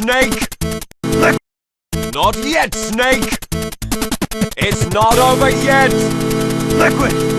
Snake! Not yet, Snake! It's not over yet! Liquid!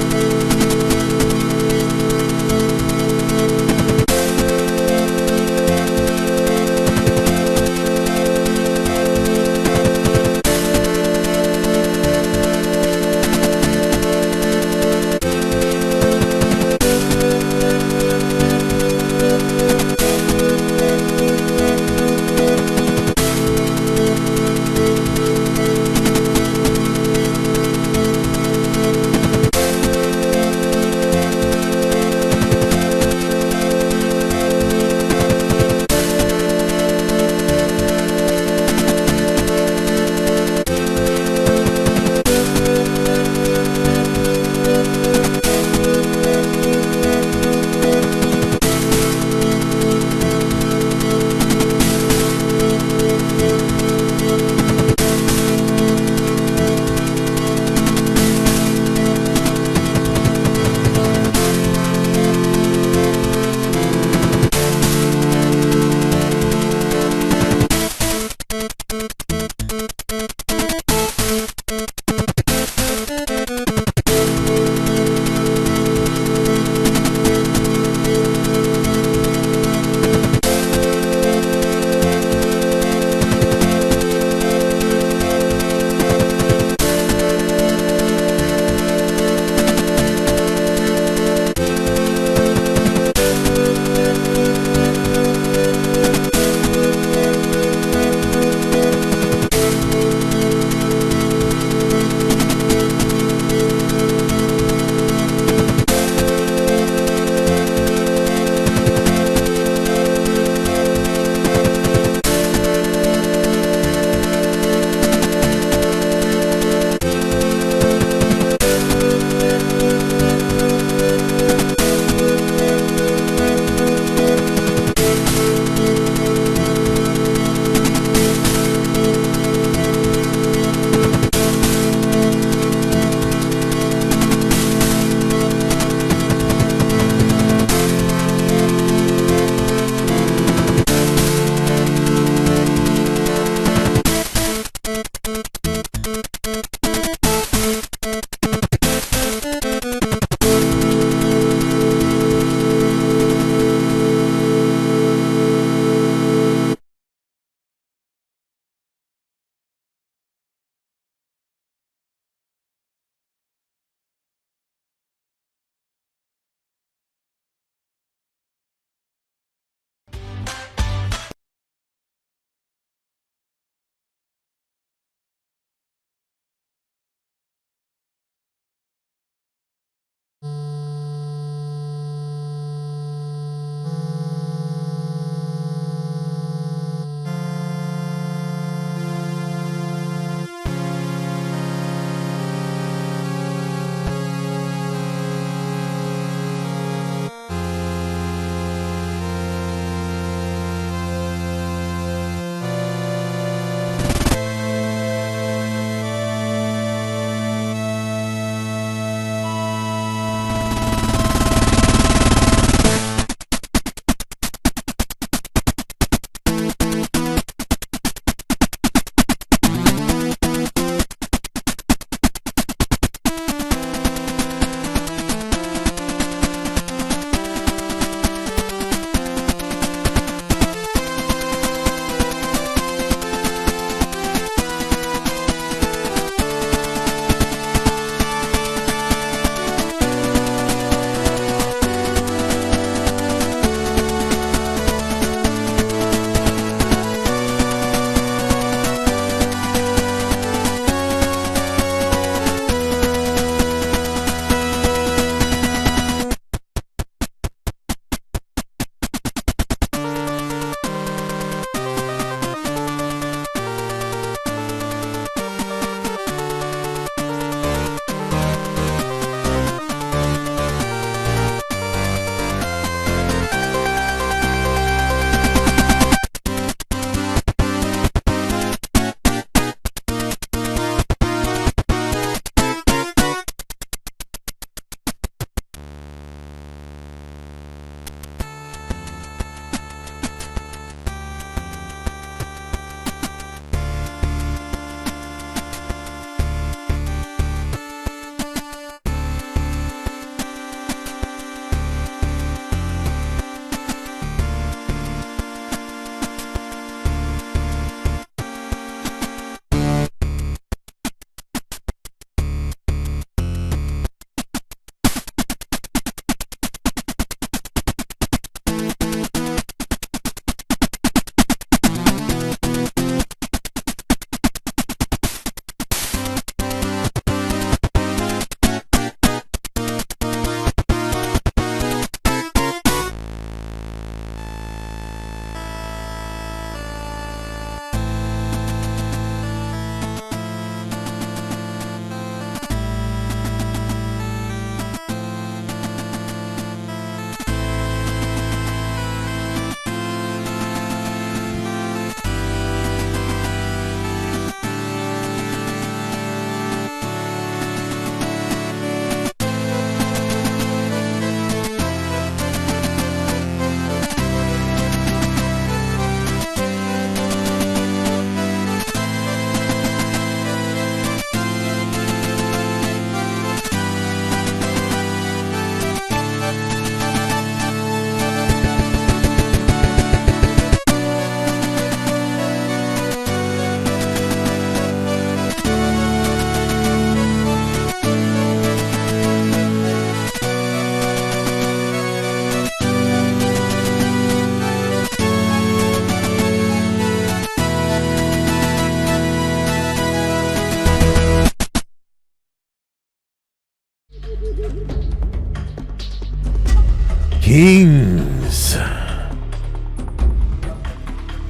Kings.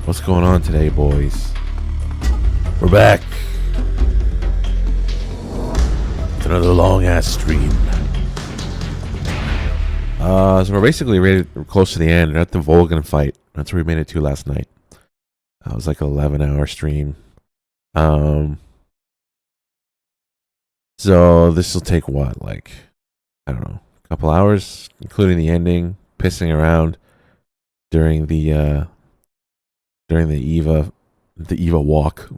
What's going on today, boys? We're back. It's another long ass stream. So we're basically we're close to the end. We're at the Volgan fight. That's where we made it to last night. It was like an 11-hour stream. So this will take what, like, I don't know, a couple hours, including the ending, pissing around during the Eva walk,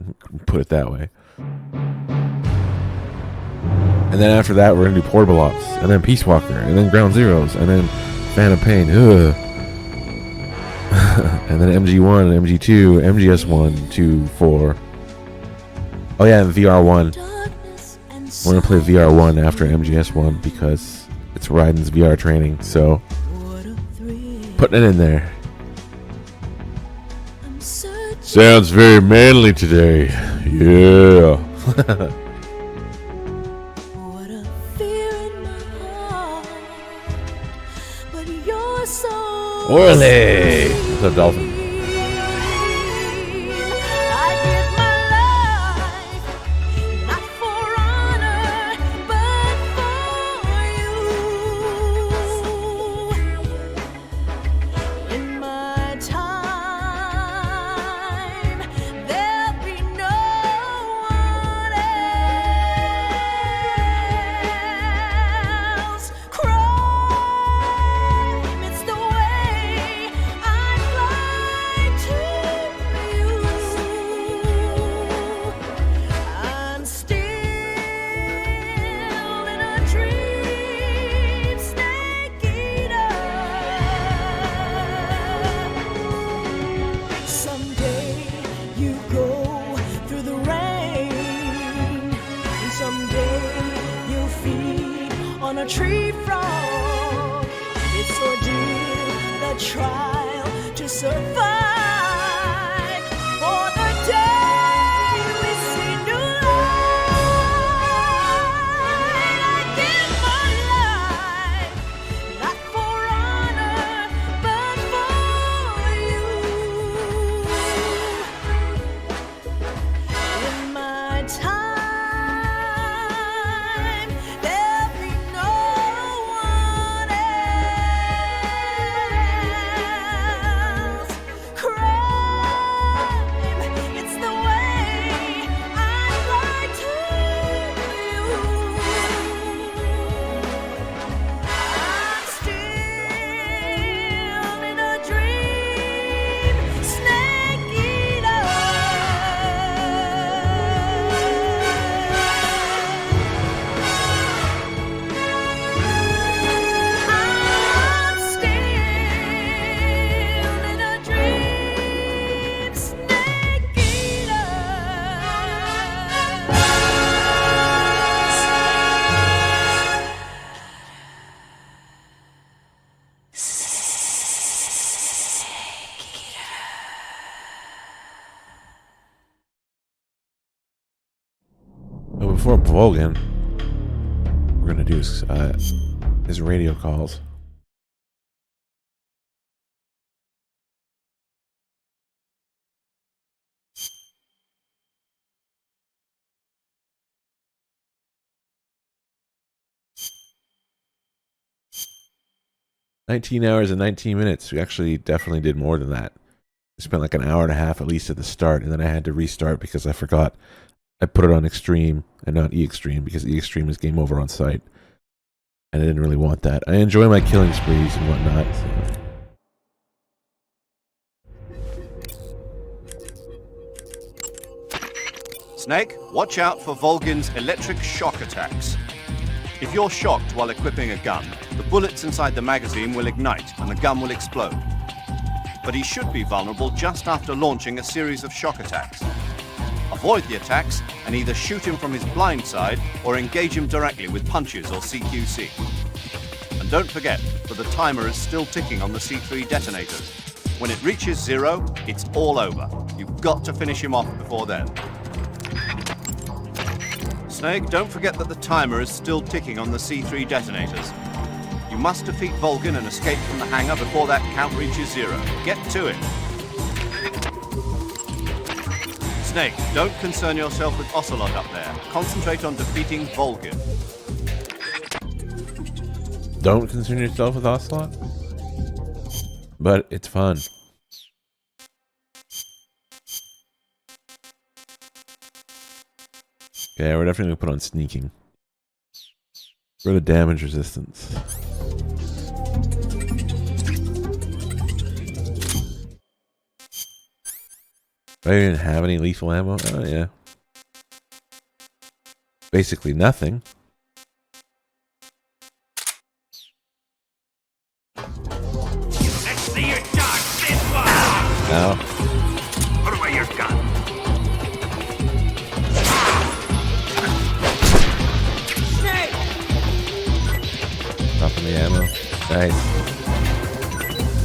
put it that way. And then after that, we're gonna do Portable Ops, and then Peace Walker, and then Ground Zeroes, and then Phantom Pain. Ugh. And then MG1, MG2, MGS1, 2, 4. Oh yeah, and VR1. We're gonna play VR1 after MGS1 because it's Raiden's VR training. So putting it in there. Sounds very manly today. Yeah. Orly! What's up, Dolphin? Before Volgan, we're gonna do his radio calls. "19 hours and 19 minutes. We actually definitely did more than that. We spent like an hour and a half at least at the start, and then I had to restart because I forgot I put it on Extreme and not E-Extreme because E-Extreme is game over on site. And I didn't really want that. I enjoy my killing sprees and whatnot. So. Snake, watch out for Volgan's electric shock attacks. If you're shocked while equipping a gun, the bullets inside the magazine will ignite and the gun will explode. But he should be vulnerable just after launching a series of shock attacks. Avoid the attacks and either shoot him from his blind side or engage him directly with punches or CQC. And don't forget that the timer is still ticking on the C3 detonators. When it reaches 0, it's all over. You've got to finish him off before then. Snake, don't forget that the timer is still ticking on the C3 detonators. You You must defeat Volgin and escape from the hangar before that count reaches 0. Get to it. Snake, don't concern yourself with Ocelot up there. Concentrate on defeating Volgin. Don't concern yourself with Ocelot? But it's fun. Okay, we're definitely going to put on sneaking. For the damage resistance. I didn't have any lethal ammo? Oh, yeah. Basically nothing. Let's see your dog this one! Ow. Put away your gun. Dropping the ammo. Nice.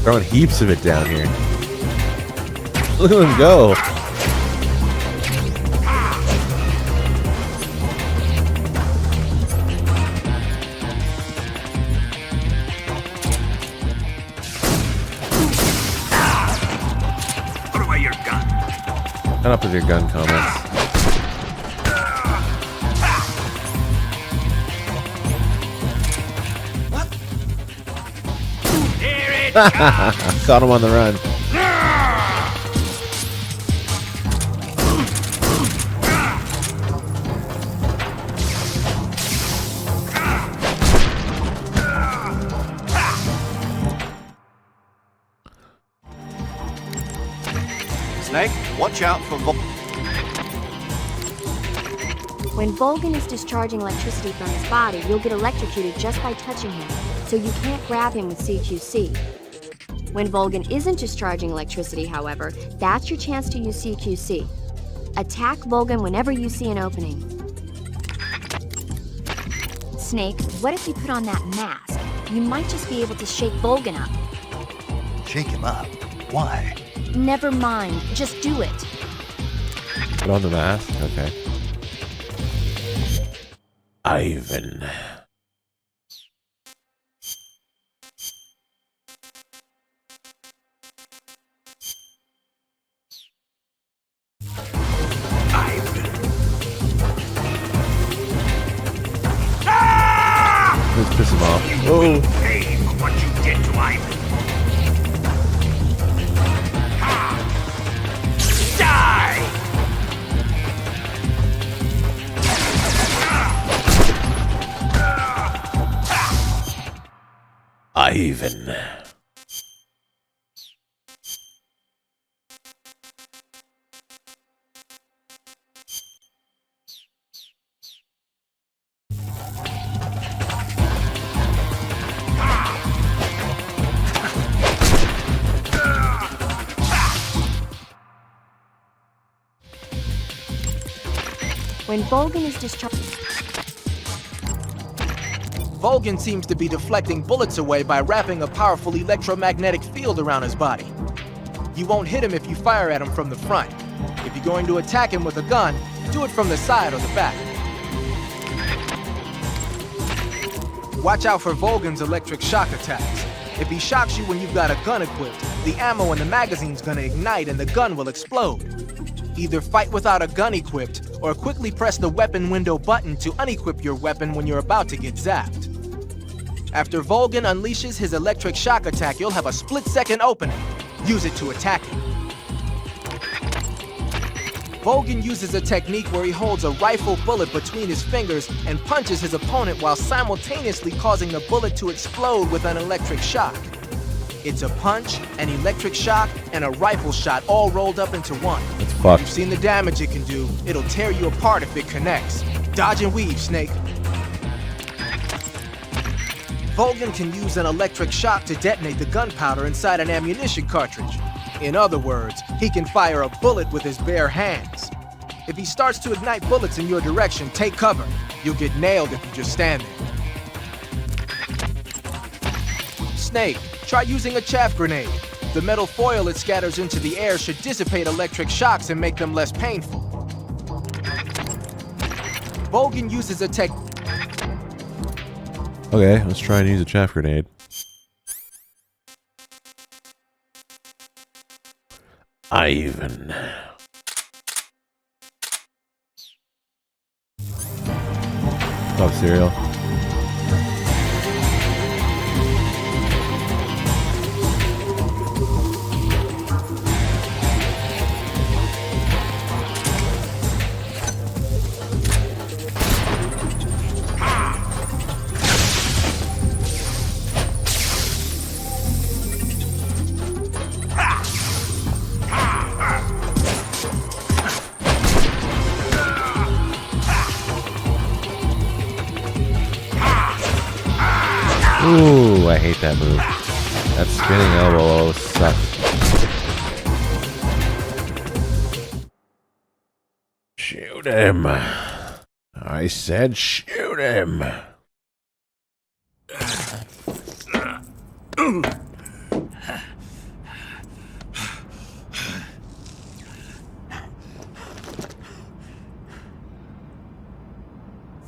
Throwing heaps of it down here. Look at him go. Put away your gun. Shut up with your gun comments. Caught him on the run. Snake, watch out for When Volgin is discharging electricity from his body, you'll get electrocuted just by touching him, so you can't grab him with CQC. When Volgin isn't discharging electricity, however, that's your chance to use CQC. Attack Volgin whenever you see an opening. Snake, what if you put on that mask? You might just be able to shake Volgin up. Shake him up? Why? Never mind, just do it. Put on the mask? Okay. Ivan. Let's piss him off. Oh. Pay for what you did to Ivan. Die! Ivan. When Volgin is discharging... Volgin seems to be deflecting bullets away by wrapping a powerful electromagnetic field around his body. You won't hit him if you fire at him from the front. If you're going to attack him with a gun, do it from the side or the back. Watch out for Volgin's electric shock attacks. If he shocks you when you've got a gun equipped, the ammo in the magazine's gonna ignite and the gun will explode. Either fight without a gun equipped, or quickly press the weapon window button to unequip your weapon when you're about to get zapped. After Volgin unleashes his electric shock attack, you'll have a split-second opening. Use it to attack him. Volgin uses a technique where he holds a rifle bullet between his fingers and punches his opponent while simultaneously causing the bullet to explode with an electric shock. It's a punch, an electric shock, and a rifle shot all rolled up into one. That's fucked. You've seen the damage it can do. It'll tear you apart if it connects. Dodge and weave, Snake. Volgin can use an electric shock to detonate the gunpowder inside an ammunition cartridge. In other words, he can fire a bullet with his bare hands. If he starts to ignite bullets in your direction, take cover. You'll get nailed if you just stand there. Snake, try using a chaff grenade. The metal foil it scatters into the air should dissipate electric shocks and make them less painful. Volgin uses a Okay, let's try and use a chaff grenade. Ivan. Stop cereal. Ooh, I hate that move. That spinning elbow sucks. Shoot him. I said shoot him.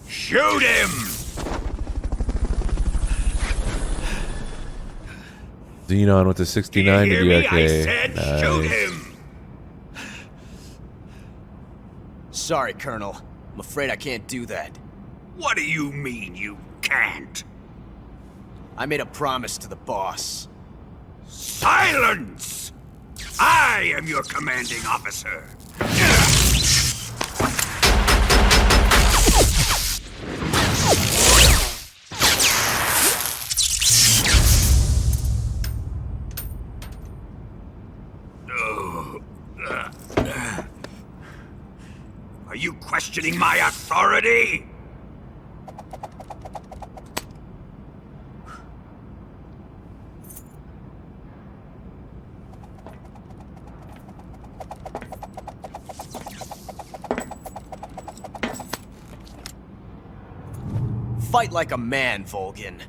Shoot him! Xenon with the 69 to Hear me? I DRK. said shoot him! Sorry, Colonel. I'm afraid I can't do that. What do you mean you can't? I made a promise to the boss. Silence! I am your commanding officer. Are you questioning my authority? Fight like a man, Volgin.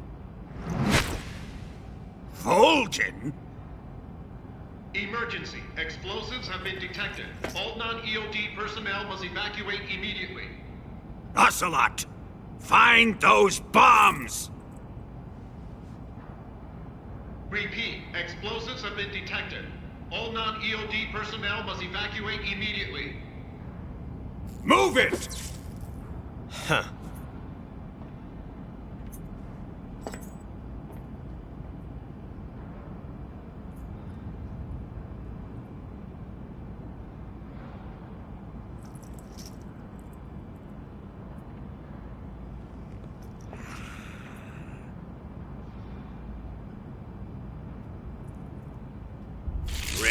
Volgin? Emergency. Explosives have been detected. All non-EOD personnel must evacuate immediately. Ocelot! Find those bombs! Repeat. Explosives have been detected. All non-EOD personnel must evacuate immediately. Move it! Huh.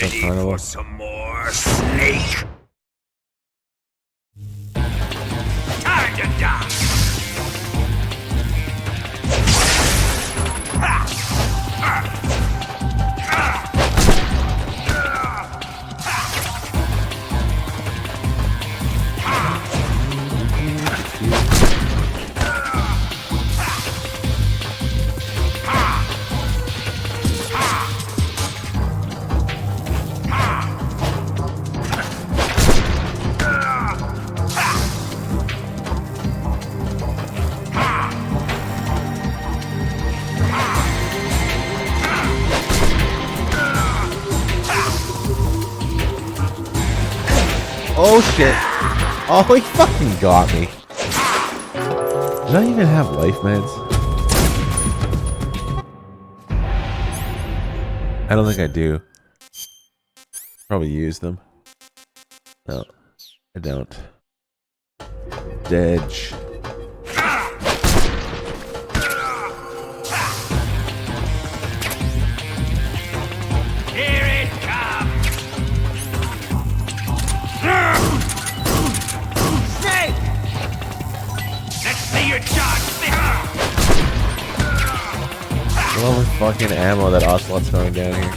Ready for some more, Snake? Time to die! Oh shit. Oh, he fucking got me. Did I even have life meds? I don't think I do. Probably use them. No, I don't. Dedge. Here it comes! Snake! Let's see your charge! All the fucking ammo that Ocelot's throwing down here.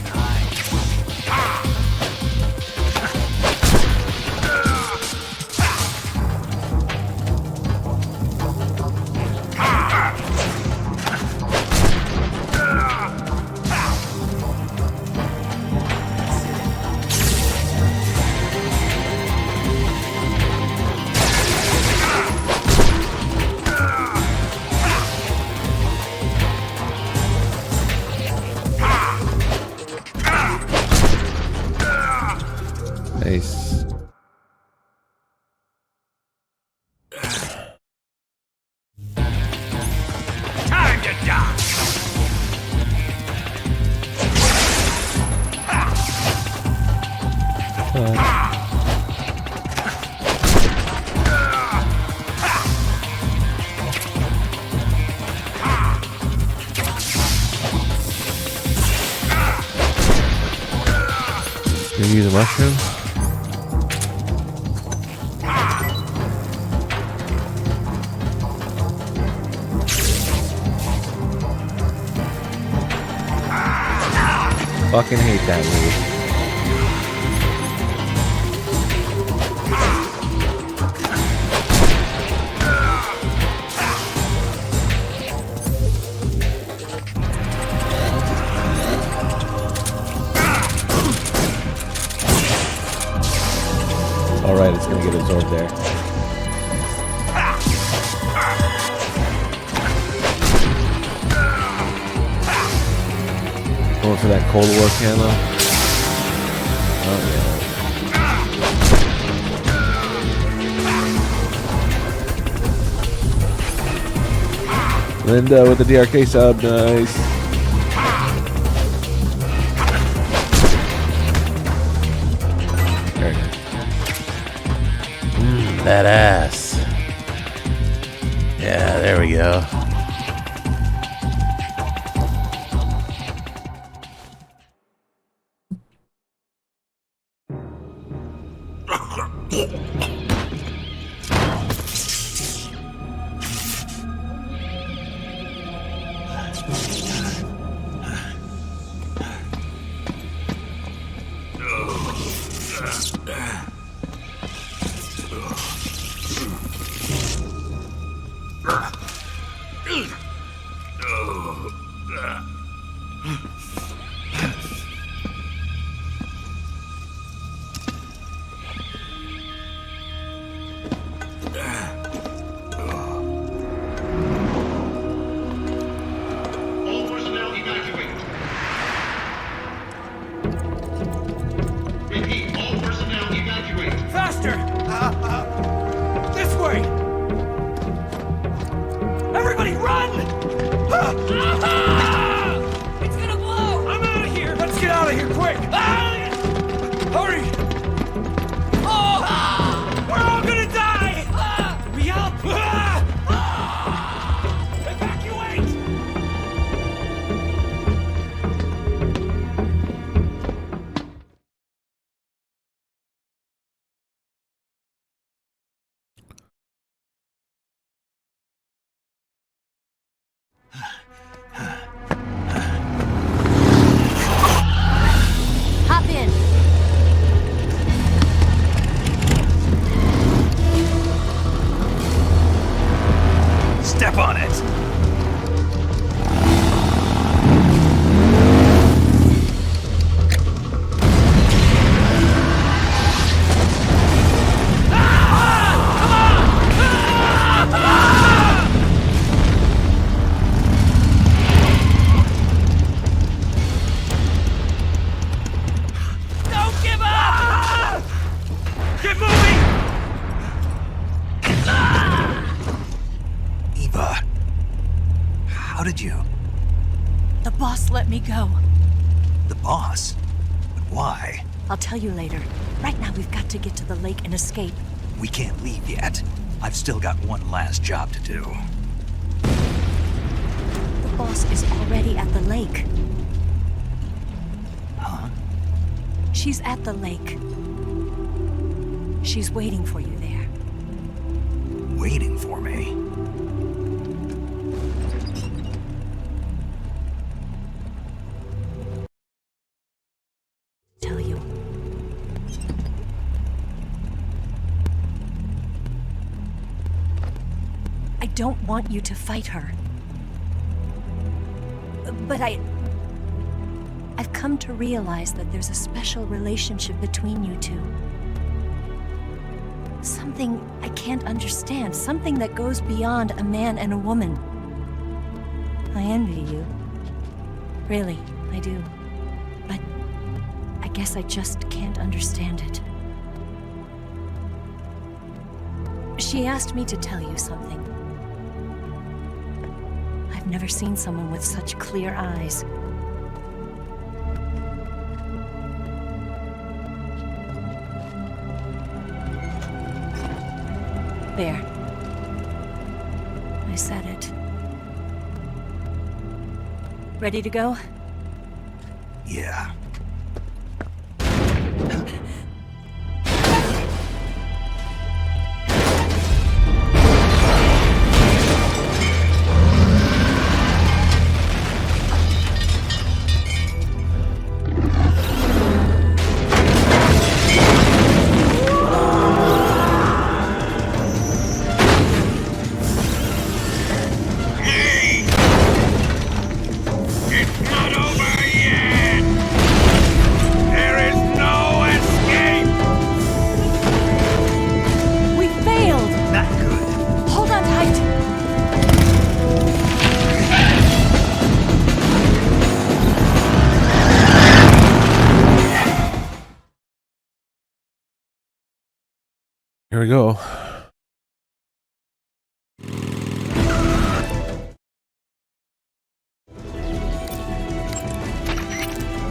Nice. Time to die! You use a mushroom? Fucking hate that move. Alright, it's gonna get absorbed there. Going for that Cold War camo. Oh yeah. Linda with the DRK sub, nice. Very nice. That ass. Yeah, there we go. All personnel evacuate. Repeat, all personnel evacuate. Faster! This way! Everybody run! It's gonna blow! I'm out of here! Let's get out of here quick! Hurry! We're all gonna die! We up! Evacuate! Hop in. Step on it! Don't give up! Get moving! Eva, how did you? The boss let me go. The boss? But why? I'll tell you later. Right now, we've got to get to the lake and escape. We can't leave yet. I've still got one last job to do. The boss is already at the lake. Huh? She's at the lake. She's waiting for you there. Waiting for me? Tell you. I don't want you to fight her. But I've come to realize that there's a special relationship between you two. Something I can't understand. Something that goes beyond a man and a woman. I envy you. Really, I do. But I guess I just can't understand it. She asked me to tell you something. I've never seen someone with such clear eyes. There. I said it. Ready to go? Yeah. Here we go.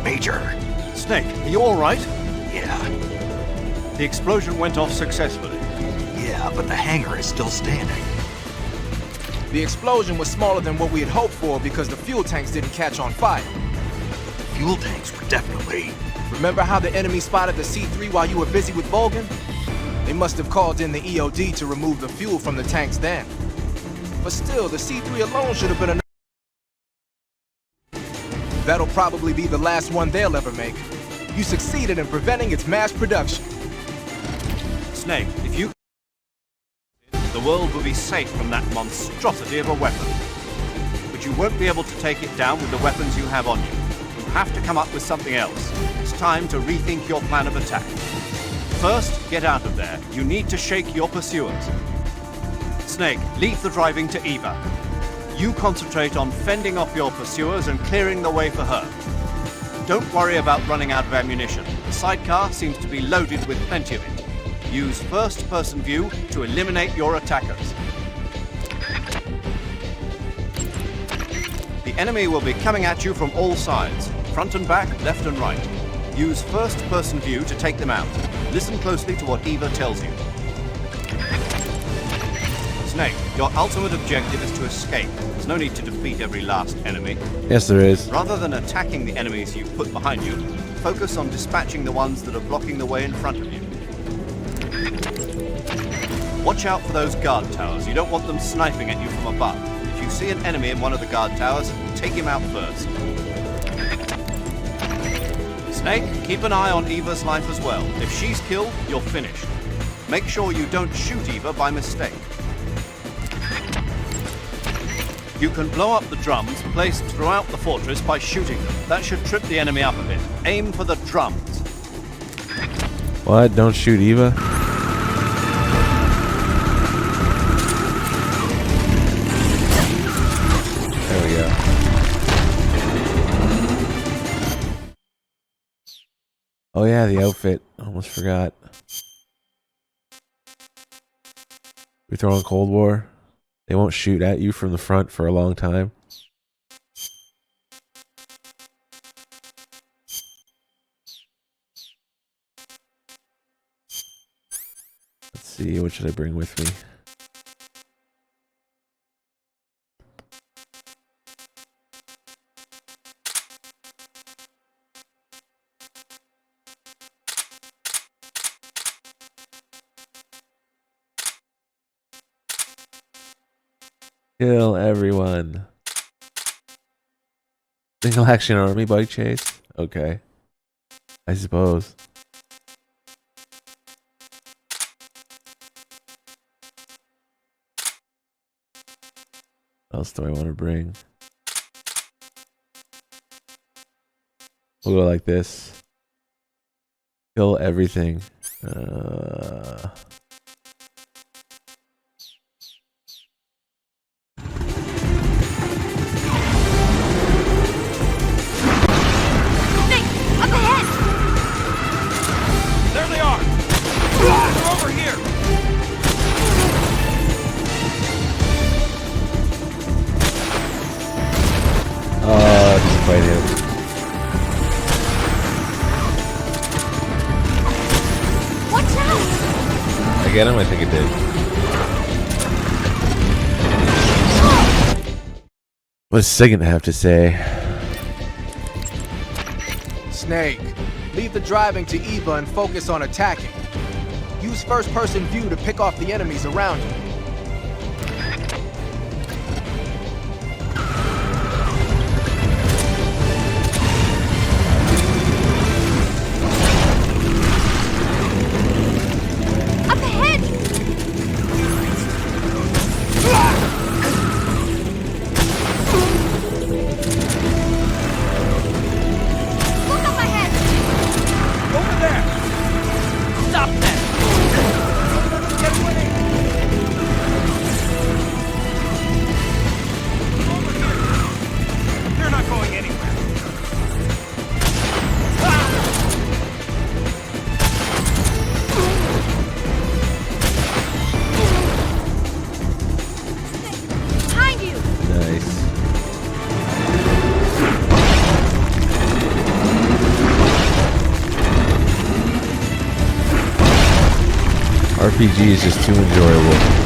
Major. Snake, are you all right? Yeah. The explosion went off successfully. Yeah, but the hangar is still standing. The explosion was smaller than what we had hoped for because the fuel tanks didn't catch on fire. Fuel tanks were definitely... Remember how the enemy spotted the C3 while you were busy with Volgan? They must have called in the EOD to remove the fuel from the tanks then. But still, the C3 alone should have been enough. That'll probably be the last one they'll ever make. You succeeded in preventing its mass production. Snake, if you... the world will be safe from that monstrosity of a weapon. But you won't be able to take it down with the weapons you have on you. You have to come up with something else. It's time to rethink your plan of attack. First, get out of there. You need to shake your pursuers. Snake, leave the driving to Eva. You concentrate on fending off your pursuers and clearing the way for her. Don't worry about running out of ammunition. The sidecar seems to be loaded with plenty of it. Use first-person view to eliminate your attackers. The enemy will be coming at you from all sides, front and back, left and right. Use first-person view to take them out. Listen closely to what Eva tells you. Snake, your ultimate objective is to escape. There's no need to defeat every last enemy. Yes, there is. Rather than attacking the enemies you've put behind you, focus on dispatching the ones that are blocking the way in front of you. Watch out for those guard towers. You don't want them sniping at you from above. If you see an enemy in one of the guard towers, take him out first. Snake, keep an eye on Eva's life as well. If she's killed, you're finished. Make sure you don't shoot Eva by mistake. You can blow up the drums placed throughout the fortress by shooting them. That should trip the enemy up a bit. Aim for the drums. What? Don't shoot Eva? There we go. Oh yeah, the outfit. Almost forgot. We throwing Cold War? They won't shoot at you from the front for a long time. Let's see, what should I bring with me? Kill everyone. Single action army bike chase? Okay. I suppose. What else do I want to bring? We'll go like this. Kill everything. There they are! They're over here! I get him? I think it did. What does Sigint have to say? Snake, leave the driving to Eva and focus on attacking. Use first-person view to pick off the enemies around you. RPG is just too enjoyable.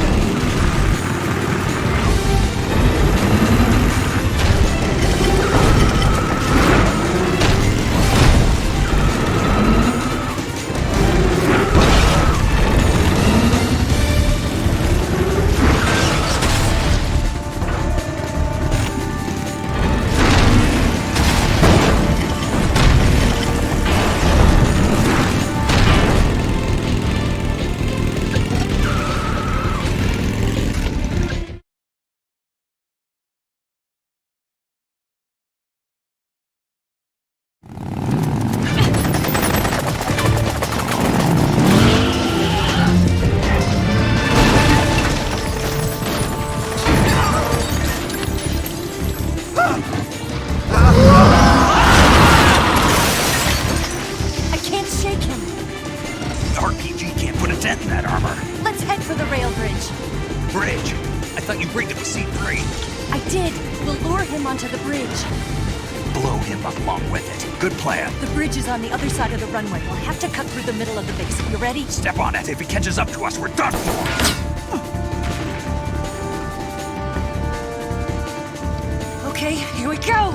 On the other side of the runway. We'll have to cut through the middle of the base. You ready? Step on it. If he catches up to us, we're done for. Okay, here we go!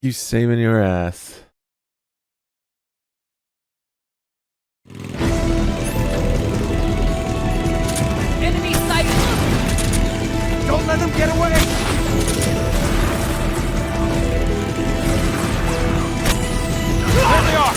You saving your ass. Enemy sighted! Don't let them get away! There they are!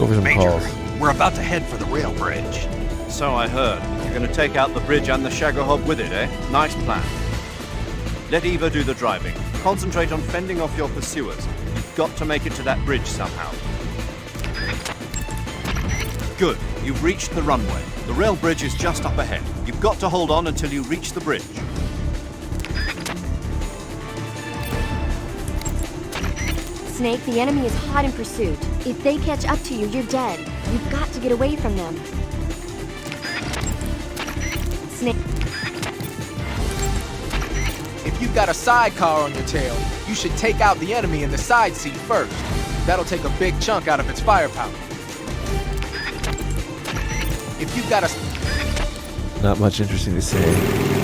Go for some Major, calls. we're about to head for the rail bridge. So I heard. You're going to take out the bridge and the Shaggerhob with it, eh? Nice plan. Let Eva do the driving. Concentrate on fending off your pursuers. You've got to make it to that bridge somehow. Good. You've reached the runway. The rail bridge is just up ahead. You've got to hold on until you reach the bridge. Snake, the enemy is hot in pursuit. If they catch up to you, you're dead. You've got to get away from them. Snake. If you've got a sidecar on your tail, you should take out the enemy in the side seat first. That'll take a big chunk out of its firepower. If you've got a... Not much interesting to say.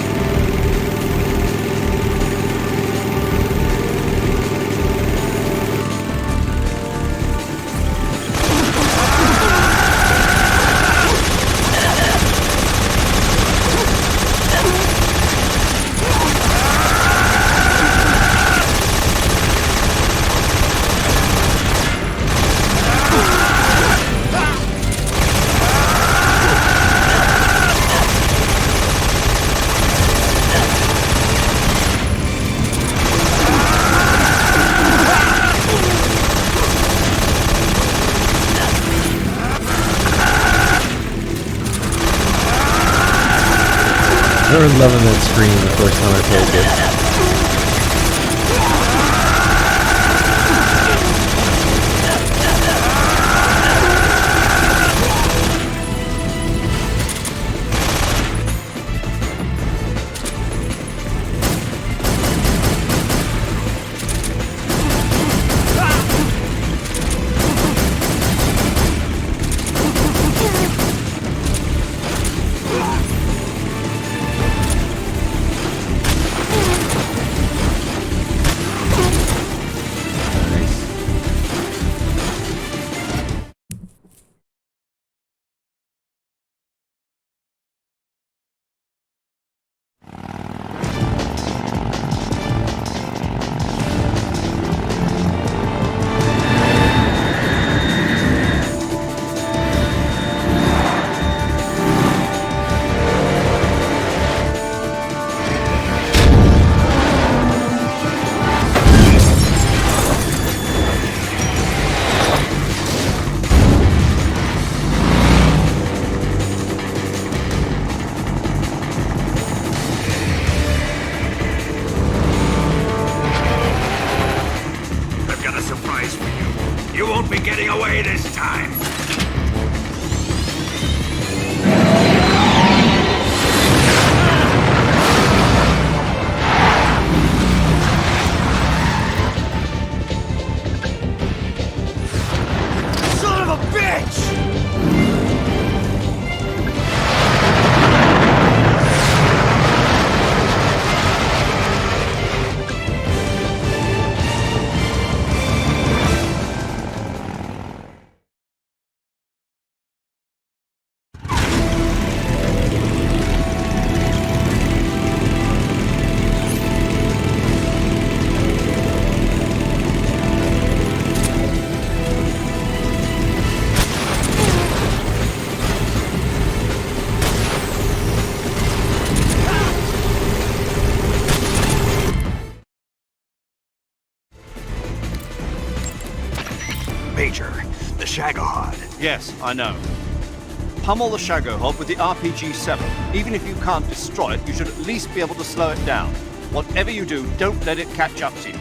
I was loving that screen the first time I played it. surprise for you. You won't be getting away this time. Son of a bitch! Major, the Shagohod. Yes, I know. Pummel the Shagohod with the RPG-7. Even if you can't destroy it, you should at least be able to slow it down. Whatever you do, don't let it catch up to you.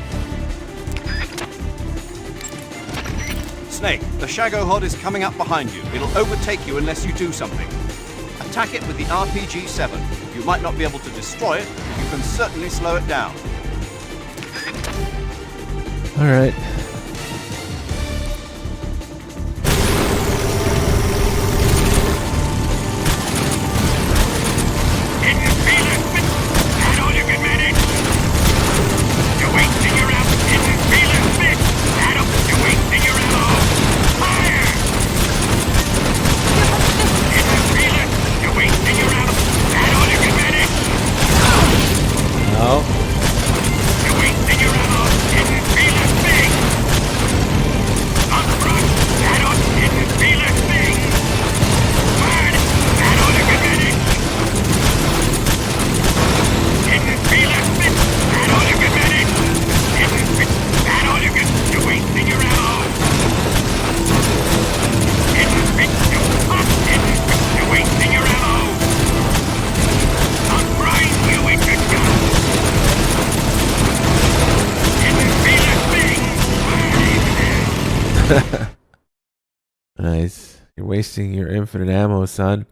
Snake, the Shagohod is coming up behind you. It'll overtake you unless you do something. Attack it with the RPG-7. You might not be able to destroy it, but you can certainly slow it down. All right. Nice. You're wasting your infinite ammo, son.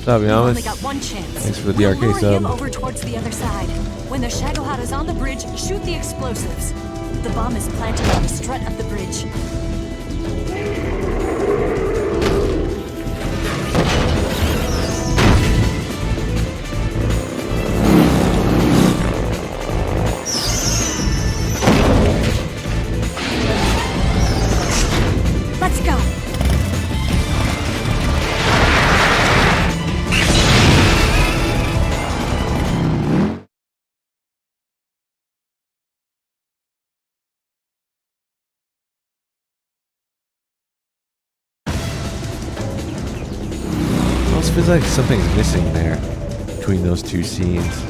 You've I'll be only honest. got one chance. Thanks for the We'll arcade lure him sub. over towards the other side. When the Shagohod is on the bridge, shoot the explosives. The bomb is planted on the strut of the bridge. Let's go. Almost feels like something's missing there between those two scenes.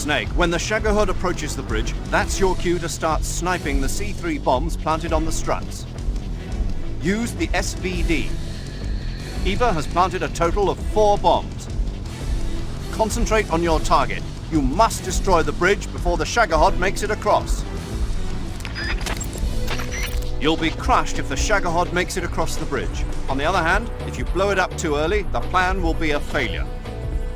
Snake, when the Shaggerhood approaches the bridge, that's your cue to start sniping the C3 bombs planted on the struts. Use the SVD. Eva has planted a total of 4 bombs. Concentrate on your target. You must destroy the bridge before the Shaggerhood makes it across. You'll be crushed if the Shaggerhood makes it across the bridge. On the other hand, if you blow it up too early, the plan will be a failure.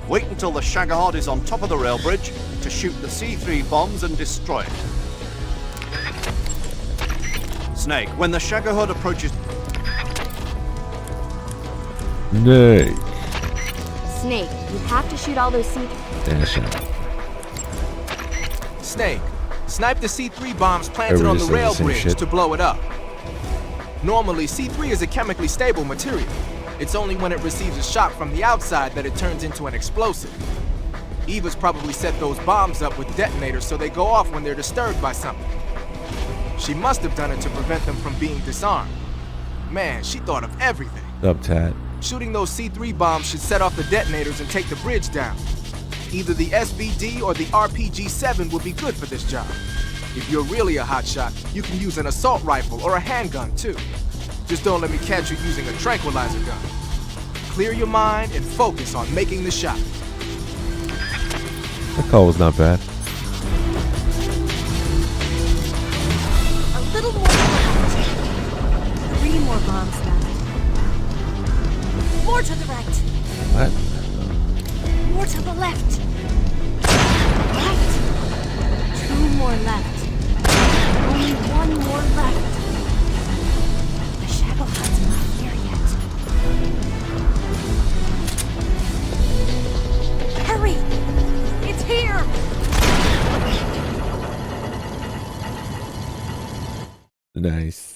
Wait until the Shaggerhood is on top of the rail bridge to shoot the C3 bombs and destroy it. Snake, when the Shaggerhood approaches... Nay. Snake, you have to shoot all those Dash out. Snake, snipe the C3 bombs planted Everybody on the says the rail same bridge shit. to blow it up. Normally, C3 is a chemically stable material. It's only when it receives a shock from the outside that it turns into an explosive. Eva's probably set those bombs up with detonators so they go off when they're disturbed by something. She must have done it to prevent them from being disarmed. Man, she thought of everything. Up, Tat. Shooting those C3 bombs should set off the detonators and take the bridge down. Either the SVD or the RPG-7 would be good for this job. If you're really a hotshot, you can use an assault rifle or a handgun too. Just don't let me catch you using a tranquilizer gun. Clear your mind and focus on making the shot. That call was not bad. A little more left. 3 more bombs left. More to the right. What? More to the left. Right. 2 more left. Only 1 more left. The Shaggerhod's not here yet. Hurry! It's here! Nice.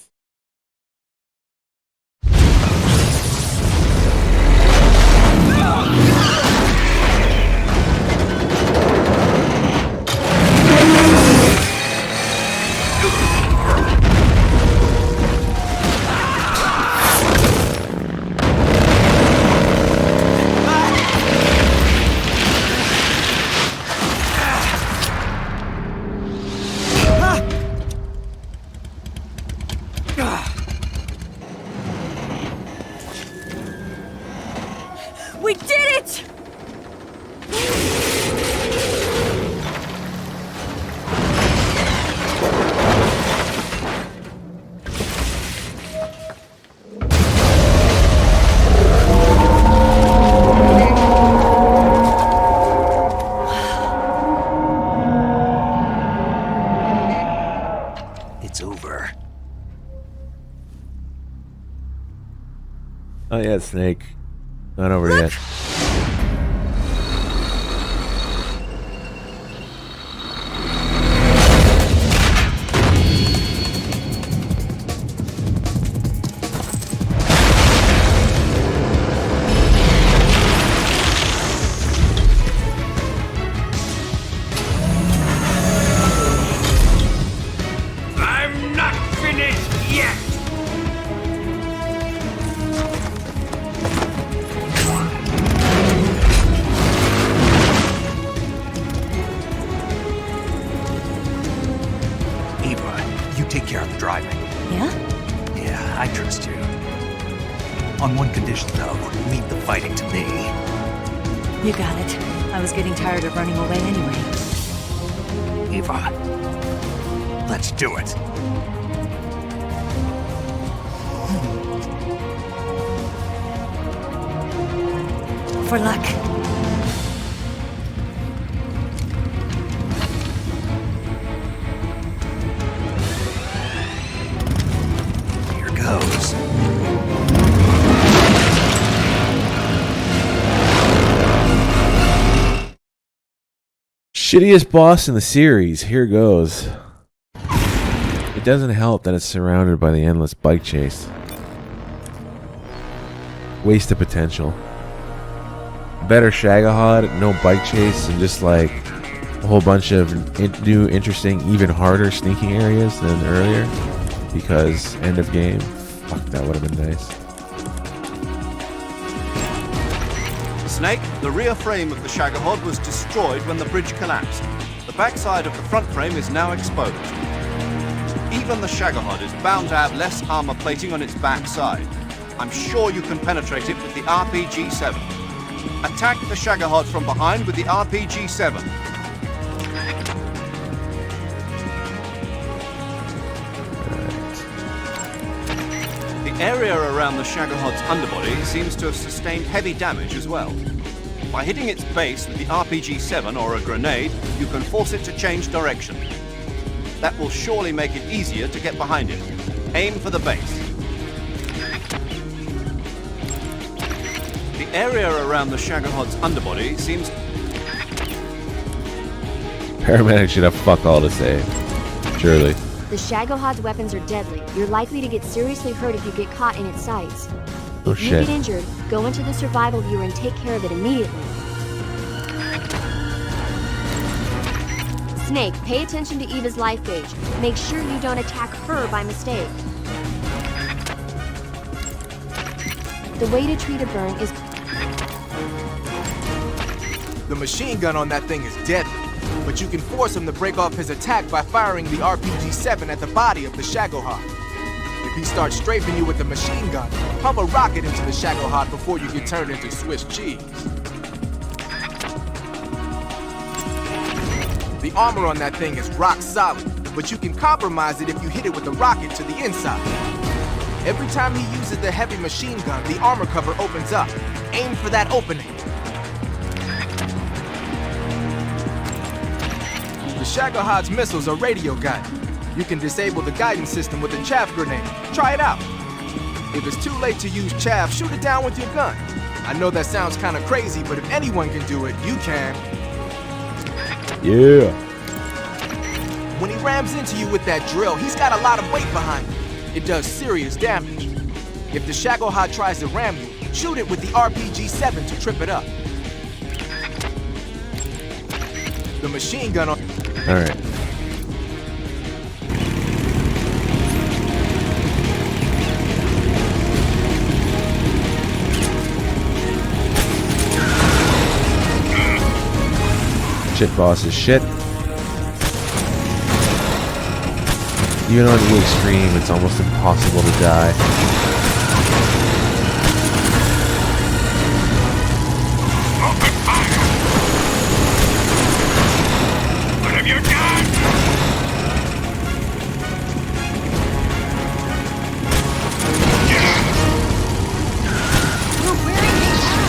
We did it! It's over. Oh yeah, Snake. Not over yet. I'm not finished yet! Eva, you take care of the driving. Yeah? Yeah, I trust you. On one condition, though, leave the fighting to me. You got it. I was getting tired of running away anyway. Eva, let's do it. For luck. Here goes. Shittiest boss in the series. Here goes. It doesn't help that it's surrounded by the endless bike chase. Waste of potential. Better Shagahod, no bike chase, and just like a whole bunch of new, interesting, even harder sneaking areas than earlier. Because end of game. Fuck, that would have been nice. Snake, the rear frame of the Shagohod was destroyed when the bridge collapsed. The backside of the front frame is now exposed. Even the Shagohod is bound to have less armor plating on its backside. I'm sure you can penetrate it with the RPG-7. Attack the Shagohod from behind with the RPG-7. The area around the Shagohod's underbody seems to have sustained heavy damage as well. By hitting its base with the RPG-7 or a grenade, you can force it to change direction. That will surely make it easier to get behind it. Aim for the base. The area around the Shagohod's underbody seems... Paramedics should have fuck all to say. Surely. The Shagohod's weapons are deadly. You're likely to get seriously hurt if you get caught in its sights. Oh If you shit. get injured, go into the survival viewer and take care of it immediately. Snake, pay attention to Eva's life gauge. Make sure you don't attack her by mistake. The way to treat a burn is... The machine gun on that thing is deadly, but you can force him to break off his attack by firing the RPG-7 at the body of the Shagohod. If he starts strafing you with the machine gun, pump a rocket into the Shagohod before you get turned into Swiss cheese. The armor on that thing is rock solid, but you can compromise it if you hit it with a rocket to the inside. Every time he uses the heavy machine gun, the armor cover opens up. Aim for that opening. The Shagohod's missiles are radio guided. You can disable the guidance system with a chaff grenade. Try it out. If it's too late to use chaff, shoot it down with your gun. I know that sounds kind of crazy, but if anyone can do it, you can. Yeah. When he rams into you with that drill, he's got a lot of weight behind it. It does serious damage. If the Shagohod tries to ram you, shoot it with the RPG-7 to trip it up. The machine gun on... Alright. Shit boss is shit. Even on the extreme, it's almost impossible to die. What have you done? We're wearing it out.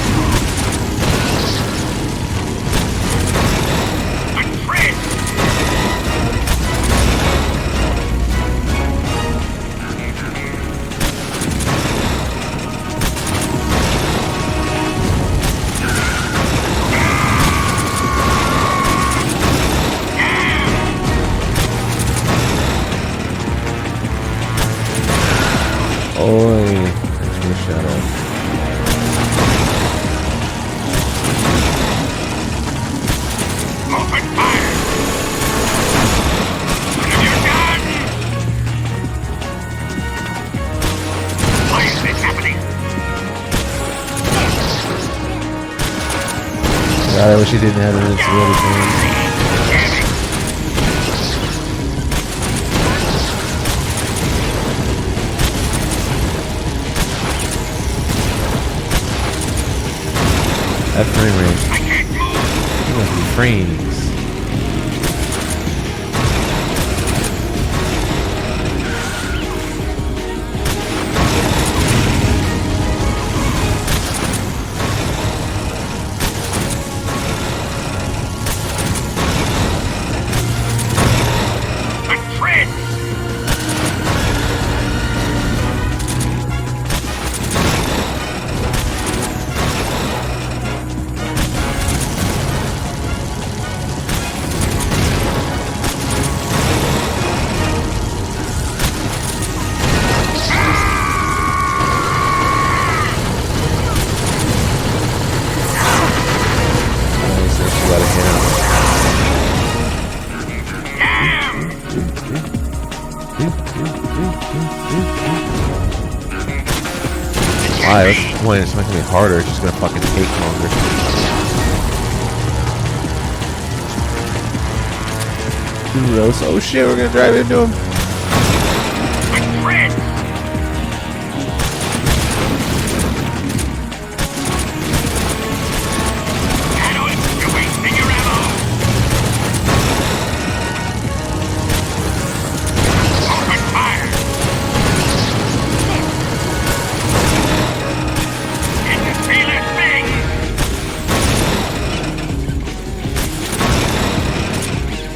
I'm Fred! Oi, there's no shadow. Open fire! What have you done? Why is this happening? God, I wish he didn't have it in its really hands. That frame rate. I can't move! You must be frames. I'm Fred! Why? What's the point? It's not gonna be harder. It's just gonna fucking take longer. Gross. Oh shit, we're gonna drive into him.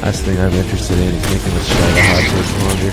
Last thing I'm interested in is making this shadow hot longer.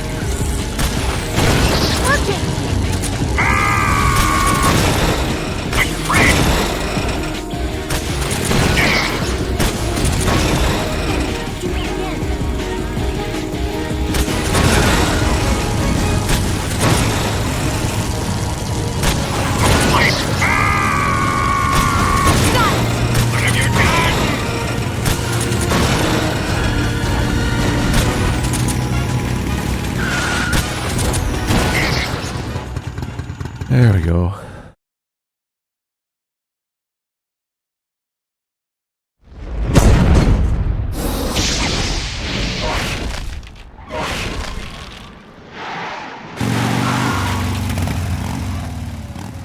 There we go.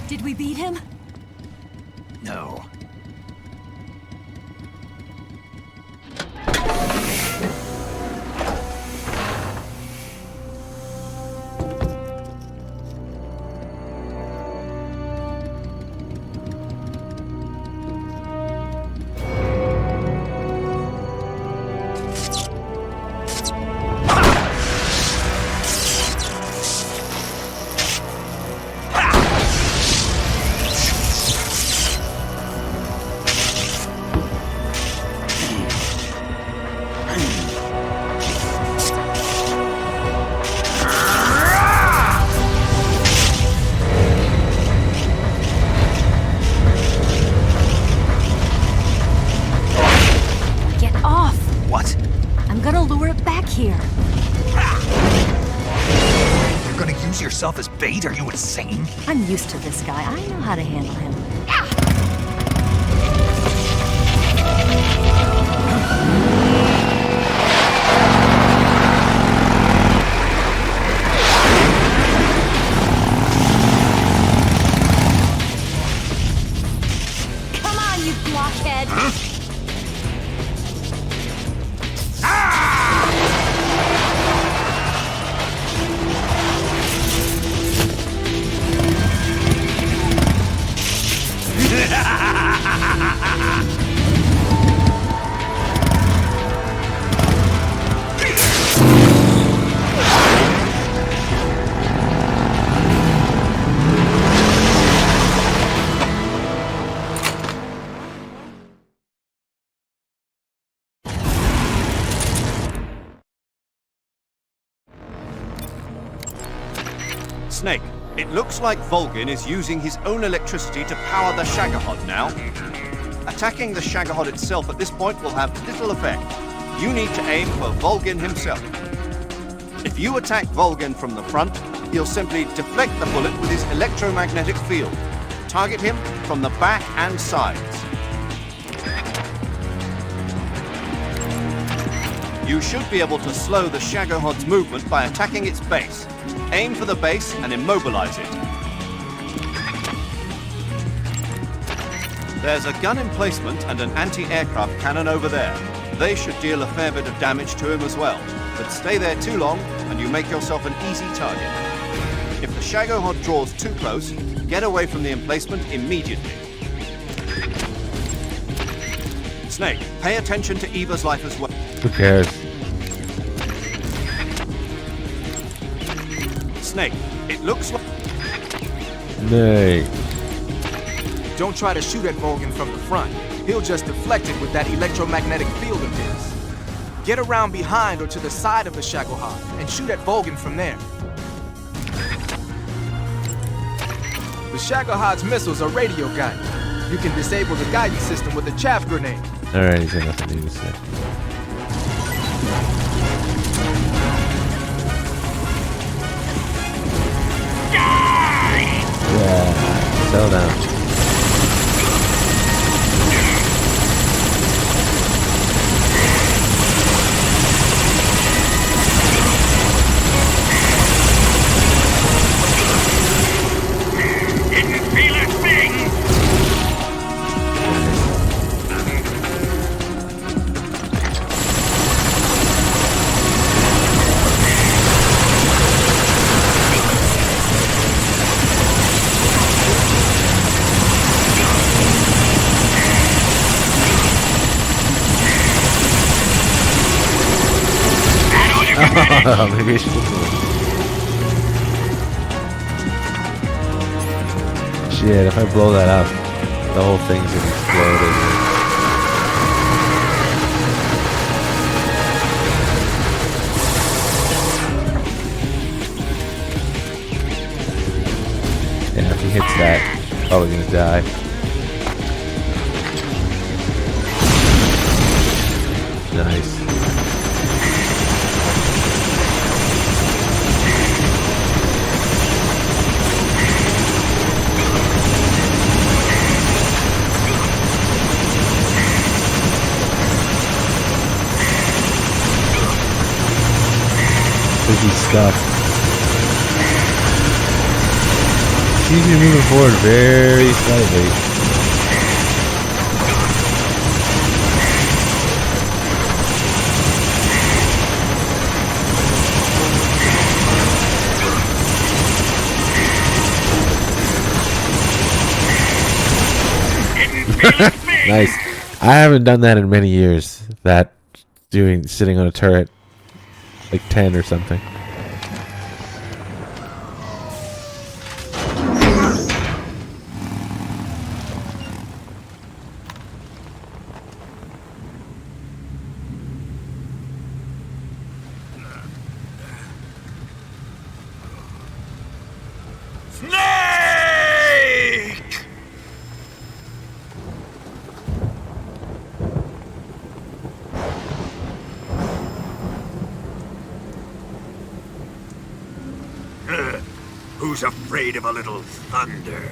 Did we beat him? No. Here. You're gonna use yourself as bait? Are you insane? I'm used to this guy. I know how to handle him. Come on, you blockhead! Huh? Snake, it looks like Volgin is using his own electricity to power the Shagohod now. Attacking the Shagohod itself at this point will have little effect. You need to aim for Volgin himself. If you attack Volgin from the front, he'll simply deflect the bullet with his electromagnetic field. Target him from the back and sides. You should be able to slow the Shagohod's movement by attacking its base. Aim for the base and immobilize it. There's a gun emplacement and an anti-aircraft cannon over there. They should deal a fair bit of damage to him as well. But stay there too long and you make yourself an easy target. If the Shagohod draws too close, get away from the emplacement immediately. Snake, pay attention to Eva's life as well. Who cares? Snake, it looks like... Nay. Don't try to shoot at Volgin from the front. He'll just deflect it with that electromagnetic field of his. Get around behind or to the side of the Shagohod and shoot at Volgin from there. The Shagohod's missiles are radio guided. You can disable the guidance system with a chaff grenade. Alright, he's got nothing to say. Yeah. settle down. Didn't feel a thing! Maybe I should do it. Shit, if I blow that up, the whole thing's gonna explode. Isn't it? Yeah, if he hits that, probably gonna die. Nice. Busy stuff. Seems to be moving forward very slightly. Nice. I haven't done that in many years. That sitting on a turret. Like 10 or something. Snake! Who's afraid of a little thunder?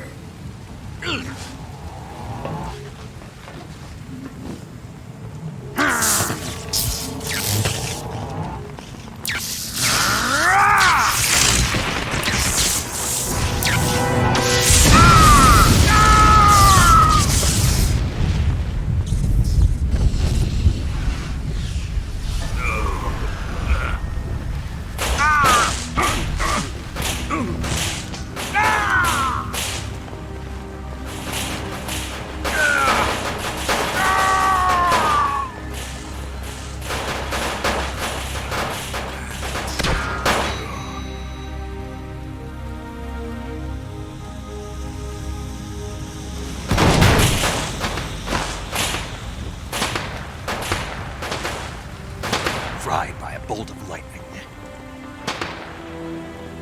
Fried by a bolt of lightning.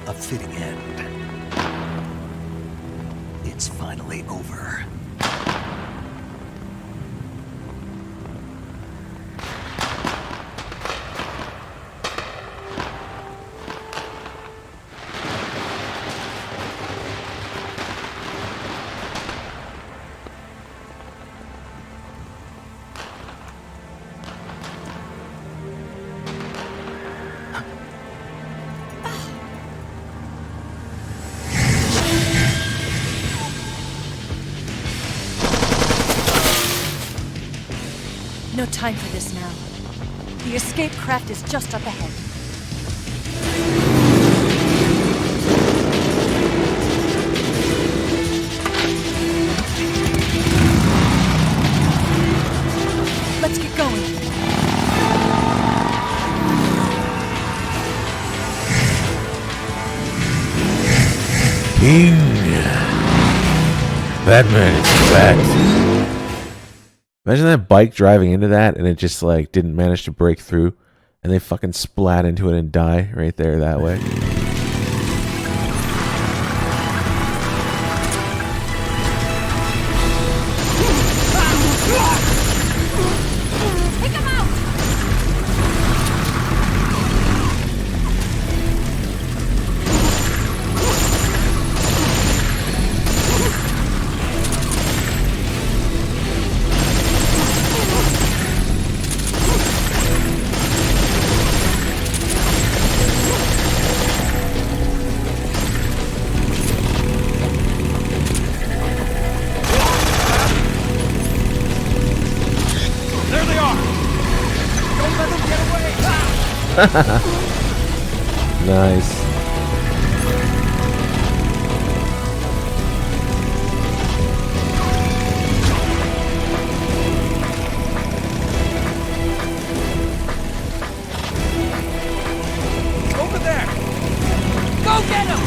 A fitting end. It's finally over. No time for this now. The escape craft is just up ahead. Let's get going. King. Batman is back. Imagine that bike driving into that and it just like didn't manage to break through and they fucking splat into it and die right there that way. Take him out! Nice. Over there! Go get him!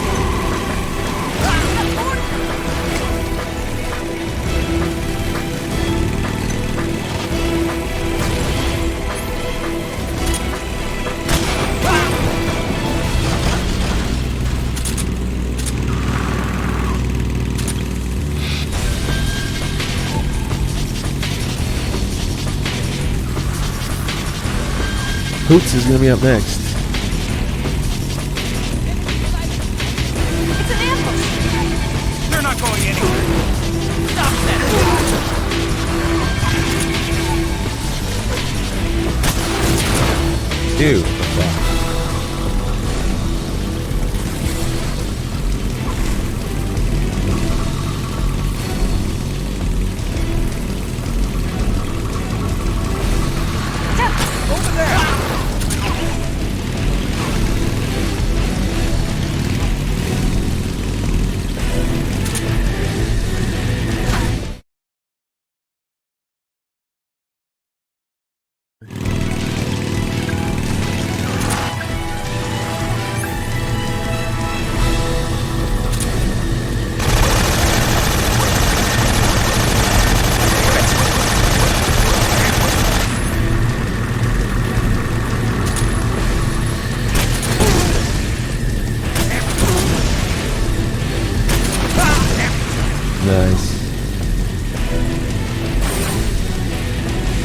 Hoots is gonna be up next. It's an ambush! They're not going anywhere! Stop that! Dude. Over there! Nice.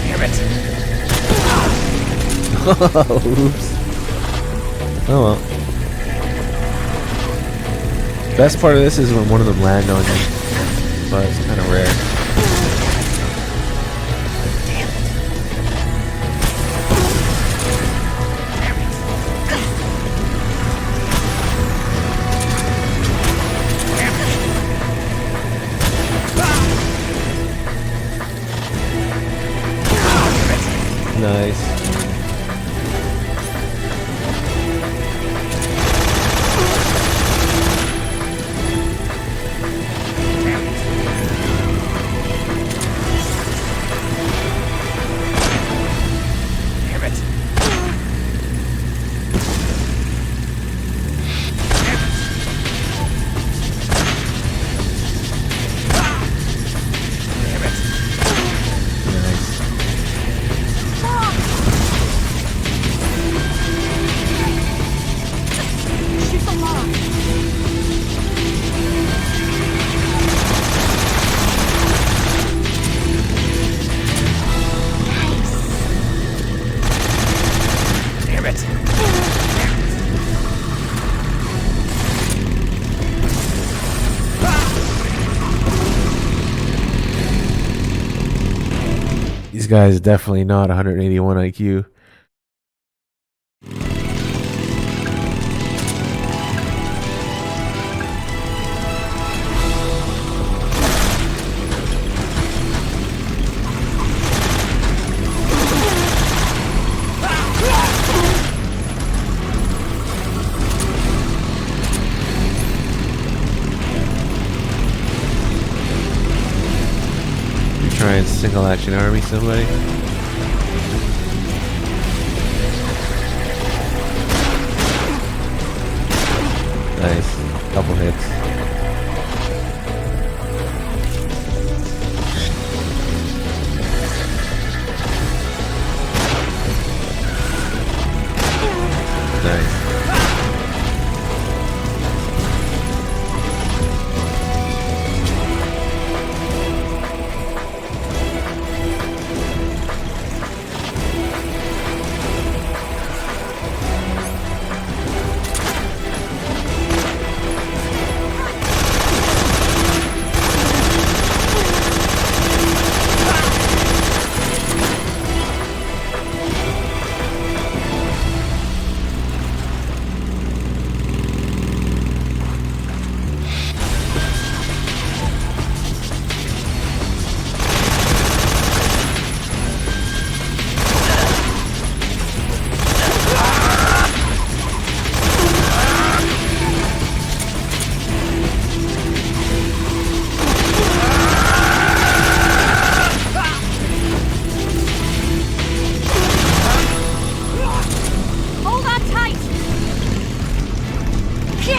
Damn it! Oops. Oh well. Best part of this is when one of them land on you, but it's kind of rare. Nice. Damn it! Damn it! Nice. Shoot the log. Damn it! These guys definitely not 181 IQ. You try and single action army somebody. Nice. Couple hits. Nice.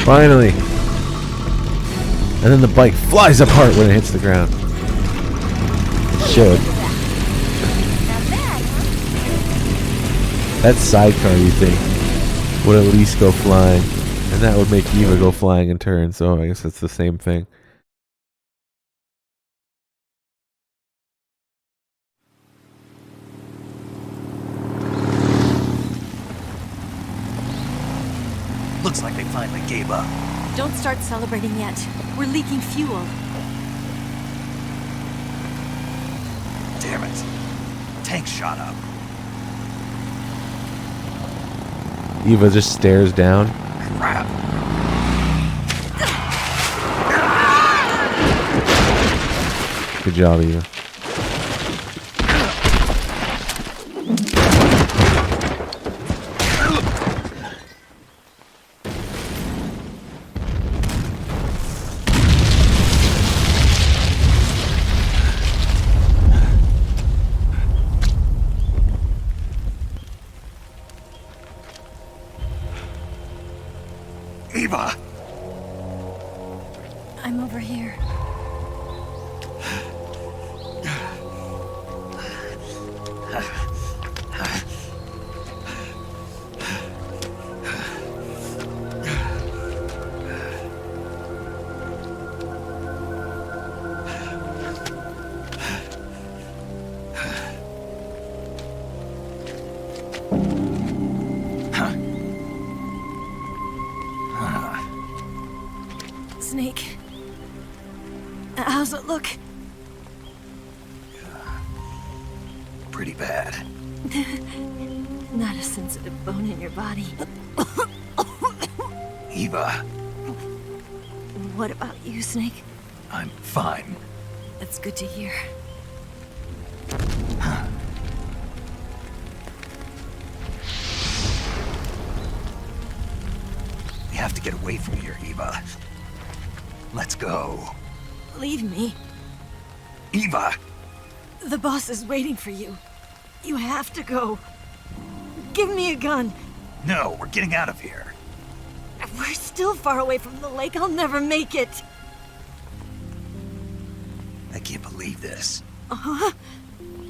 Finally. And then the bike flies apart when it hits the ground. It should. That sidecar, you think, would at least go flying. And that would make Eva go flying in turn, so I guess it's the same thing. Looks like they finally gave up. Don't start celebrating yet. We're leaking fuel. Damn it. Tank shot up. Eva just stares down. Crap. Good job, Eva. Eva! I'm over here. Snake. How's it look? Pretty bad. Not a sensitive bone in your body. Eva, What about you, Snake? I'm fine. That's good to hear. We have to get away from here, Eva. Let's go. Leave me. Eva! The boss is waiting for you. You have to go. Give me a gun. No, we're getting out of here. We're still far away from the lake. I'll never make it. I can't believe this. Uh-huh.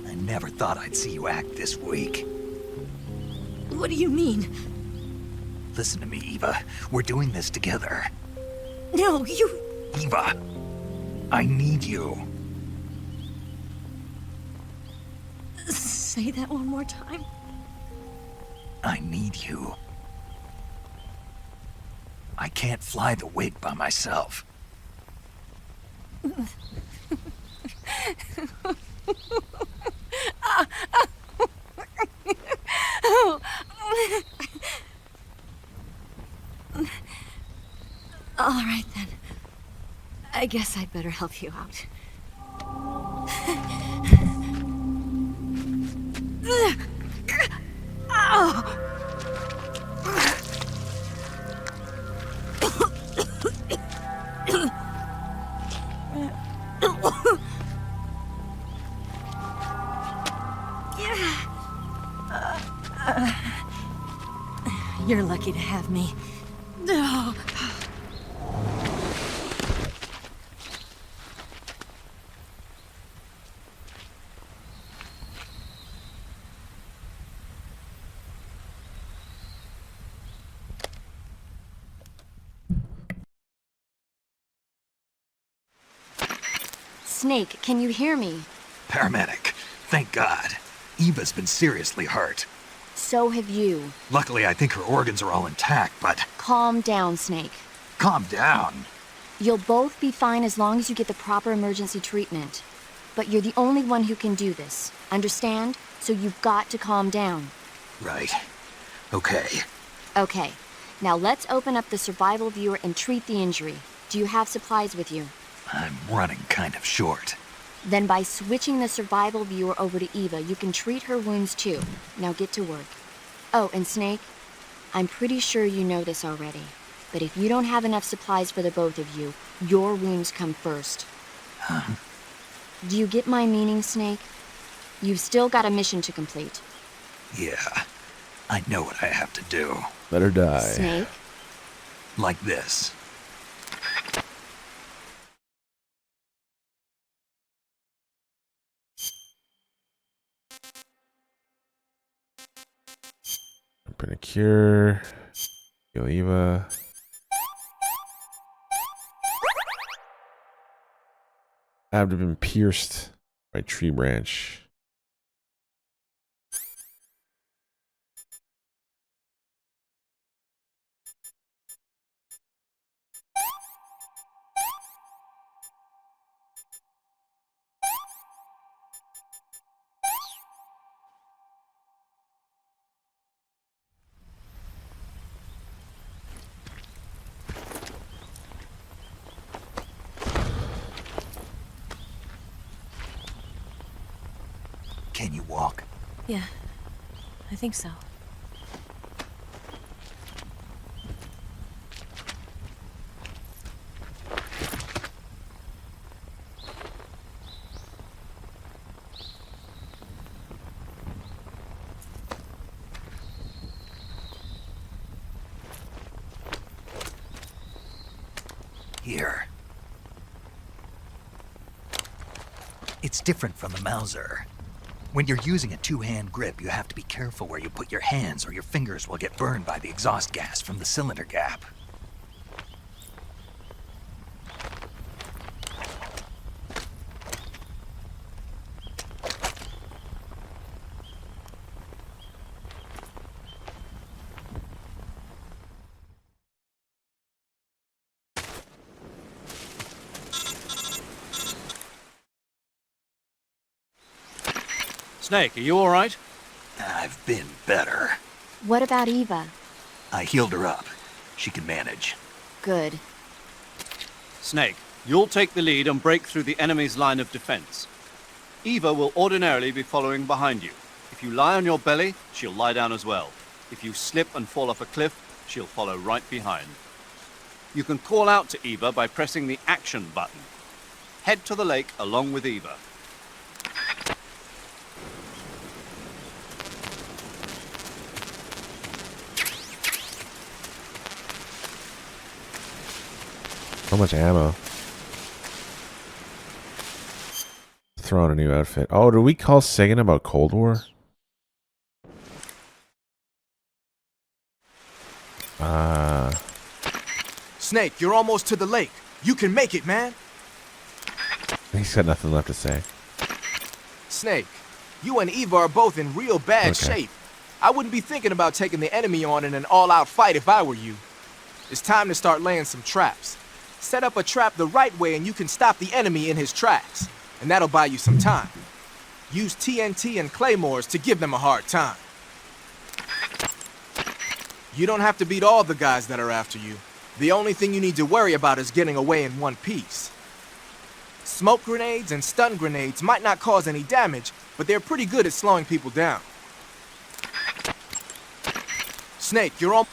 I never thought I'd see you act this weak. What do you mean? Listen to me, Eva. We're doing this together. No, you... Eva, I need you. Say that one more time. I need you. I can't fly the wig by myself. All right, then. I guess I'd better help you out. You're lucky to have me. No. Snake, can you hear me? Paramedic, thank God. Eva's been seriously hurt. So have you. Luckily, I think her organs are all intact, but Calm down, Snake. calm down. You'll both be fine as long as you get the proper emergency treatment. But you're the only one who can do this. Understand? So you've got to calm down. Right. Okay. Okay. Now let's open up the survival viewer and treat the injury. Do you have supplies with you? I'm running kind of short. Then by switching the survival viewer over to Eva, you can treat her wounds too. Now get to work. Oh, and Snake, I'm pretty sure you know this already. But if you don't have enough supplies for the both of you, your wounds come first. Huh? Do you get my meaning, Snake? You've still got a mission to complete. Yeah. I know what I have to do. Let her die. Snake? Like this. Open a cure. Heal Eva. Abdomen pierced by tree branch. Can you walk? Yeah, I think so. Here. It's different from the Mauser. When you're using a two-hand grip, you have to be careful where you put your hands or your fingers will get burned by the exhaust gas from the cylinder gap. Snake, are you all right? I've been better. What about Eva? I healed her up. She can manage. Good. Snake, you'll take the lead and break through the enemy's line of defense. Eva will ordinarily be following behind you. If you lie on your belly, she'll lie down as well. If you slip and fall off a cliff, she'll follow right behind. You can call out to Eva by pressing the action button. Head to the lake along with Eva. So much ammo. Throw on a new outfit. Oh, did we call Sagan about Cold War? Snake, you're almost to the lake. You can make it, man. He's got nothing left to say. Snake, you and Eva are both in real bad shape. I wouldn't be thinking about taking the enemy on in an all-out fight if I were you. It's time to start laying some traps. Set up a trap the right way and you can stop the enemy in his tracks. And that'll buy you some time. Use TNT and claymores to give them a hard time. You don't have to beat all the guys that are after you. The only thing you need to worry about is getting away in one piece. Smoke grenades and stun grenades might not cause any damage, but they're pretty good at slowing people down. Snake, you're all...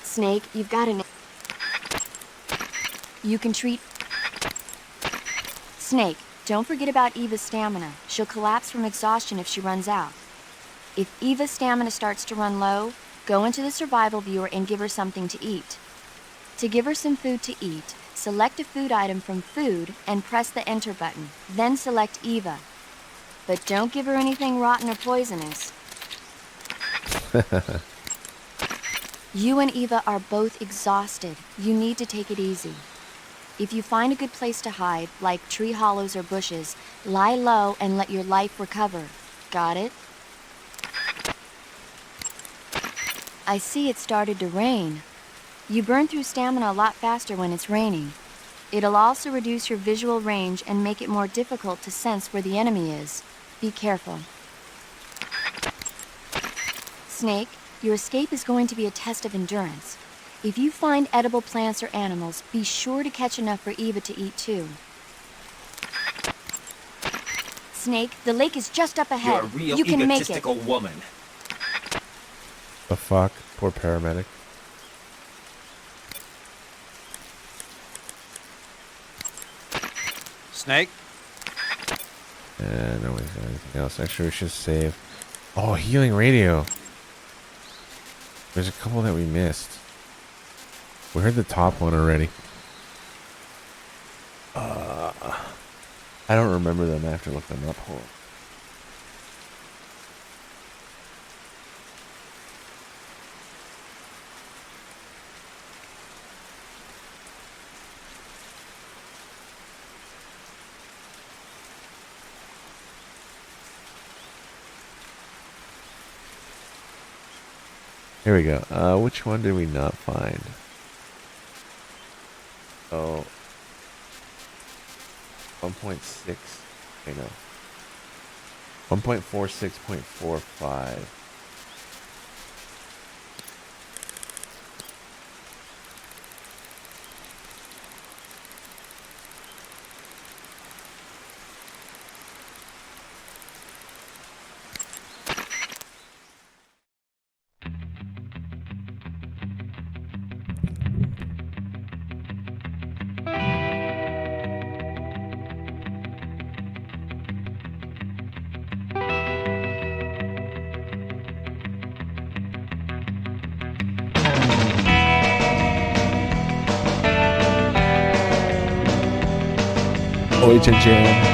Snake, you've got an... You can treat... Snake, don't forget about Eva's stamina. She'll collapse from exhaustion if she runs out. If Eva's stamina starts to run low, go into the survival viewer and give her something to eat. To give her some food to eat, select a food item from food and press the enter button. Then select Eva. But don't give her anything rotten or poisonous. You and Eva are both exhausted. You need to take it easy. If you find a good place to hide, like tree hollows or bushes, lie low and let your life recover. Got it? I see it started to rain. You burn through stamina a lot faster when it's raining. It'll also reduce your visual range and make it more difficult to sense where the enemy is. Be careful. Snake, your escape is going to be a test of endurance. If you find edible plants or animals, be sure to catch enough for Eva to eat too. Snake, the lake is just up ahead. You're a real you can make it. egotistical woman. The fuck? Poor paramedic. Snake? No, we got anything else. Actually, we should save. Oh, healing radio. There's a couple that we missed. We heard the top one already. I don't remember them. I have to look them up. Hold on. Here we go. Which one did we not find? Oh. 1.6. Okay, no. 1.46.45. Oi, Chen Chen.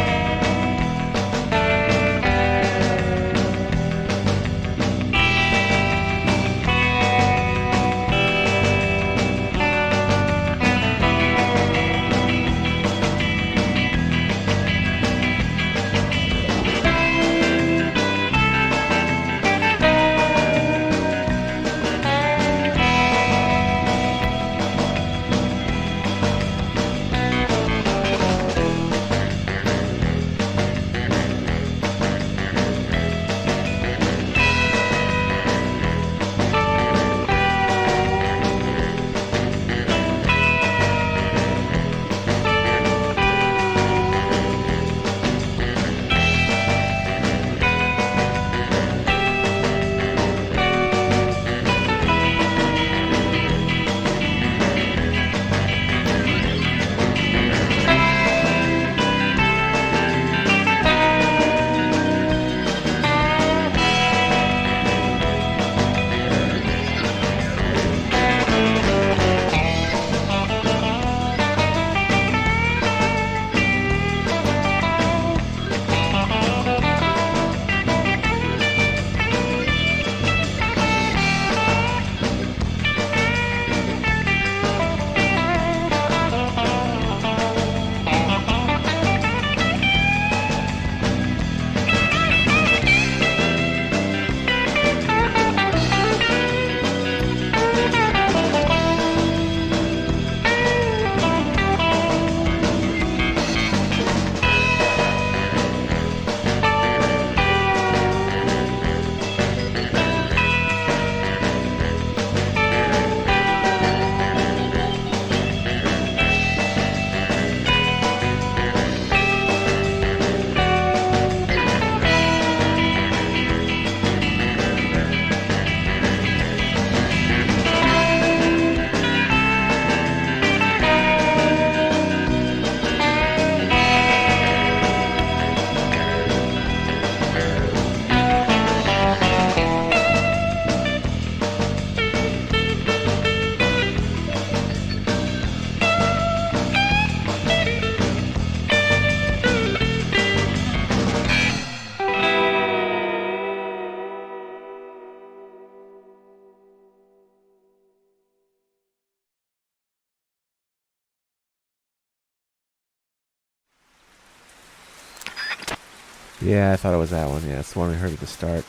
Yeah, I thought it was that one. Yeah, it's the one we heard at the start.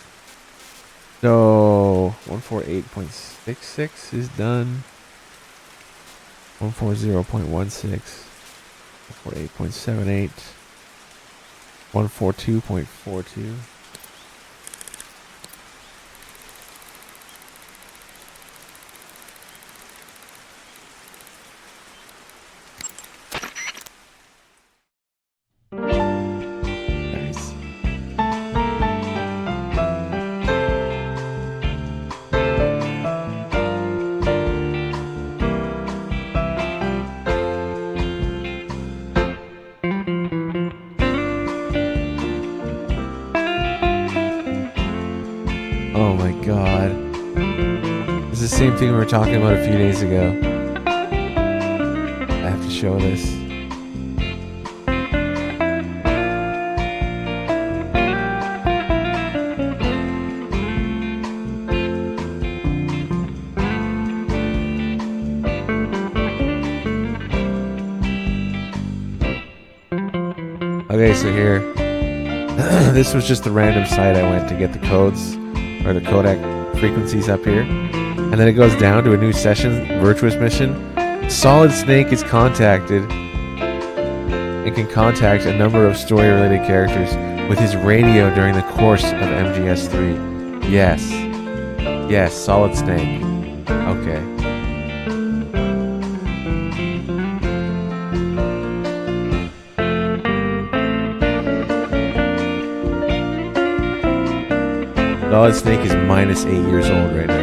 So, 148.66 is done. 140.16. 148.78. 142.42. Nice. Oh my god. This the same thing we were talking about a few days ago. I have to show this. Okay, so here, this was just a random site I went to get the codes, or the codec frequencies up here. And then it goes down to a new session, Virtuous Mission. Solid Snake is contacted. It can contact a number of story-related characters with his radio during the course of MGS3. Yes. Yes, Solid Snake. Okay. Solid Snake is minus 8 years old right now.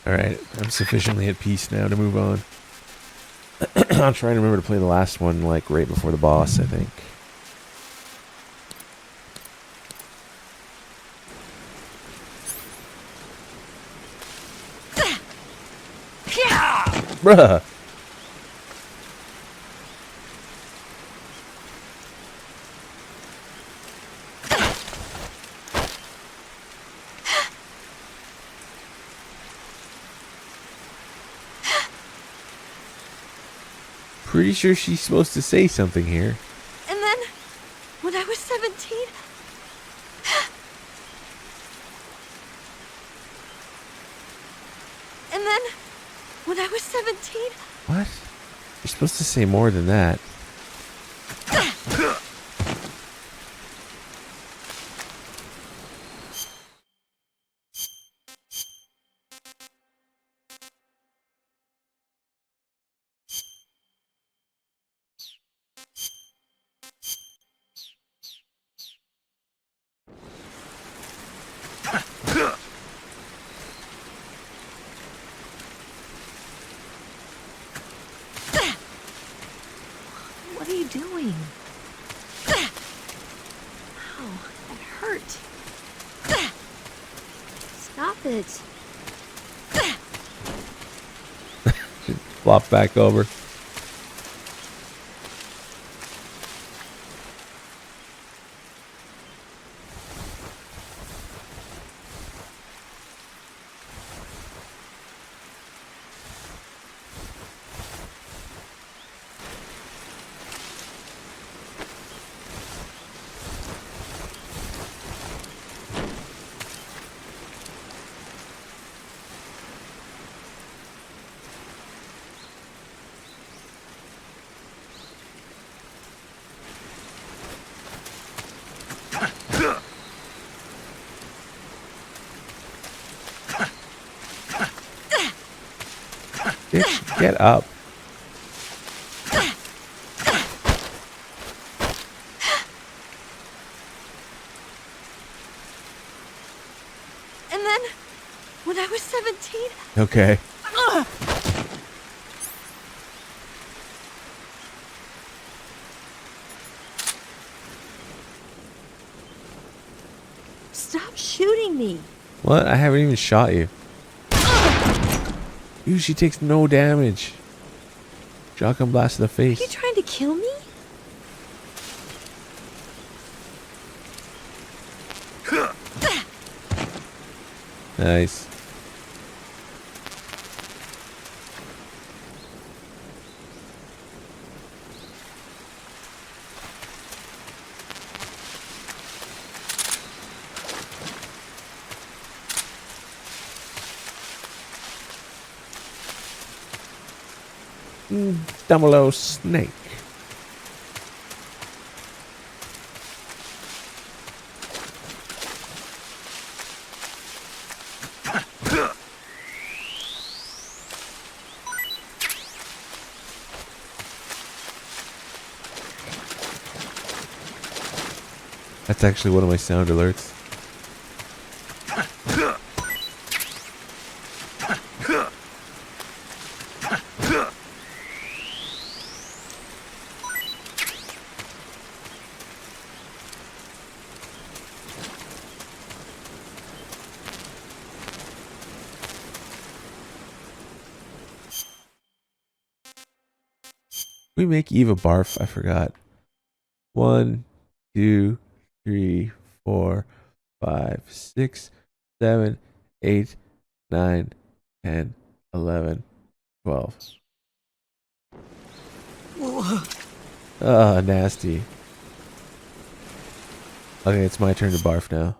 Alright, I'm sufficiently at peace now to move on. I'll try and remember to play the last one, like, right before the boss, I think. Bruh! Pretty sure she's supposed to say something here. And then, when I was 17... And then, when I was 17... What? You're supposed to say more than that. What are you doing? Ow, that hurt. Stop it. Flop back over. Bitch, get up. And then, when I was 17, Okay. stop shooting me. What? I haven't even shot you. Ooh, she takes no damage. Shotgun blast to the Are you face. trying to kill me? Nice. Double-O snake. That's actually one of my sound alerts. We make Eva barf. I forgot. 1, 2, 3, 4, 5, 6, 7, 8, 9, 10, 11, 12. Ah, nasty. Okay, it's my turn to barf now.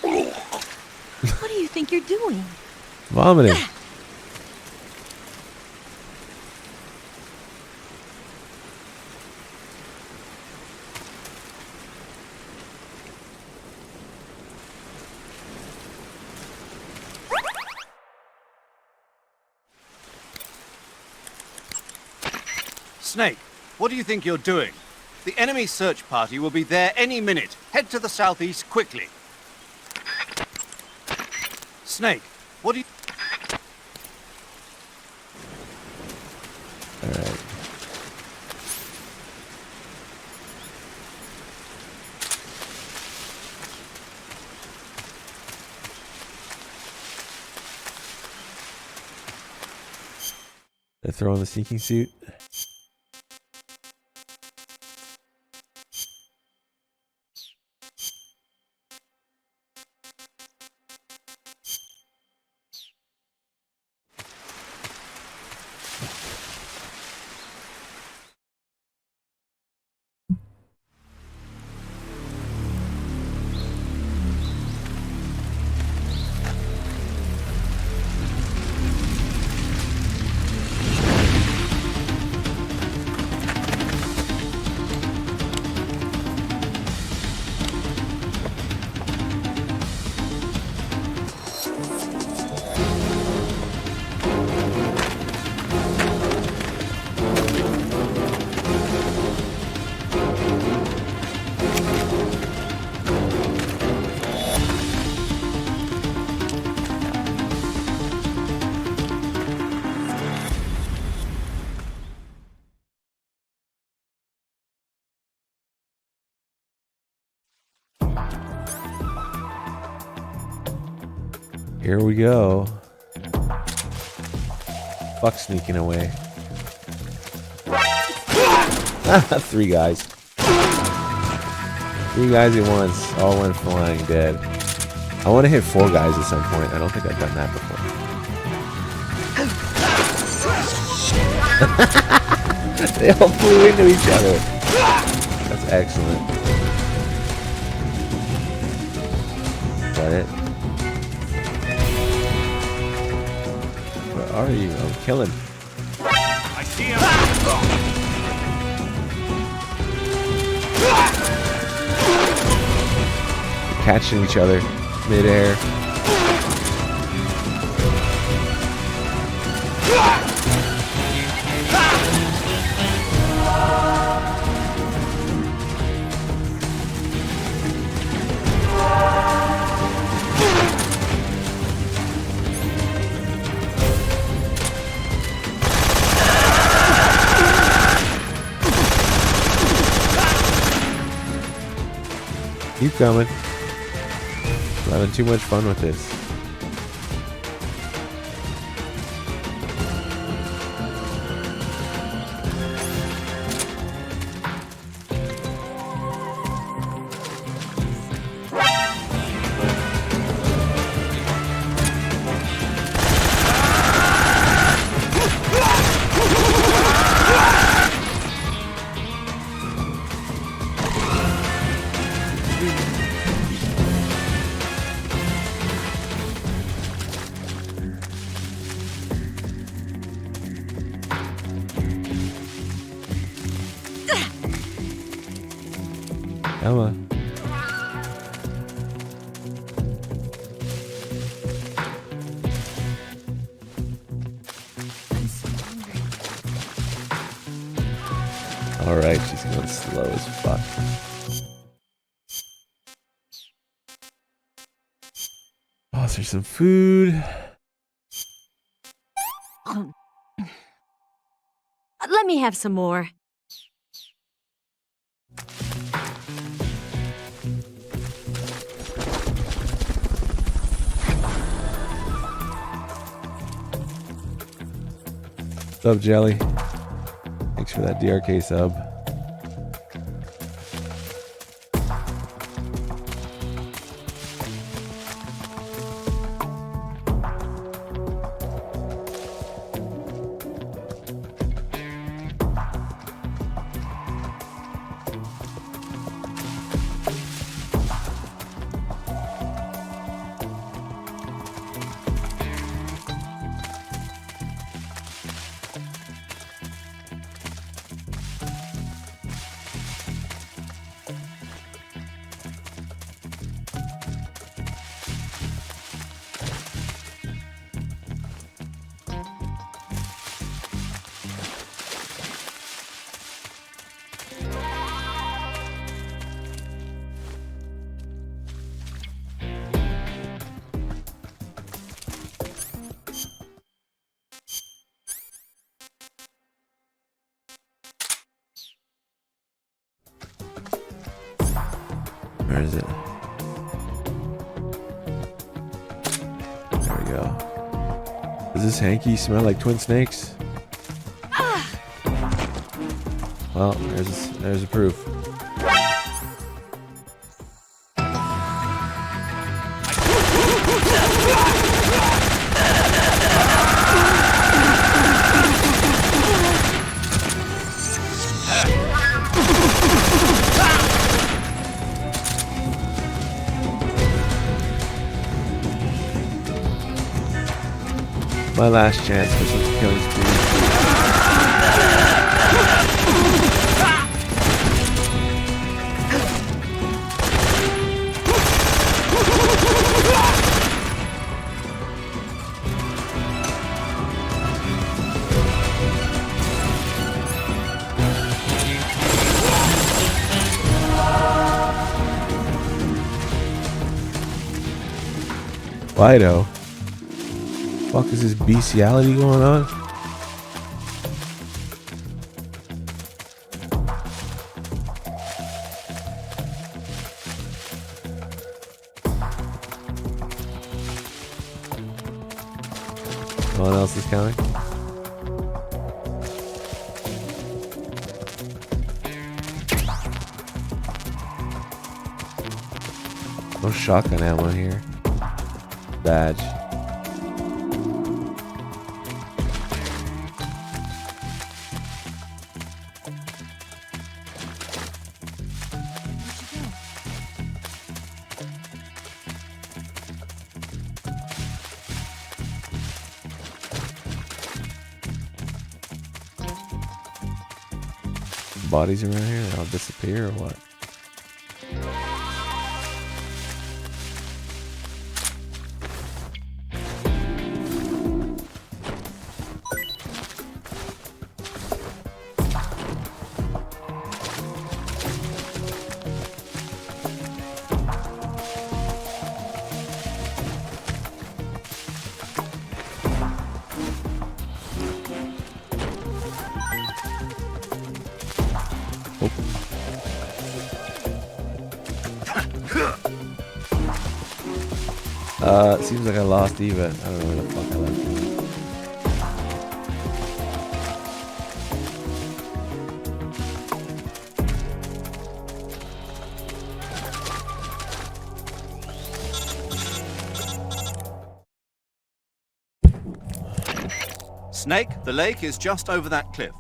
What do you think you're doing? Vomiting. Snake, what do you think you're doing? The enemy search party will be there any minute. Head to the southeast quickly. Snake, what do you... Alright. I throw on the sneaking suit. Here we go. Fuck sneaking away. Three guys. 3 guys at once. All went flying dead. I want to hit 4 guys at some point. I don't think I've done that before. They all flew into each other. That's excellent. Is that it? Where are you? I'm killing. I see him. Catching each other midair. Keep coming. I'm having too much fun with this. Come on. Alright, she's going slow as fuck. Oh, is there some food? Let me have some more. What's up, Jelly? Thanks for that DRK sub. Where is it? There we go. Does this hanky smell like twin snakes? Well, there's a proof. My last chance for some killing spree. Fido. Fuck is this bestiality going on? No one else is coming? No shotgun ammo here. Badge. bodies around here? They all disappear or what? Seems like I lost Eva. I don't know where the fuck I left her. Snake, the lake is just over that cliff.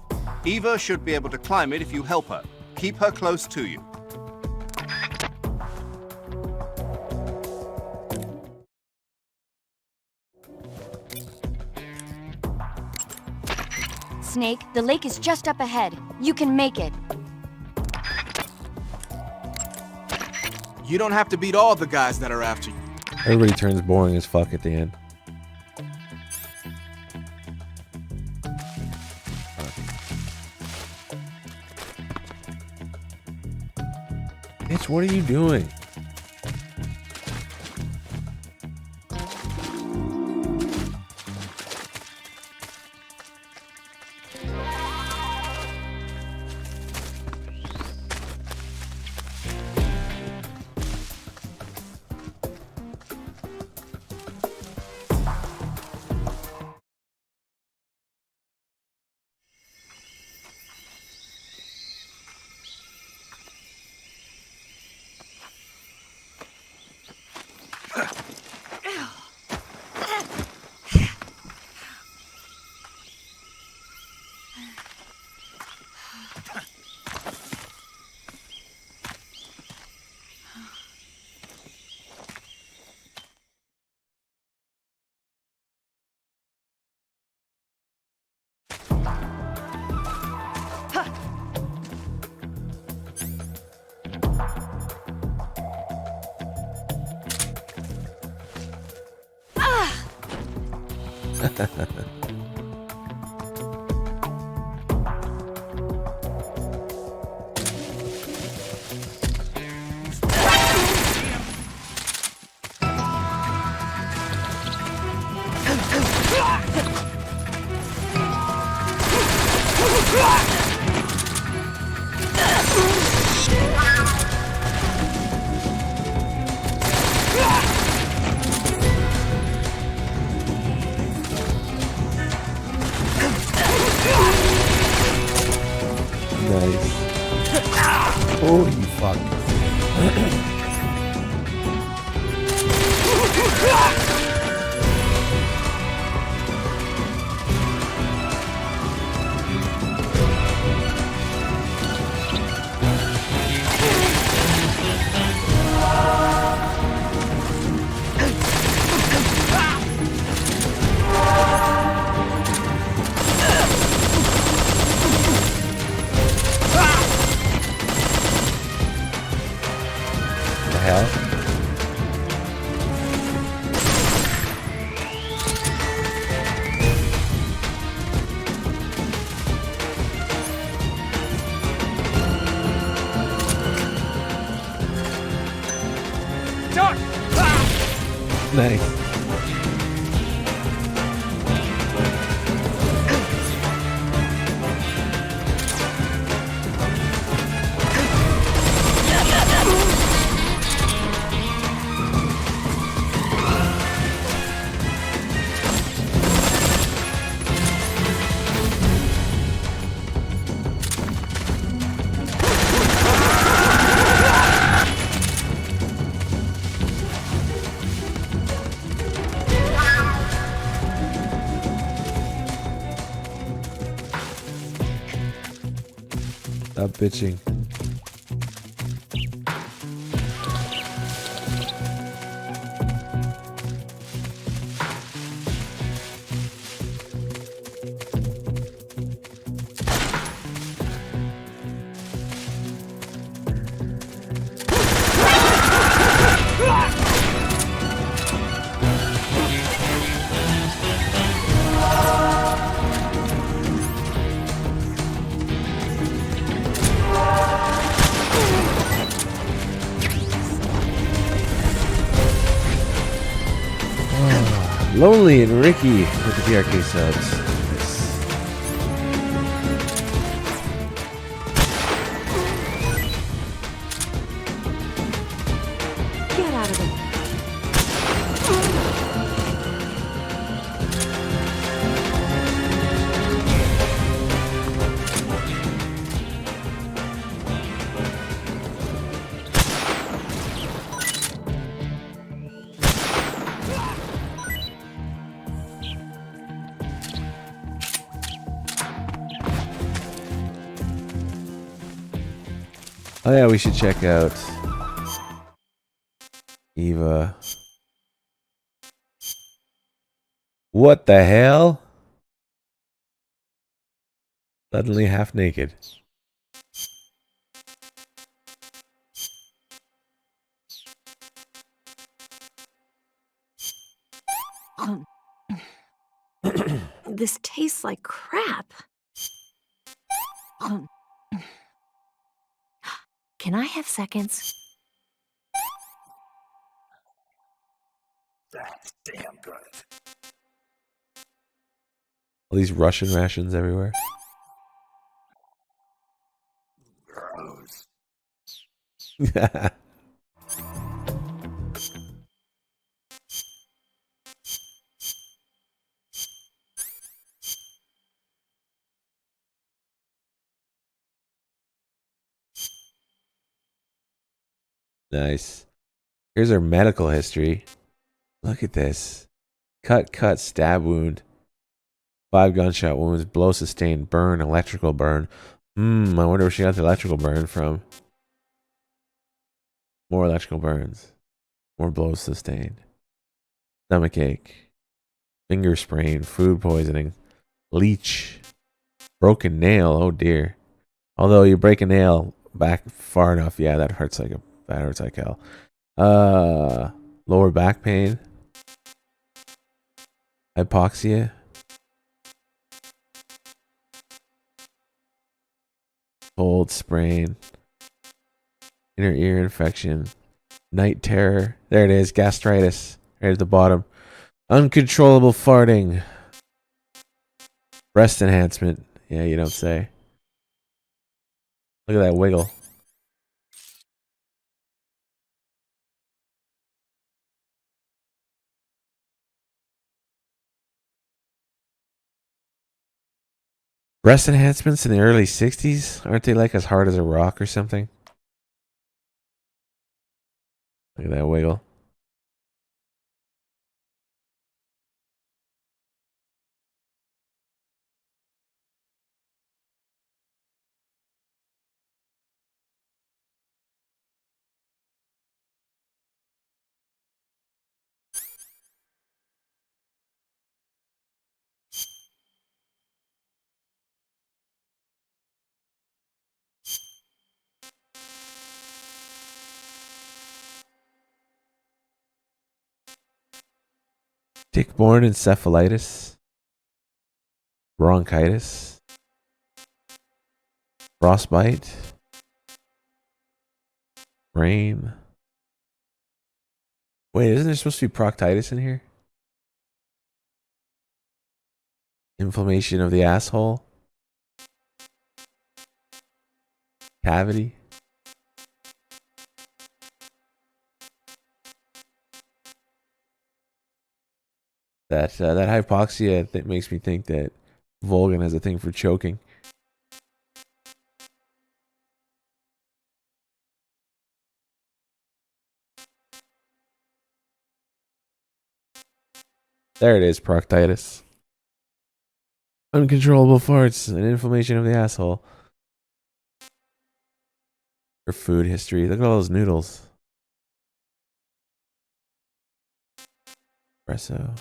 Eva should be able to climb it if you help her. Keep her close to you. Snake, the lake is just up ahead. You can make it. You don't have to beat all the guys that are after you. Everybody turns boring as fuck at the end. Bitch, what are you doing? Holy fuck. Nice. Stop bitching. Lonely and Ricky with the PRK subs. Get out of the way. Oh yeah, we should check out Eva. What the hell? Suddenly half naked. This tastes like crap. Can I have seconds? That's damn good. All these Russian rations everywhere. Gross. Nice. Here's her medical history. Look at this. Cut, stab wound. 5 gunshot wounds, blow sustained, burn, electrical burn. I wonder where she got the electrical burn from. More electrical burns. More blows sustained. Stomach ache. Finger sprain, food poisoning. Leech. Broken nail, oh dear. Although you break a nail back far enough, yeah, that hurts like hell. Lower back pain. Hypoxia. Cold sprain. Inner ear infection. Night terror. There it is. Gastritis. Right at the bottom. Uncontrollable farting. Breast enhancement. Yeah, you don't say. Look at that wiggle. Breast enhancements in the early 60s? Aren't they like as hard as a rock or something? Look at that wiggle. Tick-borne encephalitis. Bronchitis. Frostbite. Brain. Wait, isn't there supposed to be proctitis in here? Inflammation of the asshole. Cavity. That hypoxia that makes me think that Volgan has a thing for choking. There it is, proctitis. Uncontrollable farts and inflammation of the asshole. Her food history. Look at all those noodles. Espresso.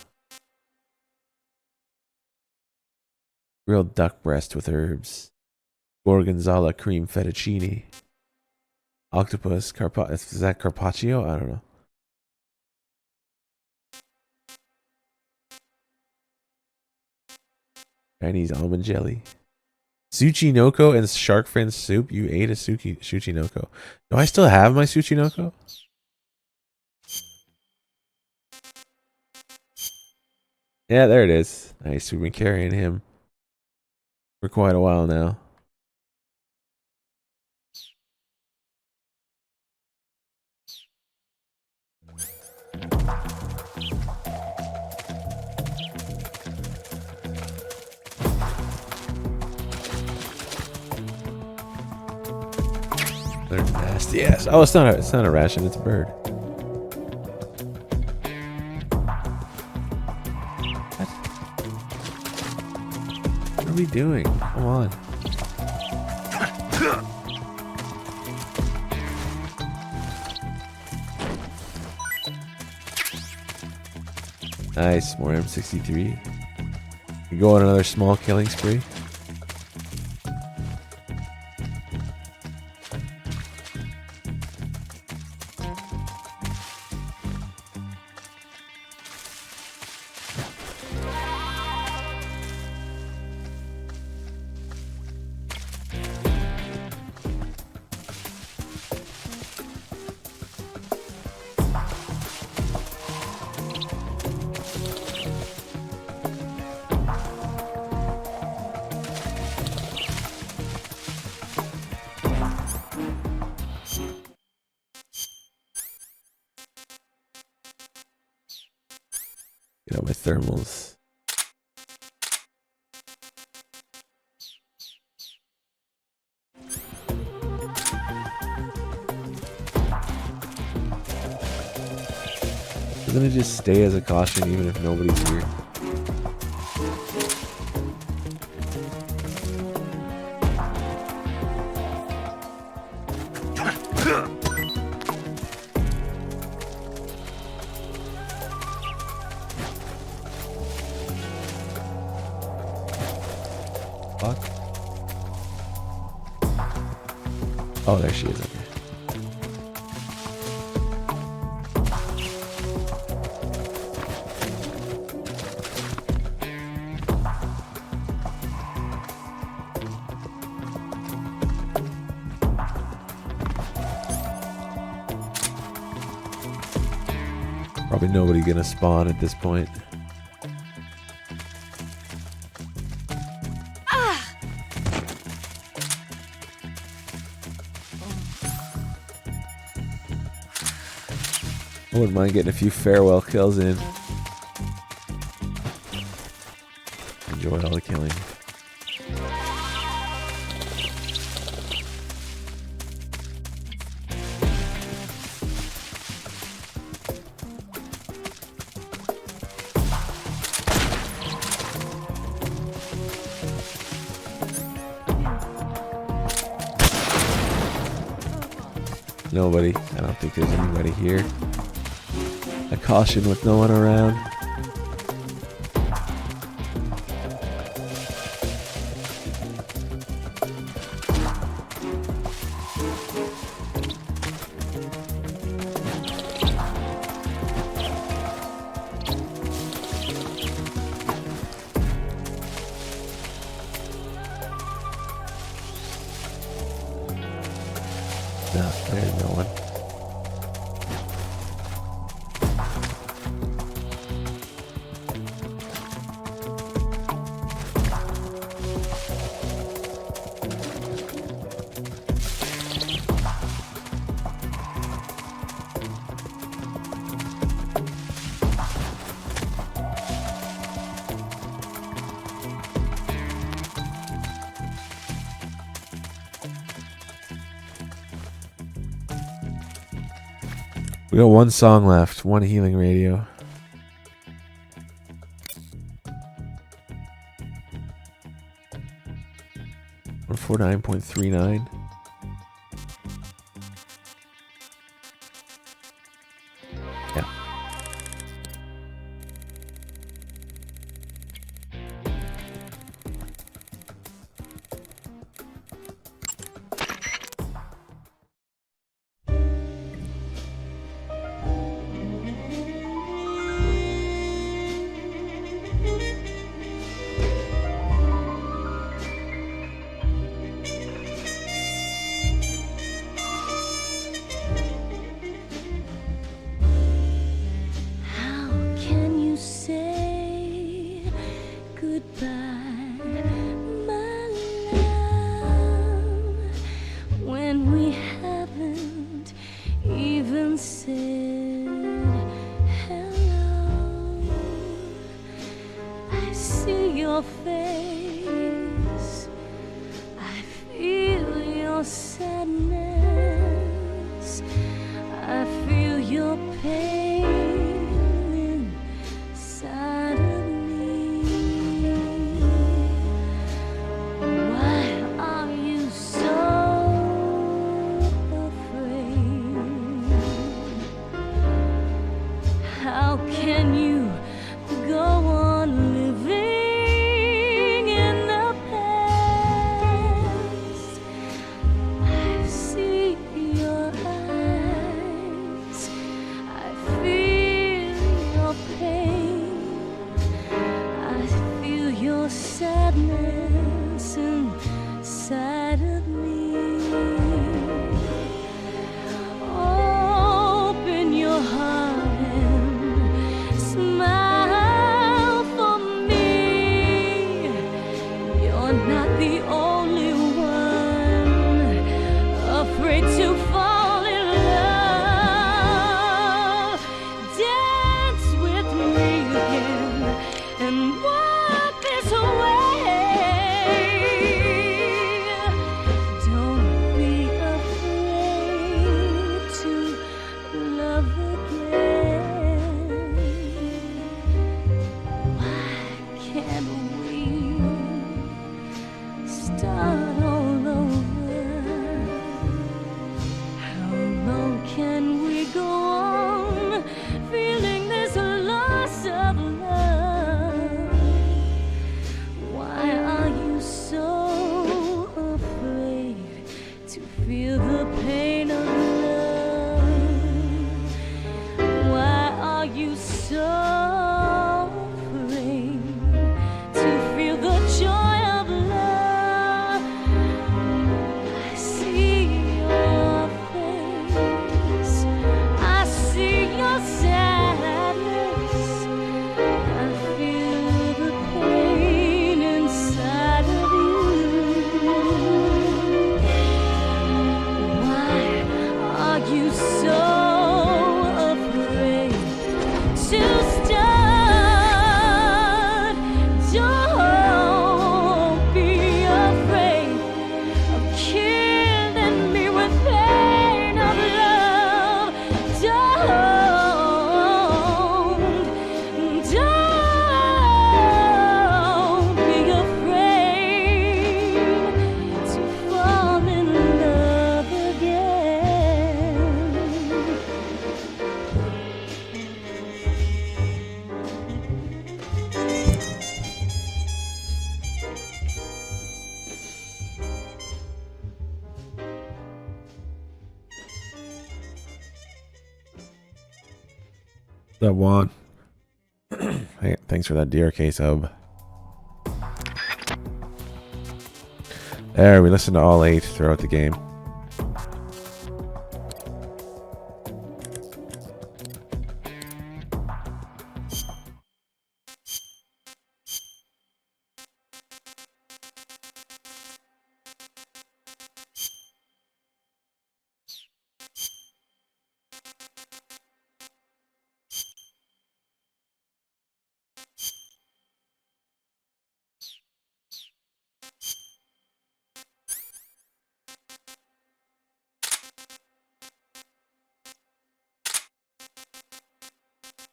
Grilled duck breast with herbs. Gorgonzola cream fettuccine. Octopus. Is that carpaccio? I don't know. Chinese almond jelly. Tsuchinoko and shark fin soup. You ate a Tsuchinoko. Do I still have my Tsuchinoko? Yeah, there it is. Nice. We've been carrying him for quite a while now. They're nasty. Yes. Oh, it's not a ration. It's a bird. What are we doing? Come on. Nice. More M63. You go on another small killing spree. Get out my thermals. Doesn't it just stay as a caution even if nobody's here? Fuck. Oh, there she is. Okay. Probably nobody gonna spawn at this point. I wouldn't mind getting a few farewell kills in. Enjoy all the killing. Nobody. I don't think there's anybody here. A caution with no one around. No, there's no one. We got one song left, one healing radio. One 49.39. Yeah. face. I feel your sadness. I feel your pain inside of me. Why are you so afraid? How can you go on living in the past? I see your eyes, I feel your pain, I feel your sadness inside of me. Open your heart and smile for me. You're not the only one afraid to fall in love. Dance with me again and walk this way. Don't be afraid to love again. Why can't we start all over? How long can we go on feeling this loss of love? Why are you so afraid to feel the pain of love? Why are you so afraid to feel the joy of love? I see your face, I see your sadness, I feel the pain inside of you. Why are you so afraid to start? Don't be afraid of killing me with pain of love. Don't be afraid to fall in love again. That Juan. Hey, thanks for that DRK sub. There, we listened to all 8 throughout the game.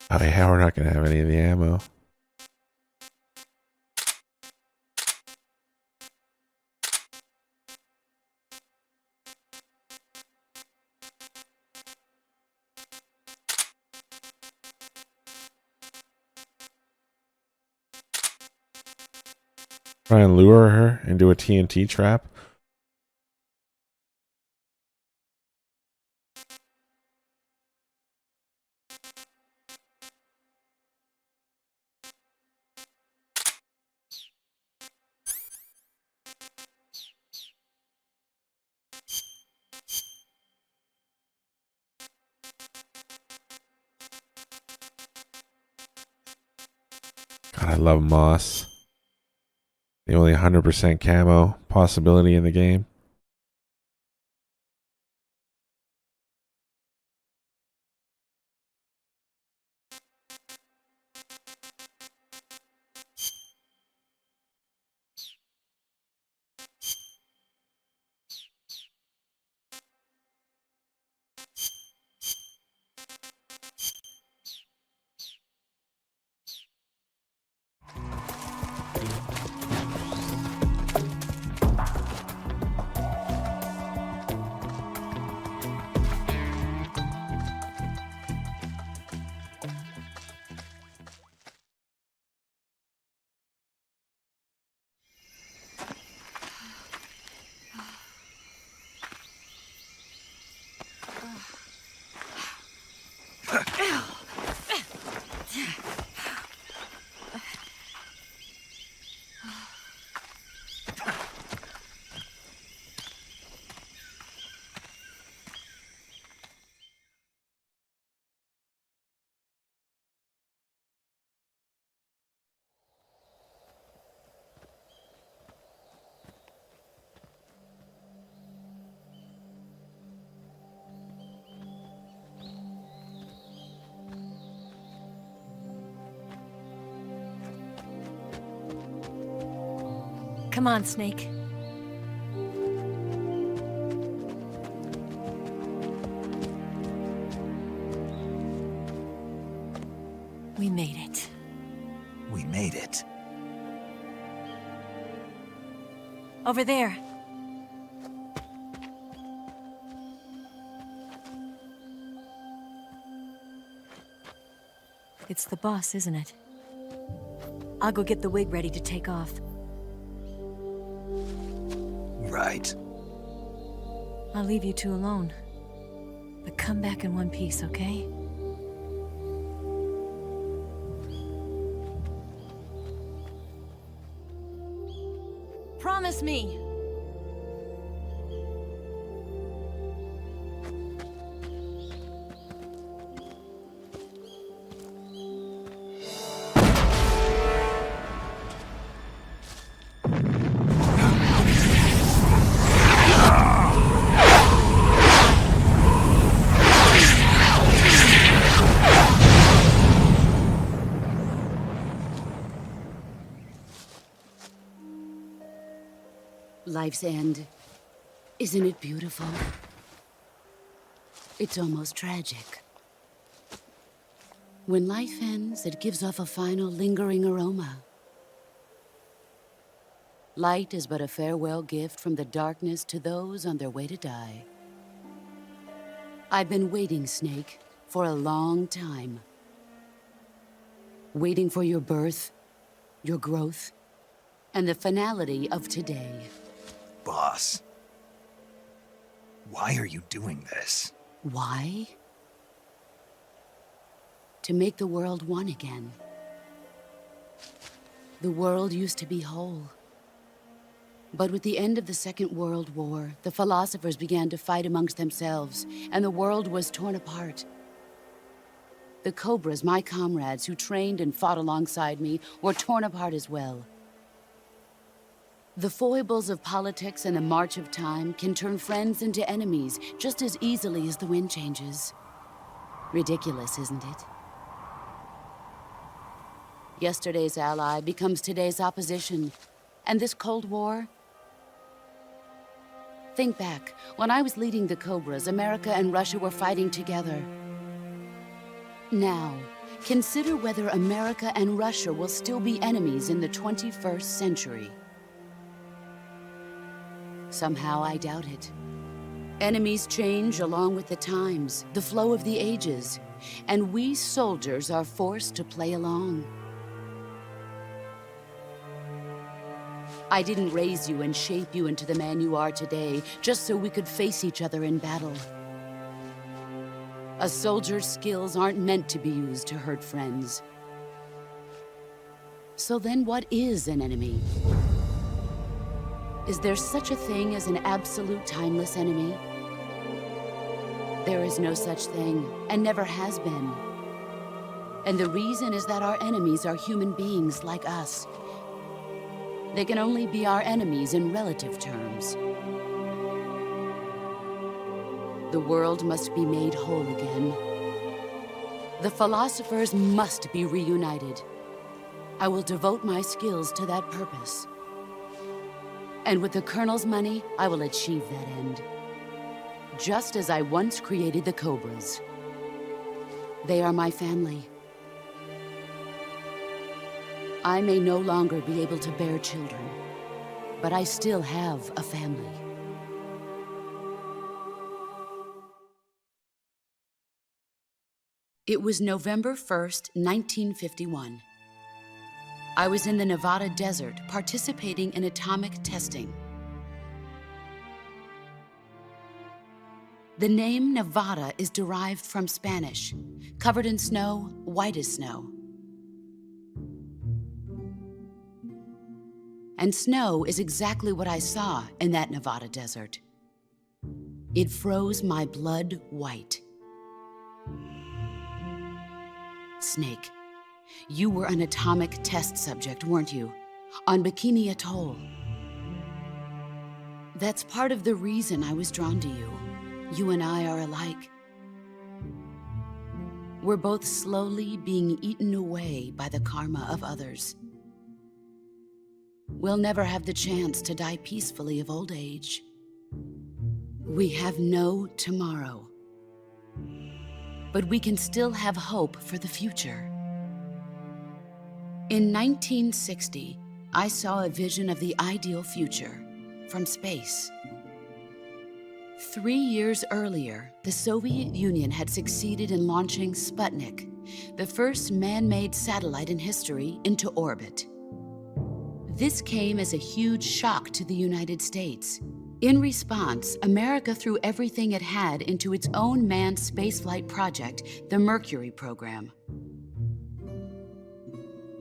Oh yeah, we're not gonna have any of the ammo. Try and lure her into a TNT trap. God, I love moss. The only 100% camo possibility in the game. Come on, Snake. We made it. We made it. Over there. It's the boss, isn't it? I'll go get the wig ready to take off. Right. I'll leave you two alone. But come back in one piece, okay? Promise me! Life's end. Isn't it beautiful? It's almost tragic. When life ends, it gives off a final lingering aroma. Light is but a farewell gift from the darkness to those on their way to die. I've been waiting, Snake, for a long time. Waiting for your birth, your growth, and the finality of today. Boss. Why are you doing this? Why? To make the world one again. The world used to be whole. But with the end of the Second World War, the philosophers began to fight amongst themselves, and the world was torn apart. The Cobras, my comrades who trained and fought alongside me, were torn apart as well. The foibles of politics and the march of time can turn friends into enemies just as easily as the wind changes. Ridiculous, isn't it? Yesterday's ally becomes today's opposition. And this Cold War? Think back. When I was leading the Cobras, America and Russia were fighting together. Now, consider whether America and Russia will still be enemies in the 21st century. Somehow I doubt it. Enemies change along with the times, the flow of the ages, and we soldiers are forced to play along. I didn't raise you and shape you into the man you are today just so we could face each other in battle. A soldier's skills aren't meant to be used to hurt friends. So then what is an enemy? Is there such a thing as an absolute timeless enemy? There is no such thing, and never has been. And the reason is that our enemies are human beings like us. They can only be our enemies in relative terms. The world must be made whole again. The philosophers must be reunited. I will devote my skills to that purpose. And with the Colonel's money, I will achieve that end. Just as I once created the Cobras. They are my family. I may no longer be able to bear children, but I still have a family. It was November 1st, 1951. I was in the Nevada desert participating in atomic testing. The name Nevada is derived from Spanish, covered in snow, white as snow. And snow is exactly what I saw in that Nevada desert. It froze my blood white. Snake, you were an atomic test subject, weren't you? On Bikini Atoll. That's part of the reason I was drawn to you. You and I are alike. We're both slowly being eaten away by the karma of others. we'll never have the chance to die peacefully of old age. We have no tomorrow. But we can still have hope for the future. In 1960, I saw a vision of the ideal future from space. 3 years earlier, the Soviet Union had succeeded in launching Sputnik, the first man-made satellite in history, into orbit. This came as a huge shock to the United States. In response, America threw everything it had into its own manned spaceflight project, the Mercury program.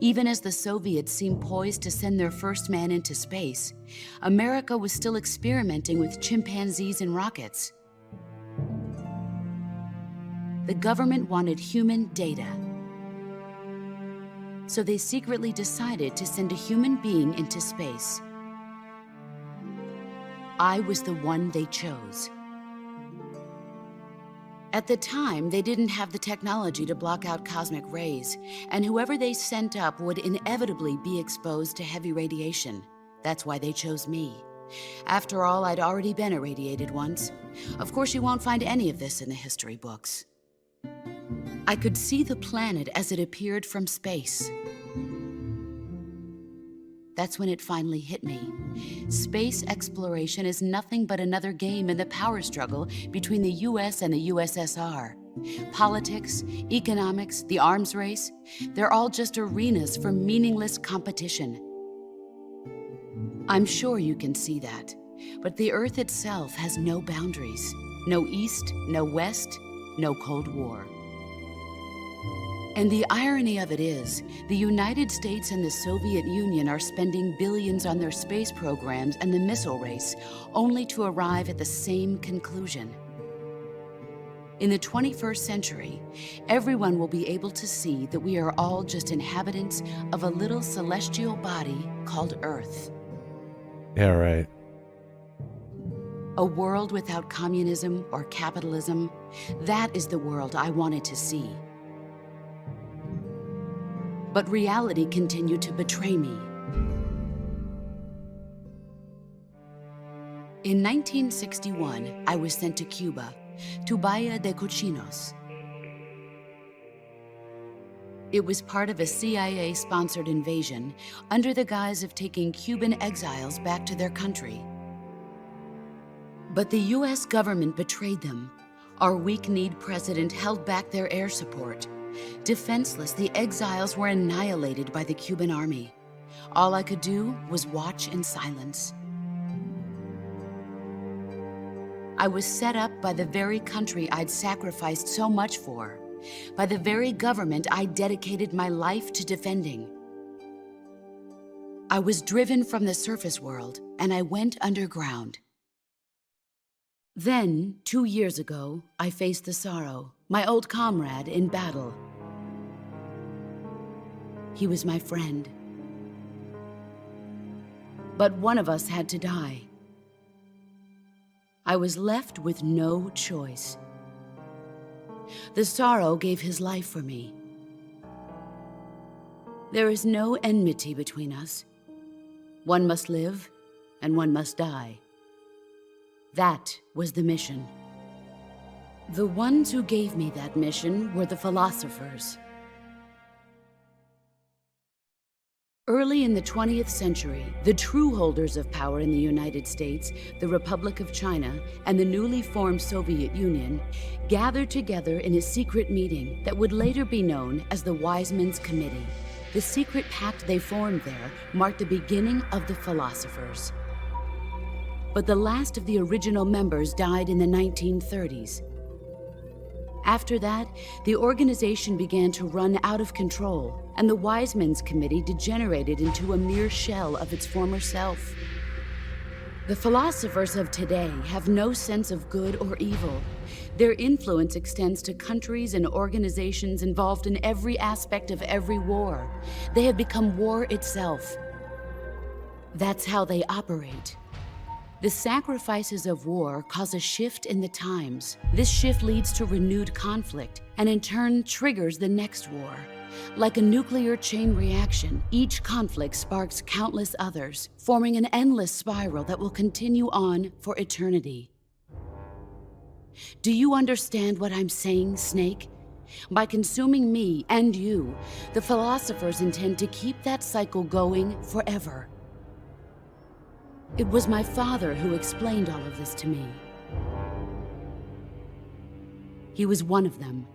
Even as the Soviets seemed poised to send their first man into space, America was still experimenting with chimpanzees and rockets. The government wanted human data, so they secretly decided to send a human being into space. I was the one they chose. At the time, they didn't have the technology to block out cosmic rays, and whoever they sent up would inevitably be exposed to heavy radiation. That's why they chose me. After all, I'd already been irradiated once. Of course, you won't find any of this in the history books. I could see the planet as it appeared from space. That's when it finally hit me. Space exploration is nothing but another game in the power struggle between the US and the USSR. Politics, economics, the arms race, they're all just arenas for meaningless competition. I'm sure you can see that, but the Earth itself has no boundaries. No East, no West, no Cold War. And the irony of it is, the United States and the Soviet Union are spending billions on their space programs and the missile race, only to arrive at the same conclusion. In the 21st century, everyone will be able to see that we are all just inhabitants of a little celestial body called Earth. Yeah, right. A world without communism or capitalism, that is the world I wanted to see. But reality continued to betray me. In 1961, I was sent to Cuba, to Bahia de Cochinos. It was part of a CIA-sponsored invasion under the guise of taking Cuban exiles back to their country. But the US government betrayed them. Our weak-kneed president held back their air support. Defenseless, the exiles were annihilated by the Cuban army. All I could do was watch in silence. I was set up by the very country I'd sacrificed so much for, by the very government I dedicated my life to defending. I was driven from the surface world, and I went underground. Then, 2 years ago, I faced the sorrow, my old comrade in battle. He was my friend. But one of us had to die. I was left with no choice. The sorrow gave his life for me. There is no enmity between us. One must live, and one must die. That was the mission. The ones who gave me that mission were the philosophers. Early in the 20th century, the true holders of power in the United States, the Republic of China, and the newly formed Soviet Union gathered together in a secret meeting that would later be known as the Wise Men's Committee. The secret pact they formed there marked the beginning of the philosophers. But the last of the original members died in the 1930s. After that, the organization began to run out of control, and the Wise Men's Committee degenerated into a mere shell of its former self. The philosophers of today have no sense of good or evil. Their influence extends to countries and organizations involved in every aspect of every war. They have become war itself. That's how they operate. The sacrifices of war cause a shift in the times. This shift leads to renewed conflict, and in turn triggers the next war. Like a nuclear chain reaction, each conflict sparks countless others, forming an endless spiral that will continue on for eternity. Do you understand what I'm saying, Snake? By consuming me and you, the philosophers intend to keep that cycle going forever. It was my father who explained all of this to me. He was one of them.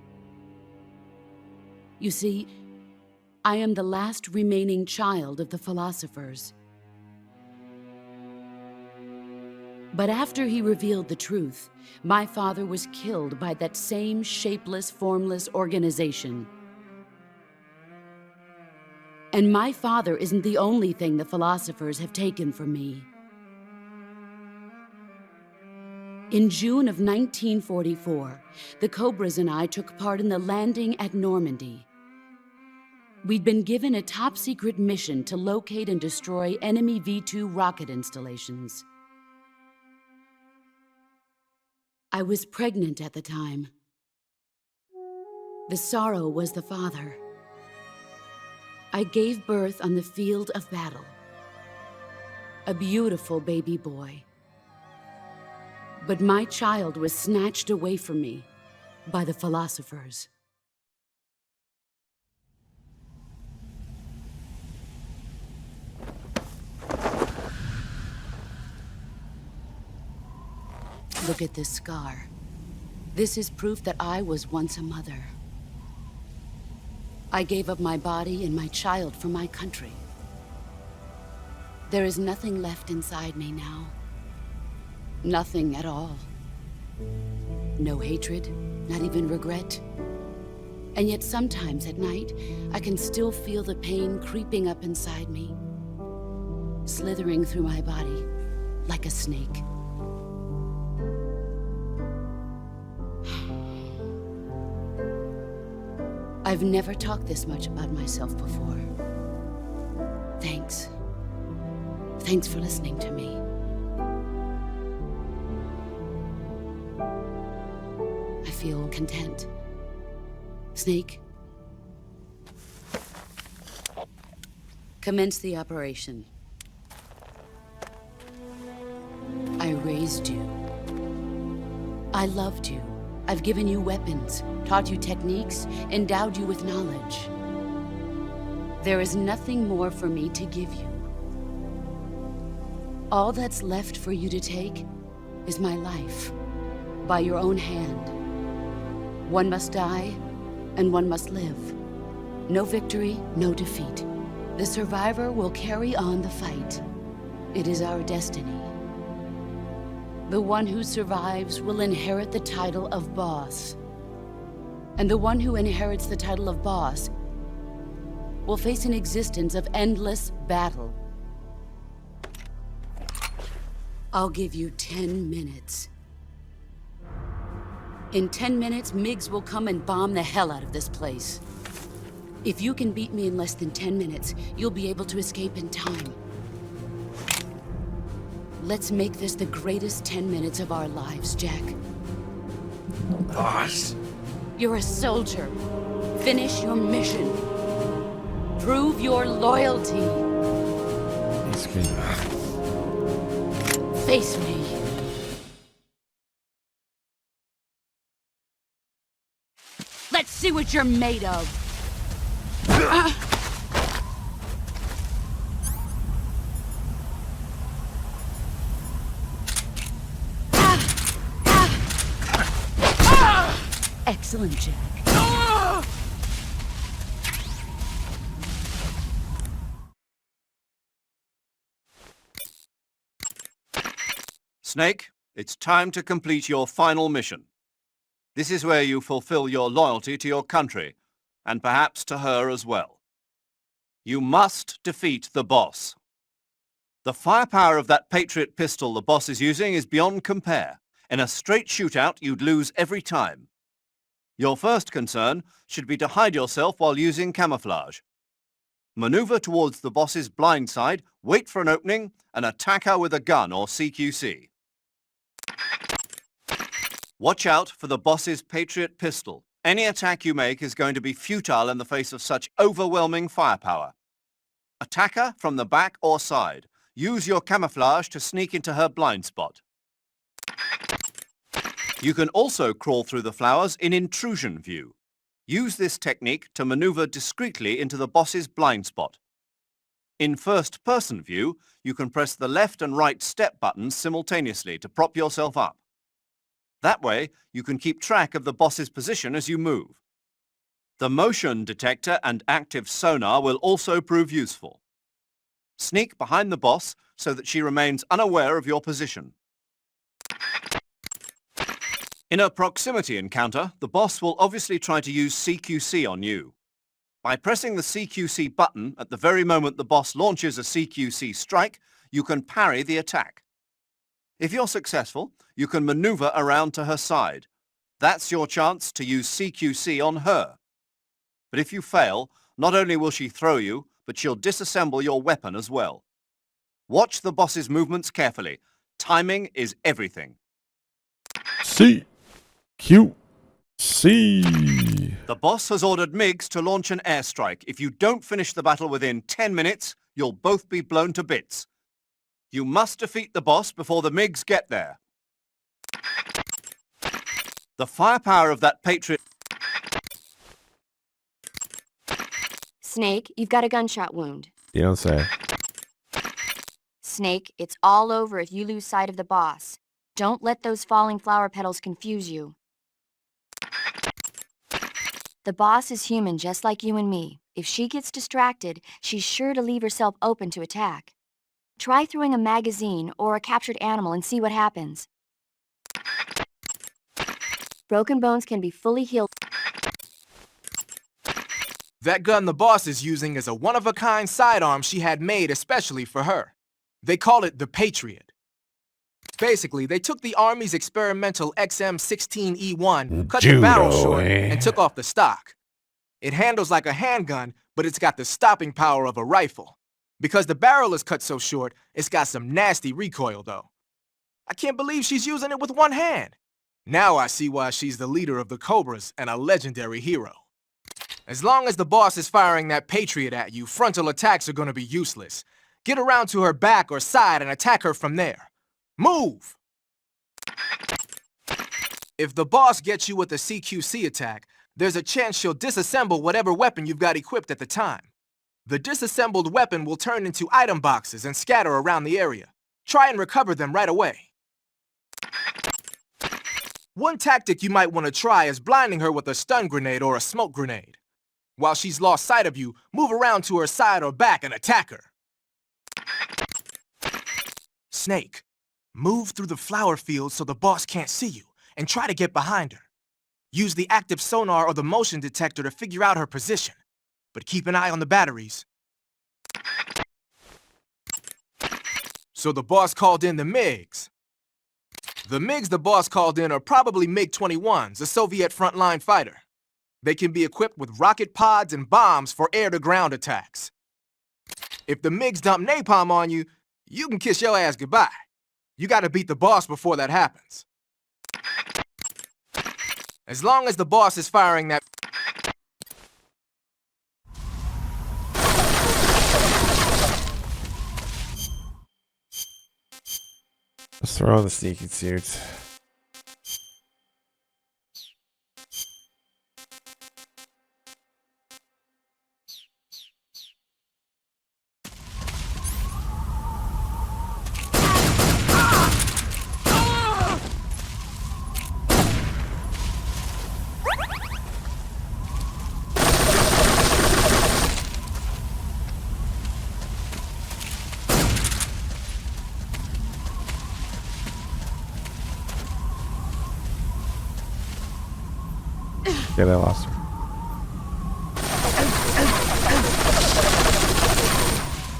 You see, I am the last remaining child of the philosophers. But after he revealed the truth, my father was killed by that same shapeless, formless organization. And my father isn't the only thing the philosophers have taken from me. In June of 1944, the Cobras and I took part in the landing at Normandy. We'd been given a top-secret mission to locate and destroy enemy V-2 rocket installations. I was pregnant at the time. The sorrow was the father. I gave birth on the field of battle. A beautiful baby boy. But my child was snatched away from me by the philosophers. Look at this scar. This is proof that I was once a mother. I gave up my body and my child for my country. There is nothing left inside me now. Nothing at all. No hatred, not even regret. And yet sometimes at night, I can still feel the pain creeping up inside me, slithering through my body like a snake. I've never talked this much about myself before. Thanks. Thanks for listening to me. I feel content. Snake, commence the operation. I raised you. I loved you. I've given you weapons, taught you techniques, endowed you with knowledge. There is nothing more for me to give you. All that's left for you to take is my life, by your own hand. One must die, and one must live. No victory, no defeat. The survivor will carry on the fight. It is our destiny. The one who survives will inherit the title of boss. And the one who inherits the title of boss will face an existence of endless battle. I'll give you 10 minutes. In 10 minutes, MiGs will come and bomb the hell out of this place. If you can beat me in less than 10 minutes, you'll be able to escape in time. Let's make this the greatest 10 minutes of our lives, Jack. Boss. You're a soldier. Finish your mission. Prove your loyalty. It's me. Face me. Let's see what you're made of. Excellent, Jack. Snake, it's time to complete your final mission. This is where you fulfill your loyalty to your country, and perhaps to her as well. You must defeat the boss. The firepower of that Patriot pistol the boss is using is beyond compare. In a straight shootout, you'd lose every time. Your first concern should be to hide yourself while using camouflage. Maneuver towards the boss's blind side, wait for an opening, and attack her with a gun or CQC. Watch out for the boss's Patriot pistol. Any attack you make is going to be futile in the face of such overwhelming firepower. Attacker from the back or side. Use your camouflage to sneak into her blind spot. You can also crawl through the flowers in intrusion view. Use this technique to maneuver discreetly into the boss's blind spot. In first-person view, you can press the left and right step buttons simultaneously to prop yourself up. That way, you can keep track of the boss's position as you move. The motion detector and active sonar will also prove useful. Sneak behind the boss so that she remains unaware of your position. In a proximity encounter, the boss will obviously try to use CQC on you. By pressing the CQC button at the very moment the boss launches a CQC strike, you can parry the attack. If you're successful, you can maneuver around to her side. That's your chance to use CQC on her. But if you fail, not only will she throw you, but she'll disassemble your weapon as well. Watch the boss's movements carefully. Timing is everything. CQC. The boss has ordered MiGs to launch an airstrike. If you don't finish the battle within 10 minutes, you'll both be blown to bits. You must defeat the boss before the MiGs get there. The firepower of that Patriot... Snake, you've got a gunshot wound. You don't say. Snake, it's all over if you lose sight of the boss. Don't let those falling flower petals confuse you. The boss is human just like you and me. If she gets distracted, she's sure to leave herself open to attack. Try throwing a magazine or a captured animal and see what happens. Broken bones can be fully healed. That gun the boss is using is a one-of-a-kind sidearm she had made especially for her. They call it the Patriot. Basically, they took the Army's experimental XM16E1, cut the barrel short, and took off the stock. It handles like a handgun, but it's got the stopping power of a rifle. Because the barrel is cut so short, it's got some nasty recoil, though. I can't believe she's using it with one hand. Now I see why she's the leader of the Cobras and a legendary hero. As long as the boss is firing that Patriot at you, frontal attacks are going to be useless. Get around to her back or side and attack her from there. Move! If the boss gets you with a CQC attack, there's a chance she'll disassemble whatever weapon you've got equipped at the time. The disassembled weapon will turn into item boxes and scatter around the area. Try and recover them right away. One tactic you might want to try is blinding her with a stun grenade or a smoke grenade. While she's lost sight of you, move around to her side or back and attack her. Snake, move through the flower field so the boss can't see you, and try to get behind her. Use the active sonar or the motion detector to figure out her position, but keep an eye on the batteries. So the boss called in the MiGs. The MiGs the boss called in are probably MiG-21s, a Soviet frontline fighter. They can be equipped with rocket pods and bombs for air-to-ground attacks. If the MiGs dump napalm on you, you can kiss your ass goodbye. You gotta beat the boss before that happens. As long as the boss is firing that... Let's throw on the sneaking suits. Yeah, I lost her.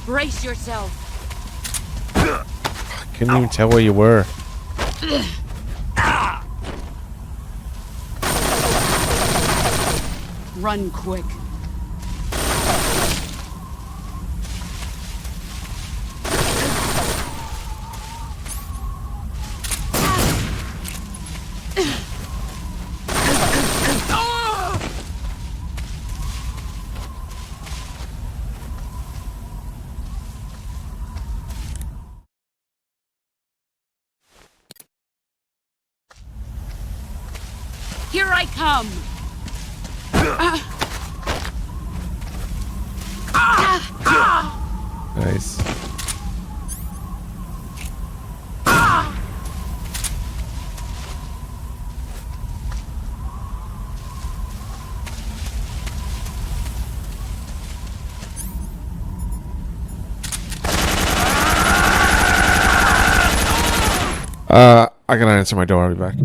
Brace yourself. Couldn't even tell where you were. Run quick. Here I come! Nice. I gotta answer my door. I'll be back.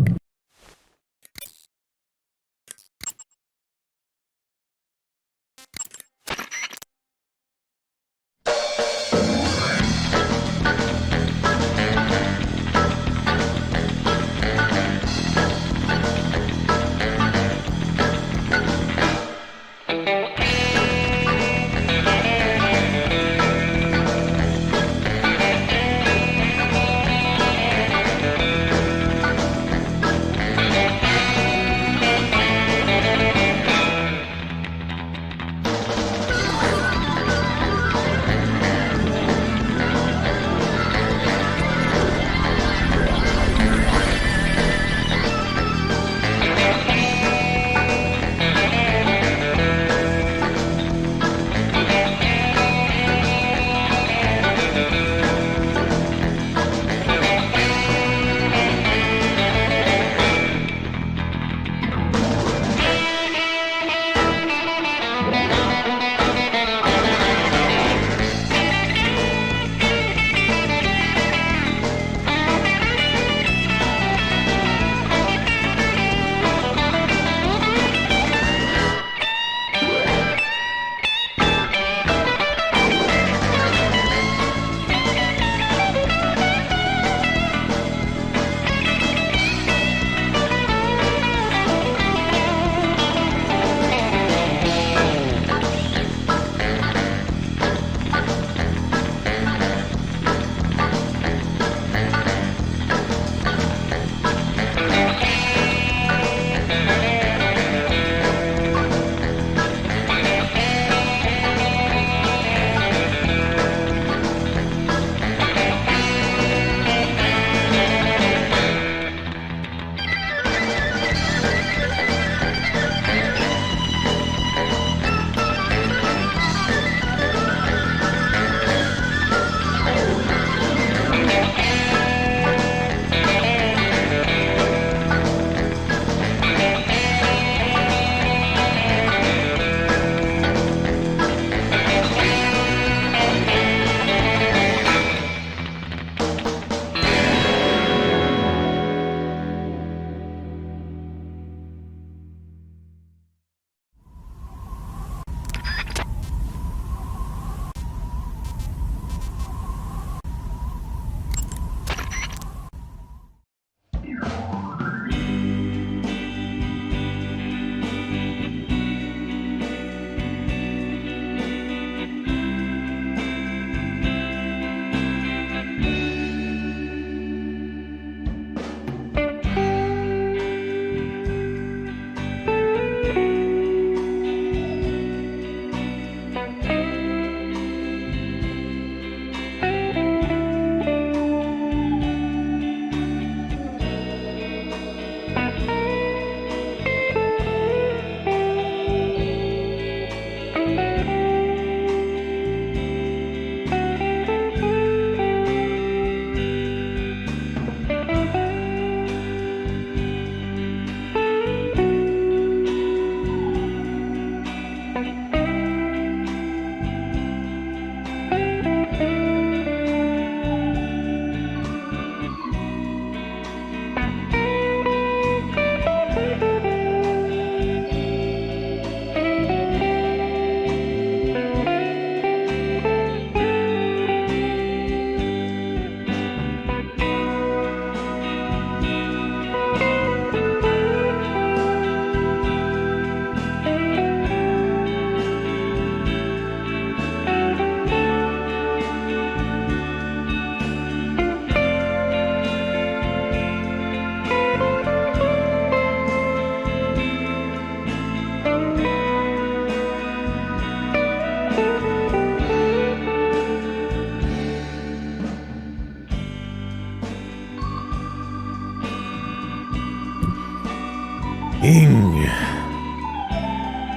King.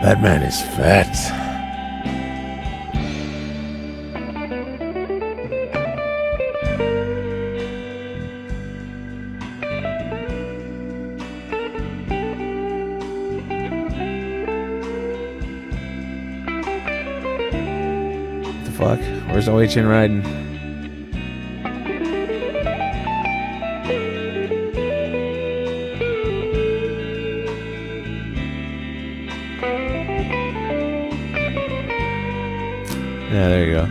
That man is fat. What the fuck? Where's OHN riding? Yeah, there you go.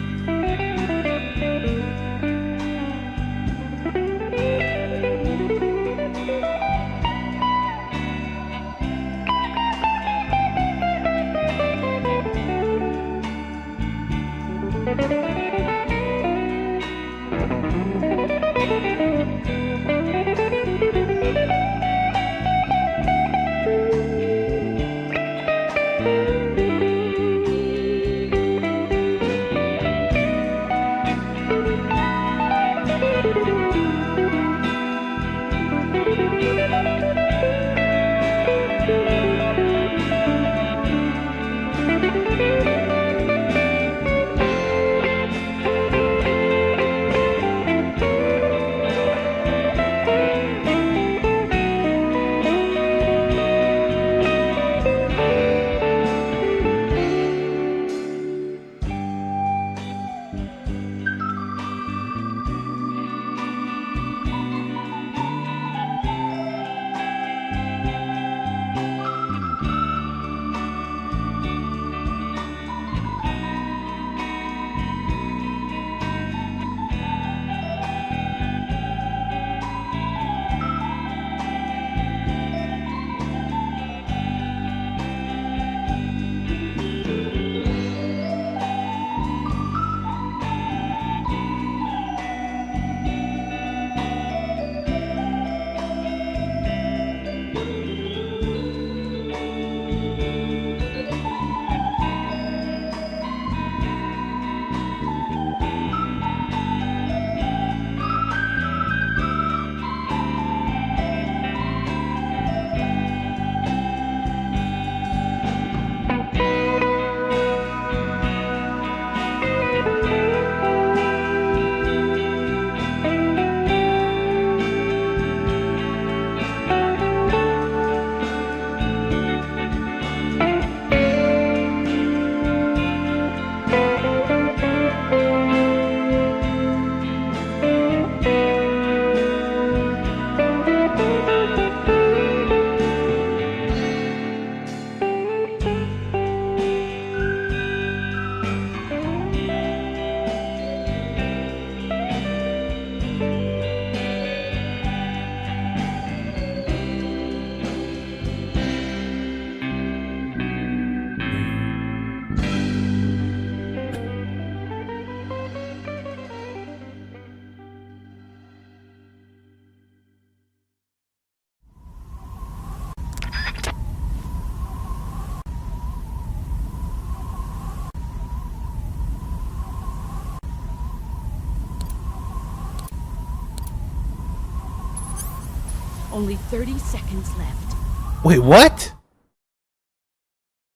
Only 30 seconds left. Wait, what?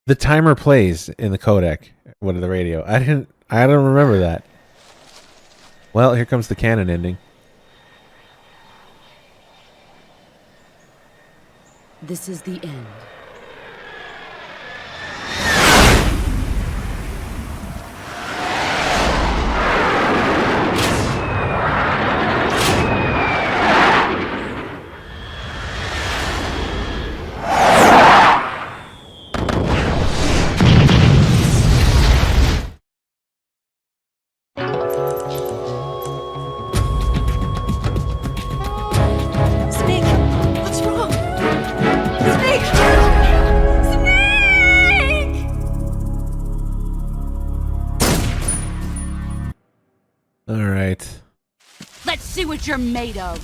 The timer plays in the codec. What, the radio? I don't remember that. Well, here comes the canon ending. This is the end. Snake! What's wrong? Snake! Snake! All right. Let's see what you're made of.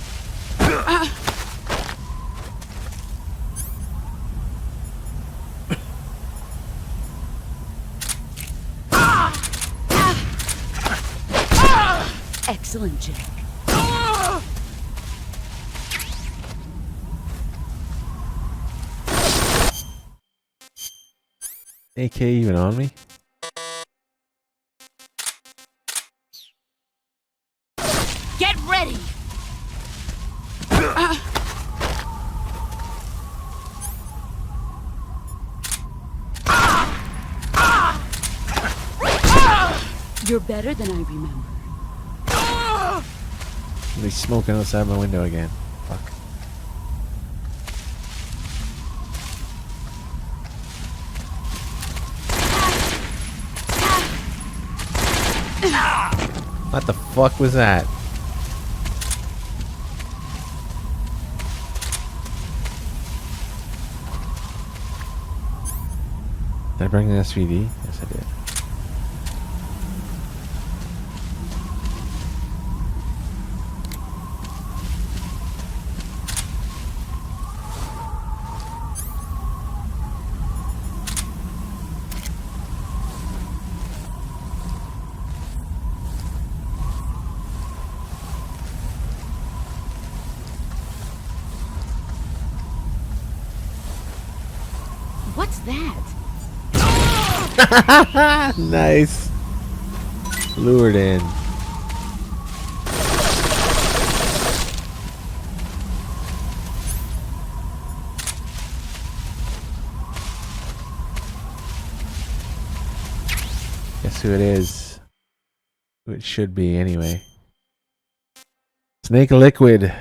Excellent, Jack. AK even on me? Get ready! You're better than I remember. He's smoking outside my window again. Fuck. What the fuck was that? Did I bring an SVD? Yes, I did. What's that? Nice. Lured in. Guess who it is? Who it should be anyway. Snake liquid.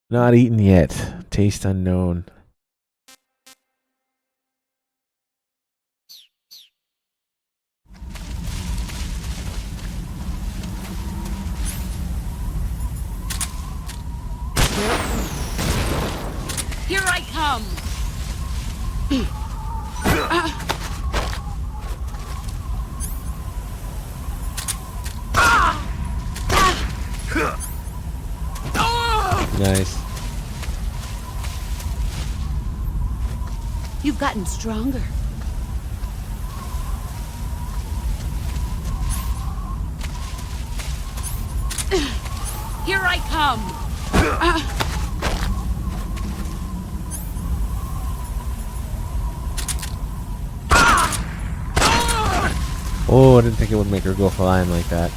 Not eaten yet. Taste unknown. Here I come! Nice. You've gotten stronger. Here I come! Oh, I didn't think it would make her go flying like that.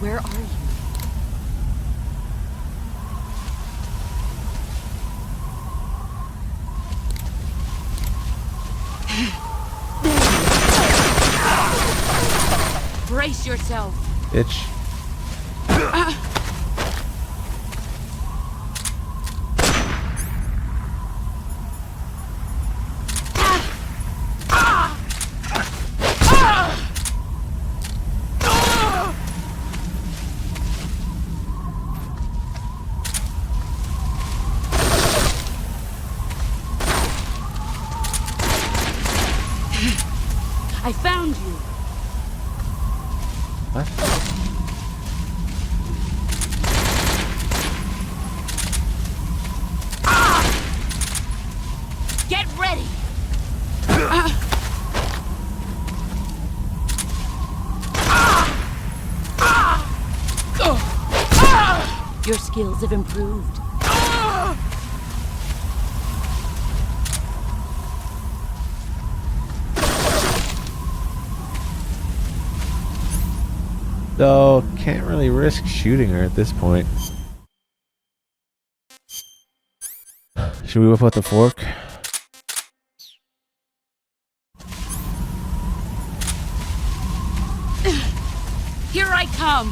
Where are you? Brace yourself. Bitch. I found you. What? Get ready. Your skills have improved. Though, can't really risk shooting her at this point. Should we whip out the fork? Here I come.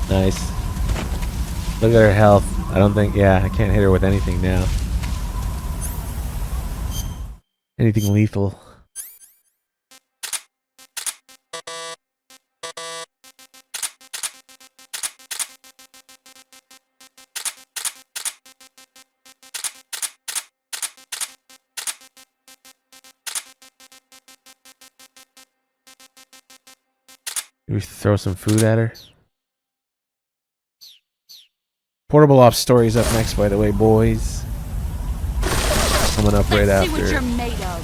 Nice. Look at her health. I don't think, yeah, I can't hit her with anything now. Anything lethal. We throw some food at her. Portable Ops story's up next, by the way, boys. Coming up right after. See what you're made of.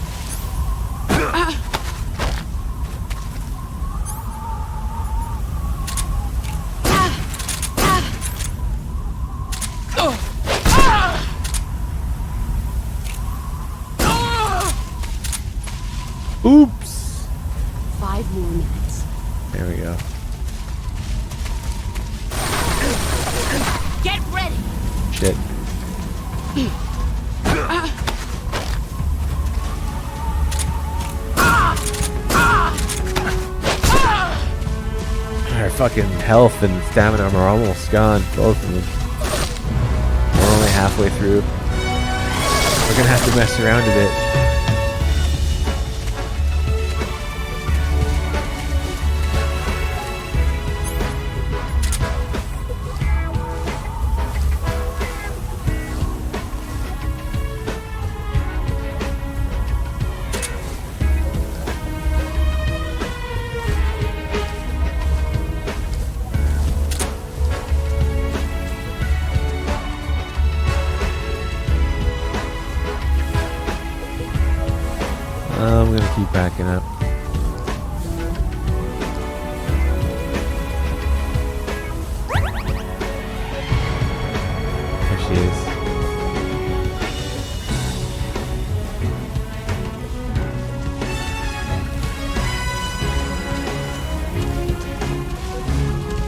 Oops. 5 more minutes. There we go. Get ready. Shit. Our fucking health and stamina are almost gone, both of them. We're only halfway through. We're gonna have to mess around a bit. I'm gonna keep backing up. There she is.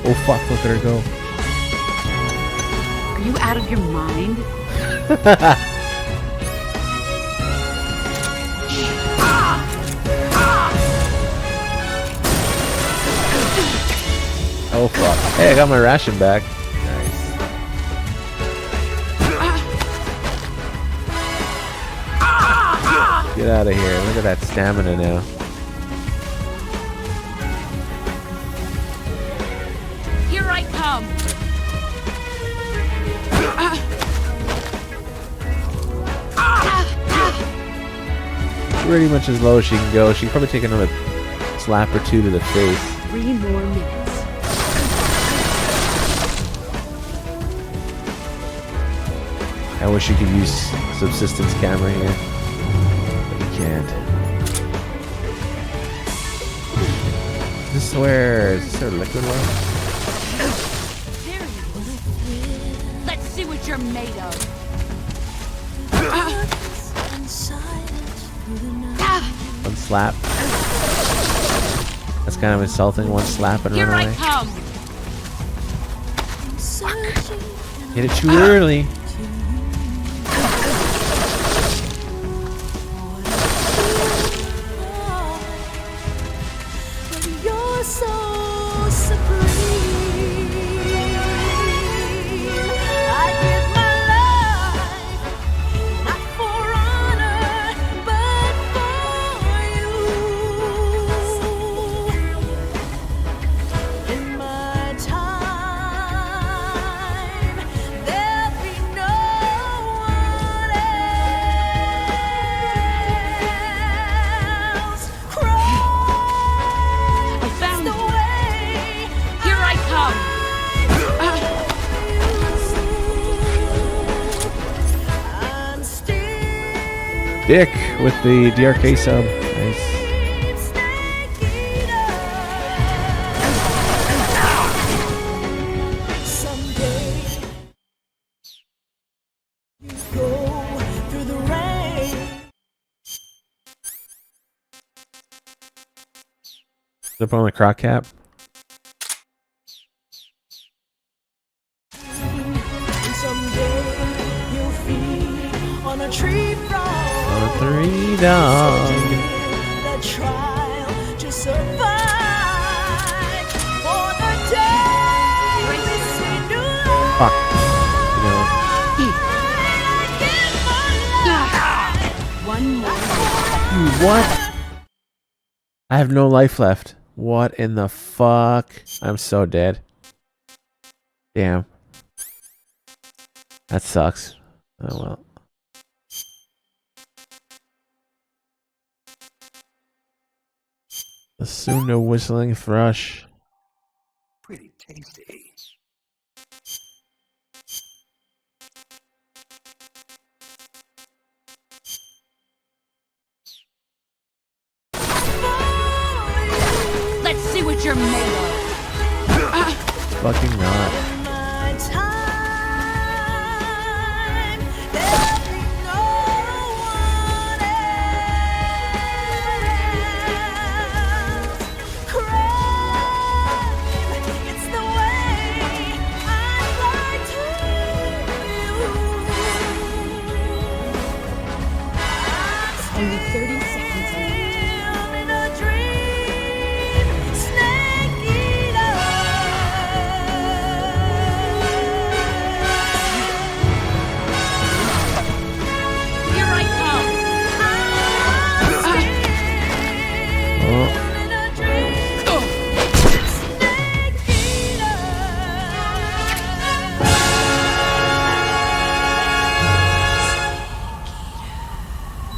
Oh fuck, look at her go. Are you out of your mind? Oh fuck. Hey, I got my ration back. Nice. Get out of here. Look at that stamina now. Here I come. Pretty much as low as she can go. She can probably take another slap or two to the face. 3 more minutes. I wish you could use subsistence camera here, but you can't. This is where is there liquid left? There you go. Let's see what you're made of. One slap. That's kind of insulting. One slap and Here run I away. come. Hit it too early. Dick with the DRK sub. Nice. Up on the crock cap. On a 3 dog. Fuck. No. One more. What? I have no life left. What in the fuck? I'm so dead. Damn. That sucks. Oh well. Assume no whistling thrush. tasty. Let's see what you're made of. Fucking not. Only 30 seconds left. Here I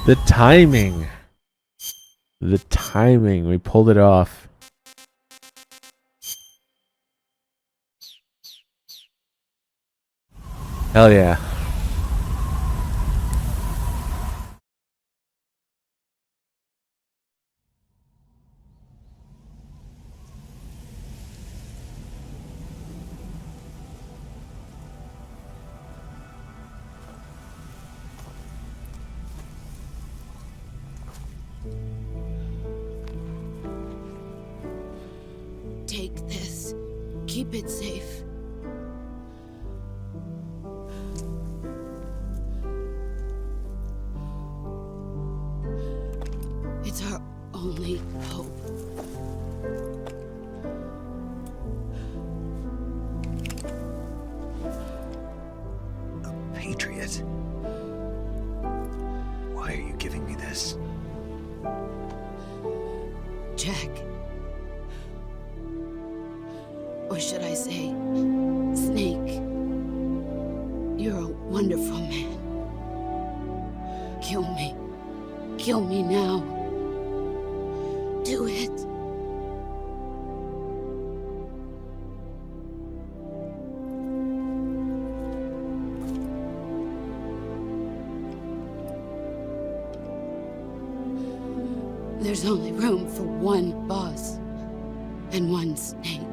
The timing. The timing. We pulled it off. Hell yeah. Take this. Keep it safe. It's our only hope. A patriot? Why are you giving me this? Jack. Or should I say, Snake. You're a wonderful man. Kill me. Kill me now. Do it. There's only room for one boss and one snake.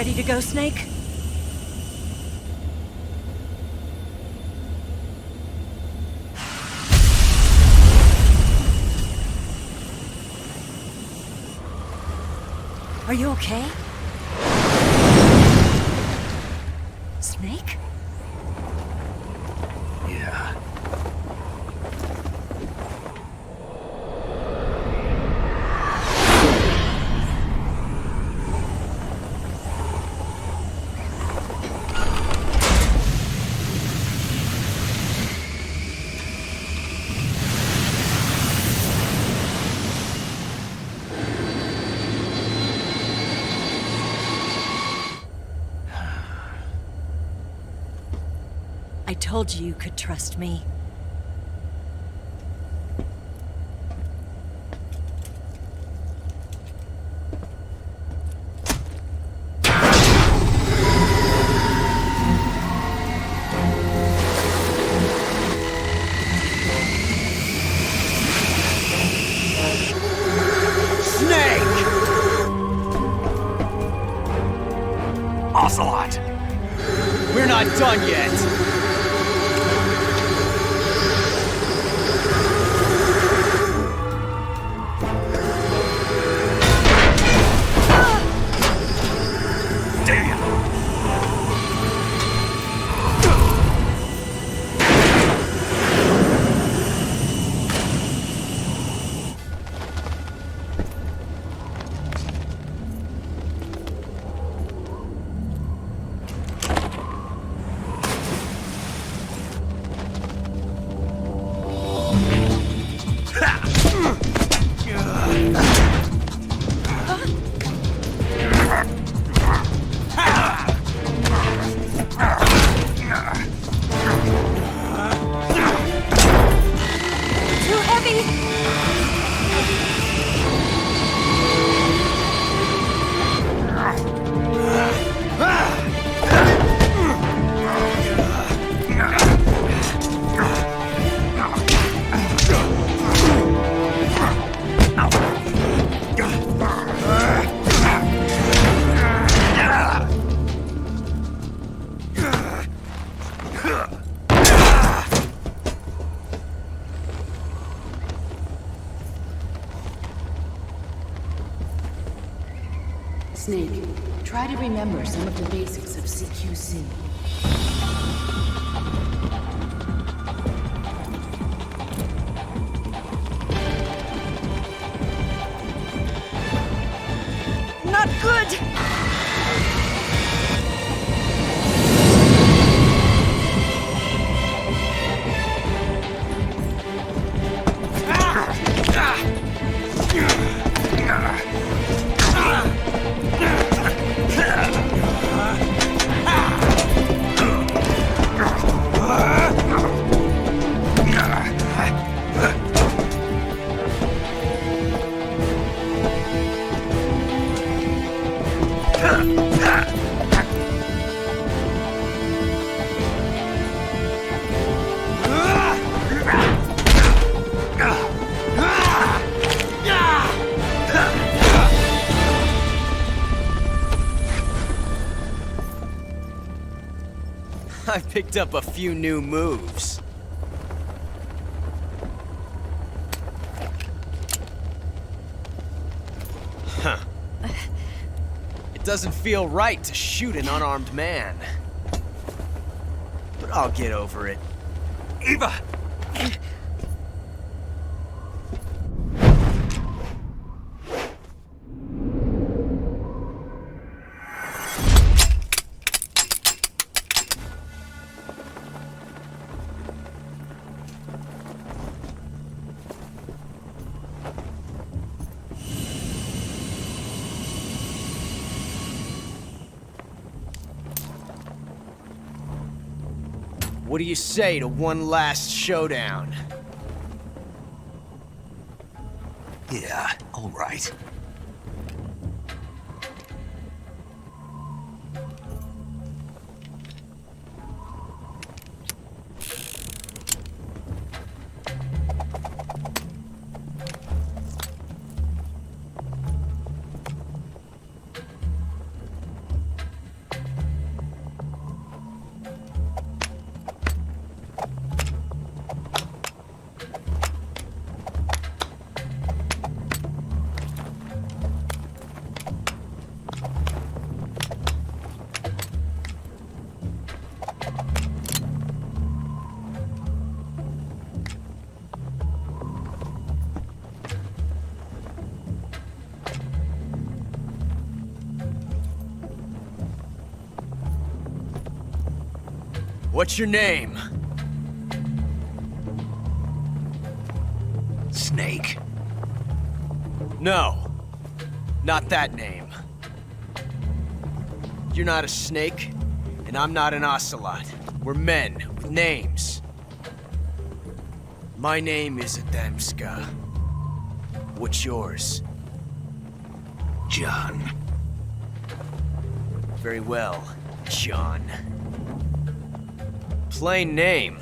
ready to go, Snake? Are you okay? Snake? Yeah. I told you could trust me. Ocelot! We're not done yet! Too heavy! Snake, try to remember some of the basics of CQC. Not good! I picked up a few new moves. Huh. It doesn't feel right to shoot an unarmed man. But I'll get over it. Eva! What do you say to one last showdown? Yeah, all right. What's your name? Snake. No. Not that name. You're not a snake, and I'm not an ocelot. We're men with names. My name is Adamska. What's yours? John. Very well, John. Plain name.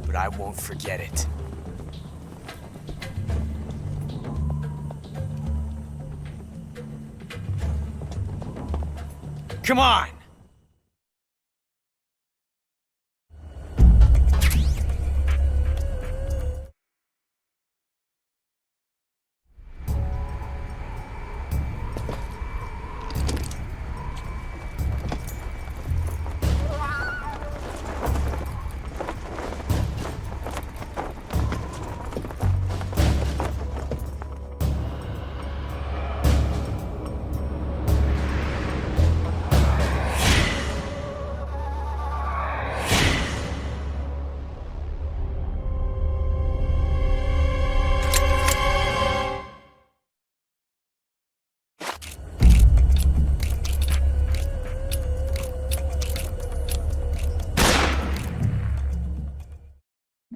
But I won't forget it. Come on!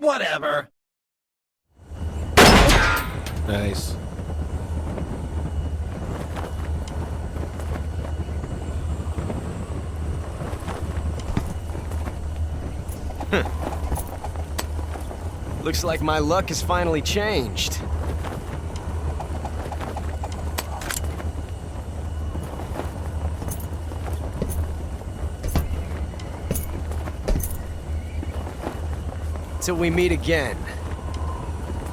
Whatever. Nice. Looks like my luck has finally changed. Till we meet again,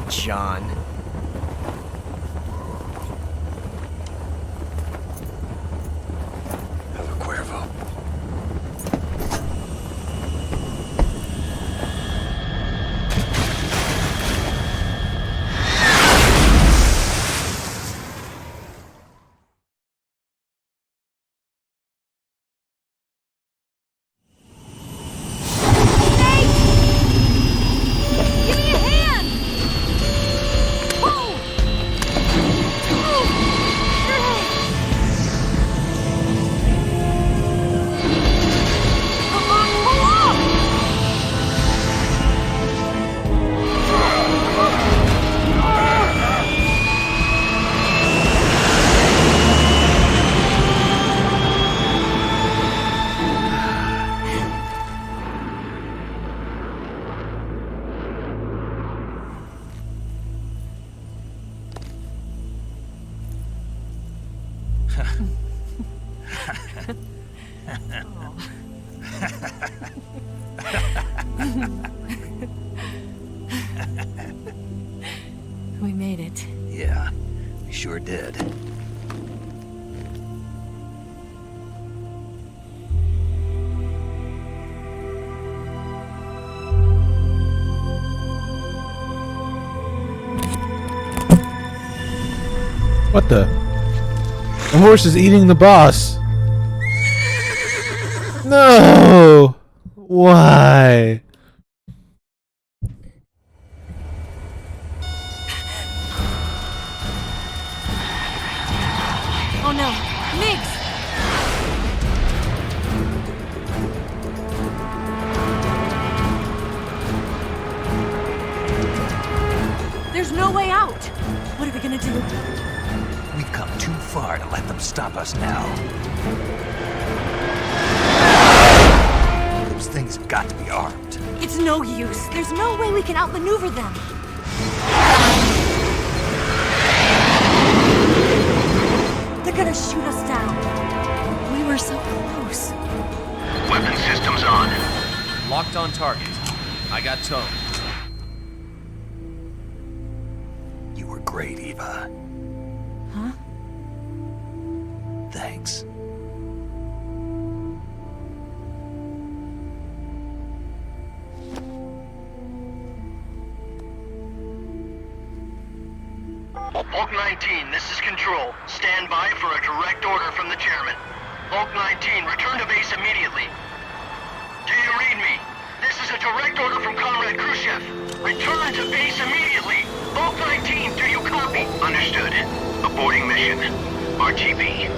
John. Have a Cuervo. Give me a hand! Pull! Come on, pull up! We made it. Yeah, we sure did. What the? The horse is eating the boss. No! Why? Oh no, Migs! There's no way out! What are we gonna do? We've come too far to let them stop us now. Those things have got to be armed. It's no use. There's no way we can outmaneuver them. They're gonna shoot us down. We were so close. Weapon systems on. Locked on target. I got towed. You were great, Eva. Huh? Thanks. Hulk 19, this is Control. Stand by for a direct order from the chairman. Hulk 19, return to base immediately. Direct order from Comrade Khrushchev. Return to base immediately. Vault 19, do you copy? Understood. Aborting mission. RTB.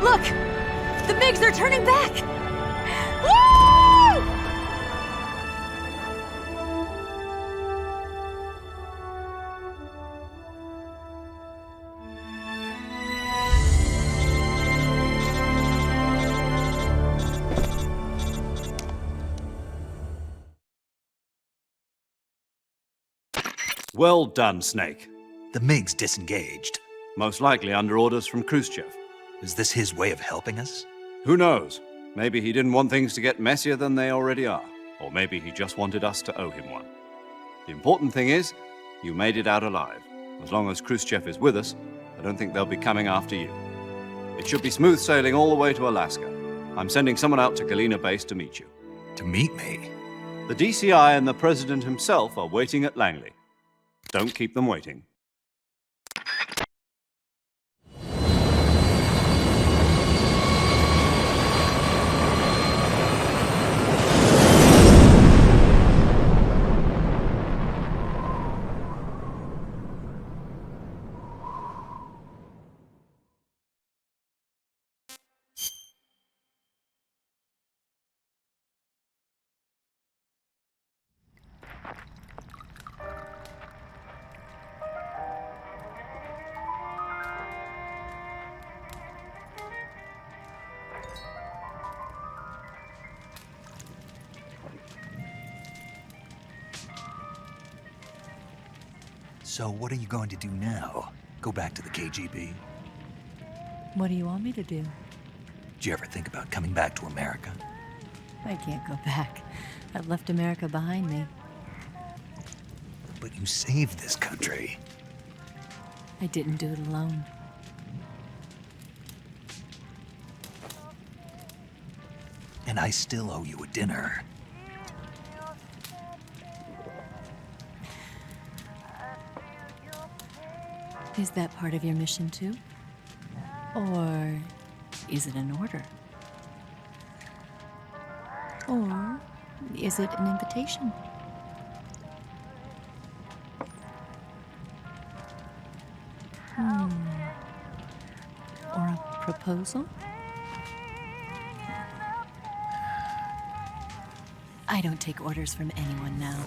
Look! The MiGs are turning back! Woo! Well done, Snake. The MiG's disengaged. Most likely under orders from Khrushchev. Is this his way of helping us? Who knows? Maybe he didn't want things to get messier than they already are. Or maybe he just wanted us to owe him one. The important thing is, you made it out alive. As long as Khrushchev is with us, I don't think they'll be coming after you. It should be smooth sailing all the way to Alaska. I'm sending someone out to Galena Base to meet you. To meet me? The DCI and the President himself are waiting at Langley. Don't keep them waiting. So what are you going to do now? Go back to the KGB? What do you want me to do? Did you ever think about coming back to America? I can't go back. I've left America behind me. But you saved this country. I didn't do it alone. And I still owe you a dinner. Is that part of your mission too? Or is it an order? Or is it an invitation? Or a proposal? I don't take orders from anyone now.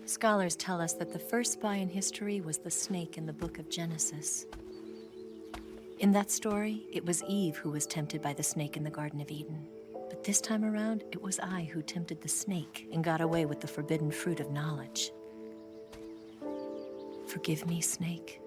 Scholars tell us that the first spy in history was the snake in the book of Genesis. In that story, it was Eve who was tempted by the snake in the Garden of Eden. But this time around, it was I who tempted the snake and got away with the forbidden fruit of knowledge. Forgive me, Snake.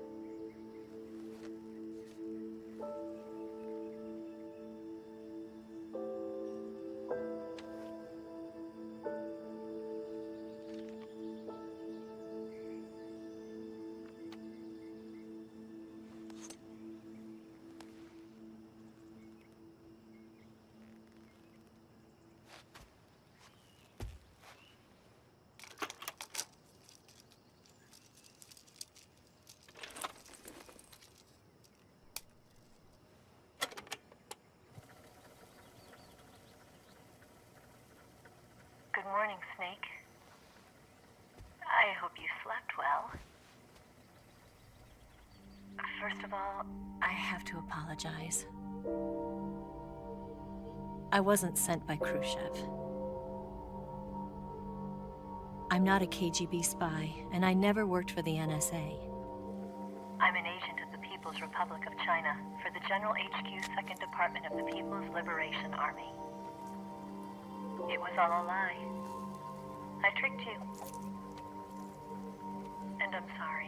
First of all, I have to apologize. I wasn't sent by Khrushchev. I'm not a KGB spy, and I never worked for the NSA. I'm an agent of the People's Republic of China for the General HQ 2nd Department of the People's Liberation Army. It was all a lie. I tricked you. And I'm sorry.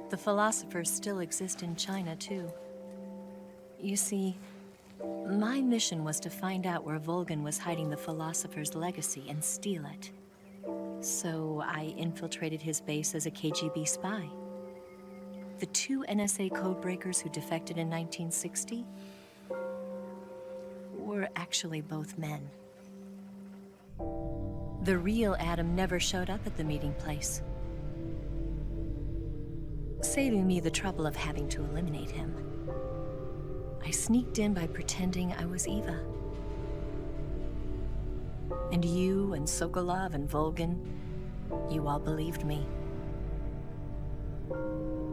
The philosophers still exist in China, too. You see, my mission was to find out where Volgin was hiding the philosopher's legacy and steal it. So I infiltrated his base as a KGB spy. The 2 NSA codebreakers who defected in 1960 were actually both men. The real Adam never showed up at the meeting place, saving me the trouble of having to eliminate him. I sneaked in by pretending I was Eva. And you and Sokolov and Volgin, you all believed me.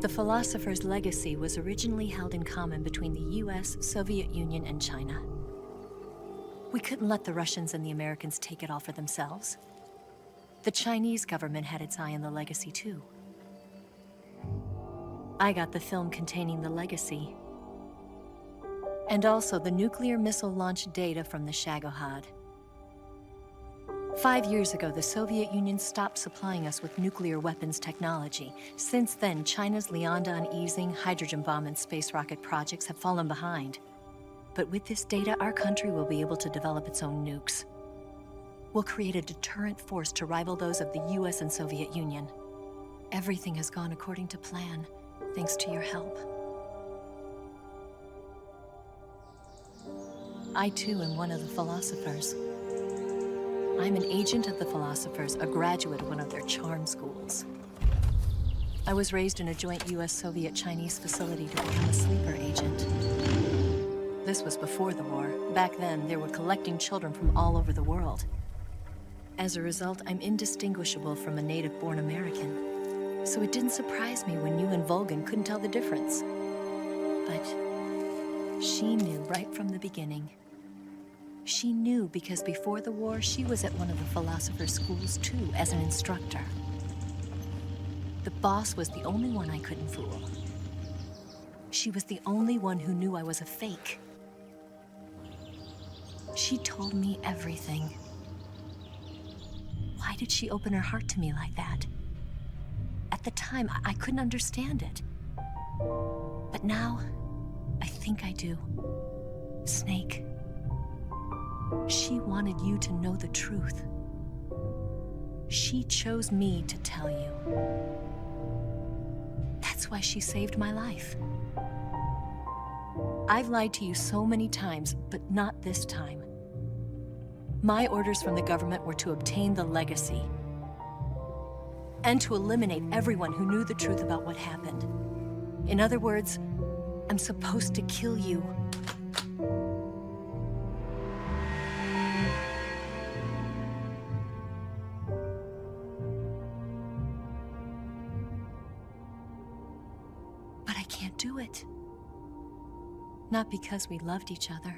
The philosopher's legacy was originally held in common between the US, Soviet Union, and China. We couldn't let the Russians and the Americans take it all for themselves. The Chinese government had its eye on the legacy, too. I got the film containing the legacy, and also the nuclear missile launch data from the Shagohod. 5 years ago, the Soviet Union stopped supplying us with nuclear weapons technology. Since then, China's Lianda and Easing hydrogen bomb and space rocket projects have fallen behind. But with this data, our country will be able to develop its own nukes. We'll create a deterrent force to rival those of the US and Soviet Union. Everything has gone according to plan, thanks to your help. I, too, am one of the philosophers. I'm an agent of the philosophers, a graduate of one of their charm schools. I was raised in a joint US-Soviet-Chinese facility to become a sleeper agent. This was before the war. Back then, they were collecting children from all over the world. As a result, I'm indistinguishable from a native-born American. So it didn't surprise me when you and Volgin couldn't tell the difference. But she knew right from the beginning. She knew because before the war, she was at one of the philosopher's schools too, as an instructor. The boss was the only one I couldn't fool. She was the only one who knew I was a fake. She told me everything. Why did she open her heart to me like that? At the time, I couldn't understand it. But now, I think I do. Snake. She wanted you to know the truth. She chose me to tell you. That's why she saved my life. I've lied to you so many times, but not this time. My orders from the government were to obtain the legacy and to eliminate everyone who knew the truth about what happened. In other words, I'm supposed to kill you. But I can't do it. Not because we loved each other.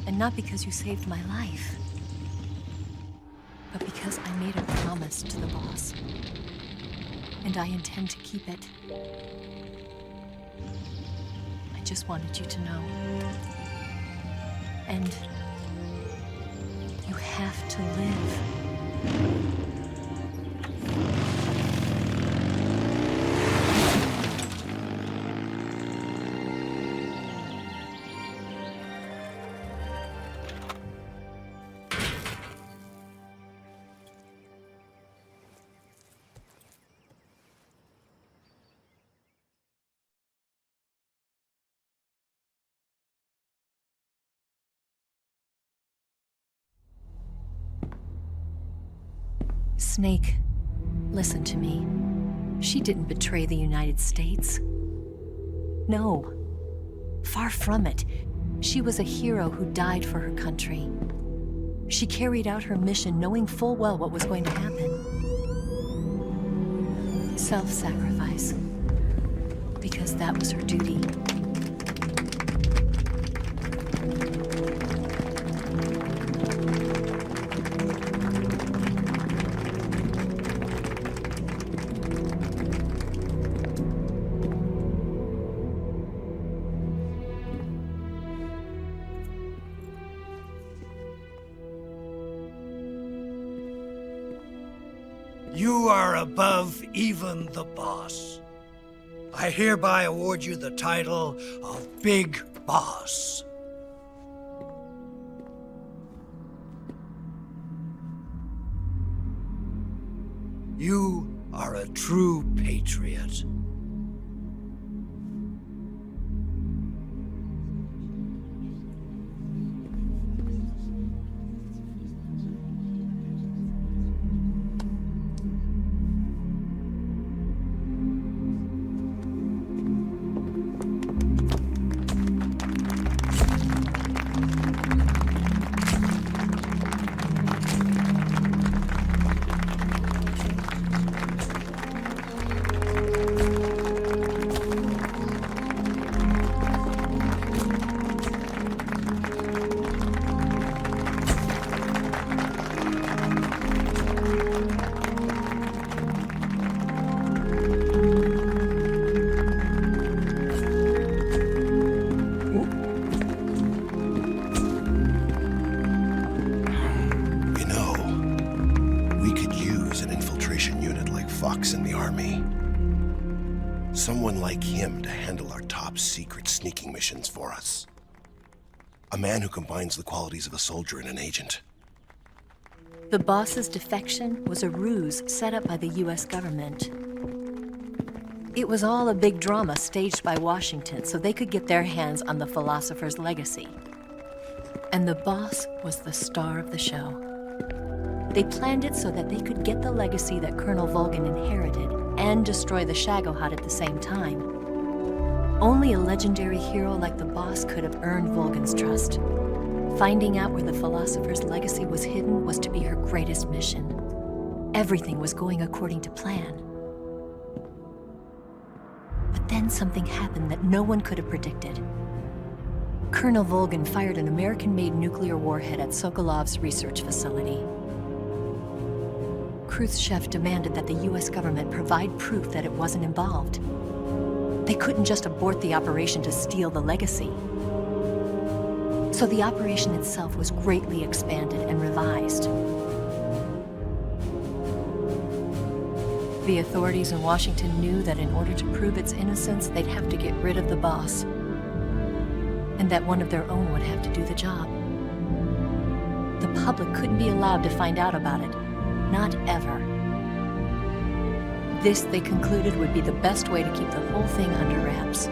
And not because you saved my life. But because I made a promise to the boss. And I intend to keep it. I just wanted you to know. And you have to live. Snake, listen to me. She didn't betray the United States. No, far from it. She was a hero who died for her country. She carried out her mission knowing full well what was going to happen. Self-sacrifice. Because that was her duty. You are above even the boss. I hereby award you the title of Big Boss. You are a true patriot. Someone like him to handle our top secret sneaking missions for us. A man who combines the qualities of a soldier and an agent. The boss's defection was a ruse set up by the US government. It was all a big drama staged by Washington so they could get their hands on the philosopher's legacy. And the boss was the star of the show. They planned it so that they could get the legacy that Colonel Volgin inherited and destroy the Shagohod at the same time. Only a legendary hero like the boss could have earned Volgin's trust. Finding out where the philosopher's legacy was hidden was to be her greatest mission. Everything was going according to plan. But then something happened that no one could have predicted. Colonel Volgin fired an American-made nuclear warhead at Sokolov's research facility. Khrushchev demanded that the US government provide proof that it wasn't involved. They couldn't just abort the operation to steal the legacy. So the operation itself was greatly expanded and revised. The authorities in Washington knew that in order to prove its innocence, they'd have to get rid of the boss, and that one of their own would have to do the job. The public couldn't be allowed to find out about it. Not ever. This, they concluded, would be the best way to keep the whole thing under wraps.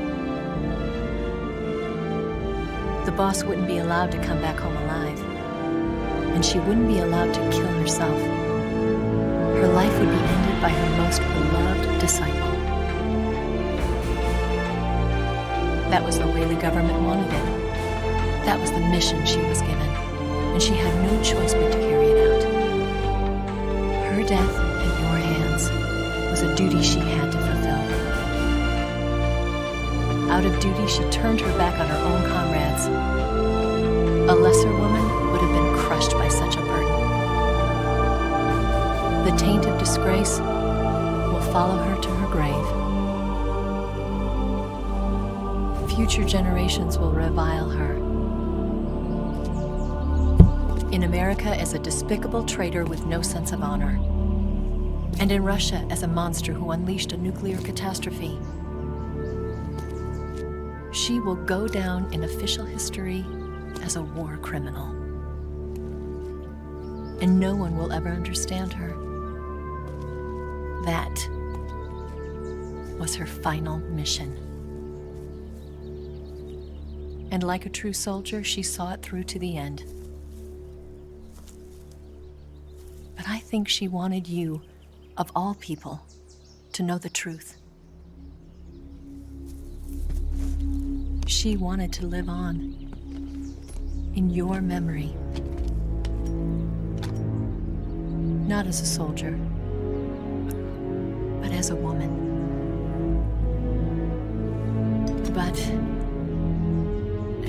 The boss wouldn't be allowed to come back home alive, and she wouldn't be allowed to kill herself. Her life would be ended by her most beloved disciple. That was the way the government wanted it. That was the mission she was given, and she had no choice but to carry it out. Her death in your hands was a duty she had to fulfill. Out of duty, she turned her back on her own comrades. A lesser woman would have been crushed by such a burden. The taint of disgrace will follow her to her grave. Future generations will revile her. In America as a despicable traitor with no sense of honor. And in Russia as a monster who unleashed a nuclear catastrophe. She will go down in official history as a war criminal. And no one will ever understand her. That was her final mission. And like a true soldier, she saw it through to the end. But I think she wanted you, of all people, to know the truth. She wanted to live on in your memory. Not as a soldier, but as a woman. But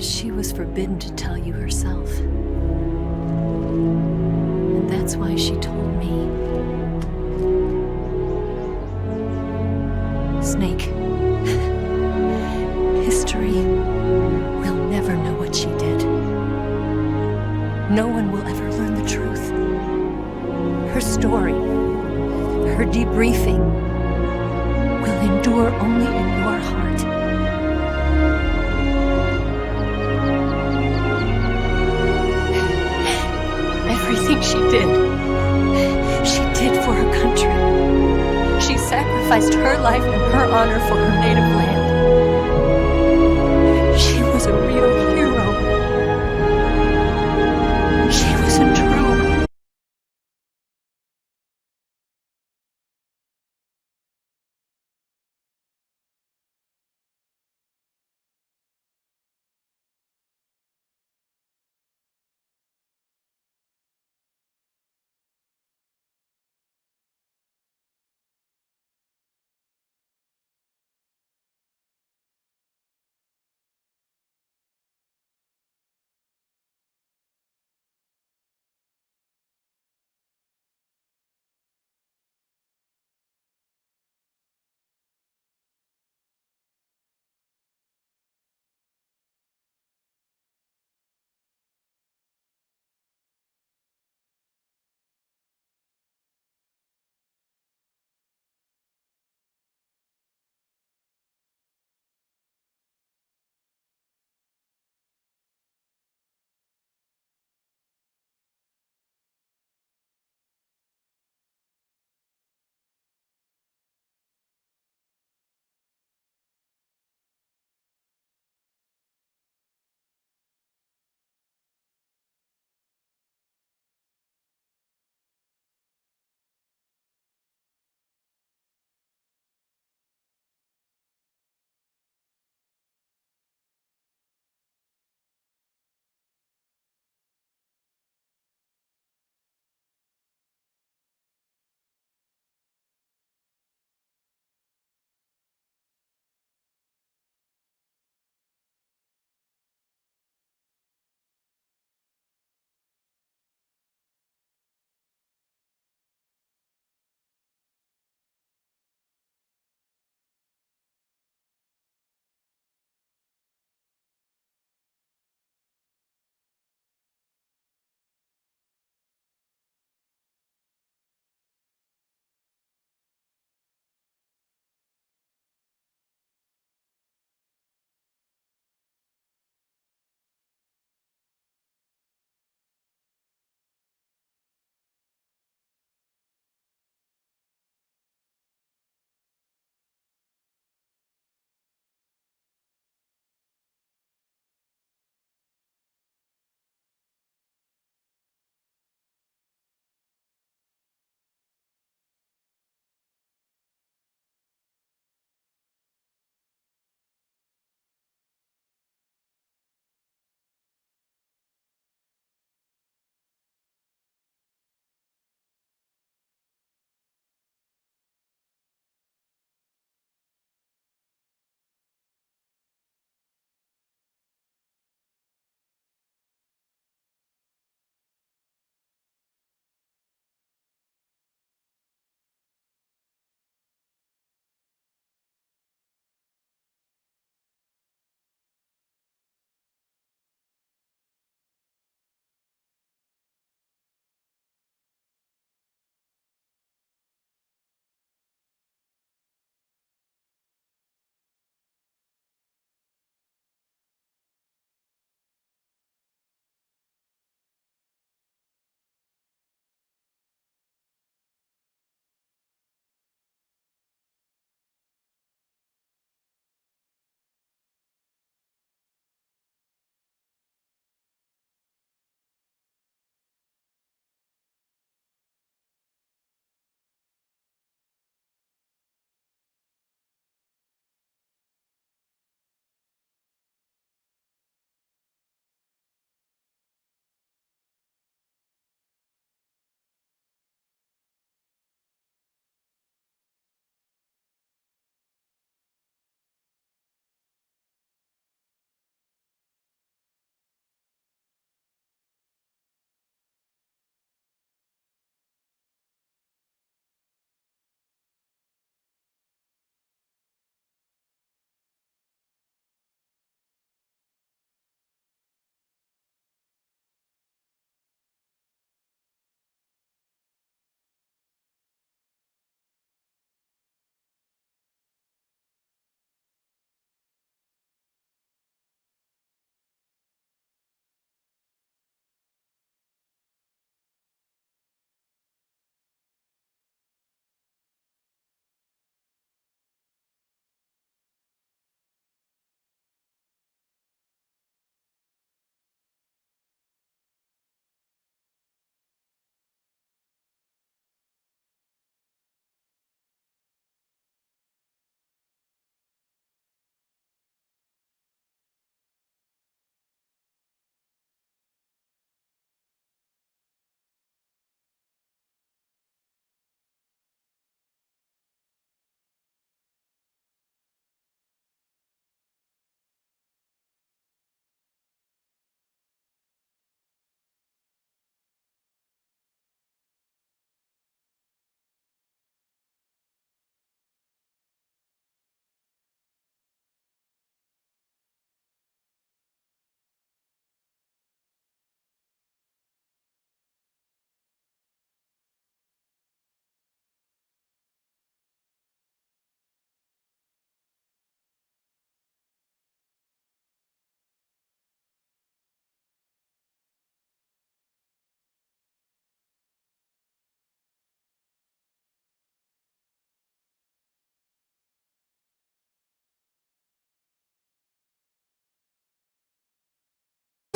she was forbidden to tell you herself. And that's why she told me. Snake, history will never know what she did. No one will ever learn the truth. Her story, her debriefing, will endure only in your heart. Everything she did for her country. She sacrificed her life and her honor for her native land. She was a real hero. She was a true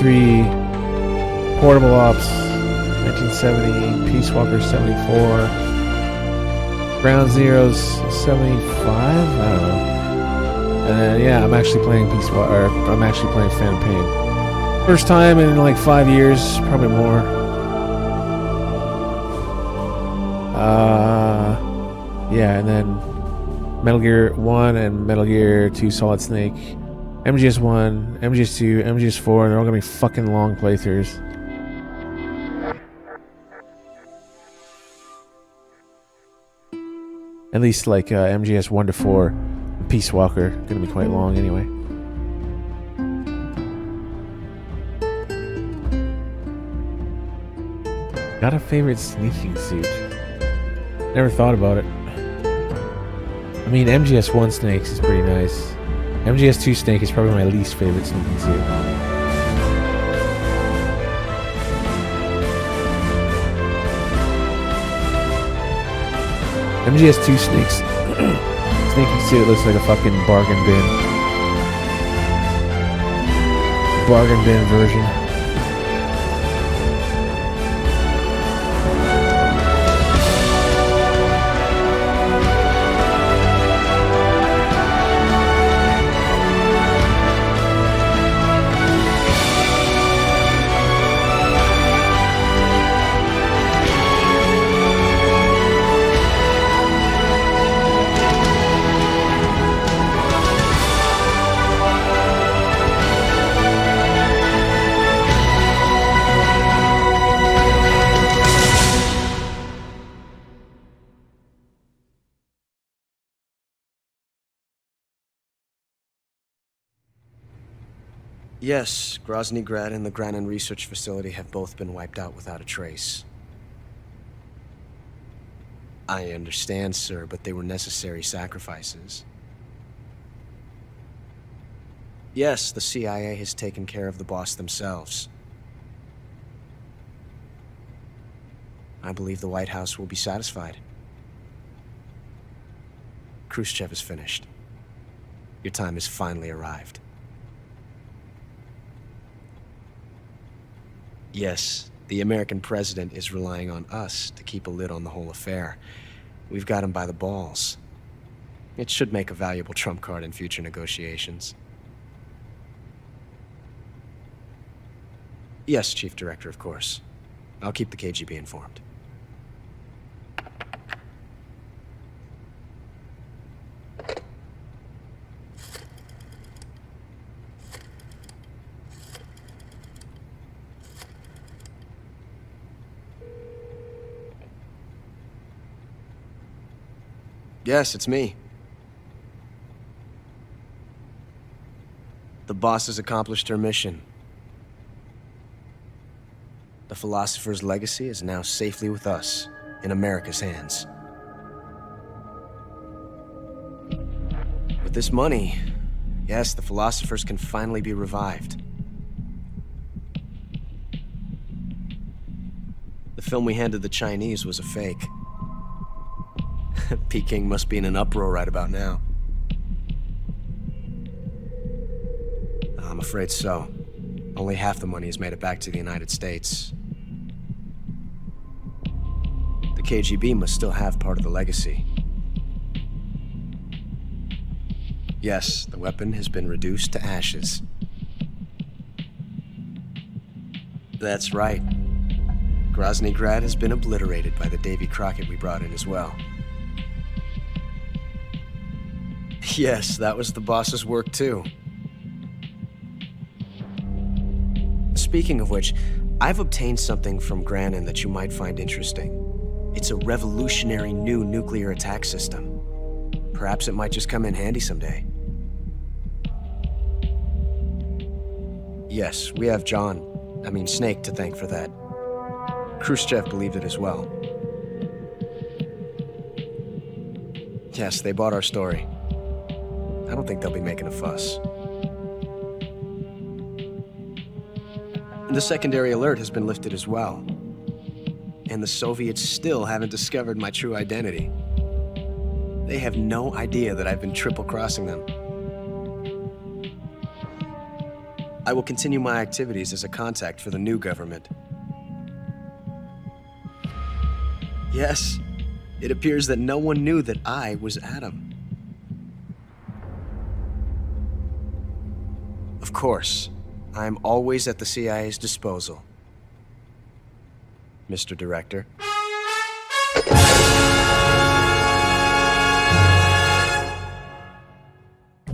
3, Portable Ops 1970, Peace Walker 74, Ground Zeroes 75. I don't know. And then yeah, I'm actually playing I'm actually playing Phantom Pain. First time in like 5 years, probably more. Yeah, and then Metal Gear 1 and Metal Gear 2 Solid Snake, MGS 1, MGS 2, MGS 4, and they're all gonna be fucking long playthroughs. At least like MGS 1 to 4 and Peace Walker, gonna be quite long anyway. Got a favorite sneaking suit? Never thought about it. I mean, MGS 1 Snakes is pretty nice. MGS 2 Snake is probably my least favorite sneaking suit. MGS 2 Snake's sneaking suit looks like a fucking bargain bin. Bargain bin version. Yes, Grozny Grad and the Granin Research Facility have both been wiped out without a trace. I understand, sir, but they were necessary sacrifices. Yes, the CIA has taken care of the boss themselves. I believe the White House will be satisfied. Khrushchev is finished. Your time has finally arrived. Yes, the American president is relying on us to keep a lid on the whole affair. We've got him by the balls. It should make a valuable trump card in future negotiations. Yes, Chief Director, of course. I'll keep the KGB informed. Yes, it's me. The boss has accomplished her mission. The philosopher's legacy is now safely with us, in America's hands. With this money, yes, the philosophers can finally be revived. The film we handed the Chinese was a fake. Peking must be in an uproar right about now. I'm afraid so. Only half the money has made it back to the United States. The KGB must still have part of the legacy. Yes, the weapon has been reduced to ashes. That's right. Grozny Grad has been obliterated by the Davy Crockett we brought in as well. Yes, that was the boss's work too. Speaking of which, I've obtained something from Granin that you might find interesting. It's a revolutionary new nuclear attack system. Perhaps it might just come in handy someday. Yes, we have Snake to thank for that. Khrushchev believed it as well. Yes, they bought our story. I don't think they'll be making a fuss. The secondary alert has been lifted as well. And the Soviets still haven't discovered my true identity. They have no idea that I've been triple-crossing them. I will continue my activities as a contact for the new government. Yes, it appears that no one knew that I was Adam. Of course, I am always at the CIA's disposal, Mr. Director.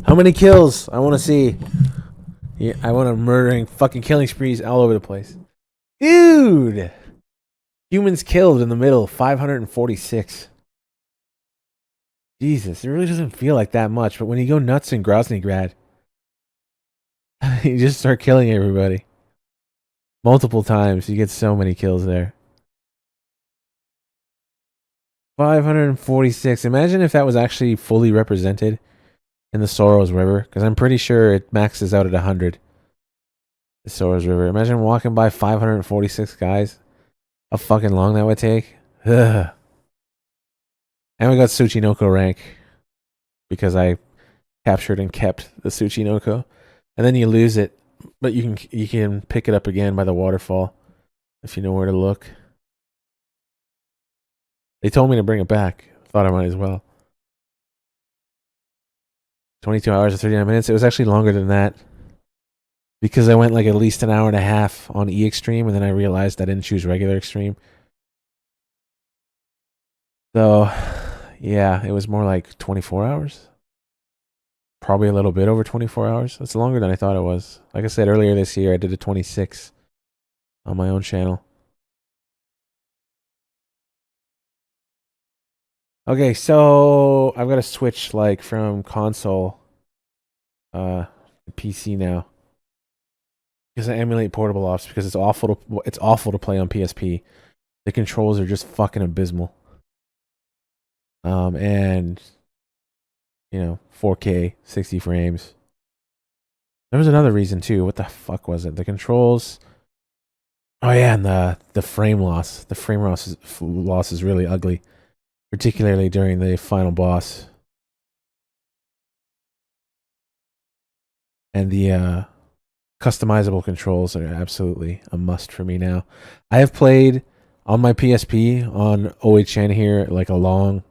How many kills? I want to see. Yeah, I want to murdering fucking killing sprees all over the place. Dude! Humans killed in the middle, 546. Jesus, it really doesn't feel like that much, but when you go nuts in Groznygrad, you just start killing everybody. Multiple times, you get so many kills there. 546. Imagine if that was actually fully represented in the Sorrows River, because I'm pretty sure it maxes out at 100. The Sorrows River. Imagine walking by 546 guys. How fucking long that would take. Ugh. And we got Tsuchinoko rank because I captured and kept the Tsuchinoko. And then you lose it, but you can pick it up again by the waterfall if you know where to look. They told me to bring it back. Thought I might as well. 22 hours and 39 minutes. It was actually longer than that because I went like at least an hour and a half on E Extreme, and then I realized I didn't choose regular Extreme. So, yeah, it was more like 24 hours. Probably a little bit over 24 hours. That's longer than I thought it was. Like I said earlier this year, I did a 26 on my own channel. Okay, so I've got to switch like from console to PC now because I emulate portable ops because it's awful to play on PSP. The controls are just fucking abysmal. And you know, 4K, 60 frames. There was another reason too. What the fuck was it? The controls. Oh yeah, and the frame loss. The frame loss is really ugly. Particularly during the final boss. And the customizable controls are absolutely a must for me now. I have played on my PSP on OHN here like a long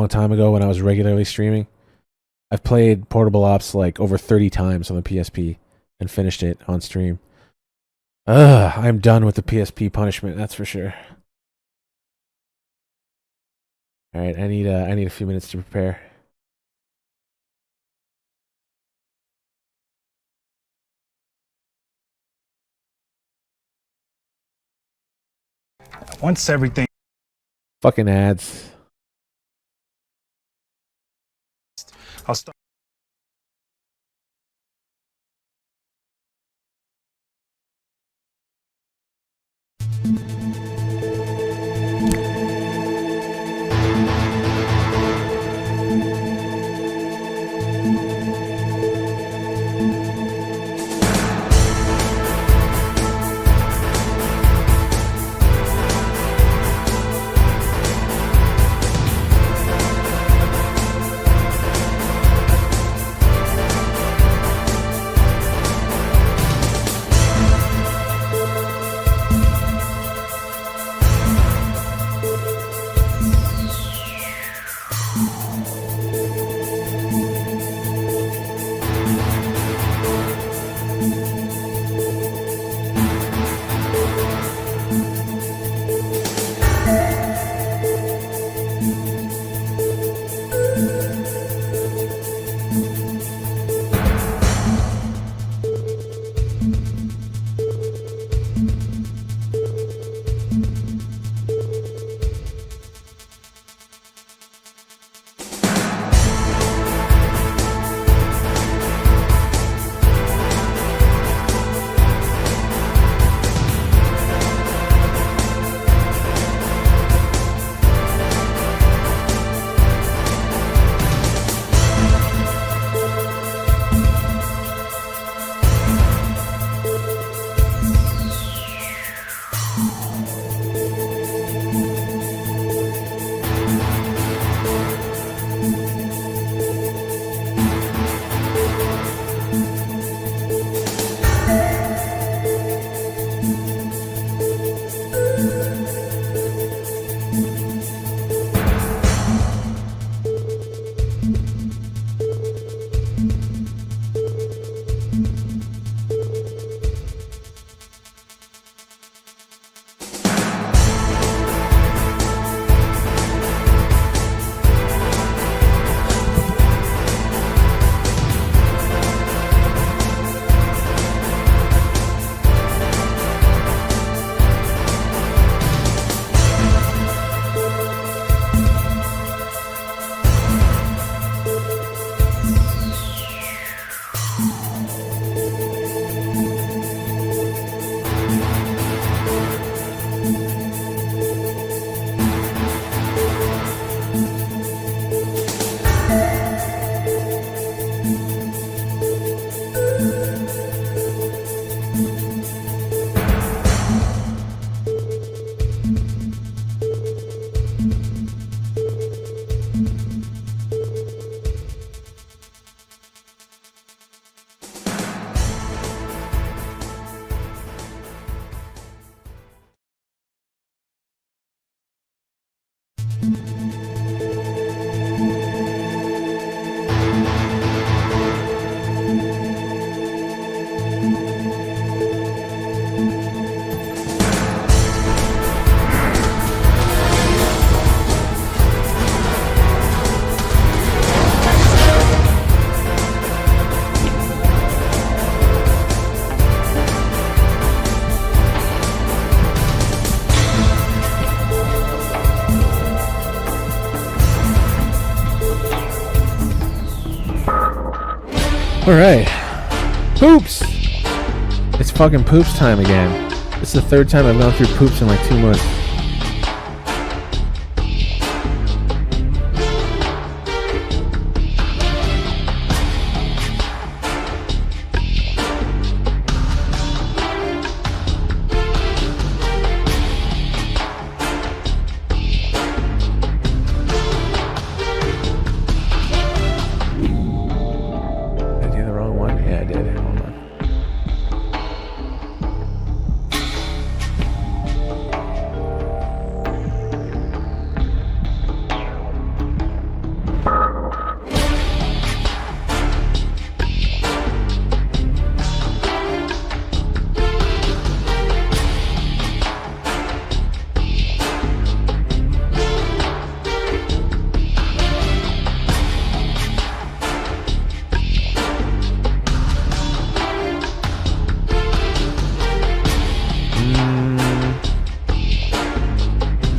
time ago when I was regularly streaming. I've played Portable Ops like over 30 times on the PSP and finished it on stream. I'm done with the PSP punishment, that's for sure. All right, I need a few minutes to prepare. Once everything fucking ads. I'll start. Alright. Poops! It's fucking poops time again. It's the third time I've gone through poops in like 2 months.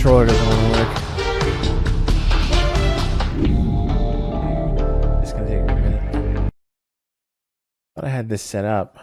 Controller doesn't want to work. It's gonna take a minute. Thought I had this set up.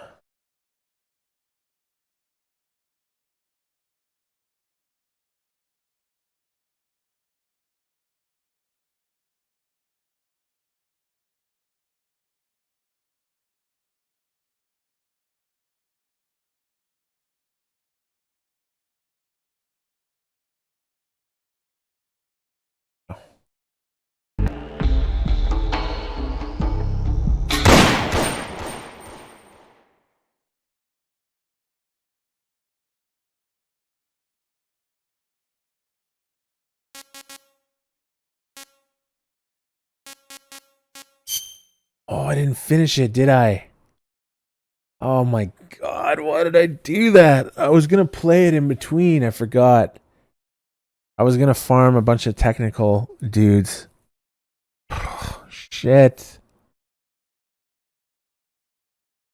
Oh, I didn't finish it, did I? Oh my god, why did I do that? I was gonna play it in between, I forgot. I was gonna farm a bunch of technical dudes. Shit.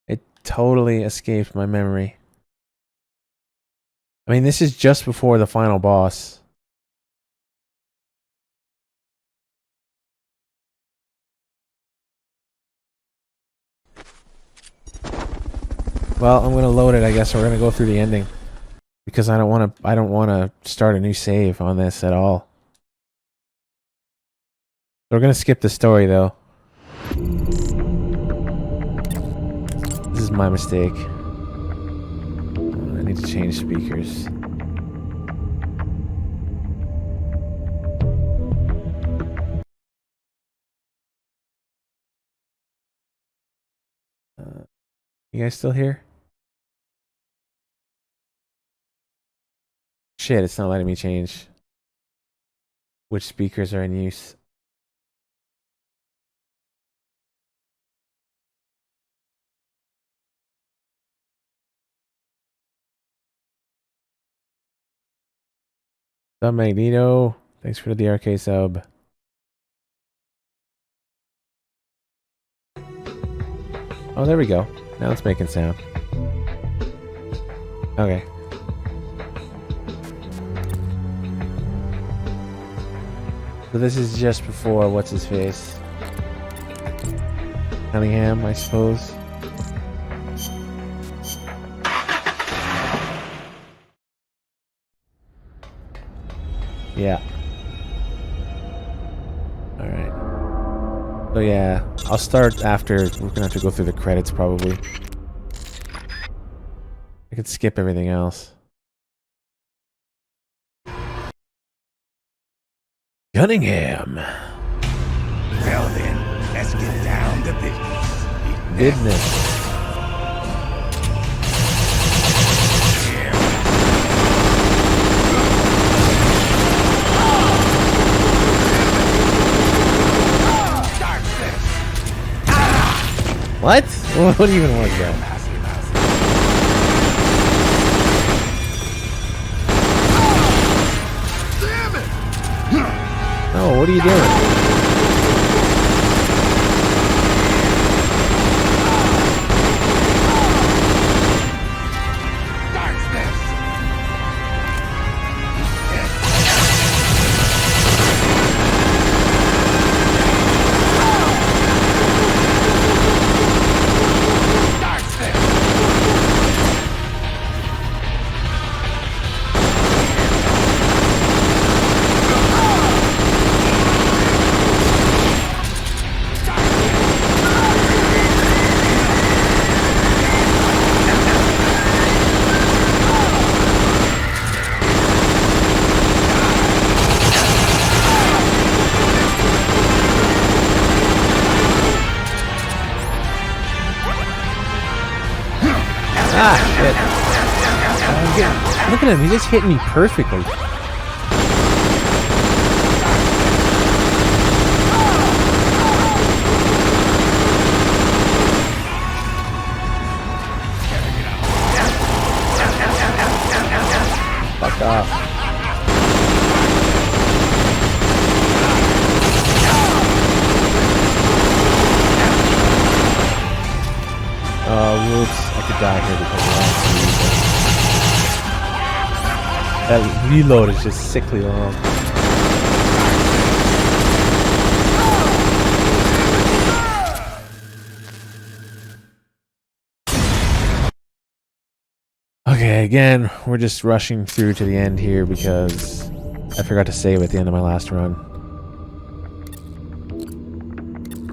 It totally escaped my memory. I mean, this is just before the final boss. Well, I'm gonna load it, I guess. We're gonna go through the ending. Because I don't wanna start a new save on this at all. We're gonna skip the story though. This is my mistake. I need to change speakers. You guys still here? Shit, it's not letting me change which speakers are in use. What's up, Magneto? Thanks for the DRK sub. Oh, there we go. Now it's making sound. Okay. So this is just before what's his face? Cunningham, I suppose. Yeah. Alright. So yeah, I'll start after. We're gonna have to go through the credits probably. I could skip everything else. Cunningham. Well then, let's get down to Business. What? What even was that? No, what are you doing? Ah, shit. Look at him, he's just hitting me perfectly. Fuck off. Whoops. I could die here because of that. That reload is just sickly long. Okay, again, we're just rushing through to the end here because I forgot to save at the end of my last run.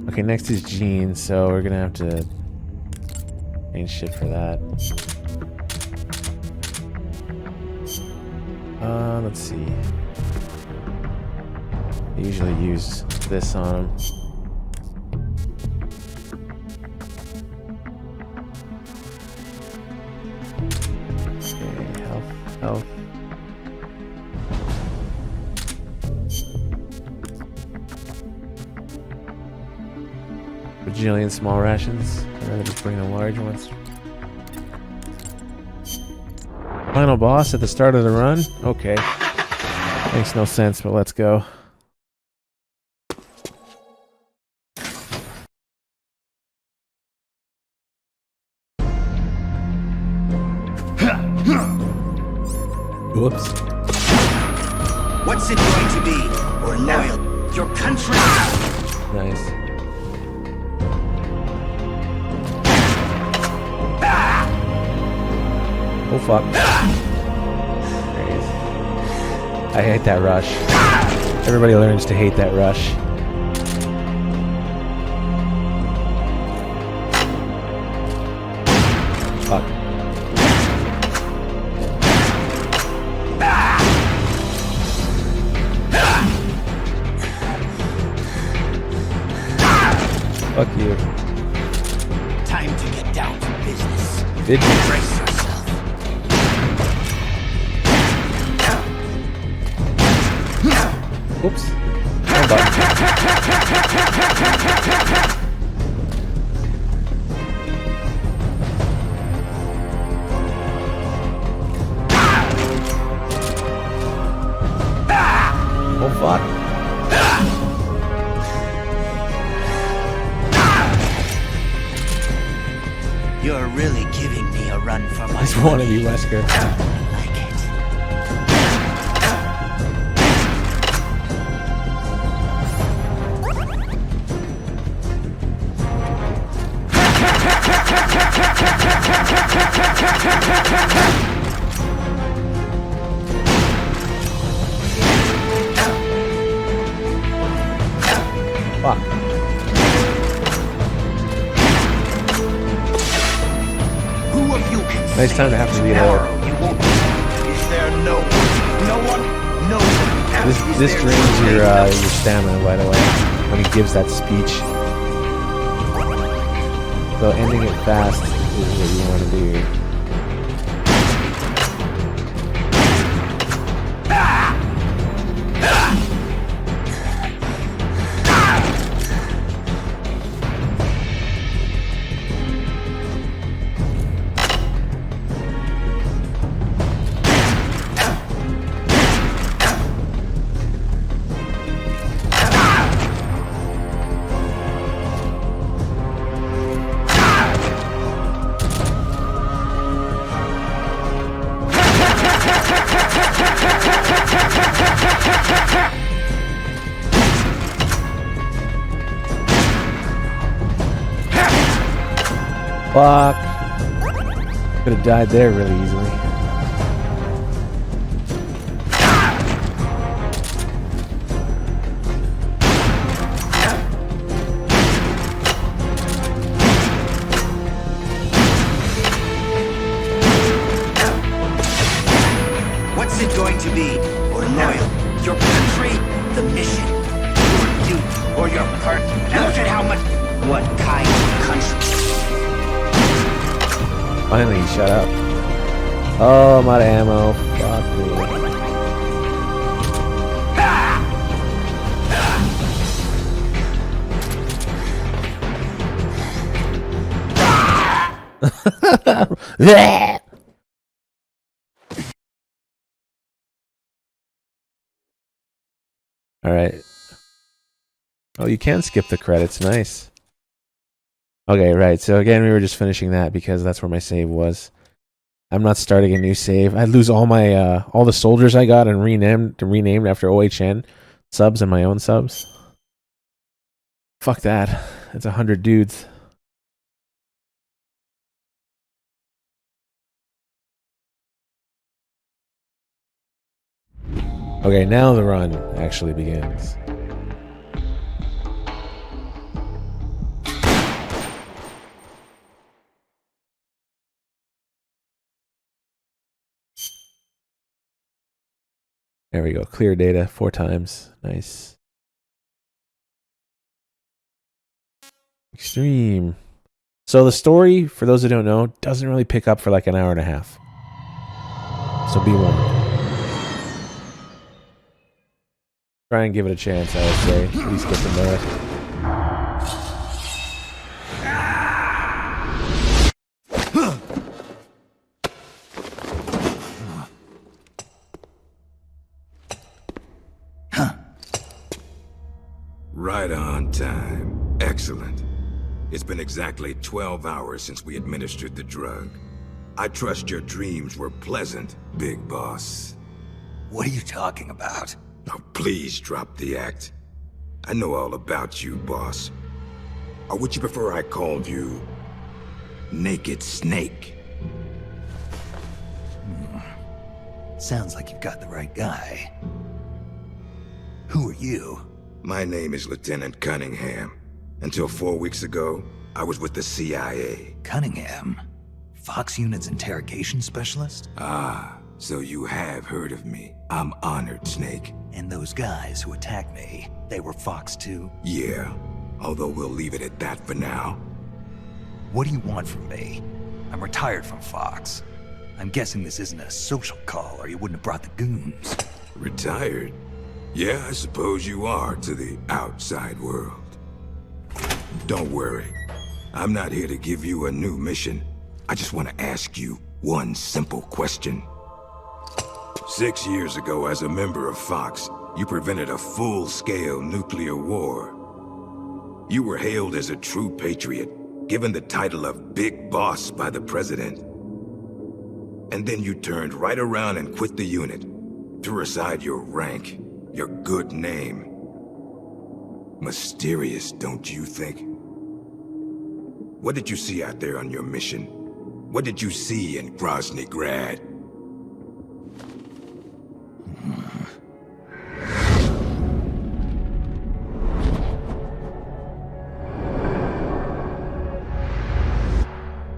Okay, next is Gene, so we're gonna have to change shit for that. Let's see. I usually use this on him. Okay, health. Bajillion small rations. I'd rather just bring the large ones. Final boss at the start of the run? Okay. Makes no sense, but let's go. Whoops. What's it going to be? Or loyal? Your country? Nice. Oh fuck. There he is. I hate that rush. Everybody learns to hate that rush. Fuck. Fuck you. Time to get down to business. Business. Brace yourself. Oops. Wrong button. Oh fuck. You're really giving me a run for my This wanna be Wesker. Fuck. Who of you can Nice time to have to reload. Is there no one? No one. This drains your stamina, by the way, when he gives that speech. So ending it fast is what you want to do. Fuck. Could have died there really easily. What's it going to be? Or loyal? Your country? The mission? Your youth? Or your heart? Look at how much... What kind of country? Finally, shut up. Oh, I'm out of ammo. Fuck me. All right. Oh, you can skip the credits. Nice. Okay, right. So again, we were just finishing that because that's where my save was. I'm not starting a new save. I'd lose all my all the soldiers I got and renamed after OHN subs and my own subs. Fuck that. It's 100 dudes. Okay, now the run actually begins. There we go. Clear data 4 times. Nice. Extreme. So the story, for those who don't know, doesn't really pick up for like an hour and a half. So be warned. Try and give it a chance, I would say. At least get to know it. Right on time. Excellent. It's been exactly 12 hours since we administered the drug. I trust your dreams were pleasant, Big Boss. What are you talking about? Now please drop the act. I know all about you, boss. Or would you prefer I called you Naked Snake? Sounds like you've got the right guy. Who are you? My name is Lieutenant Cunningham. Until 4 weeks ago, I was with the CIA. Cunningham? Fox Unit's interrogation specialist? Ah, so you have heard of me. I'm honored, Snake. And those guys who attacked me, they were Fox too? Yeah, although we'll leave it at that for now. What do you want from me? I'm retired from Fox. I'm guessing this isn't a social call or you wouldn't have brought the goons. Retired? Yeah, I suppose you are to the outside world. Don't worry. I'm not here to give you a new mission. I just want to ask you one simple question. 6 years ago, as a member of Fox, you prevented a full-scale nuclear war. You were hailed as a true patriot, given the title of Big Boss by the President. And then you turned right around and quit the unit, threw aside your rank, your good name. Mysterious, don't you think? What did you see out there on your mission? What did you see in Grozny Grad?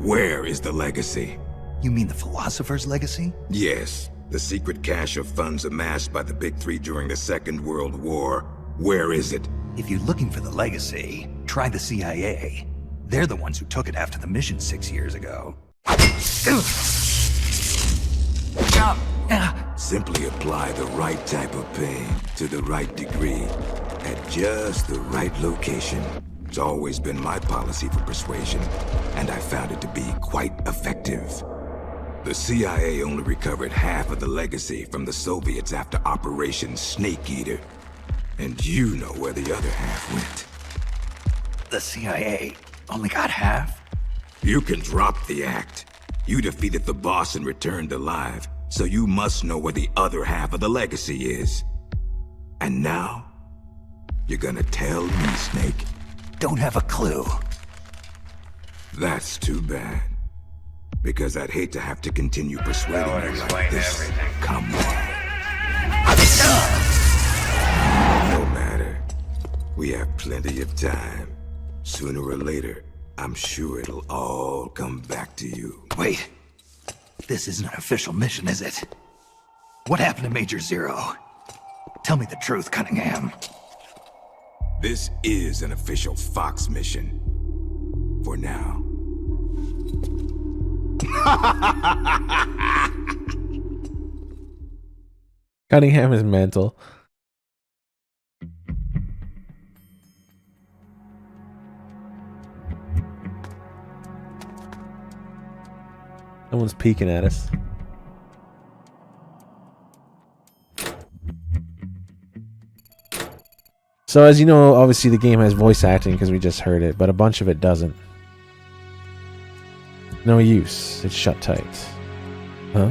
Where is the legacy? You mean the Philosopher's legacy? Yes, the secret cache of funds amassed by the Big Three during the Second World War. Where is it? If you're looking for the legacy, try the CIA. They're the ones who took it after the mission 6 years ago. Simply apply the right type of pain to the right degree at just the right location. It's always been my policy for persuasion, and I found it to be quite effective. The CIA only recovered half of the legacy from the Soviets after Operation Snake Eater. And you know where the other half went. The CIA only got half? You can drop the act. You defeated the boss and returned alive, so you must know where the other half of the legacy is. And now, you're gonna tell me, Snake? Don't have a clue. That's too bad. Because I'd hate to have to continue persuading you like this. Everything. Come on. No matter. We have plenty of time. Sooner or later, I'm sure it'll all come back to you. Wait. This isn't an official mission, is it? What happened to Major Zero? Tell me the truth, Cunningham. This is an official Fox mission. For now. Cunningham is mental. Someone's peeking at us. So as you know, obviously the game has voice acting because we just heard it, but a bunch of it doesn't. No use. It's shut tight. Huh?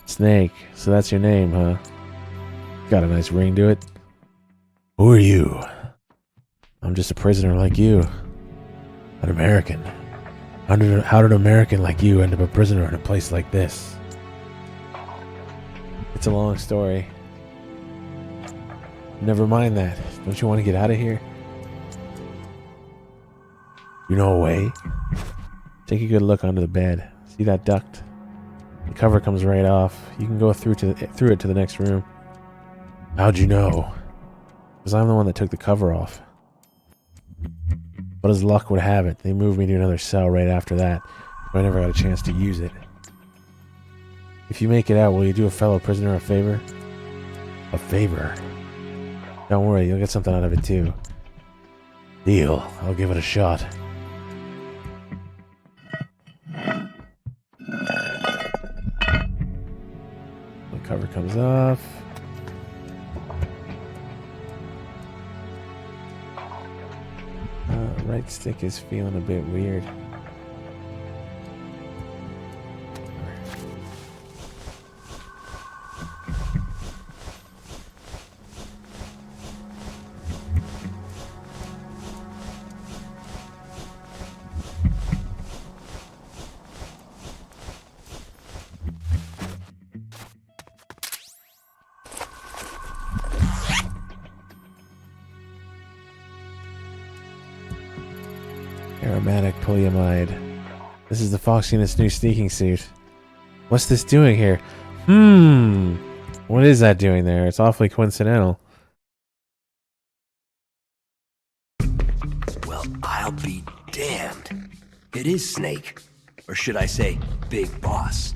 Snake. So that's your name, huh? Got a nice ring to it. Who are you? I'm just a prisoner like you. An American. How did an American like you end up a prisoner in a place like this? It's a long story. Never mind that. Don't you want to get out of here? You know a way? Take a good look under the bed. See that duct? The cover comes right off. You can go through it to the next room. How'd you know? Because I'm the one that took the cover off. But as luck would have it, they moved me to another cell right after that. So I never got a chance to use it. If you make it out, will you do a fellow prisoner a favor? A favor? Don't worry, you'll get something out of it too. Deal. I'll give it a shot. The cover comes off. Right stick is feeling a bit weird. Aromatic polyamide. This is the Fox Unit's new sneaking suit. What's this doing here? What is that doing there? It's awfully coincidental. Well, I'll be damned. It is Snake. Or should I say, Big Boss.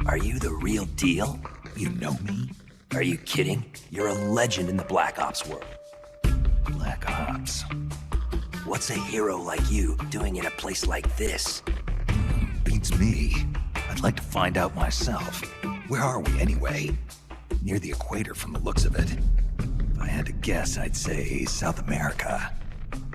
Are you the real deal? You know me? Are you kidding? You're a legend in the Black Ops world. Black Ops? What's a hero like you doing in a place like this? Beats me. I'd like to find out myself. Where are we anyway? Near the equator from the looks of it. If I had to guess, I'd say South America.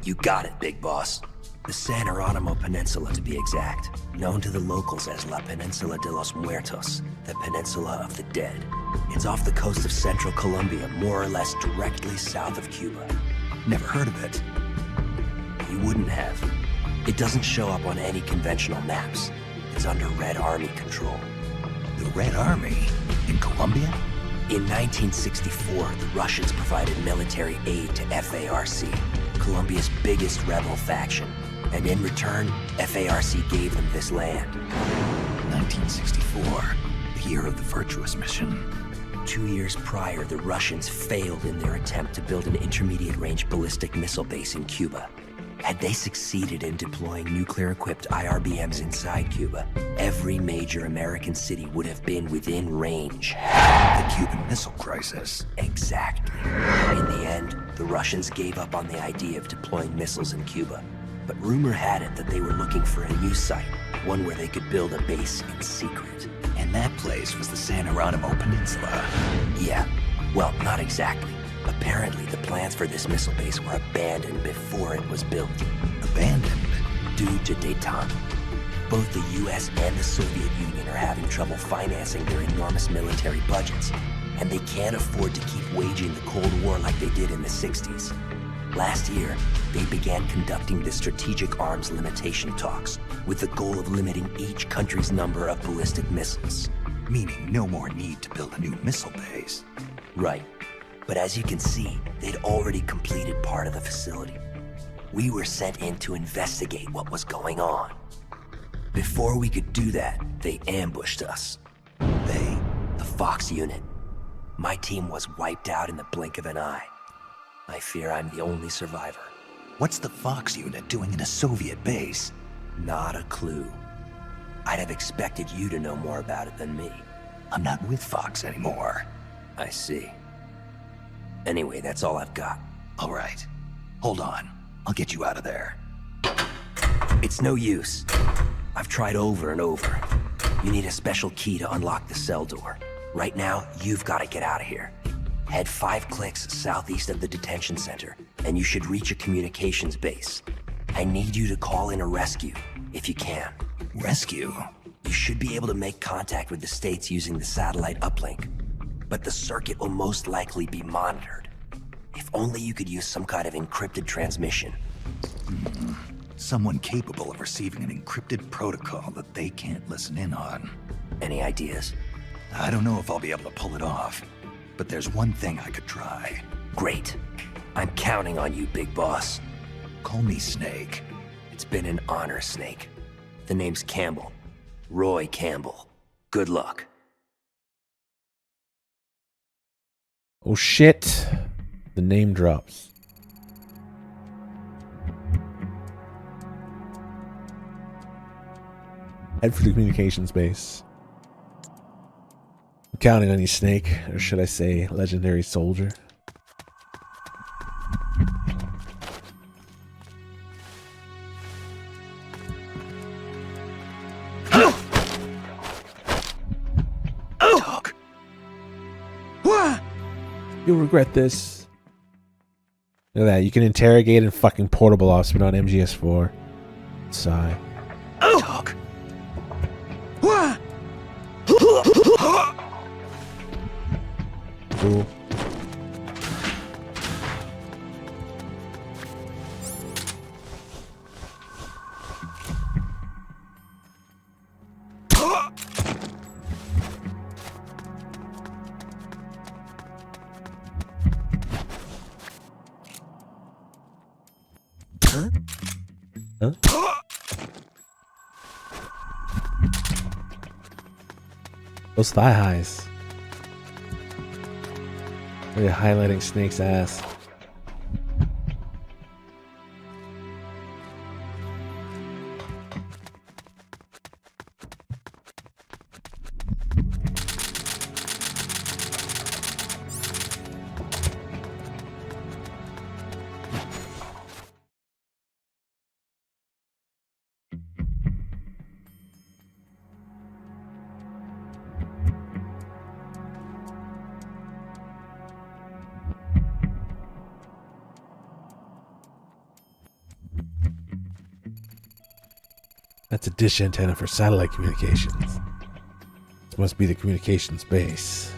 You got it, Big Boss. The San Geronimo Peninsula, to be exact. Known to the locals as La Peninsula de los Muertos, the Peninsula of the Dead. It's off the coast of central Colombia, more or less directly south of Cuba. Never heard of it. You wouldn't have. It doesn't show up on any conventional maps. It's under Red Army control. The Red Army? In Colombia? In 1964, the Russians provided military aid to FARC, Colombia's biggest rebel faction. And in return, FARC gave them this land. 1964, the year of the Virtuous Mission. 2 years prior, the Russians failed in their attempt to build an intermediate-range ballistic missile base in Cuba. Had they succeeded in deploying nuclear-equipped IRBMs inside Cuba, every major American city would have been within range. The Cuban Missile Crisis. Exactly. In the end, the Russians gave up on the idea of deploying missiles in Cuba. But rumor had it that they were looking for a new site, one where they could build a base in secret. And that place was the San Geronimo Peninsula. Yeah. Well, not exactly. Apparently, the plans for this missile base were abandoned before it was built. Abandoned? Due to détente. Both the US and the Soviet Union are having trouble financing their enormous military budgets, and they can't afford to keep waging the Cold War like they did in the 60s. Last year, they began conducting the strategic arms limitation talks, with the goal of limiting each country's number of ballistic missiles. Meaning no more need to build a new missile base. Right. But as you can see, they'd already completed part of the facility. We were sent in to investigate what was going on. Before we could do that, they ambushed us. They, the Fox Unit. My team was wiped out in the blink of an eye. I fear I'm the only survivor. What's the Fox Unit doing in a Soviet base? Not a clue. I'd have expected you to know more about it than me. I'm not with Fox anymore. I see. Anyway, that's all I've got. All right. Hold on. I'll get you out of there. It's no use. I've tried over and over. You need a special key to unlock the cell door. Right now, you've got to get out of here. Head 5 clicks southeast of the detention center, and you should reach a communications base. I need you to call in a rescue, if you can. Rescue? You should be able to make contact with the States using the satellite uplink, but the circuit will most likely be monitored. If only you could use some kind of encrypted transmission. Someone capable of receiving an encrypted protocol that they can't listen in on. Any ideas? I don't know if I'll be able to pull it off, but there's one thing I could try. Great. I'm counting on you, Big Boss. Call me Snake. It's been an honor, Snake. The name's Campbell. Roy Campbell. Good luck. Oh shit. The name drops. Head for the communications base. I'm counting on you, Snake. Or should I say, legendary soldier. You'll regret this. Look at that. You can interrogate and fucking portable ops, but on MGS4. Sigh. Talk. Cool. Huh? Those thigh highs. Really highlighting Snake's ass. That's a dish antenna for satellite communications. This must be the communications base.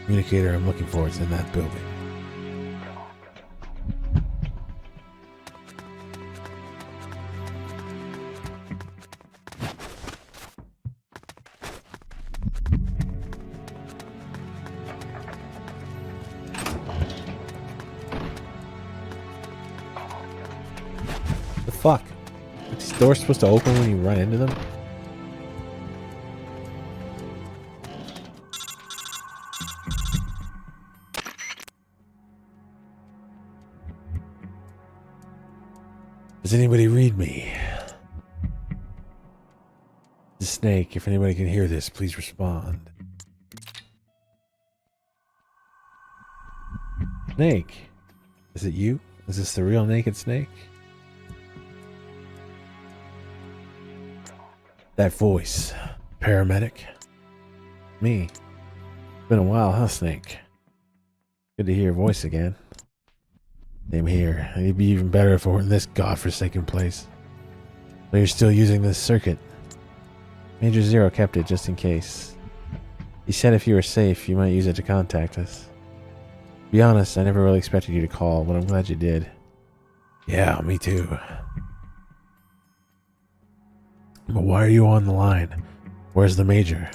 Communicator I'm looking for is in that building. The fuck? Are these doors supposed to open when you run into them? Does anybody read me? The Snake, if anybody can hear this, please respond. Snake? Is it you? Is this the real Naked Snake? That voice. Paramedic? Me. Been a while, huh, Snake? Good to hear your voice again. Same here. It'd be even better if it were in this godforsaken place. But you're still using this circuit. Major Zero kept it just in case. He said if you were safe, you might use it to contact us. To be honest, I never really expected you to call, but I'm glad you did. Yeah, me too. But why are you on the line? Where's the Major?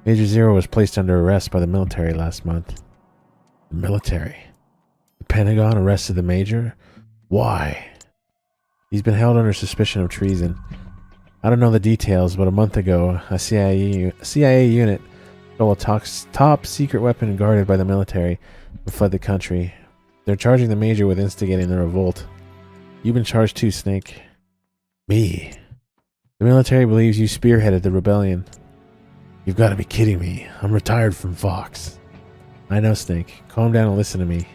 Major Zero was placed under arrest by the military last month. The military? The Pentagon arrested the Major? Why? He's been held under suspicion of treason. I don't know the details, but a month ago, a CIA unit stole a top secret weapon guarded by the military and fled the country. They're charging the Major with instigating the revolt. You've been charged too, Snake. Me? The military believes you spearheaded the rebellion. You've got to be kidding me. I'm retired from Fox. I know, Snake. Calm down and listen to me.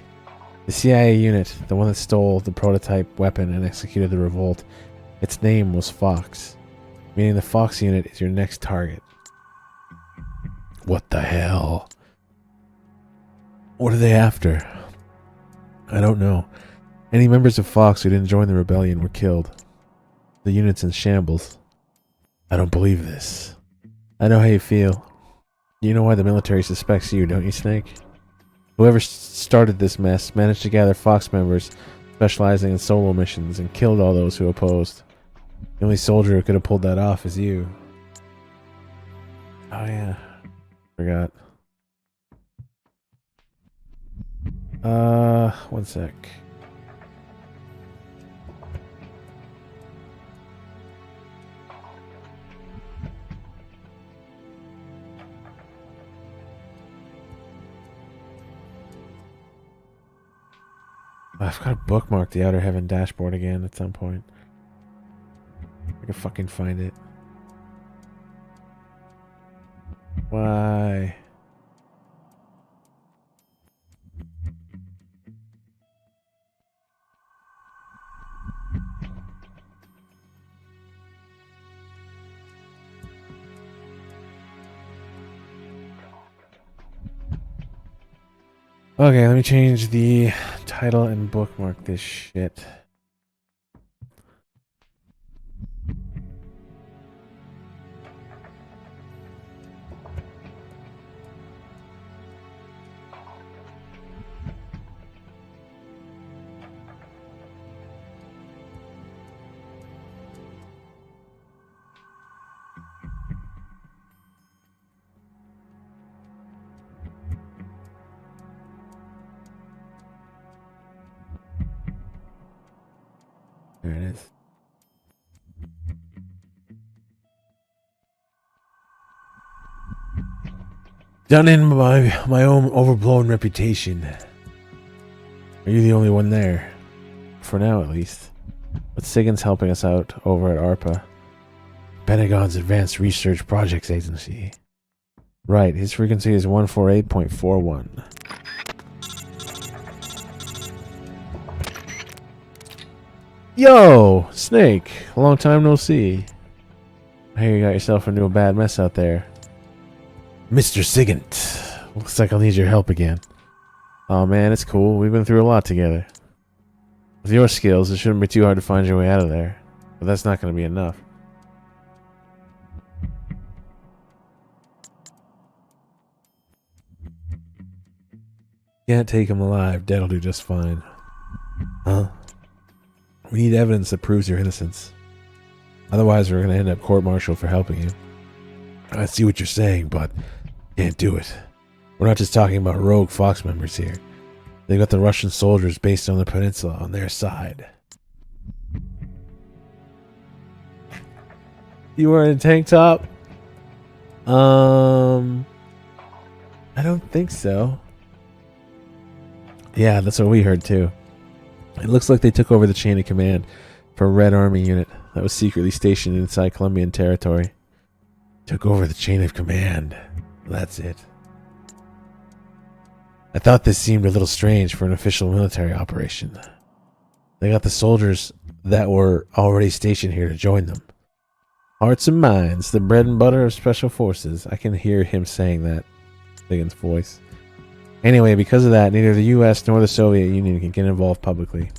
The CIA unit, the one that stole the prototype weapon and executed the revolt, its name was Fox, meaning the Fox unit is your next target. What the hell? What are they after? I don't know. Any members of Fox who didn't join the rebellion were killed. The unit's in shambles. I don't believe this. I know how you feel. You know why the military suspects you, don't you, Snake? Whoever started this mess managed to gather Fox members specializing in solo missions and killed all those who opposed. The only soldier who could have pulled that off is you. Oh yeah. Forgot. One sec. I've got to bookmark the Outer Heaven dashboard again at some point. I can fucking find it. Why? Okay, let me change the title and bookmark this shit. There it is. Done in my own overblown reputation. Are you the only one there? For now, at least. But Sigan's helping us out over at ARPA. Pentagon's Advanced Research Projects Agency. Right, his frequency is 148.41. Yo, Snake, long time no see. I hear you got yourself into a bad mess out there. Mr. Sigint, looks like I'll need your help again. Oh man, it's cool. We've been through a lot together. With your skills, it shouldn't be too hard to find your way out of there. But that's not going to be enough. Can't take him alive. Dead'll do just fine. Huh? We need evidence that proves your innocence. Otherwise, we're going to end up court-martialed for helping you. I see what you're saying, but can't do it. We're not just talking about rogue Fox members here. They've got the Russian soldiers based on the peninsula on their side. You were in a tank top? I don't think so. Yeah, that's what we heard too. It looks like they took over the chain of command for a Red Army unit that was secretly stationed inside Colombian territory. Took over the chain of command. That's it. I thought this seemed a little strange for an official military operation. They got the soldiers that were already stationed here to join them. Hearts and minds, the bread and butter of special forces. I can hear him saying that. Biggins' voice. Anyway, because of that, neither the US nor the Soviet Union can get involved publicly.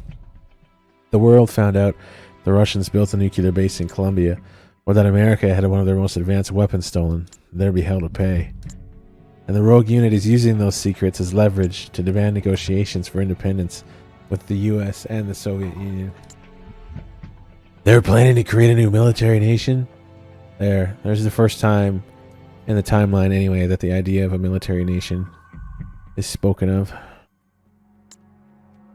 The world found out the Russians built a nuclear base in Colombia, or that America had one of their most advanced weapons stolen. They'd be hell to pay. And the rogue unit is using those secrets as leverage to demand negotiations for independence with the US and the Soviet Union. They're planning to create a new military nation? There's the first time in the timeline anyway that the idea of a military nation is spoken of.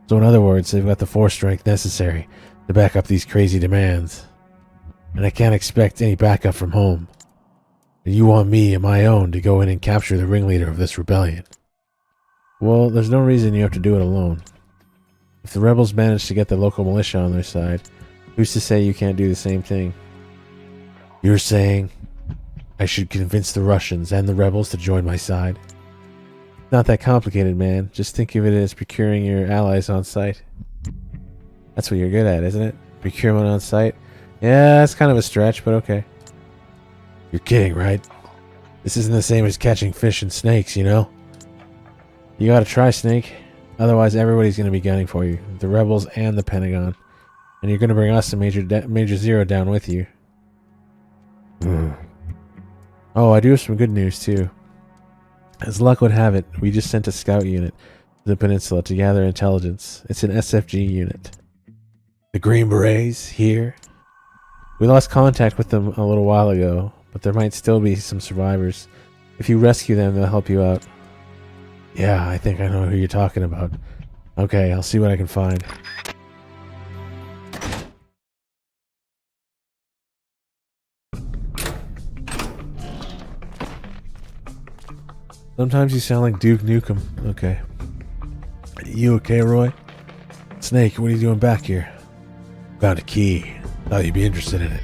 So in other words, they've got the force strength necessary to back up these crazy demands. And I can't expect any backup from home. And you want me and my own to go in and capture the ringleader of this rebellion. Well, there's no reason you have to do it alone. If the rebels manage to get the local militia on their side, who's to say you can't do the same thing? You're saying I should convince the Russians and the rebels to join my side? Not that complicated, man. Just think of it as procuring your allies on site. That's what you're good at, isn't it? Procurement on site? Yeah, that's kind of a stretch, but okay. You're kidding, right? This isn't the same as catching fish and snakes, you know? You gotta try, Snake. Otherwise, everybody's gonna be gunning for you. The rebels and the Pentagon. And you're gonna bring us a Major Zero down with you. Oh, I do have some good news, too. As luck would have it, we just sent a scout unit to the peninsula to gather intelligence. It's an SFG unit. The Green Berets, here. We lost contact with them a little while ago, but there might still be some survivors. If you rescue them, they'll help you out. Yeah, I think I know who you're talking about. Okay, I'll see what I can find. Sometimes you sound like Duke Nukem. Okay. You okay, Roy? Snake, what are you doing back here? Found a key. Thought you'd be interested in it.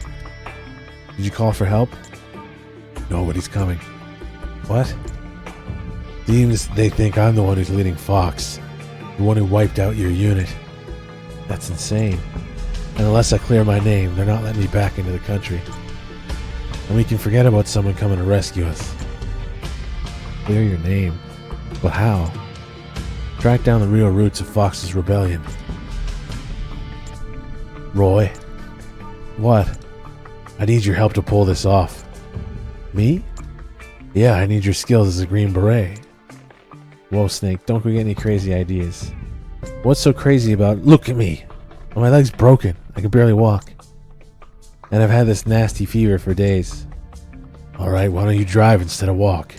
Did you call for help? Nobody's coming. What? Seems they think I'm the one who's leading Fox. The one who wiped out your unit. That's insane. And unless I clear my name, they're not letting me back into the country. And we can forget about someone coming to rescue us. Clear your name? But how? Track down the real roots of Fox's rebellion. Roy? What? I need your help to pull this off. Me? Yeah, I need your skills as a Green Beret. Whoa, Snake, don't go get any crazy ideas. What's so crazy about... Look at me! My leg's broken. I can barely walk. And I've had this nasty fever for days. Alright, why don't you drive instead of walk?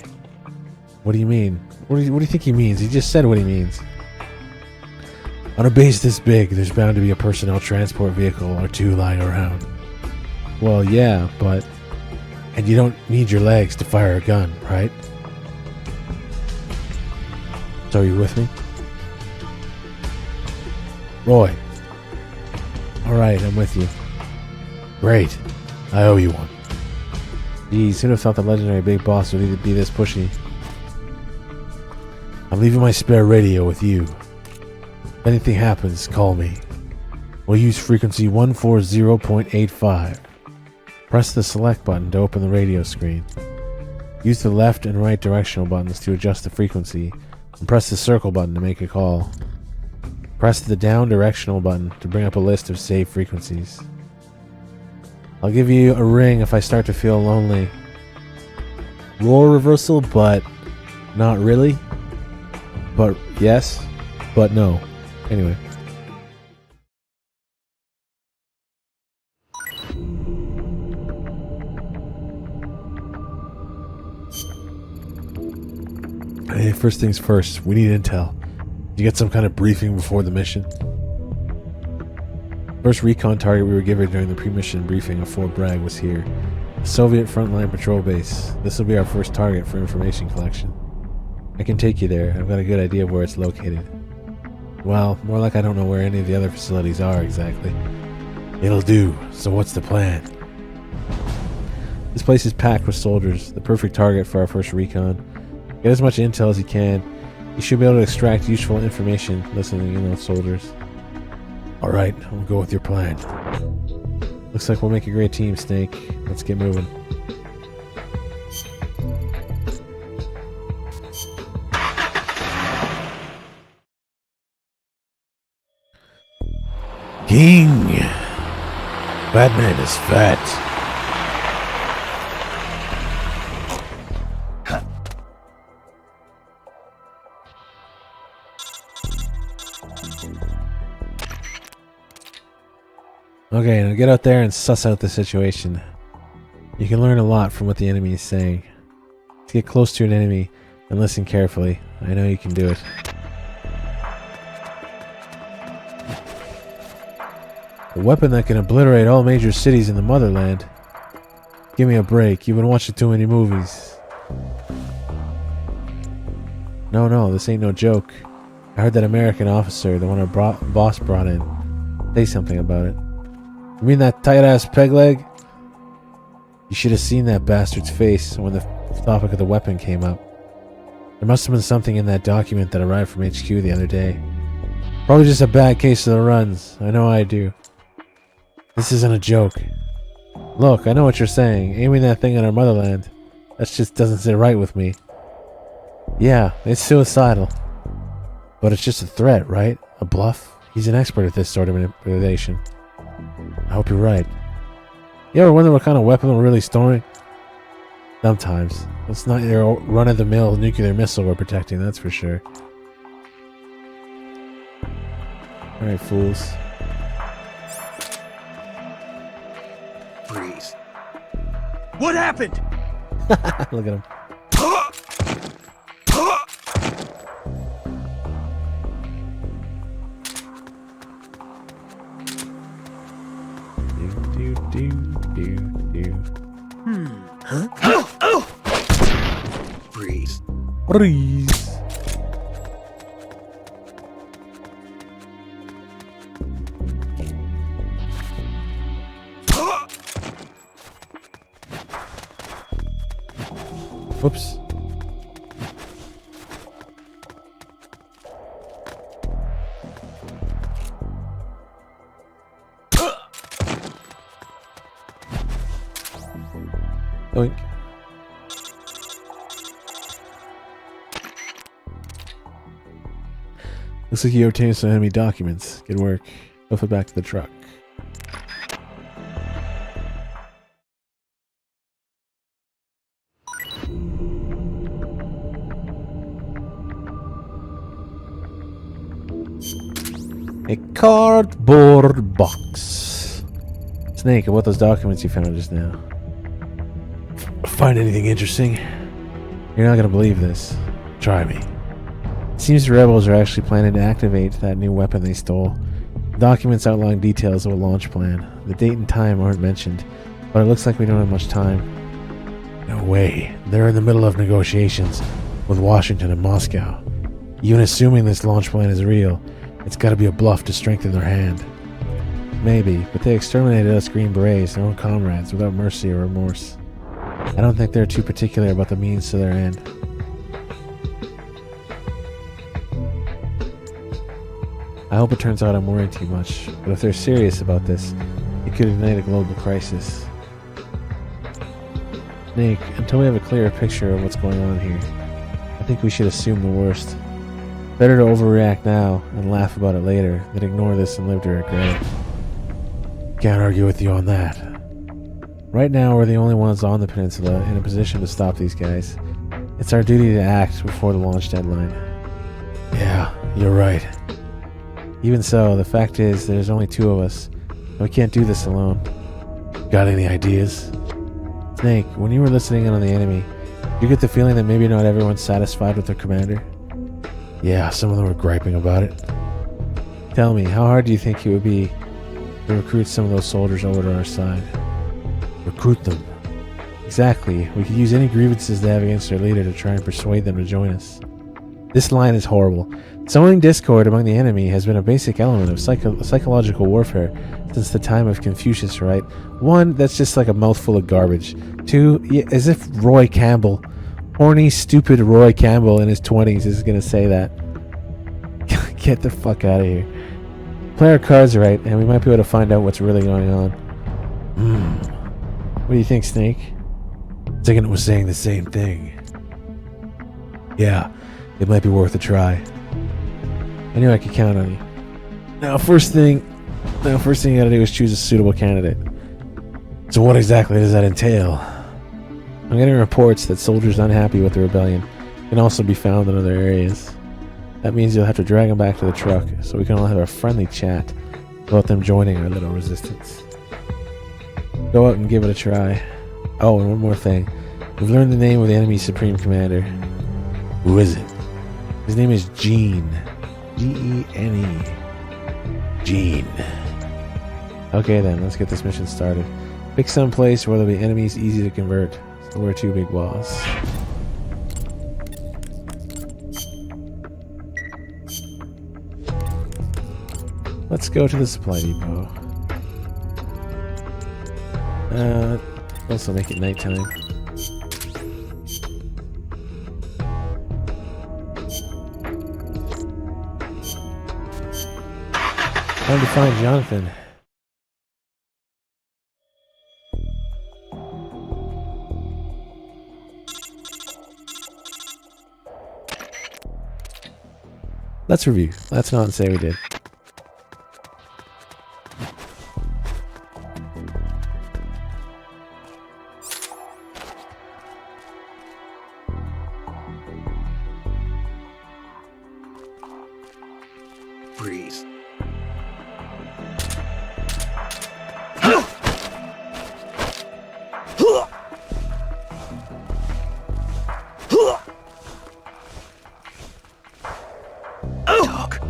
What do you mean? What do you think he means? He just said what he means. On a base this big, there's bound to be a personnel transport vehicle or two lying around. Well, yeah, but... And you don't need your legs to fire a gun, right? So are you with me? Roy. Alright, I'm with you. Great. I owe you one. Geez, who'd have thought the legendary Big Boss would either be this pushy? I'm leaving my spare radio with you. If anything happens, call me. We'll use frequency 140.85. Press the select button to open the radio screen. Use the left and right directional buttons to adjust the frequency, and press the circle button to make a call. Press the down directional button to bring up a list of saved frequencies. I'll give you a ring if I start to feel lonely. Role reversal, but not really. But yes, but no. Anyway. Hey, first things first, we need intel. Did you get some kind of briefing before the mission? First recon target we were given during the pre-mission briefing of Fort Bragg was here. A Soviet frontline patrol base. This will be our first target for information collection. I can take you there. I've got a good idea of where it's located. Well, more like I don't know where any of the other facilities are exactly. It'll do. So what's the plan? This place is packed with soldiers. The perfect target for our first recon. Get as much intel as you can. You should be able to extract useful information listening in on soldiers. Alright, I'll go with your plan. Looks like we'll make a great team, Snake. Let's get moving. King! Batman is fat. Okay, now get out there and suss out the situation. You can learn a lot from what the enemy is saying. Let's get close to an enemy and listen carefully. I know you can do it. A weapon that can obliterate all major cities in the motherland. Give me a break. You've been watching too many movies. No, this ain't no joke. I heard that American officer, the one our boss brought in, say something about it. You mean that tight-ass peg leg? You should have seen that bastard's face when the topic of the weapon came up. There must have been something in that document that arrived from HQ the other day. Probably just a bad case of the runs. I know I do. This isn't a joke. Look, I know what you're saying. Aiming that thing at our motherland. That just doesn't sit right with me. Yeah, it's suicidal. But it's just a threat, right? A bluff? He's an expert at this sort of manipulation. I hope you're right. You ever wonder what kind of weapon we're really storing? Sometimes. It's not your run-of-the-mill nuclear missile we're protecting, that's for sure. Alright, fools. Freeze. What happened? Look at him. Huh? Freeze. Freeze. Whoops. Oink. Looks like you obtained some enemy documents. Good work. Move it back to the truck. A cardboard box. Snake, what those documents you found just now? Find anything interesting? You're not gonna believe this. Try me. It seems the rebels are actually planning to activate that new weapon they stole. The documents outline details of a launch plan. The date and time aren't mentioned, but it looks like we don't have much time. No way. They're in the middle of negotiations with Washington and Moscow. Even assuming this launch plan is real, it's gotta be a bluff to strengthen their hand. Maybe, but they exterminated us Green Berets, their own comrades, without mercy or remorse. I don't think they're too particular about the means to their end. I hope it turns out I'm worrying too much, but if they're serious about this, it could ignite a global crisis. Snake, until we have a clearer picture of what's going on here, I think we should assume the worst. Better to overreact now and laugh about it later than ignore this and live to regret it. Can't argue with you on that. Right now, we're the only ones on the peninsula in a position to stop these guys. It's our duty to act before the launch deadline. Yeah, you're right. Even so, the fact is, there's only two of us, and we can't do this alone. Got any ideas? Snake, when you were listening in on the enemy, you get the feeling that maybe not everyone's satisfied with their commander? Yeah, some of them were griping about it. Tell me, how hard do you think it would be to recruit some of those soldiers over to our side? Recruit them. Exactly. We could use any grievances they have against their leader to try and persuade them to join us. This line is horrible. Sowing discord among the enemy has been a basic element of psychological warfare since the time of Confucius, right? One, that's just like a mouthful of garbage. Two, as if Roy Campbell, horny, stupid Roy Campbell in his 20s is going to say that. Get the fuck out of here. Play our cards right, and we might be able to find out what's really going on. What do you think, Snake? Second was saying the same thing. Yeah, it might be worth a try. I knew I could count on you. Now, first thing you gotta do is choose a suitable candidate. So what exactly does that entail? I'm getting reports that soldiers unhappy with the rebellion can also be found in other areas. That means you'll have to drag them back to the truck so we can all have a friendly chat about them joining our little resistance. Go out and give it a try. Oh, and one more thing. We've learned the name of the enemy's supreme commander. Who is it? His name is Gene. Gene. Gene. Okay then, let's get this mission started. Pick some place where there'll be enemies easy to convert. So we're two big balls. Let's go to the supply depot. Also make it nighttime. Time to find Jonathan. Let's review. Let's not say we did. Breathe. Talk.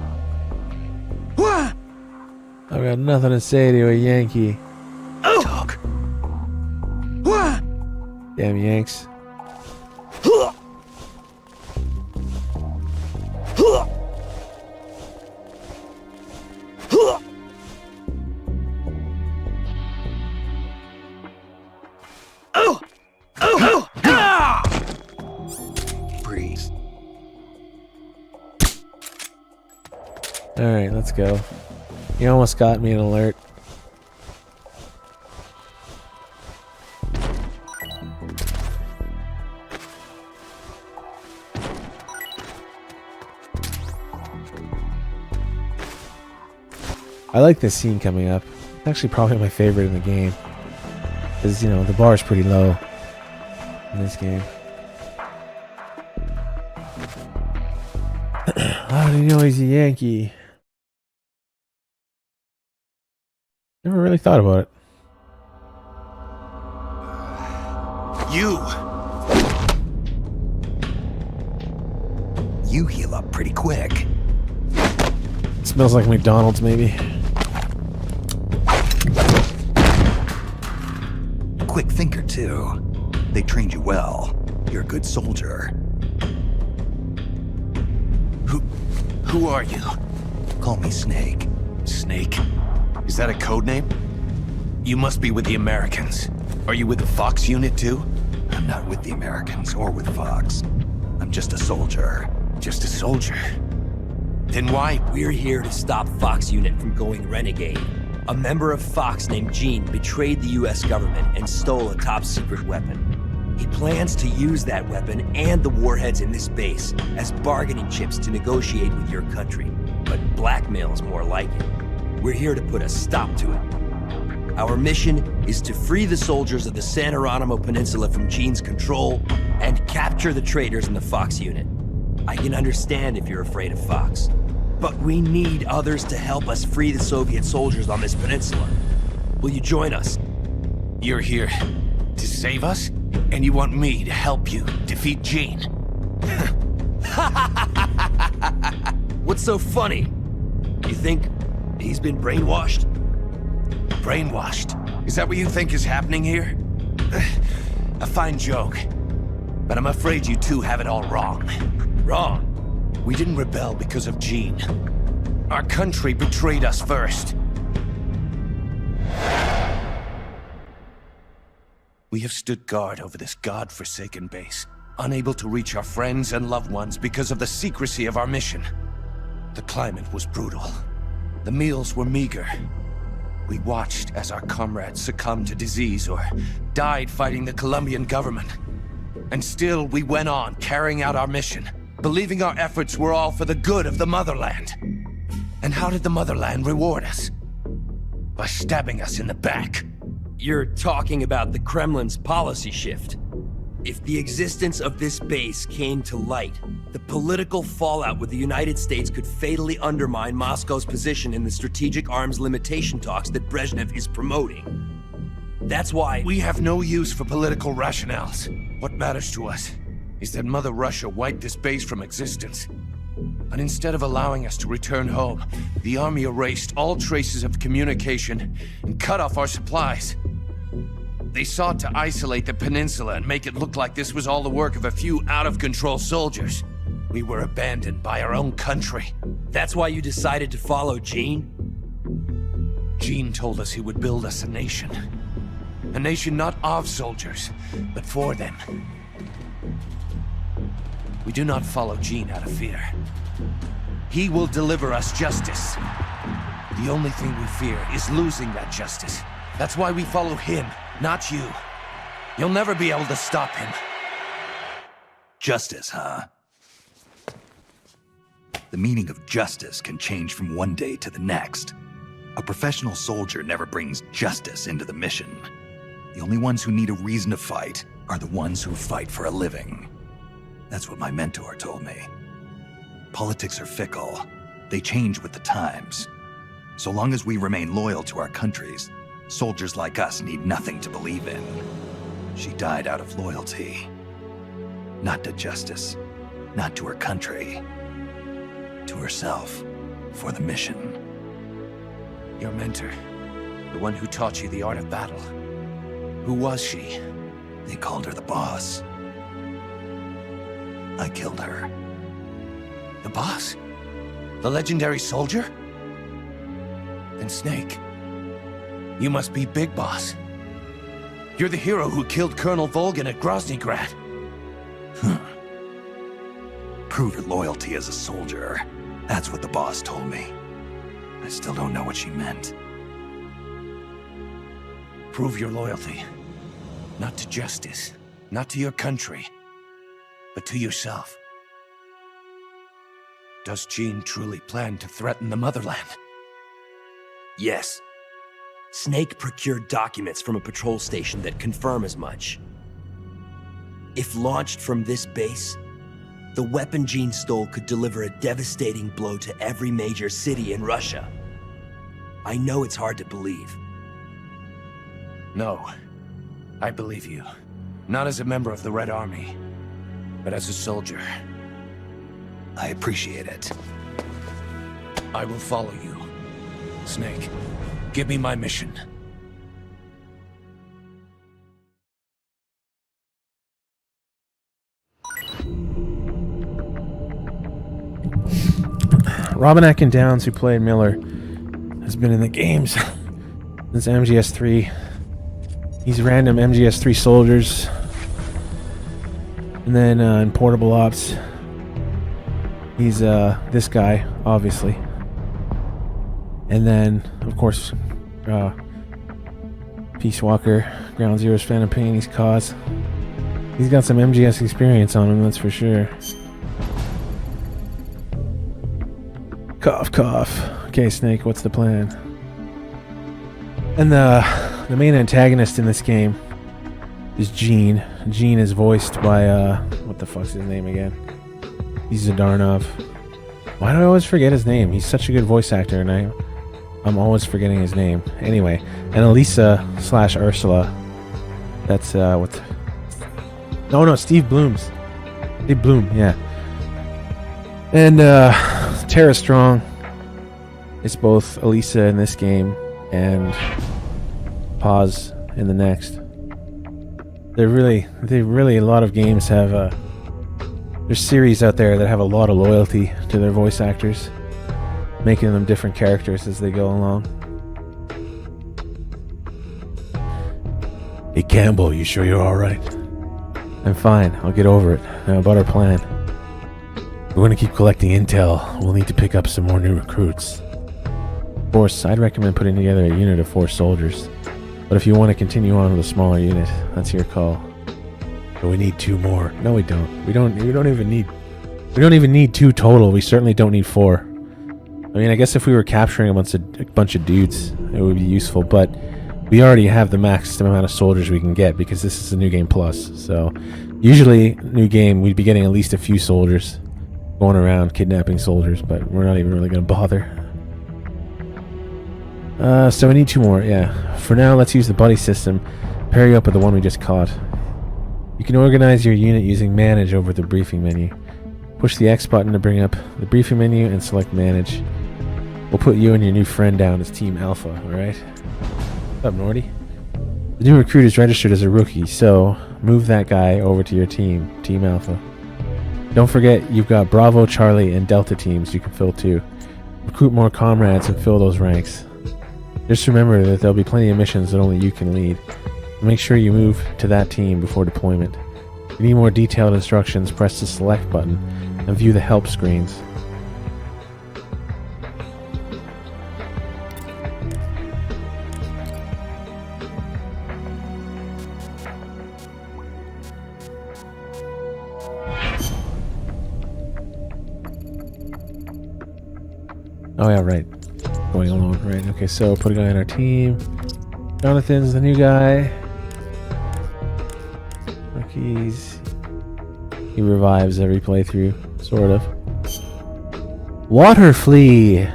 I've got nothing to say to a Yankee. Talk. Damn Yanks. Breathe. Alright, let's go. You almost got me an alert. I like this scene coming up. It's actually probably my favorite in the game. Because, you know, the bar is pretty low in this game. How do you know he's a Yankee? Never really thought about it. You heal up pretty quick. Smells like McDonald's, maybe. Quick thinker, too. They trained you well. You're a good soldier. Who are you? Call me Snake. Snake? Is that a code name? You must be with the Americans. Are you with the Fox unit too? I'm not with the Americans or with Fox. I'm just a soldier. Just a soldier? Then why? We're here to stop Fox unit from going renegade. A member of Fox named Gene betrayed the US government and stole a top secret weapon. He plans to use that weapon and the warheads in this base as bargaining chips to negotiate with your country. But blackmail's more like it. We're here to put a stop to it. Our mission is to free the soldiers of the San Geronimo Peninsula from Gene's control and capture the traitors in the Fox unit. I can understand if you're afraid of Fox, but we need others to help us free the Soviet soldiers on this peninsula. Will you join us? You're here to save us? And you want me to help you defeat Gene? What's so funny? You think he's been brainwashed? Brainwashed? Is that what you think is happening here? A fine joke. But I'm afraid you two have it all wrong. Wrong. We didn't rebel because of Gene. Our country betrayed us first. We have stood guard over this god-forsaken base, unable to reach our friends and loved ones because of the secrecy of our mission. The climate was brutal. The meals were meager. We watched as our comrades succumbed to disease or died fighting the Colombian government. And still, we went on carrying out our mission, believing our efforts were all for the good of the motherland. And how did the motherland reward us? By stabbing us in the back. You're talking about the Kremlin's policy shift. If the existence of this base came to light, the political fallout with the United States could fatally undermine Moscow's position in the strategic arms limitation talks that Brezhnev is promoting. That's why we have no use for political rationales. What matters to us is that Mother Russia wiped this base from existence. And instead of allowing us to return home, the army erased all traces of communication and cut off our supplies. They sought to isolate the peninsula and make it look like this was all the work of a few out-of-control soldiers. We were abandoned by our own country. That's why you decided to follow Gene? Gene told us he would build us a nation. A nation not of soldiers, but for them. We do not follow Gene out of fear. He will deliver us justice. The only thing we fear is losing that justice. That's why we follow him, not you. You'll never be able to stop him. Justice, huh? The meaning of justice can change from one day to the next. A professional soldier never brings justice into the mission. The only ones who need a reason to fight are the ones who fight for a living. That's what my mentor told me. Politics are fickle. They change with the times. So long as we remain loyal to our countries, soldiers like us need nothing to believe in. She died out of loyalty. Not to justice, not to her country. To herself, for the mission. Your mentor, the one who taught you the art of battle. Who was she? They called her the boss. I killed her. The boss? The legendary soldier? Then Snake, you must be Big Boss. You're the hero who killed Colonel Volgin at Groznygrad. Prove your loyalty as a soldier. That's what the boss told me. I still don't know what she meant. Prove your loyalty. Not to justice, not to your country, but to yourself. Does Gene truly plan to threaten the motherland? Yes. Snake procured documents from a patrol station that confirm as much. If launched from this base, the weapon Gene stole could deliver a devastating blow to every major city in Russia. I know it's hard to believe. No, I believe you. Not as a member of the Red Army, but as a soldier. I appreciate it. I will follow you. Snake, give me my mission. Robin Atkin Downs, who played Miller, has been in the games since MGS3. He's random MGS3 soldiers. And then in Portable Ops, he's this guy, obviously. And then, of course, Peace Walker, Ground Zero's Phantom Pain, he's Cause. He's got some MGS experience on him, that's for sure. Cough, cough. Okay, Snake, what's the plan? And the main antagonist in this game is Gene. Gene is voiced by, what the fuck's his name again? He's Zadarnov. Why do I always forget his name? He's such a good voice actor, and I'm always forgetting his name. Anyway, and Elisa / Ursula. That's, what's... No, Steve Blooms. Steve Bloom, yeah. And, Tara Strong is both Elisa in this game and Paz in the next. They really a lot of games have there's series out there that have a lot of loyalty to their voice actors, making them different characters as they go along. Hey Campbell, you sure you're alright? I'm fine, I'll get over it. Now about our plan. We're going to keep collecting intel. We'll need to pick up some more new recruits. Of course, I'd recommend putting together a unit of 4 soldiers. But if you want to continue on with a smaller unit, that's your call. But we need 2 more. No, we don't. We don't even need 2 total. We certainly don't need 4. I mean, I guess if we were capturing a bunch of dudes, it would be useful. But we already have the maximum amount of soldiers we can get because this is a New Game Plus. So usually, New Game, we'd be getting at least a few soldiers going around kidnapping soldiers, but we're not even really going to bother. So we need 2 more, yeah. For now, let's use the buddy system. Pair you up with the one we just caught. You can organize your unit using Manage over the briefing menu. Push the X button to bring up the briefing menu and select Manage. We'll put you and your new friend down as Team Alpha, alright? What's up, Nordy? The new recruit is registered as a rookie, so move that guy over to your team, Team Alpha. Don't forget, you've got Bravo, Charlie, and Delta teams you can fill too. Recruit more comrades and fill those ranks. Just remember that there'll be plenty of missions that only you can lead. Make sure you move to that team before deployment. If you need more detailed instructions, press the select button and view the help screens. Oh yeah, right. Going alone, right. Okay, so put a guy on our team. Jonathan's the new guy. Rookies. He revives every playthrough, sort of. Water Flea!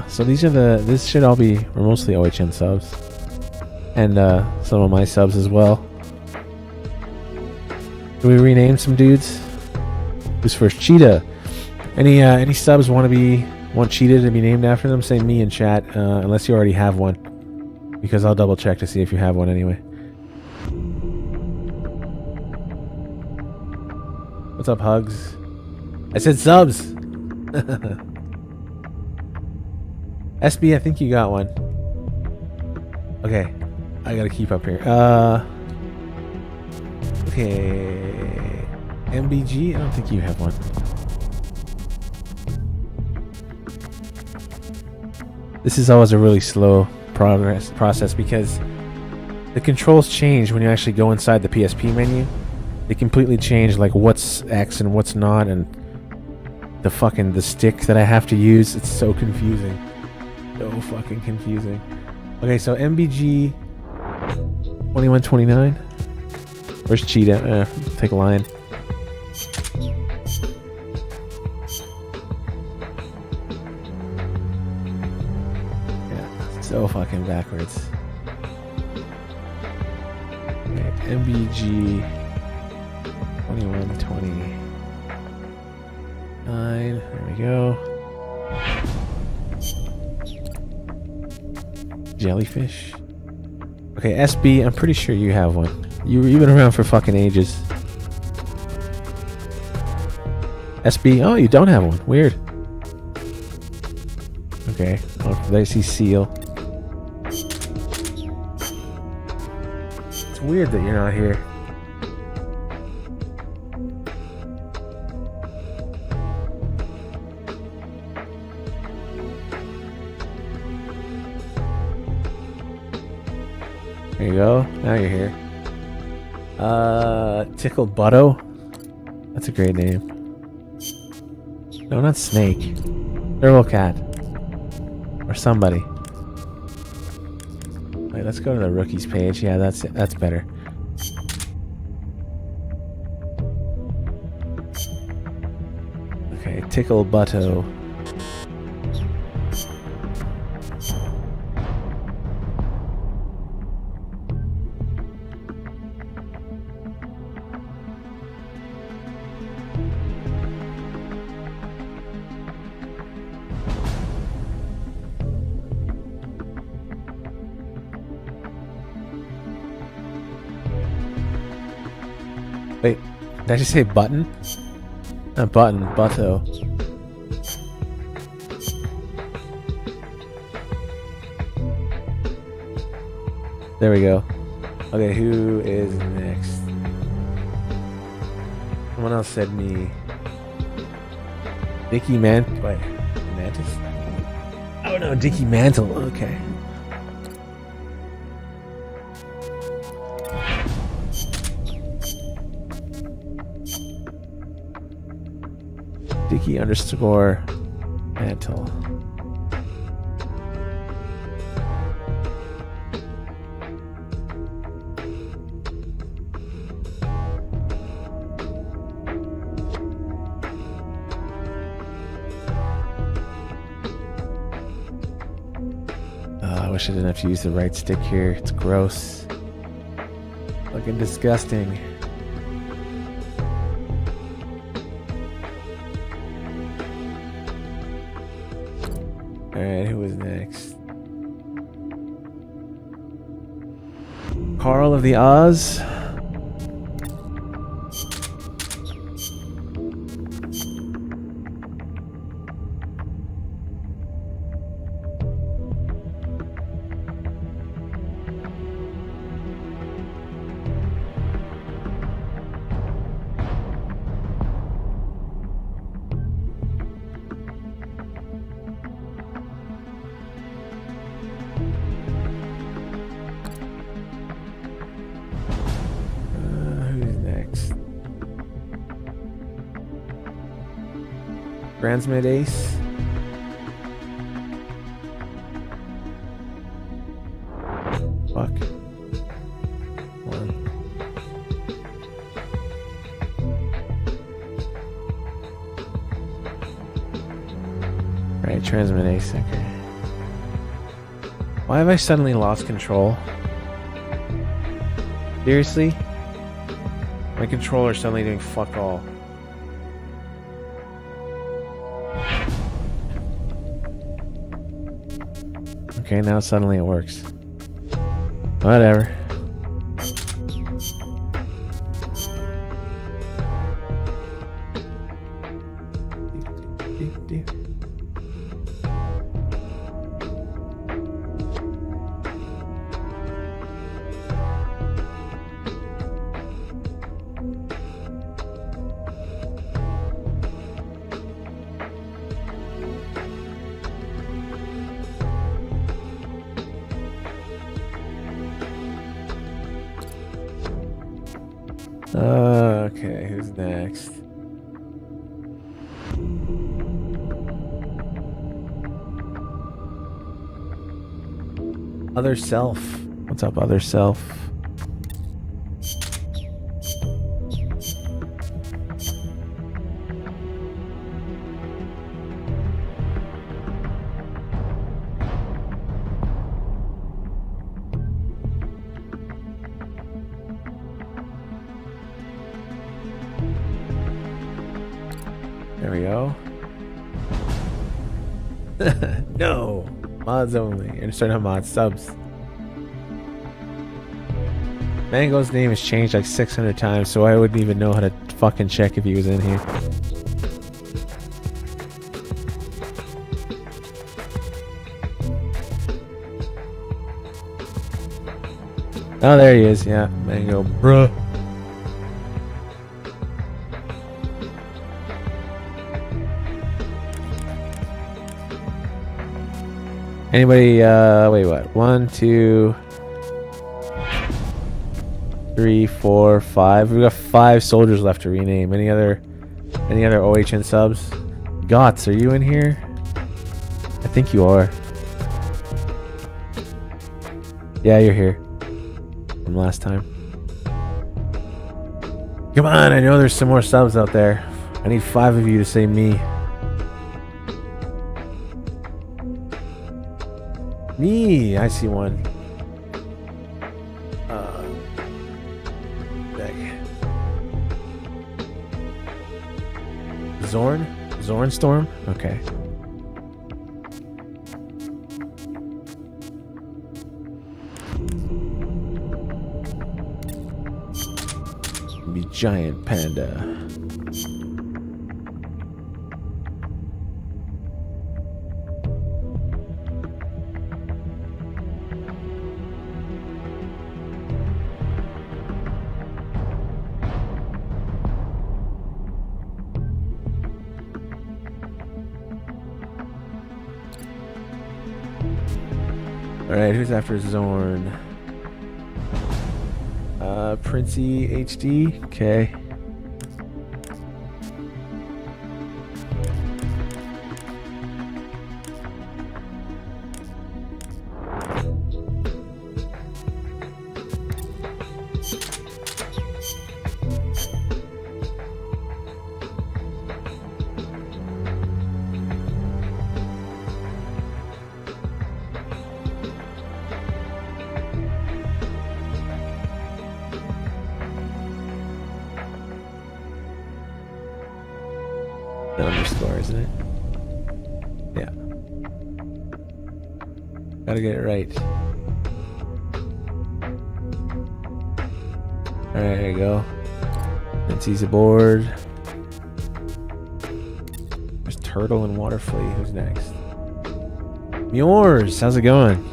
So these are this should all be, or mostly OHN subs. And some of my subs as well. Do we rename some dudes? Who's first? Cheetah. Any subs want Cheetah to be named after them? Say me in chat, unless you already have one. Because I'll double check to see if you have one anyway. What's up, Hugs? I said subs! SB, I think you got one. Okay. I gotta keep up here. Okay. MBG? I don't think you have one. This is always a really slow process because the controls change when you actually go inside the PSP menu. They completely change like what's X and what's not, and the stick that I have to use. It's so confusing. So fucking confusing. Okay, so MBG 2129. Where's Cheetah? Take a line. So fucking backwards. Okay, MBG 2129. There we go. Jellyfish. Okay, SB, I'm pretty sure you have one. You've been around for fucking ages. SB, oh, you don't have one. Weird. Okay, oh, there I see Seal. It's weird that you're not here. There you go. Now you're here. Tickle Butto. That's a great name. No, not Snake. Turbo Cat. Or somebody. Wait, let's go to the rookies page. Yeah, that's it. That's better. Okay, Tickle Butto. Wait, did I just say button? Not button, Butto. There we go. Okay, who is next? Someone else said me. Wait, Mantis? Oh no, Dickie Mantle, okay. Dickie_Mantle. I wish I didn't have to use the right stick here. It's gross. Fucking disgusting. Alright, who is next? Carl of the Oz? Transmit Ace. Fuck. One. Right, transmit Ace. Okay. Why have I suddenly lost control? Seriously? My controller's suddenly doing fuck all. Okay, now suddenly it works. Whatever. Okay, who's next? Other Self. What's up, Other Self? There we go. No! Mods only. And sorry, not mods, subs. Mango's name has changed like 600 times, so I wouldn't even know how to fucking check if he was in here. Oh, there he is. Yeah, Mango, bruh. Anybody, wait, what? 1, 2, 3, 4, 5. We've got 5 soldiers left to rename. Any other OHN subs? Gots, are you in here? I think you are. Yeah, you're here. From last time. Come on, I know there's some more subs out there. I need 5 of you to say me. Me, I see one. Zorn? Zornstorm? Okay. Be giant panda. Alright, who's after Zorn? Princey HD? Okay. The underscore, isn't it? Yeah. Gotta get it right. Alright, there you go. Princey's aboard. There's Turtle and Waterflea. Who's next? Yours! How's it going?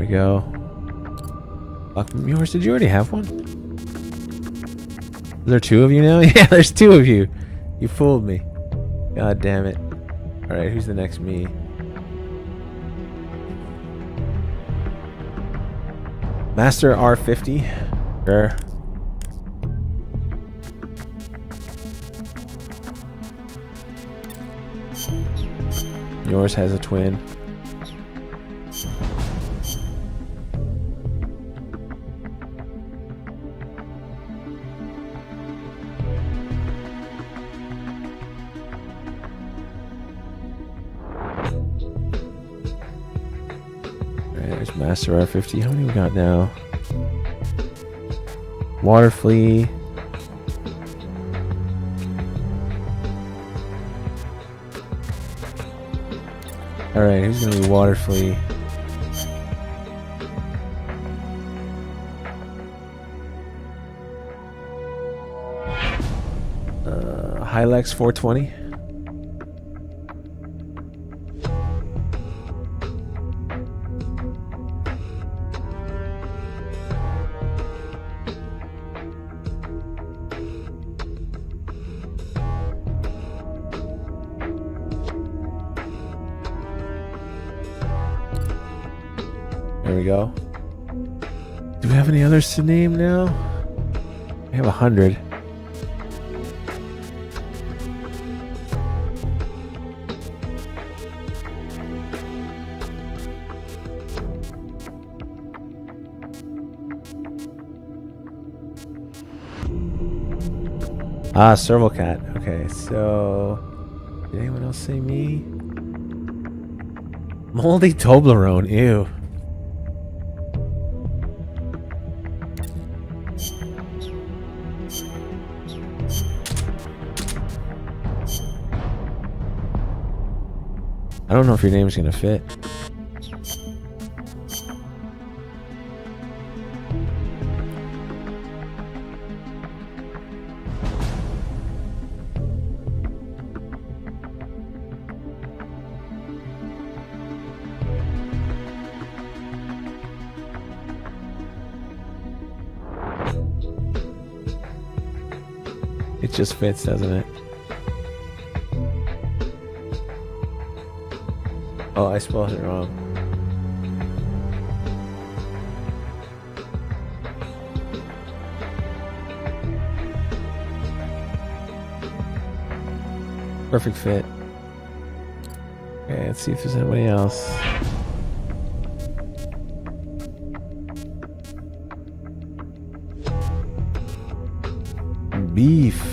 we go. Yours, did you already have one? Is there two of you now? Yeah, there's two of you. You fooled me. God damn it. Alright, who's the next me? Master R50. Sure. Yours has a twin. There's Master R50. How many we got now? Water Flea. Alright, who's gonna be Water Flea? Hylex 420. There we go. Do we have any others to name now? We have 100. Ah, Serval Cat. Okay, so did anyone else say me? Moldy Toblerone. Ew. I don't know if your name's gonna fit. It just fits, doesn't it? Oh, I spelled it wrong. Perfect fit. Okay, let's see if there's anybody else. Beef.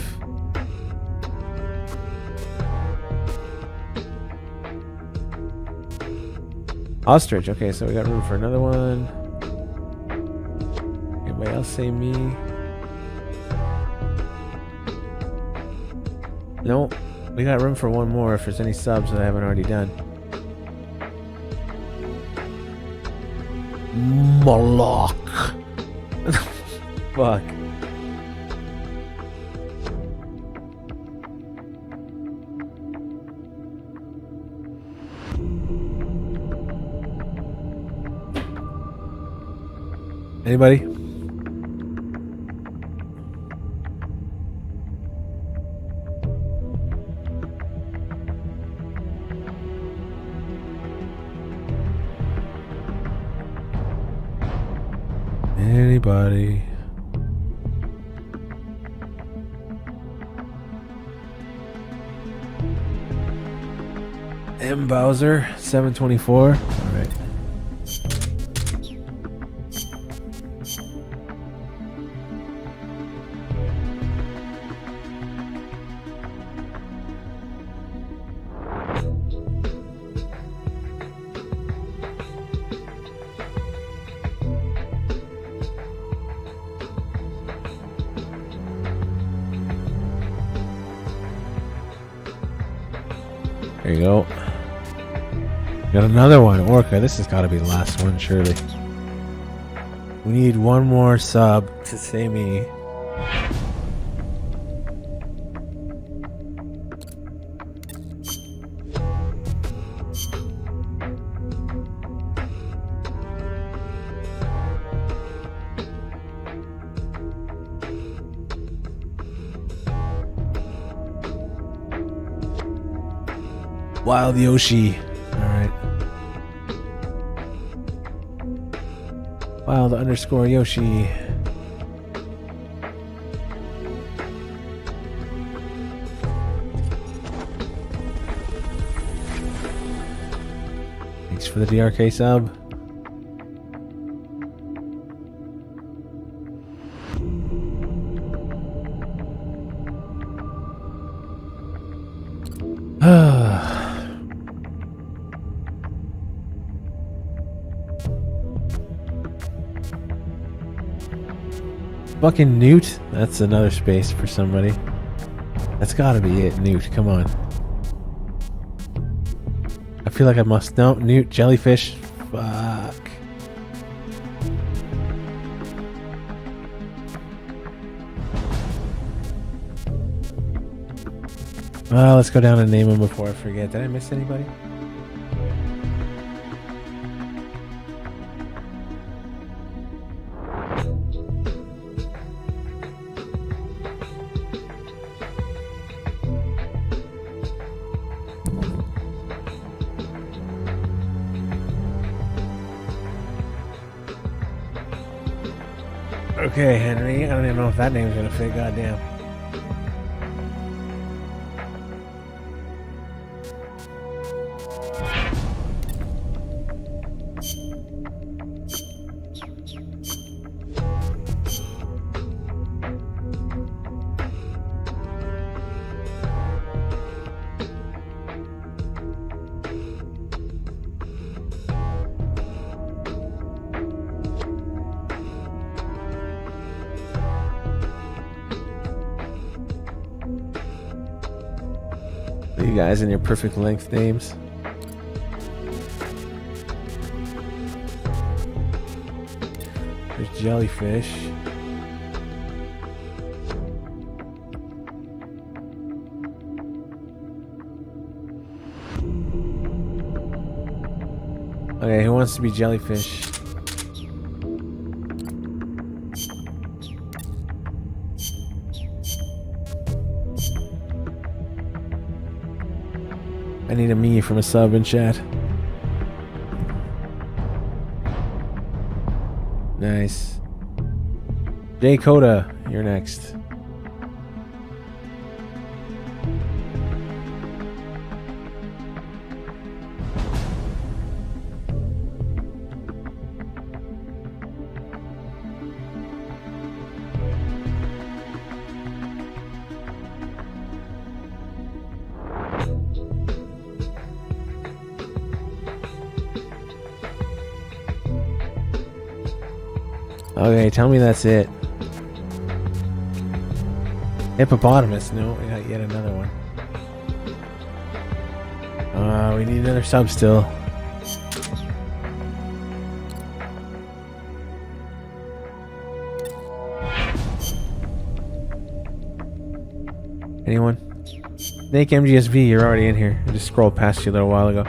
Ostrich. Okay, so we got room for another one. Anybody else say me? Nope. We got room for one more if there's any subs that I haven't already done. Moloch. Fuck. Anybody? Anybody? M. Bowser, 724. All right. There you go. Got another one, Orca. This has got to be the last one, surely. We need one more sub to say me. Wild Yoshi. Alright. Wild underscore Yoshi. Thanks for the DRK sub. Fucking Newt? That's another space for somebody. That's gotta be it, Newt. Come on. I feel like I must. No, Newt, jellyfish. Fuck. Well, let's go down and name them before I forget. Did I miss anybody? Okay, Henry. I don't even know if that name's gonna fit. Goddamn. You guys and your perfect length names. There's jellyfish. Okay, who wants to be jellyfish? I need a me from a sub in chat. Nice. J Coda, you're next. Okay, tell me that's it. Hippopotamus. No, we got yet another one. We need another sub still. Anyone? Snake MGSV, you're already in here. I just scrolled past you a little while ago.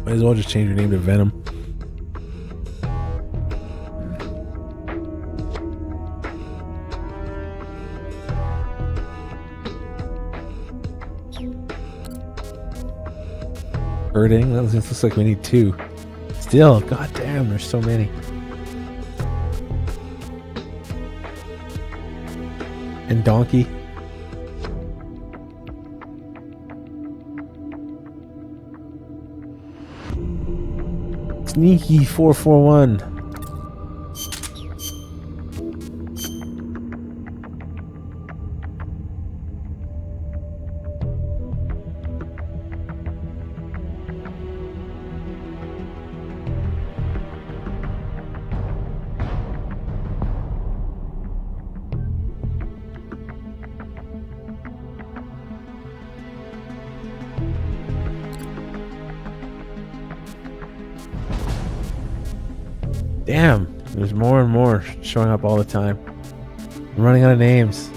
Might as well just change your name to Venom. Hurting? That looks like we need two. Still, goddamn, there's so many. And Donkey. Sneaky 441. Damn, there's more and more showing up all the time. I'm running out of names.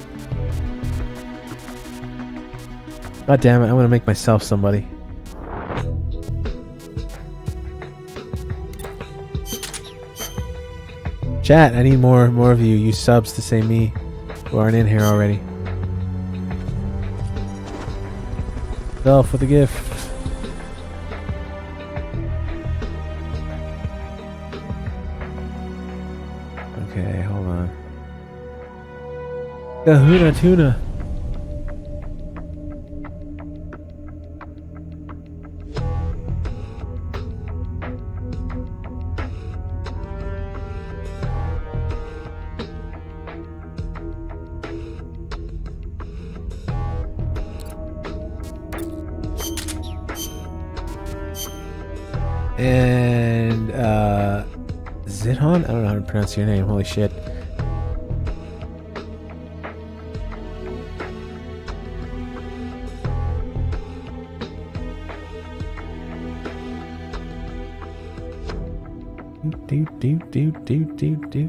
God damn it, I'm gonna make myself somebody. Chat, I need more of you. Use subs to say me. who aren't in here already. Self with the gift. Okay, hold on. Kahuna tuna. And Zidhan? I don't know how to pronounce your name. Holy shit. Do.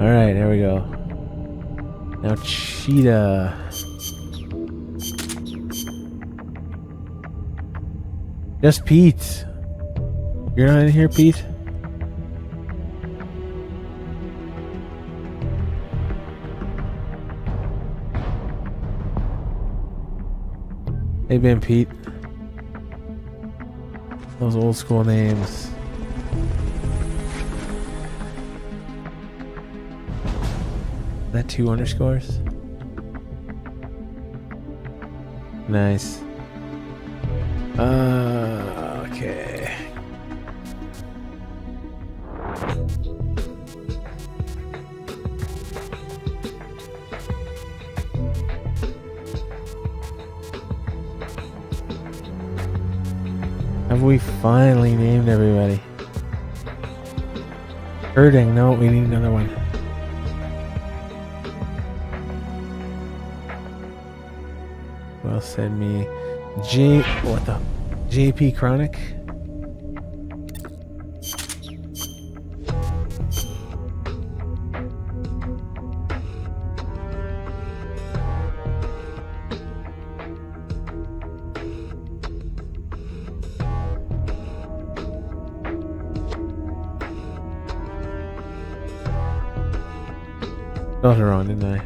Alright, there we go. Now Cheetah. Just Pete. You're not in here, Pete? Hey, Ben, Pete. Those old school names. Is that 2 underscores? Nice. Okay. Have we finally named everybody? Hurting, no, we need another one. Who else said me? What the? JP Chronic? Spelled her wrong, didn't I?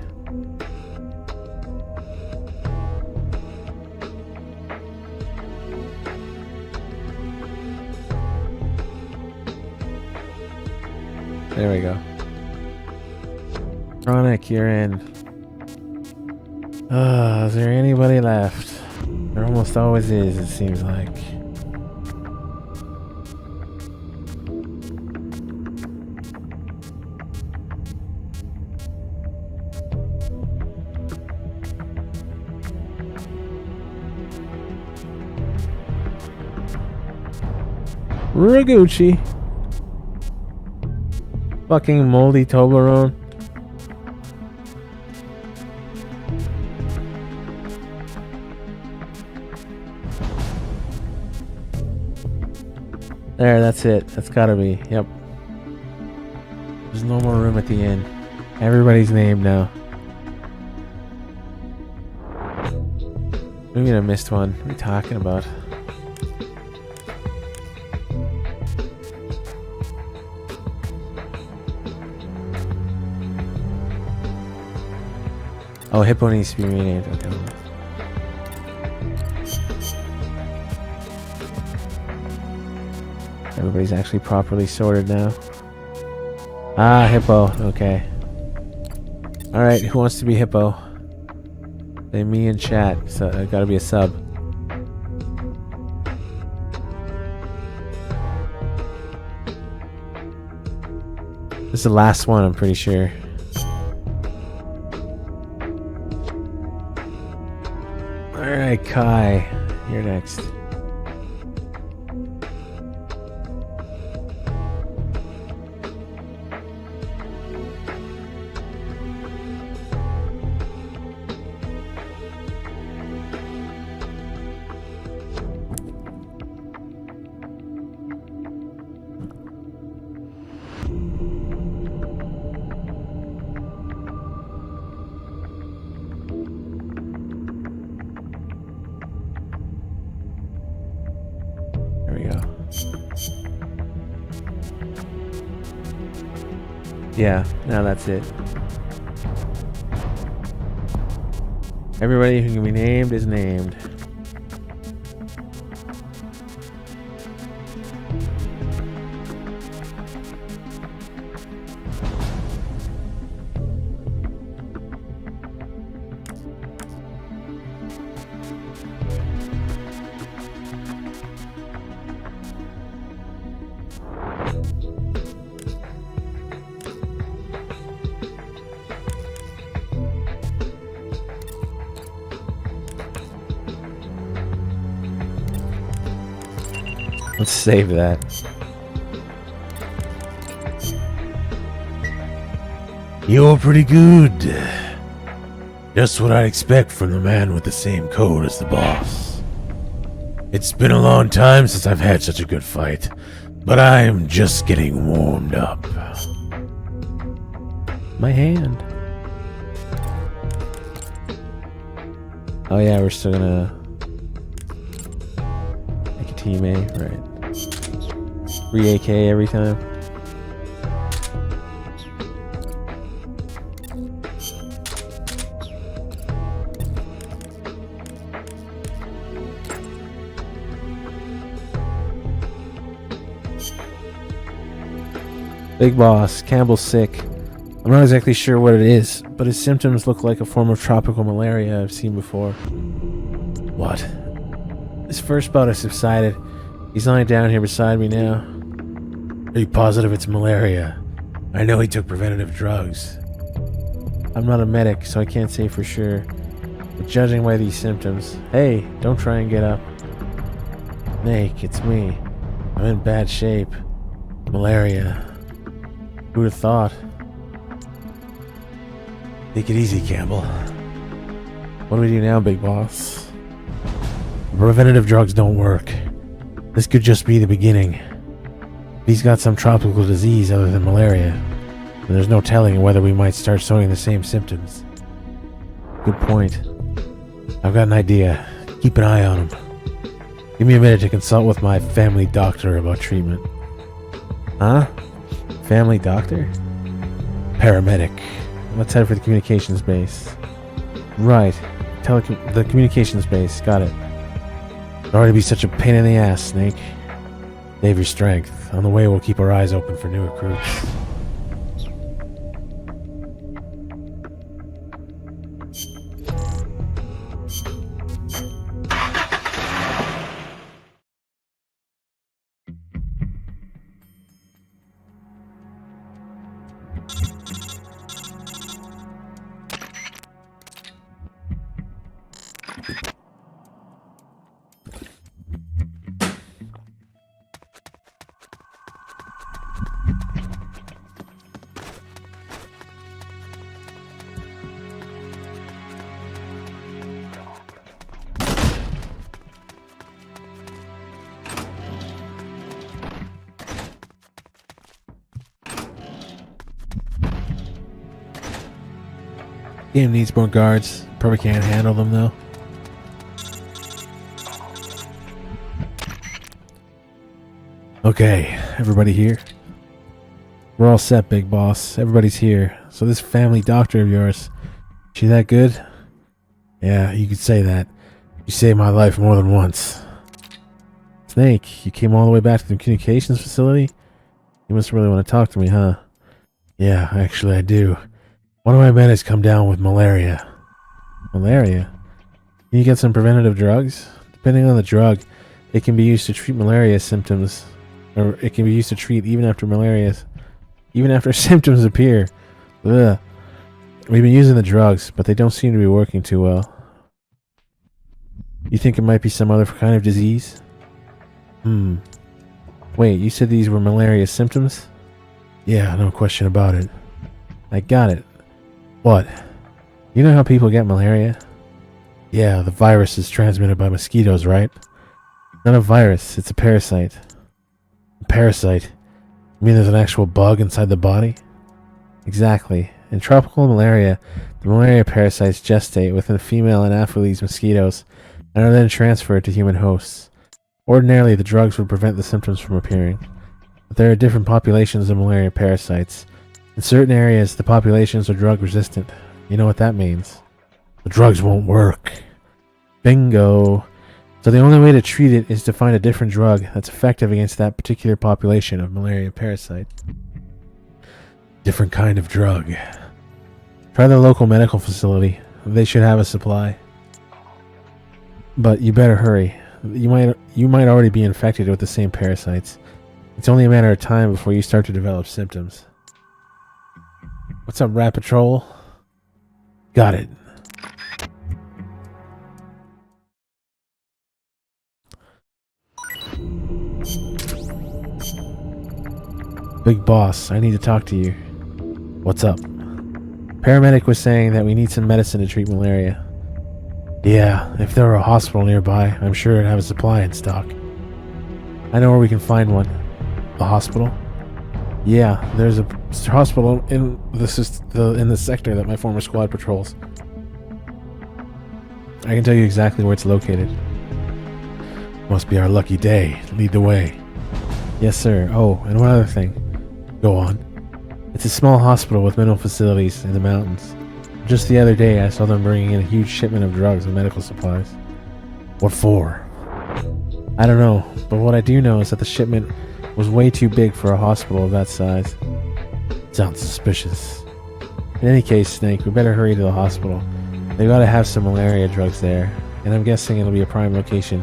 There we go. Chronic, you're in. Is there anybody left? There almost always is, it seems like. Rigucci. Fucking moldy Toblerone. There, that's it. That's gotta be. Yep. There's no more room at the inn. Everybody's named now. Maybe I missed one. What are you talking about? Oh, Hippo needs to be renamed. Okay. Everybody's actually properly sorted now. Ah, Hippo. Okay. Alright, who wants to be Hippo? Say me in chat. So I gotta be a sub. This is the last one, I'm pretty sure. Alright, Kai. You're next. Yeah, now that's it. Everybody who can be named is named. Let's save that. You're pretty good. Just what I'd expect from the man with the same code as the boss. It's been a long time since I've had such a good fight, but I'm just getting warmed up. My hand. Oh yeah, we're still gonna make a team A, right? 3 AK every time. Big boss, Campbell's sick. I'm not exactly sure what it is, but his symptoms look like a form of tropical malaria I've seen before. What? His first bout has subsided. He's lying down here beside me now. Are you positive it's malaria? I know he took preventative drugs. I'm not a medic, so I can't say for sure. But judging by these symptoms... Hey, don't try and get up. Snake, it's me. I'm in bad shape. Malaria. Who'd have thought? Take it easy, Campbell. What do we do now, big boss? Preventative drugs don't work. This could just be the beginning. He's got some tropical disease other than malaria, and there's no telling whether we might start showing the same symptoms. Good point. I've got an idea. Keep an eye on him. Give me a minute to consult with my family doctor about treatment. Huh? Family doctor? Paramedic. Let's head for the communications base. Right. The communications base. Got it. Sorry to be such a pain in the ass, Snake. Save your strength. On the way, we'll keep our eyes open for new recruits. Game needs more guards. Probably can't handle them though. Okay, everybody here? We're all set, big boss. Everybody's here. So this family doctor of yours, she that good? Yeah, you could say that. You saved my life more than once. Snake, you came all the way back to the communications facility? You must really want to talk to me, huh? Yeah, actually I do. One of my men has come down with malaria. Malaria? Can you get some preventative drugs? Depending on the drug, it can be used to treat malaria symptoms. Or it can be used to treat even after symptoms appear. Ugh. We've been using the drugs, but they don't seem to be working too well. You think it might be some other kind of disease? Wait, you said these were malaria symptoms? Yeah, no question about it. I got it. What? You know how people get malaria? Yeah, the virus is transmitted by mosquitoes, right? Not a virus, it's a parasite. A parasite? You mean there's an actual bug inside the body? Exactly. In tropical malaria, the malaria parasites gestate within female Anopheles mosquitoes and are then transferred to human hosts. Ordinarily, the drugs would prevent the symptoms from appearing. But there are different populations of malaria parasites. In certain areas, the populations are drug resistant. You know what that means? The drugs won't work. Bingo. So the only way to treat it is to find a different drug that's effective against that particular population of malaria parasite. Different kind of drug. Try the local medical facility. They should have a supply. But you better hurry. You might already be infected with the same parasites. It's only a matter of time before you start to develop symptoms. What's up, Rat Patrol? Got it. Big boss, I need to talk to you. What's up? Paramedic was saying that we need some medicine to treat malaria. Yeah, if there were a hospital nearby, I'm sure it'd have a supply in stock. I know where we can find one. A hospital? Yeah, there's a hospital in the sector that my former squad patrols. I can tell you exactly where it's located. Must be our lucky day. Lead the way. Yes, sir. Oh, and one other thing. Go on. It's a small hospital with minimal facilities in the mountains. Just the other day, I saw them bringing in a huge shipment of drugs and medical supplies. What for? I don't know, but what I do know is that the shipment was way too big for a hospital of that size. Sounds suspicious. In any case, Snake, we better hurry to the hospital. They gotta have some malaria drugs there, and I'm guessing it'll be a prime location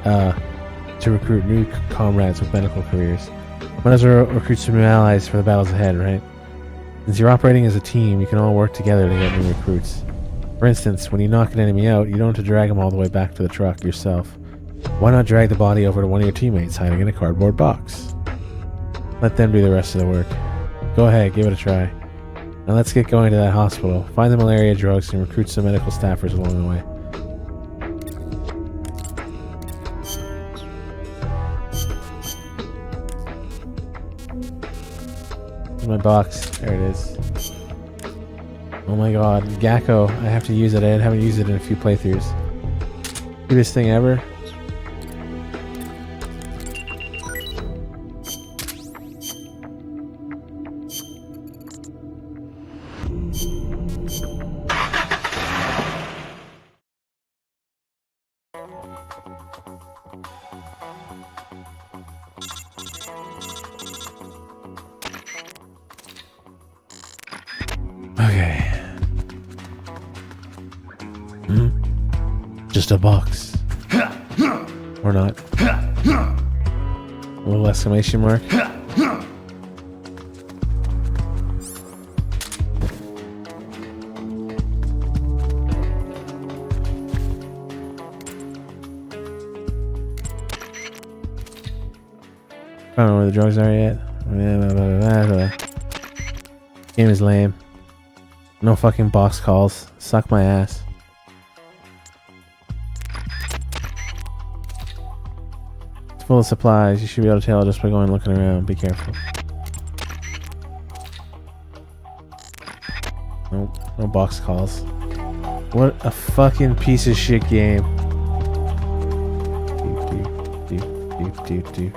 to recruit new comrades with medical careers. Might as well recruit some new allies for the battles ahead, right? Since you're operating as a team, you can all work together to get new recruits. For instance, when you knock an enemy out, you don't have to drag them all the way back to the truck yourself. Why not drag the body over to one of your teammates hiding in a cardboard box? Let them do the rest of the work. Go ahead, give it a try. Now let's get going to that hospital, find the malaria drugs, and recruit some medical staffers along the way. My box. There it is. Oh my god. Gakko. I have to use it. I haven't used it in a few playthroughs. Cutest thing ever. Just a box. Or not. A little exclamation mark. I don't know where the drugs are yet. Game is lame. No fucking box calls. Suck my ass. It's full of supplies. You should be able to tell just by going looking around. Be careful. Nope. No box calls. What a fucking piece of shit game. Do.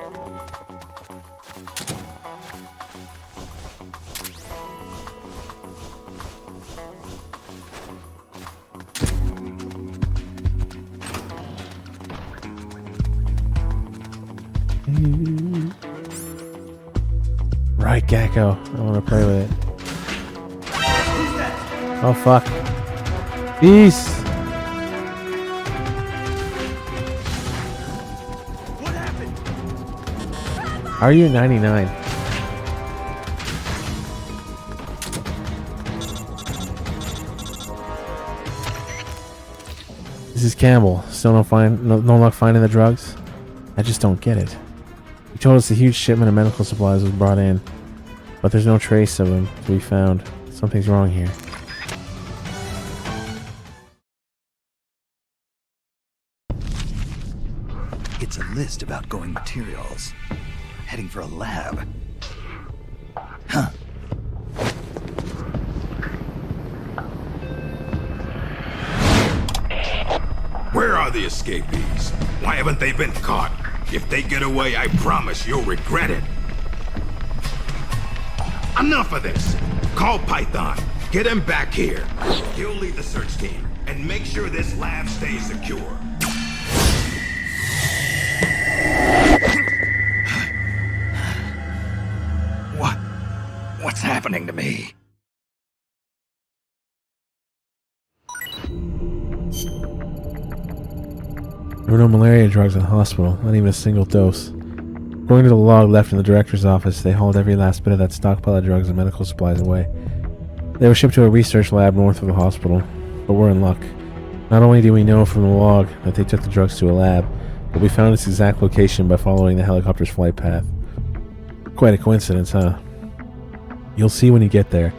Right, Gakko. I want to play with it. Oh, fuck. Peace! What happened? How are you at 99? This is Campbell. Still no luck finding the drugs? I just don't get it. He told us a huge shipment of medical supplies was brought in, but there's no trace of them to be found. Something's wrong here. It's a list of outgoing materials. Heading for a lab. Huh. Where are the escapees? Why haven't they been caught? If they get away, I promise you'll regret it. Enough of this. Call Python. Get him back here. He'll lead the search team and make sure this lab stays secure. What's happening to me? There were no malaria drugs in the hospital, not even a single dose. According to the log left in the director's office, they hauled every last bit of that stockpile of drugs and medical supplies away. They were shipped to a research lab north of the hospital, but we're in luck. Not only do we know from the log that they took the drugs to a lab, but we found its exact location by following the helicopter's flight path. Quite a coincidence, huh? You'll see when you get there,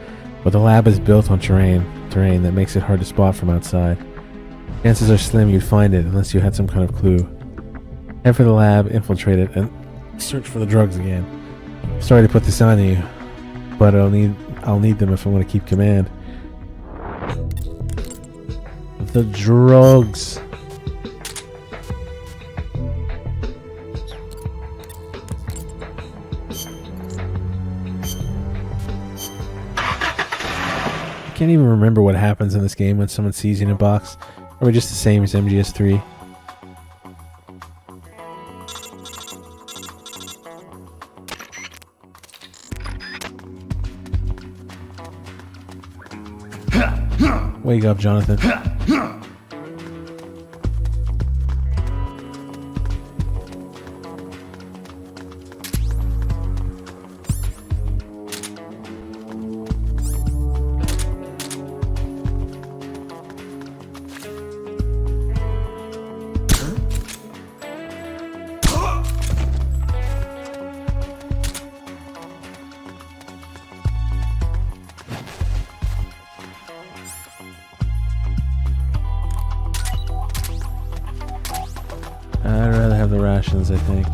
but the lab is built on terrain that makes it hard to spot from outside. Chances are slim you'd find it unless you had some kind of clue. Head for the lab, infiltrate it, and search for the drugs again. Sorry to put this on you, but I'll need them if I want to keep command. The drugs. I can't even remember what happens in this game when someone sees you in a box. Are we just the same as MGS3? Wake up, Jonathan. I'd rather have the rations, I think.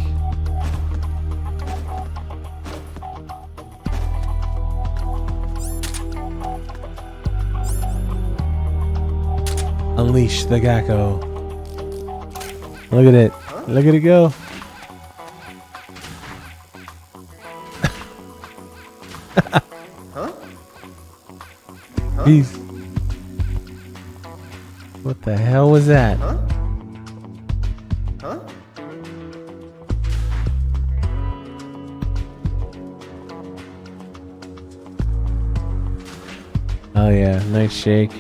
Unleash the Gecko. Look at it. Look at it go. Huh? Peace. What the hell was that? Huh? Oh yeah, nice shake.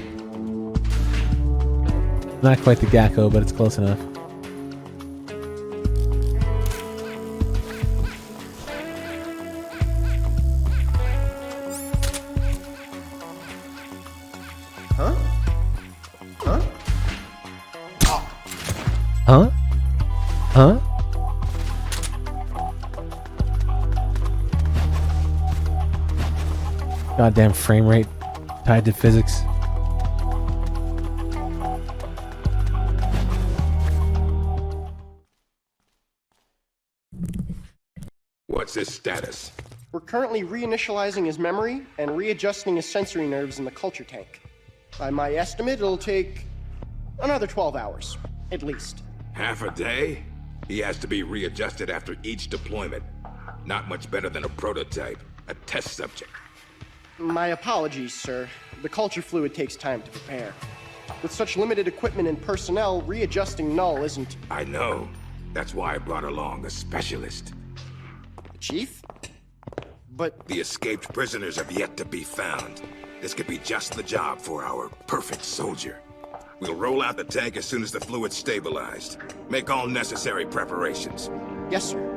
Not quite the Gecko, but it's close enough. Huh? Huh? Huh? Huh? Goddamn frame rate tied to physics. What's his status? We're currently reinitializing his memory and readjusting his sensory nerves in the culture tank. By my estimate, it'll take another 12 hours, at least. Half a day? He has to be readjusted after each deployment. Not much better than a prototype, a test subject. My apologies, sir. The culture fluid takes time to prepare. With such limited equipment and personnel, readjusting Null isn't... I know. That's why I brought along a specialist. Chief? But... The escaped prisoners have yet to be found. This could be just the job for our perfect soldier. We'll roll out the tank as soon as the fluid's stabilized. Make all necessary preparations. Yes, sir.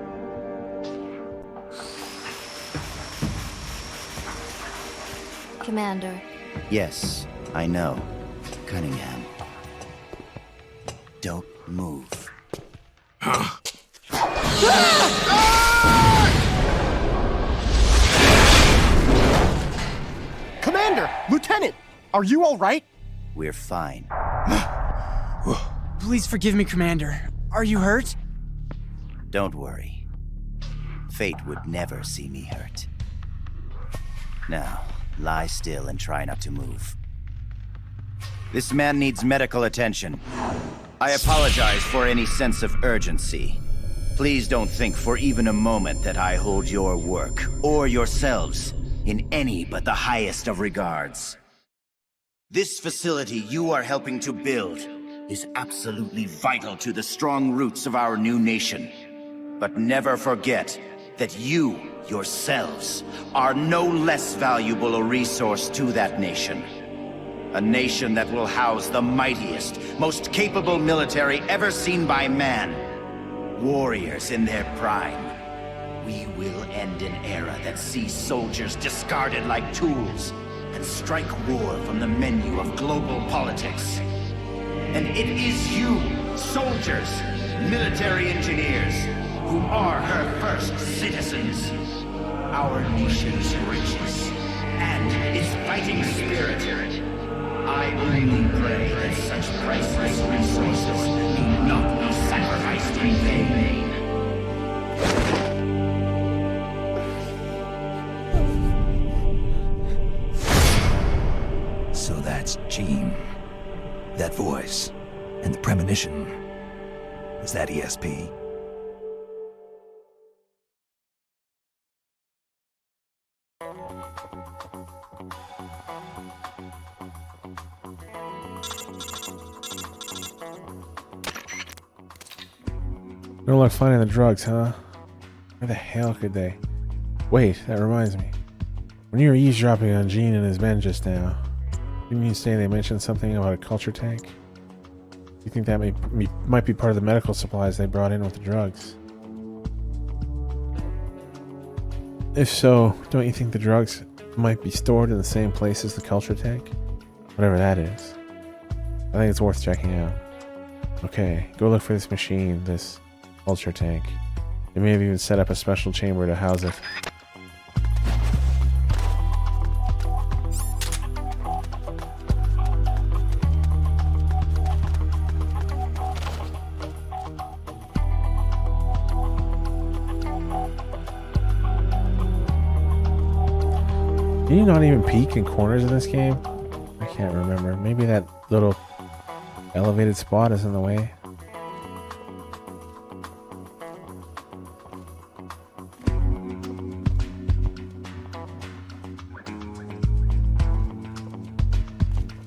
Commander. Yes, I know. Cunningham. Don't move. Huh? Commander! Lieutenant! Are you all right? We're fine. Please forgive me, Commander. Are you hurt? Don't worry. Fate would never see me hurt. Now, lie still and try not to move. This man needs medical attention. I apologize for any sense of urgency. Please don't think for even a moment that I hold your work, or yourselves, in any but the highest of regards. This facility you are helping to build is absolutely vital to the strong roots of our new nation. But never forget that you, yourselves, are no less valuable a resource to that nation. A nation that will house the mightiest, most capable military ever seen by man. Warriors in their prime. We will end an era that sees soldiers discarded like tools and strike war from the menu of global politics. And it is you, soldiers, military engineers, who are her first citizens. Our nation's riches and its fighting spirit. I only pray that such priceless resources do not be sacrificed in vain. So that's Jean. That voice. And the premonition. Is that ESP? No luck finding the drugs, huh? Where the hell could they? Wait, that reminds me. When you were eavesdropping on Gene and his men just now, didn't you say they mentioned something about a culture tank? You think that might be part of the medical supplies they brought in with the drugs? If so, don't you think the drugs might be stored in the same place as the culture tank? Whatever that is. I think it's worth checking out. Okay, go look for this machine, this culture tank. They may have even set up a special chamber to house it. Can you not even peek in corners in this game? I can't remember. Maybe that little elevated spot is in the way.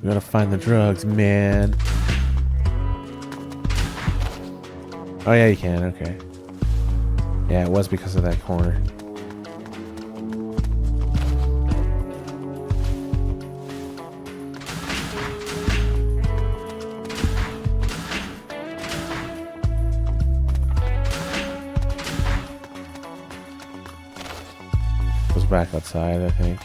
We gotta find the drugs, man. Oh yeah, you can, okay. Yeah, it was because of that corner. Goes back outside, I think.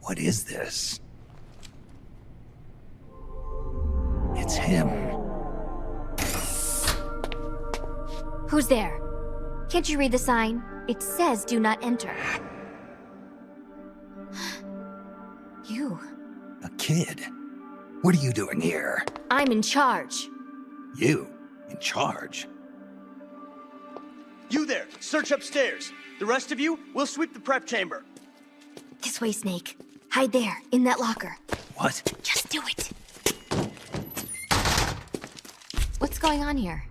What is this? It's him. Who's there? Can't you read the sign? It says do not enter. You. A kid? What are you doing here? I'm in charge. You? In charge? You there! Search upstairs! The rest of you, we'll sweep the prep chamber. This way, Snake. Hide there, in that locker. What? Just do it. What's going on here?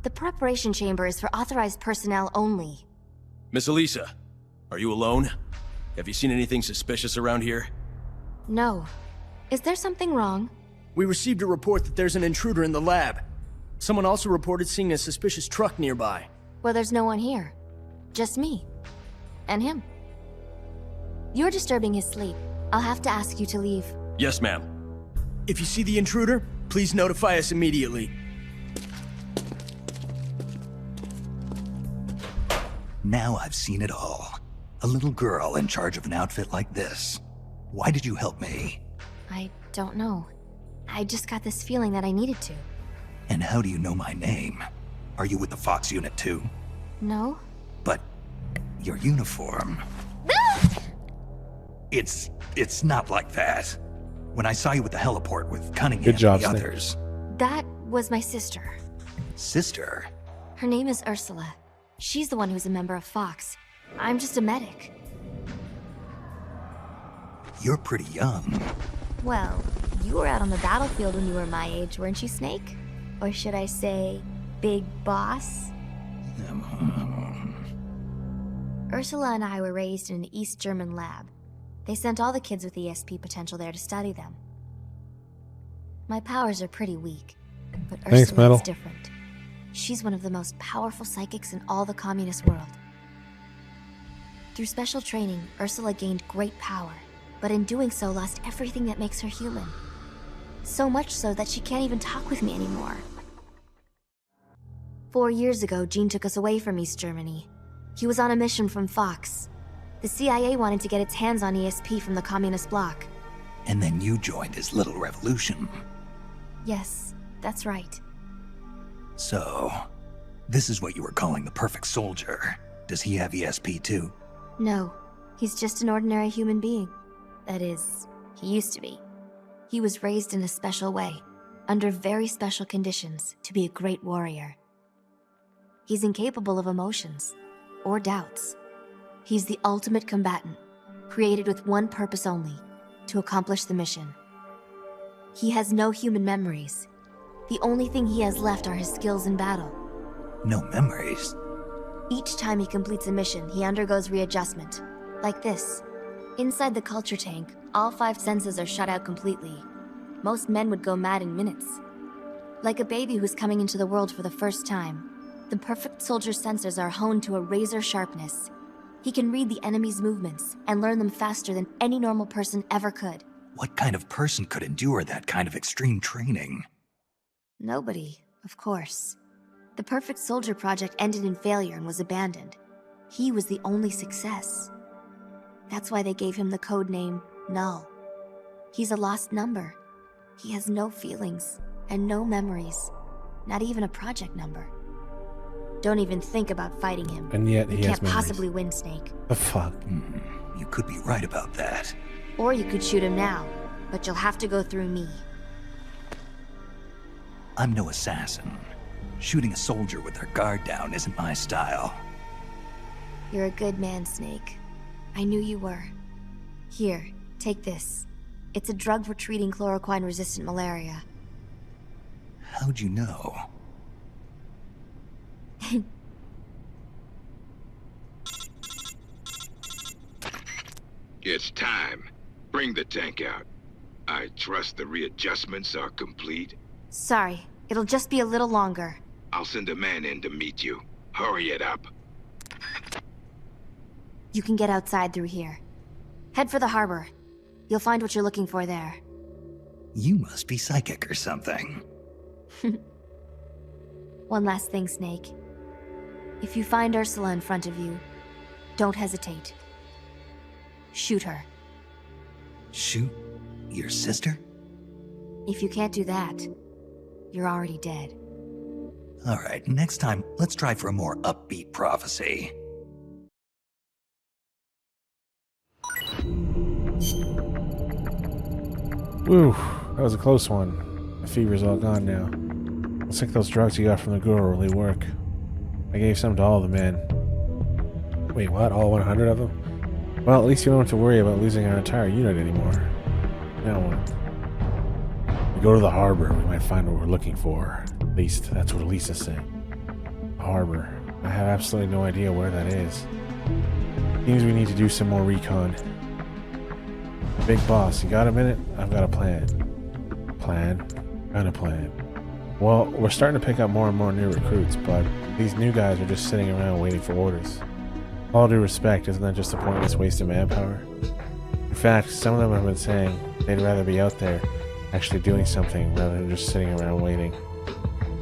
The preparation chamber is for authorized personnel only. Miss Elisa, are you alone? Have you seen anything suspicious around here? No. Is there something wrong? We received a report that there's an intruder in the lab. Someone also reported seeing a suspicious truck nearby. Well, there's no one here. Just me. And him. You're disturbing his sleep. I'll have to ask you to leave. Yes, ma'am. If you see the intruder, please notify us immediately. Now I've seen it all. A little girl in charge of an outfit like this. Why did you help me? I don't know. I just got this feeling that I needed to. And how do you know my name? Are you with the Fox unit too? No? But your uniform... It's not like that. When I saw you at the heliport with Cunningham Good job, and the Snake. others... That was my sister. Sister? Her name is Ursula. She's the one who's a member of Fox. I'm just a medic. You're pretty young. Well, You were out on the battlefield when you were my age, weren't you, Snake? Or should I say, Big Boss? Ursula and I were raised in an East German lab. They sent all the kids with ESP potential there to study them. My powers are pretty weak, but Thanks, Ursula Metal. is different. She's one of the most powerful psychics in all the communist world. Through special training, Ursula gained great power, but in doing so lost everything that makes her human. So much so that she can't even talk with me anymore. 4 years ago, Gene took us away from East Germany. He was on a mission from Fox. The CIA wanted to get its hands on ESP from the communist bloc. And then you joined his little revolution. Yes, that's right. So, this is what you were calling the perfect soldier. Does he have ESP too? No, he's just an ordinary human being. That is, he used to be. He was raised in a special way, under very special conditions, to be a great warrior. He's incapable of emotions, or doubts. He's the ultimate combatant, created with one purpose only, to accomplish the mission. He has no human memories. The only thing he has left are his skills in battle. No memories? Each time he completes a mission, he undergoes readjustment. Like this. Inside the culture tank, all 5 senses are shut out completely. Most men would go mad in minutes. Like a baby who's coming into the world for the first time, the perfect soldier's sensors are honed to a razor sharpness. He can read the enemy's movements and learn them faster than any normal person ever could. What kind of person could endure that kind of extreme training? Nobody, of course. The Perfect Soldier project ended in failure and was abandoned. He was the only success. That's why they gave him the code name Null. He's a lost number. He has no feelings and no memories, not even a project number. Don't even think about fighting him. And yet he You has can't memories. possibly win, Snake. The fuck? You could be right about that. Or you could shoot him now, but you'll have to go through me. I'm no assassin. Shooting a soldier with their guard down isn't my style. You're a good man, Snake. I knew you were. Here, take this. It's a drug for treating chloroquine-resistant malaria. How'd you know? It's time. Bring the tank out. I trust the readjustments are complete. Sorry, it'll just be a little longer. I'll send a man in to meet you. Hurry it up. You can get outside through here. Head for the harbor. You'll find what you're looking for there. You must be psychic or something. One last thing, Snake. If you find Ursula in front of you, don't hesitate. Shoot her. Shoot your sister? If you can't do that, you're already dead. Alright, next time, let's try for a more upbeat prophecy. Whew, that was a close one. The fever's all gone now. Looks like those drugs you got from the girl really work. I gave some to all the men. Wait, what? All 100 of them? Well, at least you don't have to worry about losing our entire unit anymore. Now what? We go to the harbor, we might find what we're looking for. At least, that's what Lisa said. The harbor. I have absolutely no idea where that is. Seems we need to do some more recon. Big boss, you got a minute? I've got a plan. Plan? Kind of plan. Well, we're starting to pick up more and more new recruits, but these new guys are just sitting around waiting for orders. All due respect, isn't that just a pointless waste of manpower? In fact, some of them have been saying they'd rather be out there actually doing something rather than just sitting around waiting.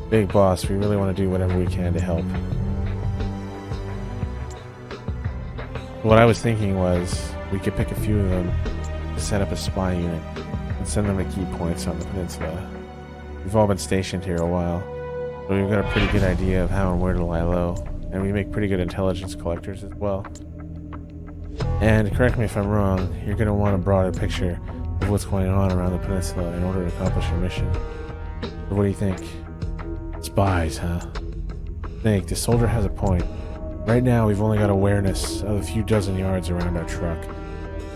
Big boss, we really want to do whatever we can to help. What I was thinking was we could pick a few of them to set up a spy unit and send them to key points on the peninsula. We've all been stationed here a while, so we've got a pretty good idea of how and where to lie low, and we make pretty good intelligence collectors as well. And correct me if I'm wrong, you're going to want a broader picture of what's going on around the peninsula in order to accomplish your mission. So what do you think? Spies, huh? Snake, the soldier has a point. Right now, we've only got awareness of a few dozen yards around our truck.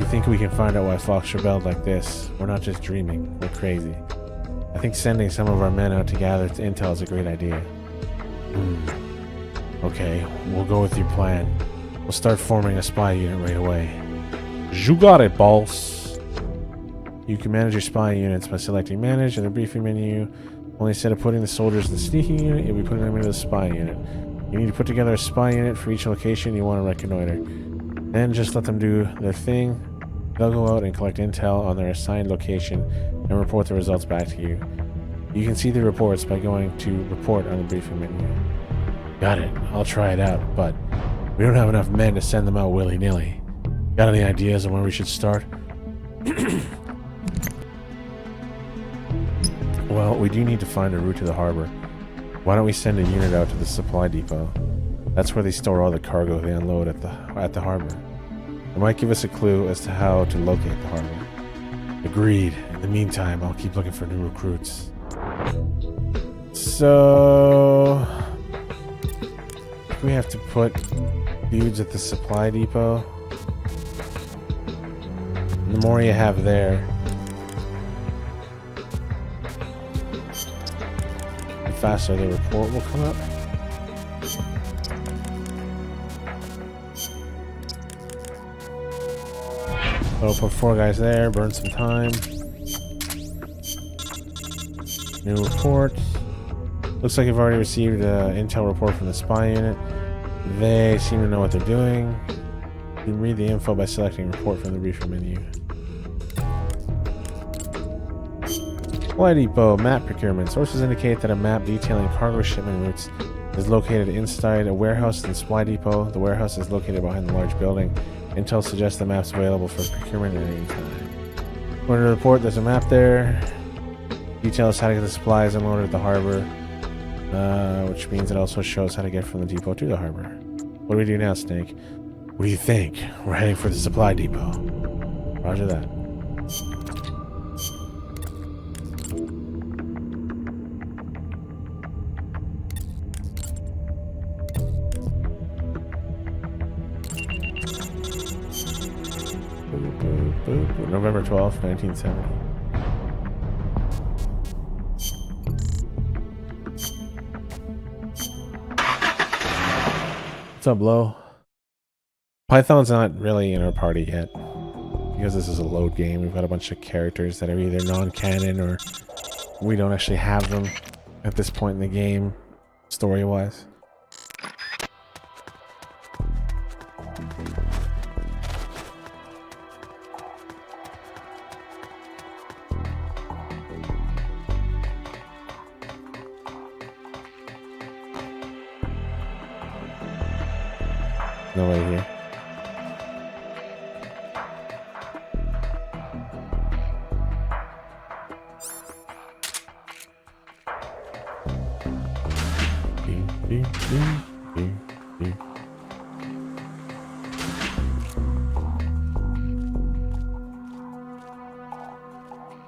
You think we can find out why Fox rebelled like this? We're not just dreaming. We're crazy. I think sending some of our men out to gather intel is a great idea. Okay, we'll go with your plan. We'll start forming a spy unit right away. You got it, boss. You can manage your spy units by selecting Manage in the briefing menu. Only instead of putting the soldiers in the sneaking unit, you'll be putting them into the spy unit. You need to put together a spy unit for each location you want to reconnoiter. Then just let them do their thing. They'll go out and collect intel on their assigned location and report the results back to you. You can see the reports by going to Report on the briefing menu. Got it. I'll try it out, but we don't have enough men to send them out willy-nilly. Got any ideas on where we should start? Well, we do need to find a route to the harbor. Why don't we send a unit out to the supply depot? That's where they store all the cargo they unload at the harbor. It might give us a clue as to how to locate the harbor. Agreed. In the meantime, I'll keep looking for new recruits. So we have to put dudes at the supply depot. The more you have there, the faster the report will come up. So we'll put 4 guys there, burn some time. New report. Looks like you've already received an intel report from the spy unit. They seem to know what they're doing. You can read the info by selecting report from the briefing menu. Supply depot map procurement. Sources indicate that a map detailing cargo shipment routes is located inside a warehouse in the supply depot. The warehouse is located behind the large building. Intel suggests the map's available for procurement at any time. According to the report, there's a map there. Details how to get the supplies unloaded at the harbor, which means it also shows how to get from the depot to the harbor. What do we do now, Snake? What do you think? We're heading for the supply depot. Roger that. November 12th, 1970. What's up, Lo? Python's not really in our party yet. Because this is a load game, we've got a bunch of characters that are either non-canon or we don't actually have them at this point in the game, story-wise. Nobody here.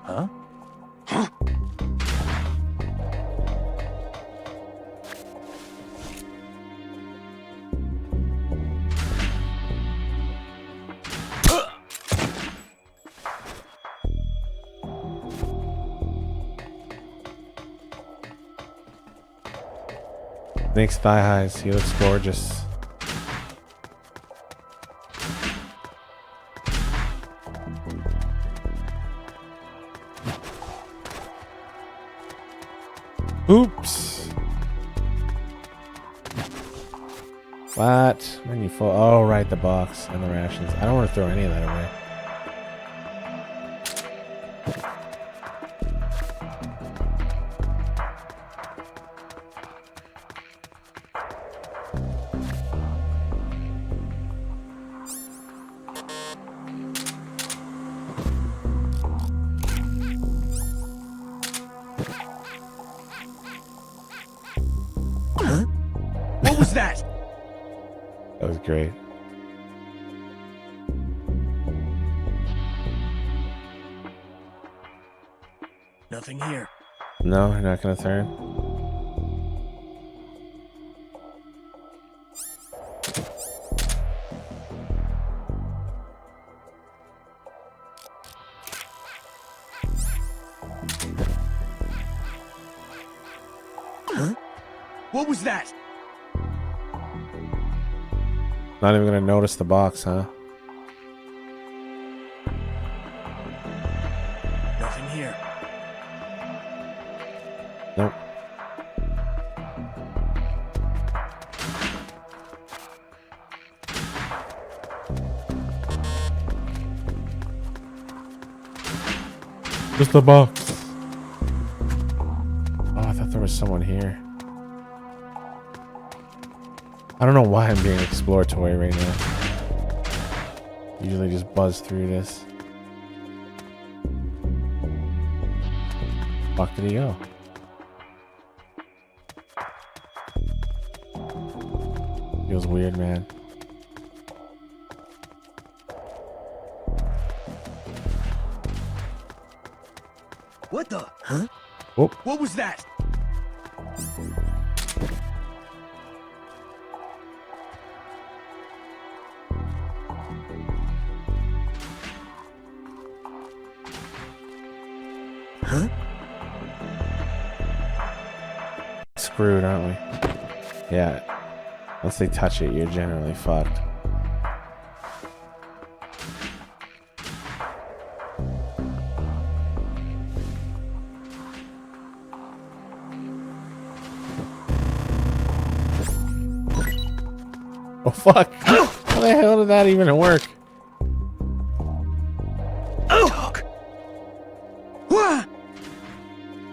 Huh? Snake's thigh highs. He looks gorgeous. Oops. What? When you fall. Oh, right, the box and the rations. I don't want to throw any of that away. What was that? That was great. Nothing here. No, you're not gonna turn. Huh? What was that? Not even gonna notice the box, huh? Nothing here. Nope. Just the box. Oh, I thought there was someone here. I don't know why I'm being exploratory right now. Usually just buzz through this. Fuck did he go? Feels weird, man. What the? Huh? Oh. What was that? Huh? Screwed, aren't we? Yeah. Once they touch it, you're generally fucked. Oh fuck! How the hell did that even work? Talk.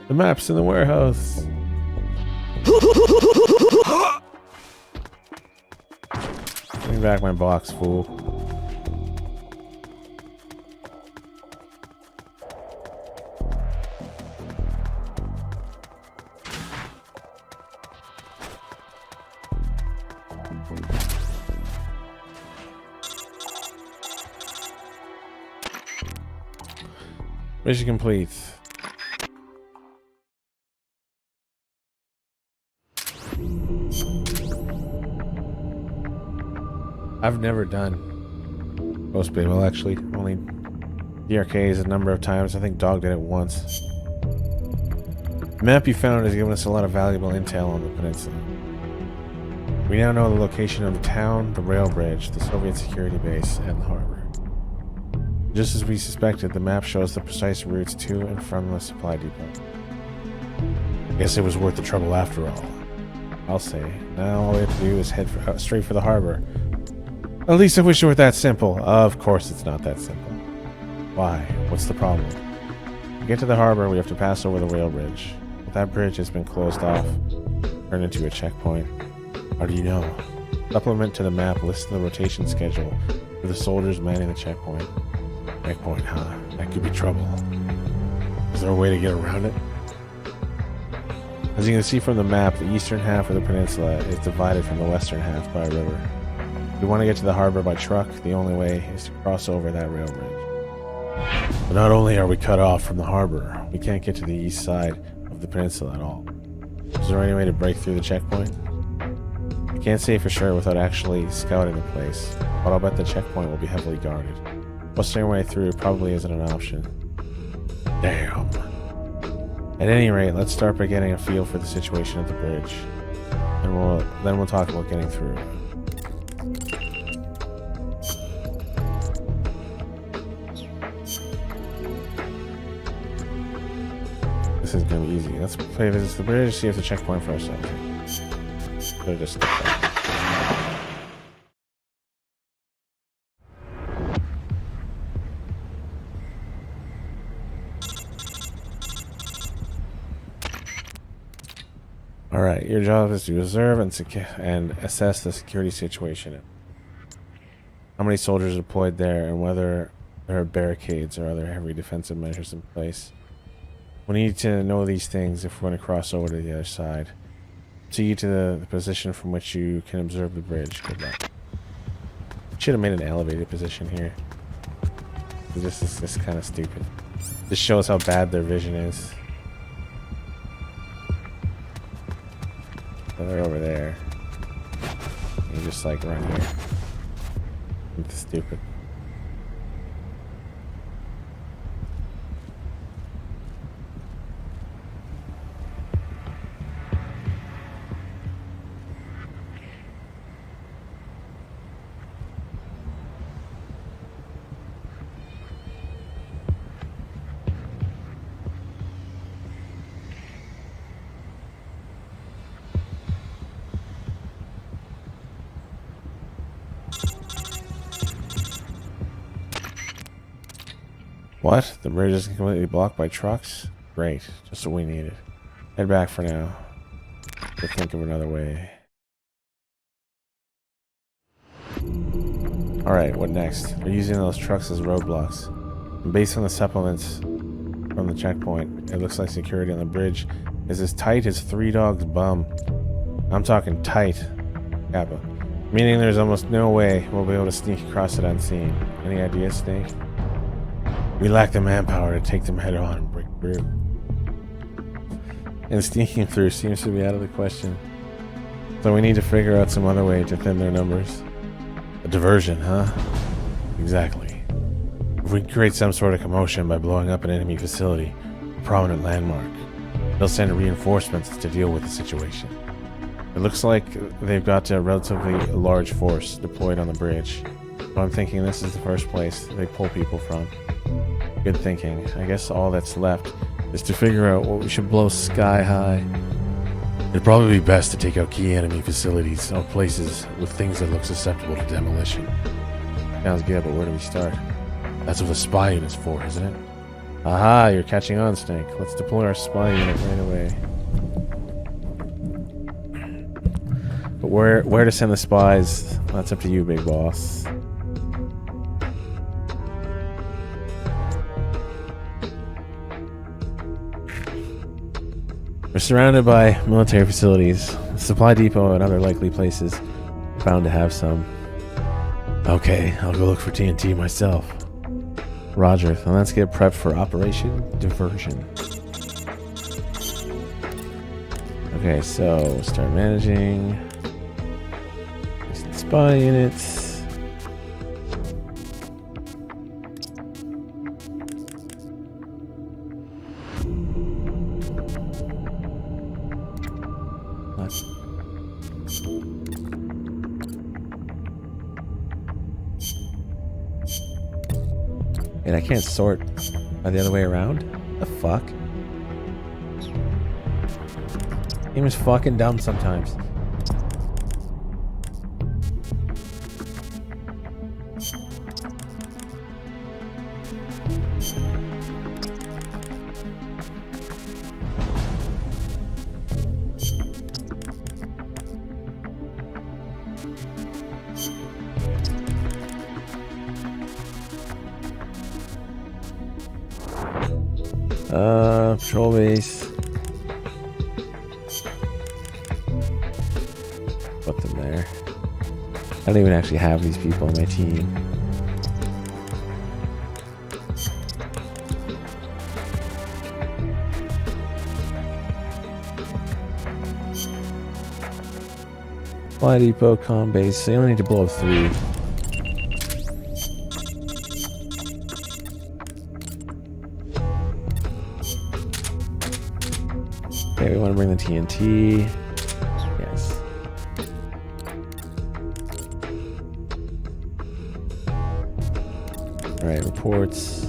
The map's in the warehouse. Give me back my box, fool. Mission complete. I've never done Ghost Bay. Well, actually, only DRKs a number of times. I think Dog did it once. The map you found has given us a lot of valuable intel on the peninsula. We now know the location of the town, the rail bridge, the Soviet security base, and the harbor. Just as we suspected, the map shows the precise routes to and from the supply depot. Guess it was worth the trouble after all. I'll say. Now all we have to do is head straight for the harbor. At least I wish it were that simple. Of course it's not that simple. Why? What's the problem? To get to the harbor, we have to pass over the rail bridge. But that bridge has been closed off, turned into a checkpoint. How do you know? Supplement to the map lists the rotation schedule for the soldiers manning the checkpoint. Checkpoint, huh? That could be trouble. Is there a way to get around it? As you can see from the map, the eastern half of the peninsula is divided from the western half by a river. If we want to get to the harbor by truck, the only way is to cross over that rail bridge. But not only are we cut off from the harbor, we can't get to the east side of the peninsula at all. Is there any way to break through the checkpoint? I can't say for sure without actually scouting the place, but I'll bet the checkpoint will be heavily guarded. Busting our way through probably isn't an option. Damn. At any rate, let's start by getting a feel for the situation at the bridge. And then we'll talk about getting through. This is gonna be easy. Let's play Visit the Bridge, see if the checkpoint for ourselves. So just skip that. Alright, your job is to observe and assess the security situation. How many soldiers are deployed there, and whether there are barricades or other heavy defensive measures in place. We need to know these things if we're going to cross over to the other side. See to the position from which you can observe the bridge. Good luck. Should have made an elevated position here. This is kind of stupid. This shows how bad their vision is. They're over there. You just like run here. It's stupid. . 'Cause What? The bridge is completely blocked by trucks? Great. Just what we needed. Head back for now. We'll think of another way. Alright, what next? We're using those trucks as roadblocks. And based on the supplements from the checkpoint, it looks like security on the bridge is as tight as Three Dogs' bum. I'm talking tight, Kappa. Meaning there's almost no way we'll be able to sneak across it unseen. Any ideas, Snake? We lack the manpower to take them head on and break through. And sneaking through seems to be out of the question. So we need to figure out some other way to thin their numbers. A diversion, huh? Exactly. If we create some sort of commotion by blowing up an enemy facility, a prominent landmark, they'll send reinforcements to deal with the situation. It looks like they've got a relatively large force deployed on the bridge. So I'm thinking this is the first place they pull people from. Good thinking. I guess all that's left is to figure out what we should blow sky high. It'd probably be best to take out key enemy facilities or places with things that look susceptible to demolition. Sounds good, but where do we start? That's what the spy unit's for, isn't it? Aha, you're catching on, Snake. Let's deploy our spy unit right away. But where to send the spies, that's up to you, big boss. We're surrounded by military facilities, a supply depot and other likely places. Bound to have some. Okay, I'll go look for TNT myself. Roger, then let's get prepped for Operation Diversion. Okay, so start managing. Spy units. And I can't sort by the other way around? The fuck? Game is fucking dumb sometimes. Patrol base. Put them there. I don't even actually have these people on my team. Supply depot, comm base. So you only need to blow up 3. Okay, we want to bring the TNT. Yes. Alright, reports.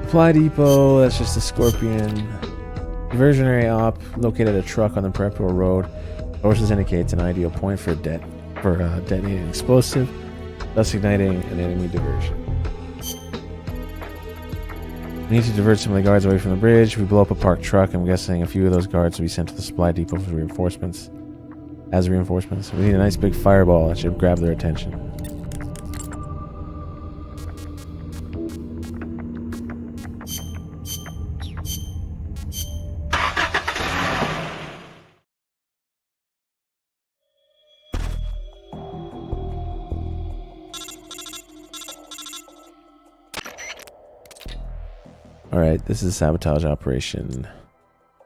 Supply depot, that's just a Scorpion. Diversionary op located a truck on the Perpetual Road. Sources indicates an ideal point for detonating an explosive, thus igniting an enemy diversion. We need to divert some of the guards away from the bridge. We blow up a parked truck. I'm guessing a few of those guards will be sent to the supply depot for reinforcements. As reinforcements, we need a nice big fireball that should grab their attention. Alright, this is a sabotage operation.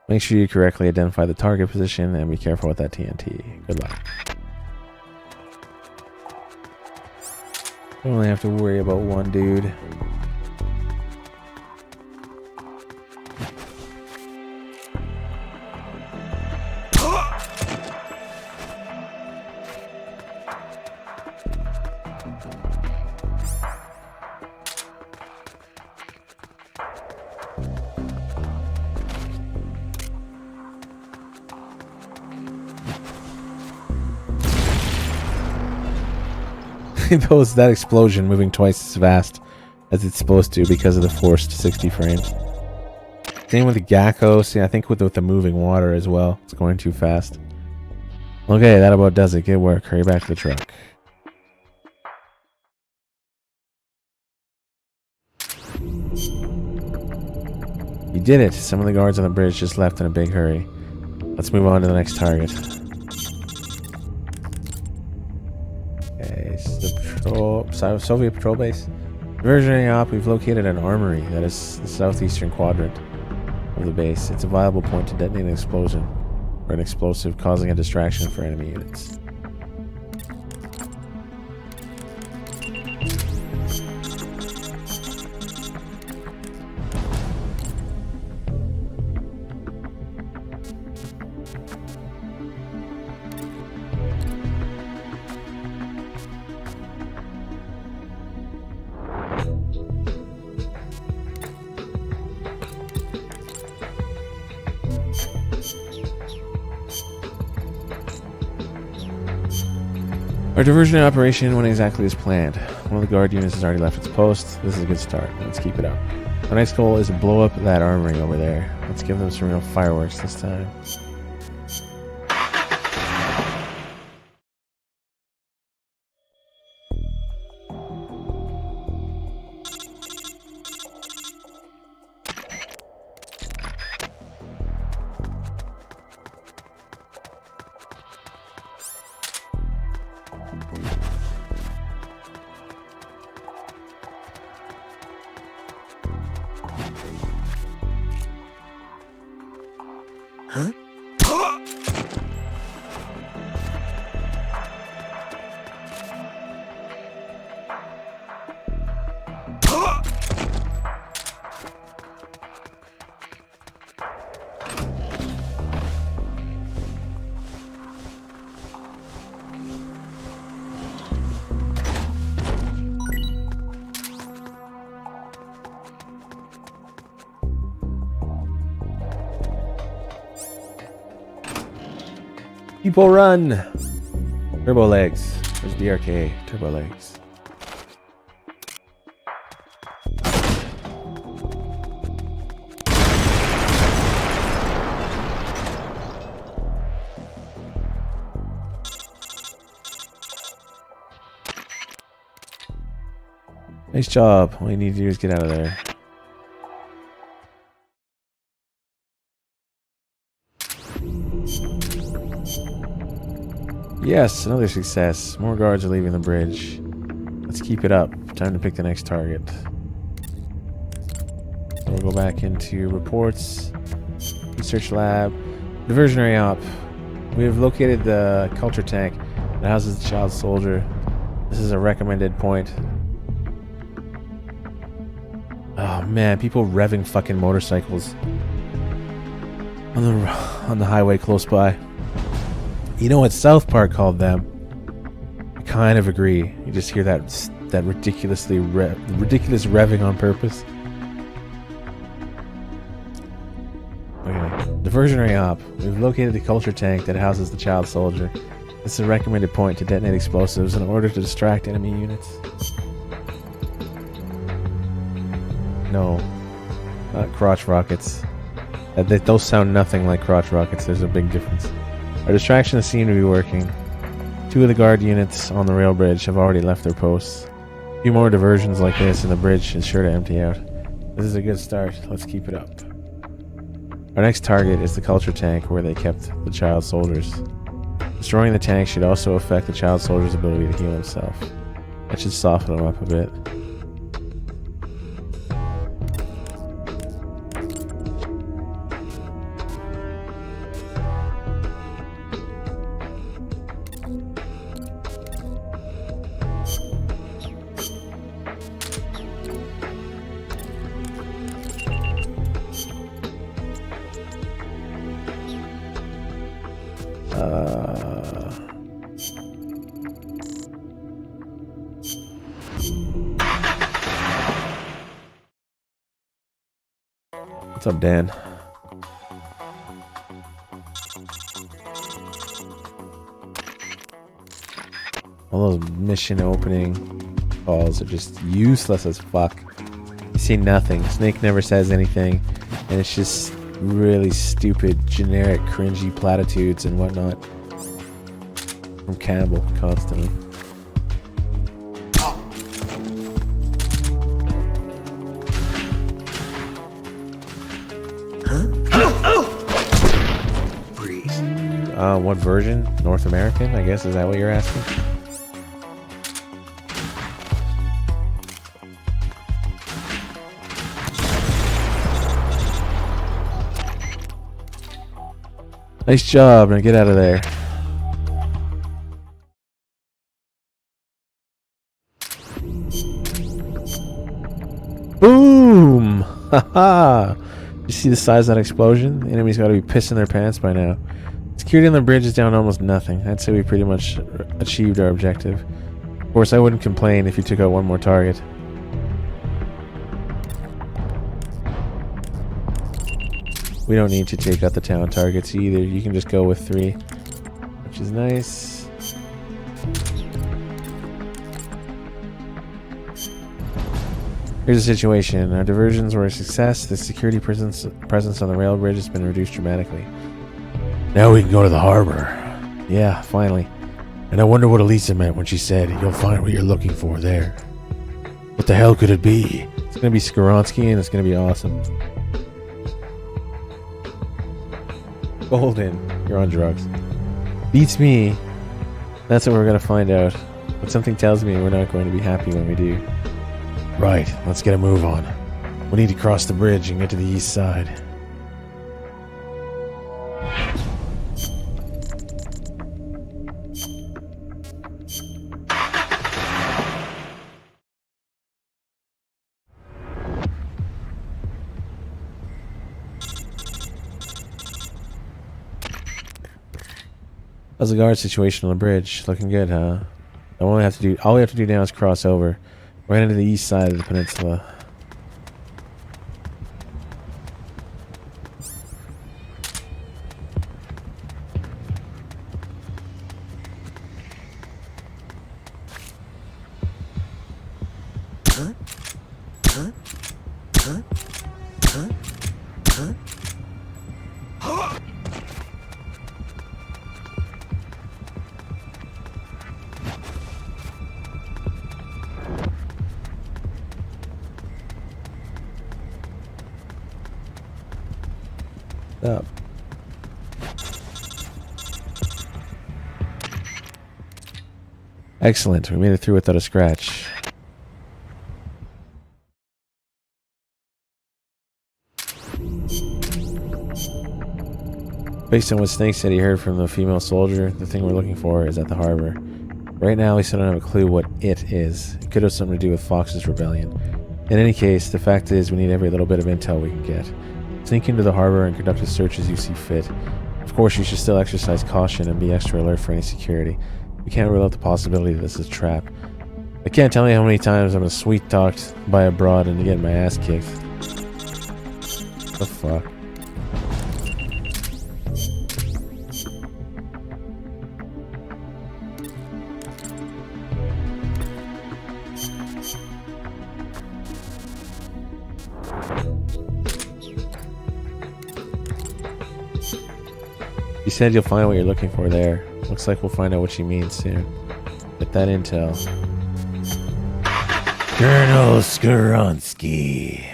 Make sure you correctly identify the target position and be careful with that TNT. Good luck. You only have to worry about one dude. That explosion moving twice as fast as it's supposed to because of the forced 60 frames. Same with the Gakko. See, I think with the moving water as well. It's going too fast. Okay, that about does it. Good work. Hurry back to the truck. You did it. Some of the guards on the bridge just left in a big hurry. Let's move on to the next target. Okay, this is the Soviet patrol base. Diversionary op, we've located an armory that is the southeastern quadrant of the base. It's a viable point to detonate an explosion or an explosive, causing a distraction for enemy units. Our diversion operation went exactly as planned. One of the guard units has already left its post. This is a good start. Let's keep it up. Our next goal is to blow up that armory over there. Let's give them some real fireworks this time. Huh? People run! Turbo legs. There's BRK. Turbo legs. Nice job. All you need to do is get out of there. Yes, another success. More guards are leaving the bridge. Let's keep it up. Time to pick the next target. So we'll go back into reports. Research lab. Diversionary op. We have located the culture tank that houses the child soldier. This is a recommended point. Oh man, people revving fucking motorcycles on the highway close by. You know what South Park called them? I kind of agree. You just hear that ridiculous revving on purpose. Okay, diversionary op. We've located the culture tank that houses the child soldier. This is a recommended point to detonate explosives in order to distract enemy units. No, not crotch rockets. Those sound nothing like crotch rockets. There's a big difference. Our distractions seem to be working. 2 of the guard units on the rail bridge have already left their posts. A few more diversions like this and the bridge is sure to empty out. This is a good start. Let's keep it up. Our next target is the culture tank where they kept the child soldiers. Destroying the tank should also affect the child soldier's ability to heal himself. That should soften him up a bit. What's up, Dan? All those mission opening calls are just useless as fuck. see nothing. Snake never says anything, and it's just really stupid, generic, cringy platitudes and whatnot from Campbell constantly. What version? North American, I guess. Is that what you're asking? Nice job. Now get out of there. Boom! Haha! You see the size of that explosion? The enemy's got to be pissing their pants by now. Security on the bridge is down almost nothing. I'd say we pretty much achieved our objective. Of course, I wouldn't complain if you took out one more target. We don't need to take out the town targets either. You can just go with 3, which is nice. Here's the situation. Our diversions were a success. The security presence on the rail bridge has been reduced dramatically. Now we can go to the harbor. Yeah, finally. And I wonder what Elisa meant when she said, you'll find what you're looking for there. What the hell could it be? It's going to be Skoronsky and it's going to be awesome. Golden, you're on drugs. Beats me. That's what we're going to find out. But something tells me we're not going to be happy when we do. Right, let's get a move on. We need to cross the bridge and get to the east side. How's the guard situation on the bridge? Looking good, huh? All we have to do now is cross over right into the east side of the peninsula. Up. Excellent, we made it through without a scratch. Based on what Snake said he heard from the female soldier, the thing we're looking for is at the harbor. Right now we still don't have a clue what it is. It could have something to do with Fox's rebellion. In any case, the fact is we need every little bit of intel we can get. Sneak into the harbor and conduct a search as you see fit. Of course, you should still exercise caution and be extra alert for any security. We can't rule out the possibility that this is a trap. I can't tell you how many times I'm sweet-talked by a broad and getting my ass kicked. What the fuck? You said you'll find what you're looking for there. Looks like we'll find out what she means soon. Get that intel. Colonel Skoronsky.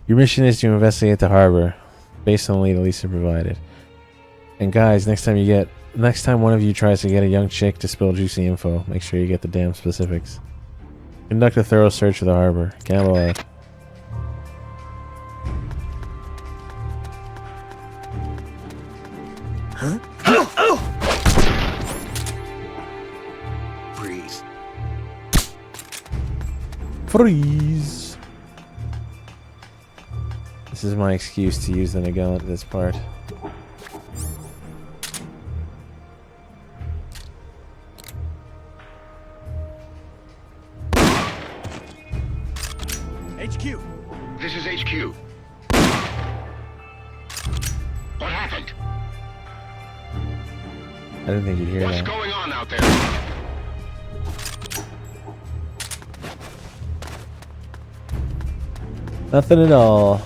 Your mission is to investigate the harbor, based on the lead Elisa provided. And guys, next time one of you tries to get a young chick to spill juicy info, make sure you get the damn specifics. Conduct a thorough search of the harbor. Campbell out. Huh? Freeze. Freeze. This is my excuse to use the Nagant at this part. HQ. This is HQ. What happened? I didn't think you'd hear that. What's going on? on out there? Nothing at all.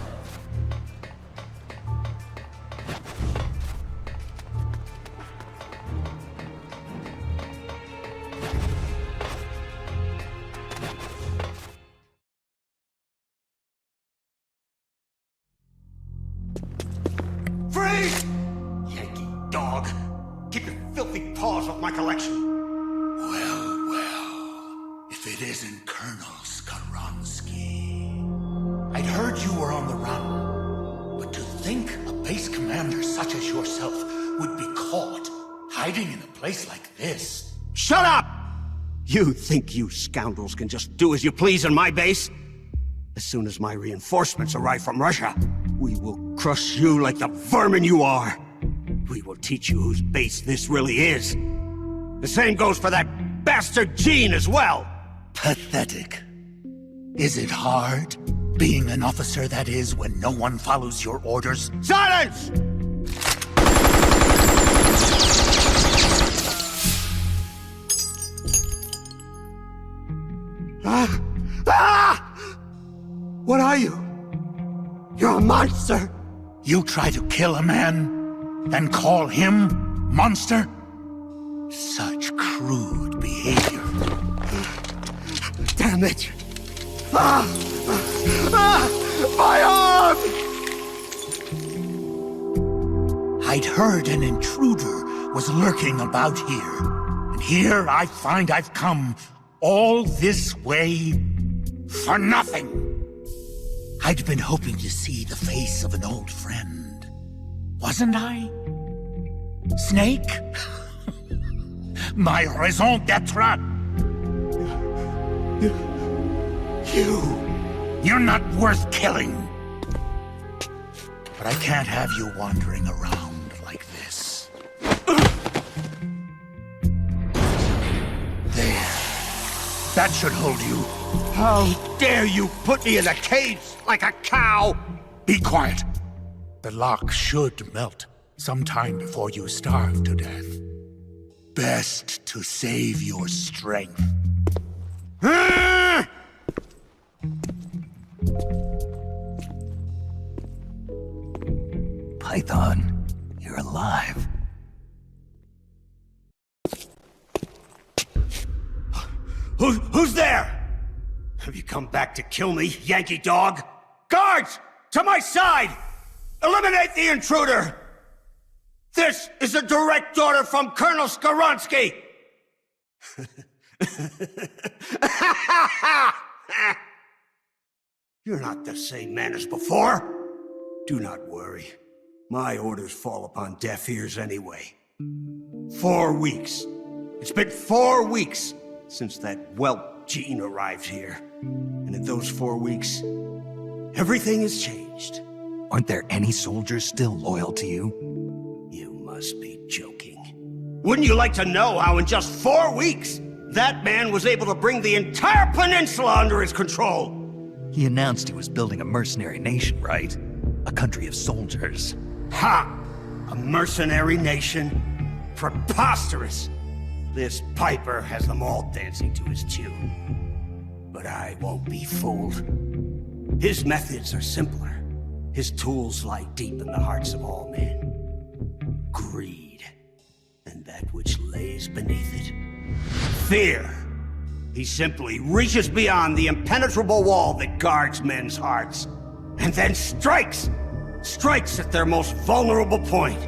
Freeze! Yankee dog. Keep your filthy paws off my collection. Well, if it isn't Colonel Skaronsky. I'd heard you were on the run, but to think a base commander such as yourself would be caught hiding in a place like this. Shut up! You think you scoundrels can just do as you please on my base? As soon as my reinforcements arrive from Russia, we will crush you like the vermin you are. We will teach you whose base this really is. The same goes for that bastard Gene as well. Pathetic. Is it hard, being an officer that is when no one follows your orders? Silence! What are you? You're a monster! You try to kill a man, then call him monster? Such crude behavior. Damn it! My arm! I'd heard an intruder was lurking about here. And here I find I've come all this way for nothing. I'd been hoping to see the face of an old friend. Wasn't I? Snake? My raison d'etre? You're not worth killing. But I can't have you wandering around like this. There. That should hold you. How dare you put me in a cage like a cow? Be quiet. The lock should melt sometime before you starve to death. Best to save your strength. Python, you're alive. Who's there? Have you come back to kill me, Yankee dog? Guards! To my side! Eliminate the intruder! This is a direct order from Colonel Skaronsky! You're not the same man as before. Do not worry. My orders fall upon deaf ears anyway. 4 weeks. It's been 4 weeks since that whelp Gene arrived here. And in those 4 weeks, everything has changed. Aren't there any soldiers still loyal to you? You must be joking. Wouldn't you like to know how in just 4 weeks, that man was able to bring the entire peninsula under his control? He announced he was building a mercenary nation, right? A country of soldiers. Ha! A mercenary nation? Preposterous! This Piper has them all dancing to his tune. But I won't be fooled. His methods are simpler. His tools lie deep in the hearts of all men. Greed, and that which lays beneath it. Fear. He simply reaches beyond the impenetrable wall that guards men's hearts, and then strikes! Strikes at their most vulnerable point.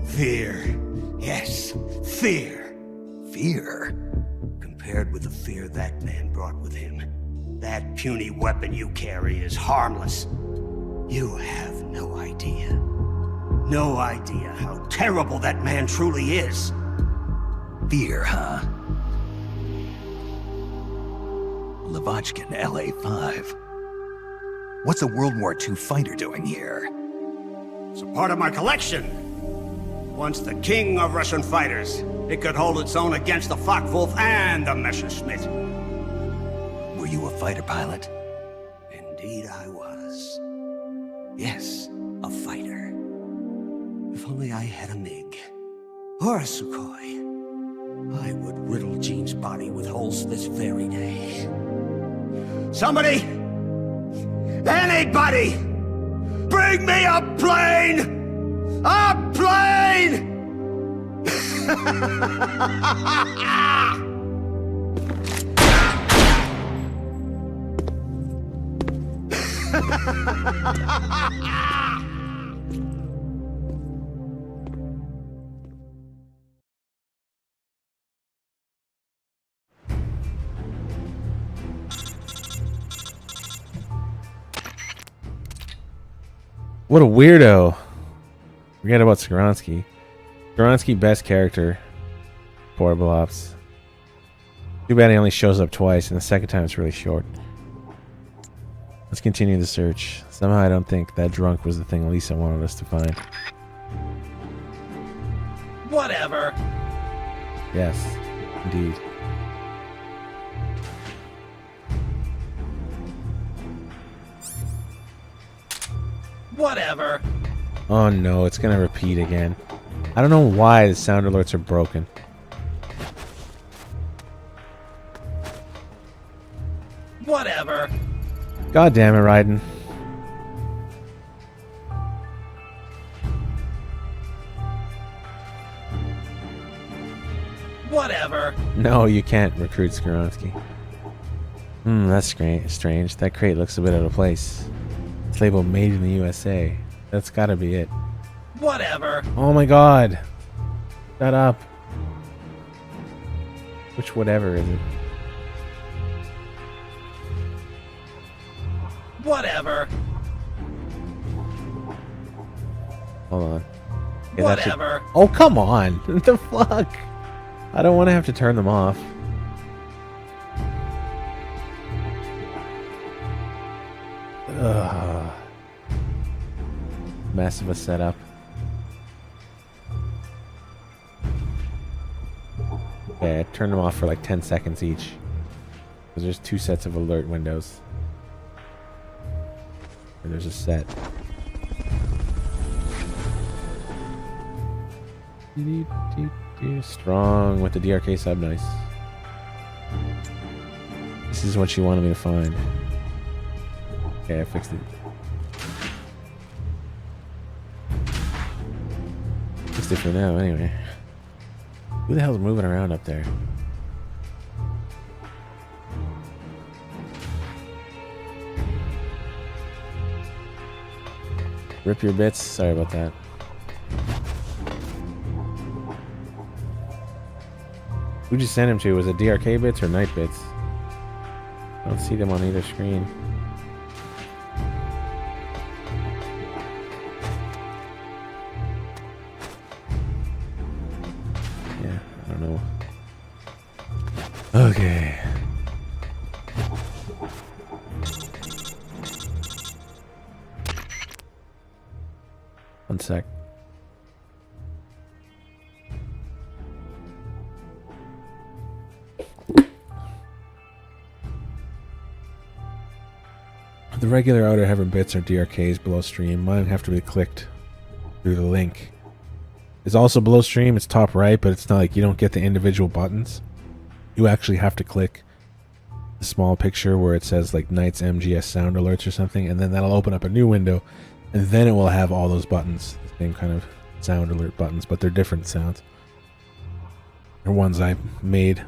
Fear. Yes, fear. Fear? Compared with the fear that man brought with him, that puny weapon you carry is harmless. You have no idea. No idea how terrible that man truly is. Fear, huh? Lavochkin, LA-5. What's a World War II fighter doing here? It's a part of my collection. Once the king of Russian fighters, it could hold its own against the Focke-Wulf and the Messerschmitt. Were you a fighter pilot? Indeed I was. Yes, a fighter. If only I had a MiG. Or a Sukhoi. I would riddle Jean's body with holes this very day. Somebody! Anybody! Bring me a plane! A plane! What a weirdo. Forget about Skronsky. Skronsky, best character. Portable Ops. Too bad he only shows up twice, and the second time it's really short. Let's continue the search. Somehow I don't think that drunk was the thing Lisa wanted us to find. Whatever. Yes, indeed. Whatever. Oh no, it's gonna repeat again. I don't know why the sound alerts are broken. Whatever. God damn it, Raiden. Whatever. No, you can't recruit Skronsky. That's strange. That crate looks a bit out of place. It's labeled Made in the USA. That's gotta be it. Whatever. Oh my god. Shut up. Which whatever is it? Whatever. Hold on. Okay, Whatever. Oh, come on. What the fuck? I don't want to have to turn them off. Ugh. Mess of a setup. Okay, I turned them off for like 10 seconds each. Because there's 2 sets of alert windows. And there's a set. Strong with the DRK sub, nice. This is what she wanted me to find. Okay, I fixed it. Fixed it for now, anyway. Who the hell's moving around up there? Rip your bits? Sorry about that. Who'd you send him to? Was it DRK bits or night bits? I don't see them on either screen. Yeah, I don't know. Okay. One sec. The regular outer heaven bits are DRKs below stream. Mine have to be clicked through the link. It's also below stream. It's top right, but it's not like you don't get the individual buttons. You actually have to click the small picture where it says like Knights MGS sound alerts or something, and then that'll open up a new window, and then it will have all those buttons, the same kind of sound alert buttons, but they're different sounds. They're ones I made,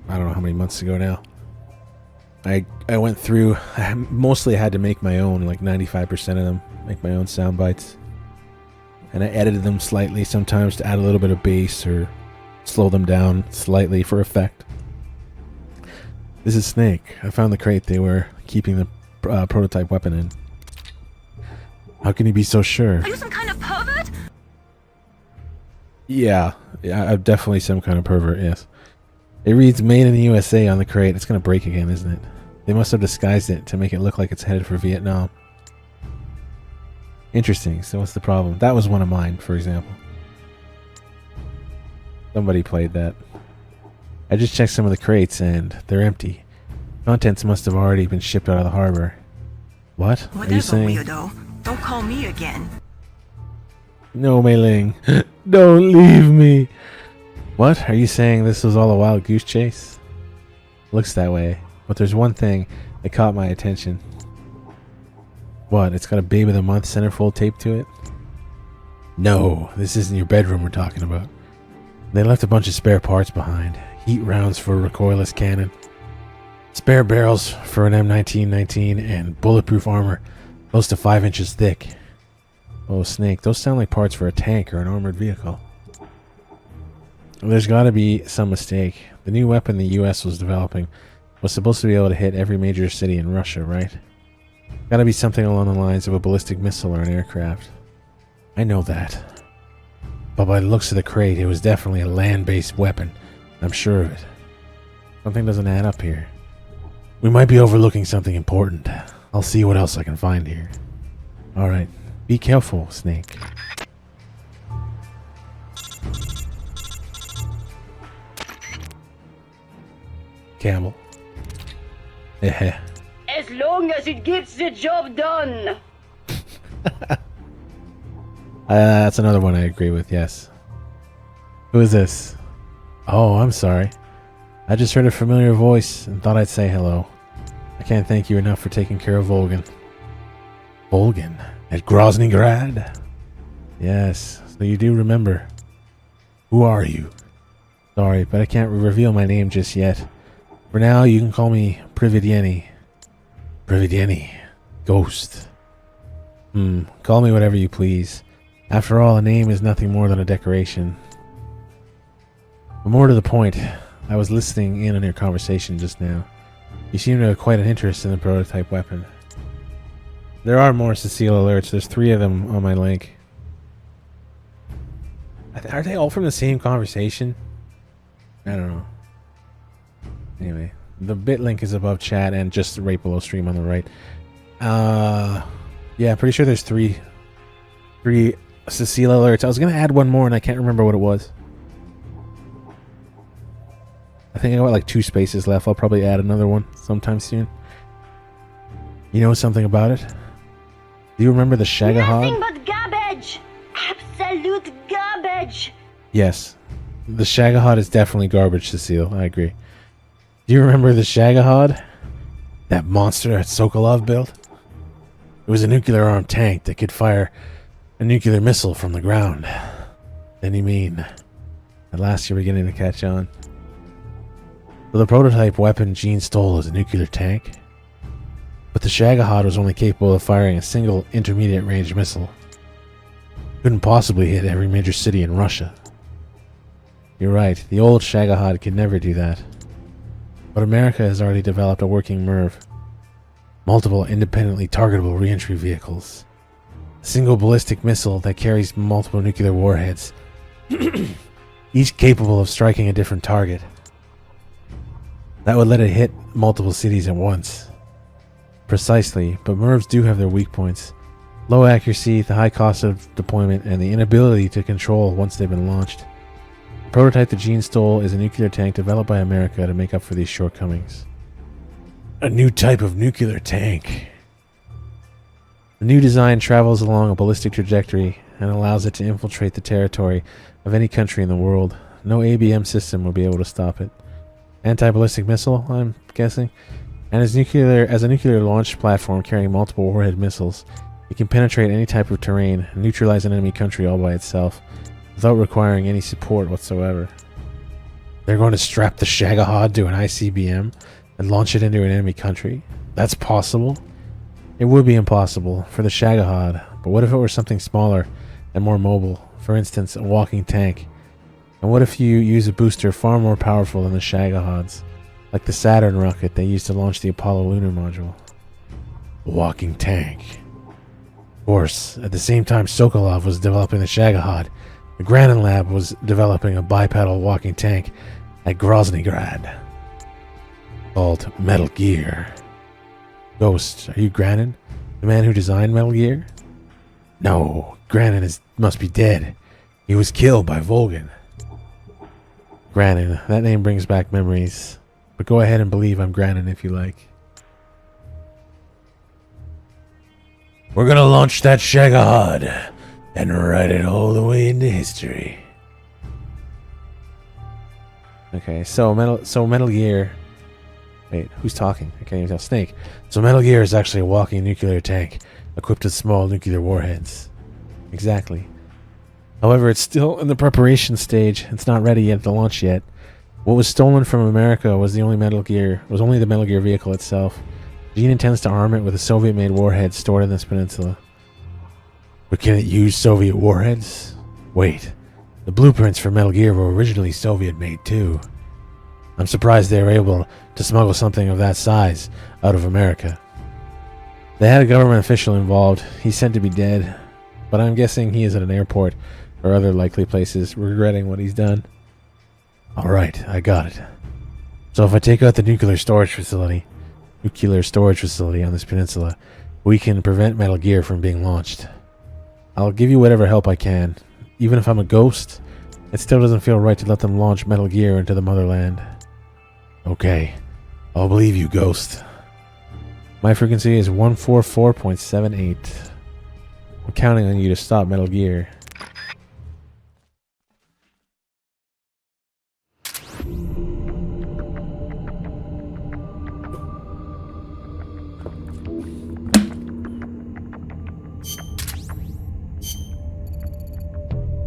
I don't know how many months ago now. I went through, I mostly had to make my own, like 95% of them, make my own sound bites. And I edited them slightly sometimes to add a little bit of bass or slow them down slightly for effect. This is Snake. I found the crate they were keeping the prototype weapon in. How can you be so sure? Are you some kind of pervert? Yeah, I'm definitely some kind of pervert, yes. It reads Made in the USA on the crate. It's going to break again, isn't it? They must have disguised it to make it look like it's headed for Vietnam. Interesting. So what's the problem? That was one of mine, for example. Somebody played that. I just checked some of the crates and they're empty. Contents must have already been shipped out of the harbor. What? Whatever, are you saying? weirdo. Don't call me again. No, Mei Ling. Don't leave me. What? Are you saying this was all a wild goose chase? Looks that way, but there's one thing that caught my attention. What? It's got a Babe of the Month centerfold taped to it? No, this isn't your bedroom we're talking about. They left a bunch of spare parts behind. Heat rounds for a recoilless cannon, spare barrels for an M1919, and bulletproof armor close to 5 inches thick. Oh, Snake, those sound like parts for a tank or an armored vehicle. There's gotta be some mistake. The new weapon the US was developing was supposed to be able to hit every major city in Russia, right? Gotta be something along the lines of a ballistic missile or an aircraft. I know that. But by the looks of the crate, it was definitely a land-based weapon. I'm sure of it. Something doesn't add up here. We might be overlooking something important. I'll see what else I can find here. Alright, be careful, Snake. Campbell. As long as it gets the job done. That's another one I agree with, yes. Who is this? Oh, I'm sorry. I just heard a familiar voice and thought I'd say hello. I can't thank you enough for taking care of Volgin. Volgin? At Groznygrad? Yes, so you do remember. Who are you? Sorry, but I can't reveal my name just yet. For now, you can call me Prividyeni. Prividyeni. Ghost. Call me whatever you please. After all, a name is nothing more than a decoration. But more to the point, I was listening in on your conversation just now. You seem to have quite an interest in the prototype weapon. There are more Cecile alerts. There's 3 of them on my link. Are they all from the same conversation? I don't know. Anyway, the bit link is above chat and just right below stream on the right. Yeah, pretty sure there's 3 Cecile alerts. I was gonna add one more and I can't remember what it was. I think I got like 2 spaces left. I'll probably add another one sometime soon. You know something about it? Do you remember the Shagahad? Nothing but garbage! Absolute garbage! Yes. The Shagahad is definitely garbage, Cecile. I agree. Do you remember the Shagahad? That monster that Sokolov built? It was a nuclear-armed tank that could fire a nuclear missile from the ground. Then you mean... At last you're beginning to catch on. So the prototype weapon Jean stole is a nuclear tank. But the Shagahad was only capable of firing a single intermediate-range missile. Couldn't possibly hit every major city in Russia. You're right, the old Shagahad could never do that. But America has already developed a working MIRV. Multiple independently targetable re-entry vehicles. A single ballistic missile that carries multiple nuclear warheads. Each capable of striking a different target. That would let it hit multiple cities at once. Precisely, but MIRVs do have their weak points. Low accuracy, the high cost of deployment, and the inability to control once they've been launched. The prototype that Jean stole is a nuclear tank developed by America to make up for these shortcomings. A new type of nuclear tank. The new design travels along a ballistic trajectory and allows it to infiltrate the territory of any country in the world. No ABM system will be able to stop it. Anti-ballistic missile, I'm guessing. And as a nuclear launch platform carrying multiple warhead missiles, it can penetrate any type of terrain and neutralize an enemy country all by itself, without requiring any support whatsoever. They're going to strap the Shagahad to an ICBM and launch it into an enemy country? That's possible? It would be impossible for the Shagahad, but what if it were something smaller and more mobile? For instance, a walking tank. And what if you use a booster far more powerful than the Shagahads, like the Saturn rocket they used to launch the Apollo lunar module? A walking tank. Of course, at the same time Sokolov was developing the Shagahad, the Granin Lab was developing a bipedal walking tank at Groznygrad called Metal Gear. Ghost, are you Granin? The man who designed Metal Gear? No, Granin must be dead. He was killed by Volgin. Granin, that name brings back memories. But go ahead and believe I'm Granin if you like. We're gonna launch that Shagahad and write it all the way into history. Okay, so Metal Gear. Wait, who's talking? I can't even tell. Snake. So Metal Gear is actually a walking nuclear tank equipped with small nuclear warheads. Exactly. However, it's still in the preparation stage. It's not ready yet to launch yet. What was stolen from America was only the Metal Gear vehicle itself. Gene intends to arm it with a Soviet-made warhead stored in this peninsula. But can it use Soviet warheads? Wait, the blueprints for Metal Gear were originally Soviet-made too. I'm surprised they were able to smuggle something of that size out of America. They had a government official involved. He's said to be dead, but I'm guessing he is at an airport or other likely places regretting what he's done. Alright, I got it. So if I take out the nuclear storage facility on this peninsula, we can prevent Metal Gear from being launched. I'll give you whatever help I can. Even if I'm a ghost, it still doesn't feel right to let them launch Metal Gear into the motherland. Okay, I'll believe you, Ghost. My frequency is 144.78. I'm counting on you to stop Metal Gear.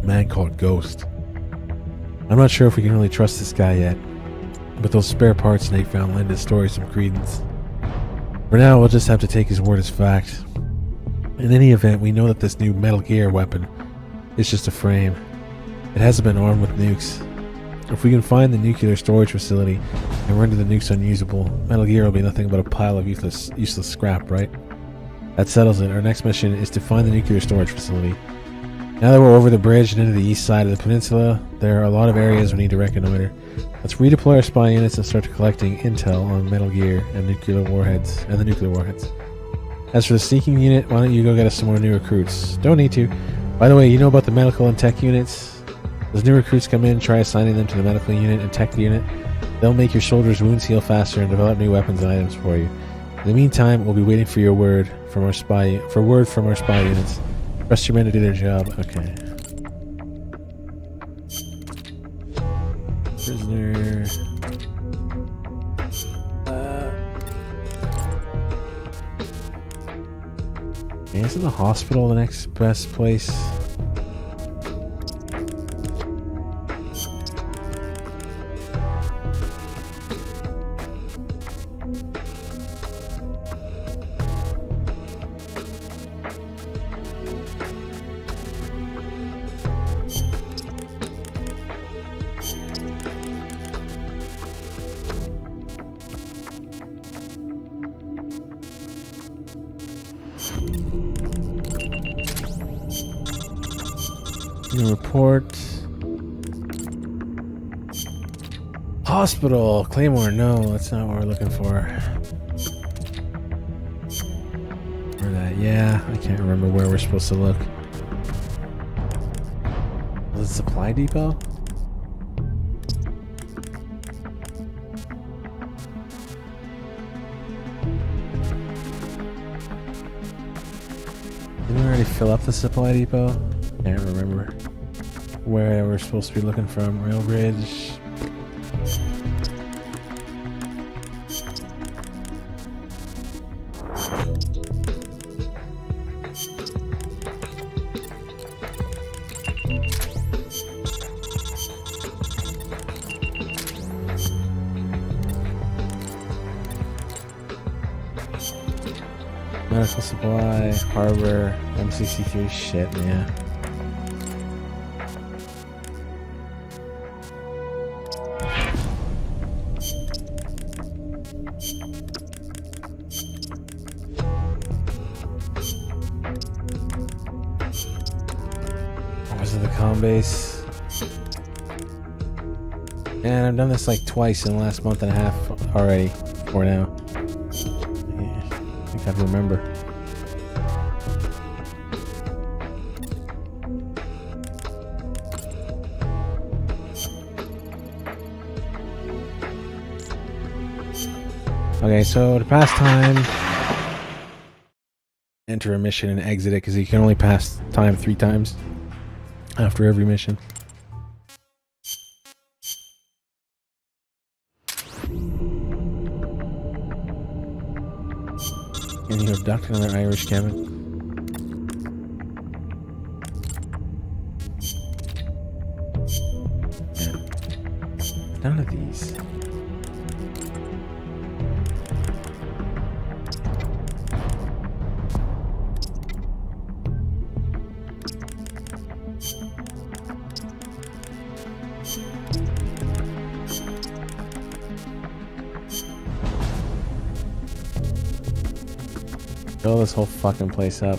Man called Ghost. I'm not sure if we can really trust this guy yet, but those spare parts Nate found lend his story some credence. For now, we'll just have to take his word as fact. In any event, we know that this new Metal Gear weapon is just a frame. It hasn't been armed with nukes. If we can find the nuclear storage facility and render the nukes unusable, Metal Gear will be nothing but a pile of useless scrap, right? That settles it. Our next mission is to find the nuclear storage facility. Now that we're over the bridge and into the east side of the peninsula, there are a lot of areas we need to reconnoiter. Let's redeploy our spy units and start collecting intel on Metal Gear and the nuclear warheads. As for the sneaking unit, why don't you go get us some more new recruits? Don't need to. By the way, you know about the medical and tech units? As new recruits come in, try assigning them to the medical unit and tech unit. They'll make your soldiers' wounds heal faster and develop new weapons and items for you. In the meantime, we'll be waiting for your word from our spy units. Trust your men to do their job. Okay. Prisoner. Isn't the hospital the next best place? New report. Hospital. Claymore. No, that's not what we're looking for. Where that? Yeah, I can't remember where we're supposed to look. Was it supply depot? Didn't we already fill up the supply depot? Can't remember where we're supposed to be looking from. Rail bridge. Medical supply, harbor, M63, shit, yeah. Base. And I've done this like twice in the last month and a half already. For now. Yeah, I think I'd remember. Okay, so to pass time, enter a mission and exit it because you can only pass time 3 times. After every mission. And you abduct another Irish Kevin. None of these. Fill this whole fucking place up.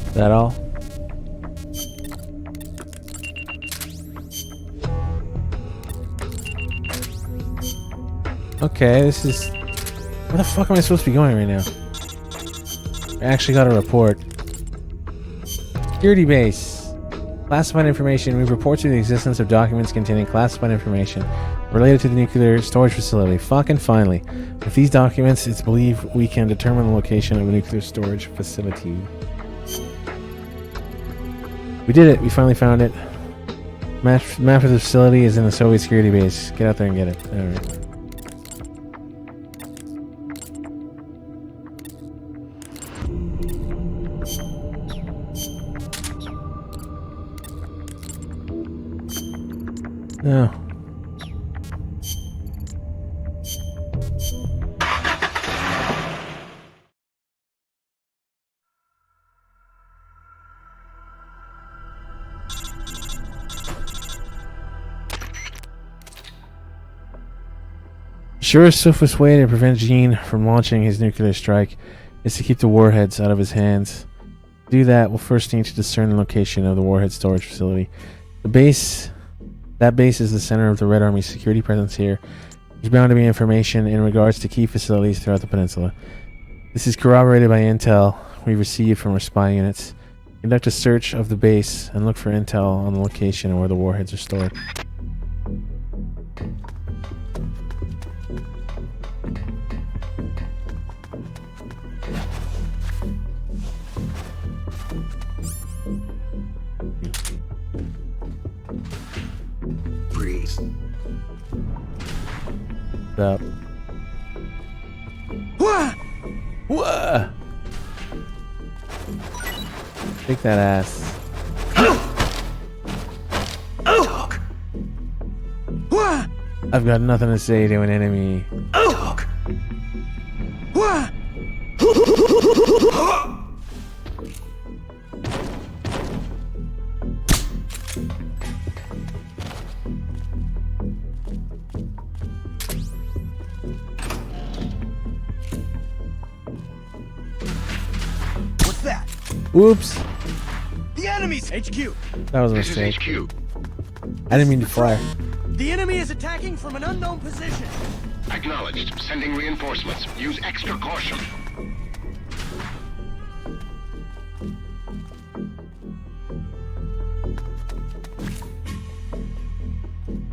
Is that all? Okay, this is... Where the fuck am I supposed to be going right now? I actually got a report. Security base. Classified information. We report to the existence of documents containing classified information related to the nuclear storage facility. Fucking finally. With these documents, it's believed we can determine the location of a nuclear storage facility. We did it. We finally found it. Map of the facility is in the Soviet security base. Get out there and get it. Alright. No. Surest, swiftest way to prevent Gene from launching his nuclear strike is to keep the warheads out of his hands. To do that, we'll first need to discern the location of the warhead storage facility. That base is the center of the Red Army's security presence here. There's bound to be information in regards to key facilities throughout the peninsula. This is corroborated by intel we received from our spy units. Conduct a search of the base and look for intel on the location of where the warheads are stored. Up. Whoa! Take that ass. Talk. I've got nothing to say to an enemy. Talk. Whoops. The enemy's HQ. That was a mistake. I didn't mean to fire. The enemy is attacking from an unknown position. Acknowledged. Sending reinforcements. Use extra caution.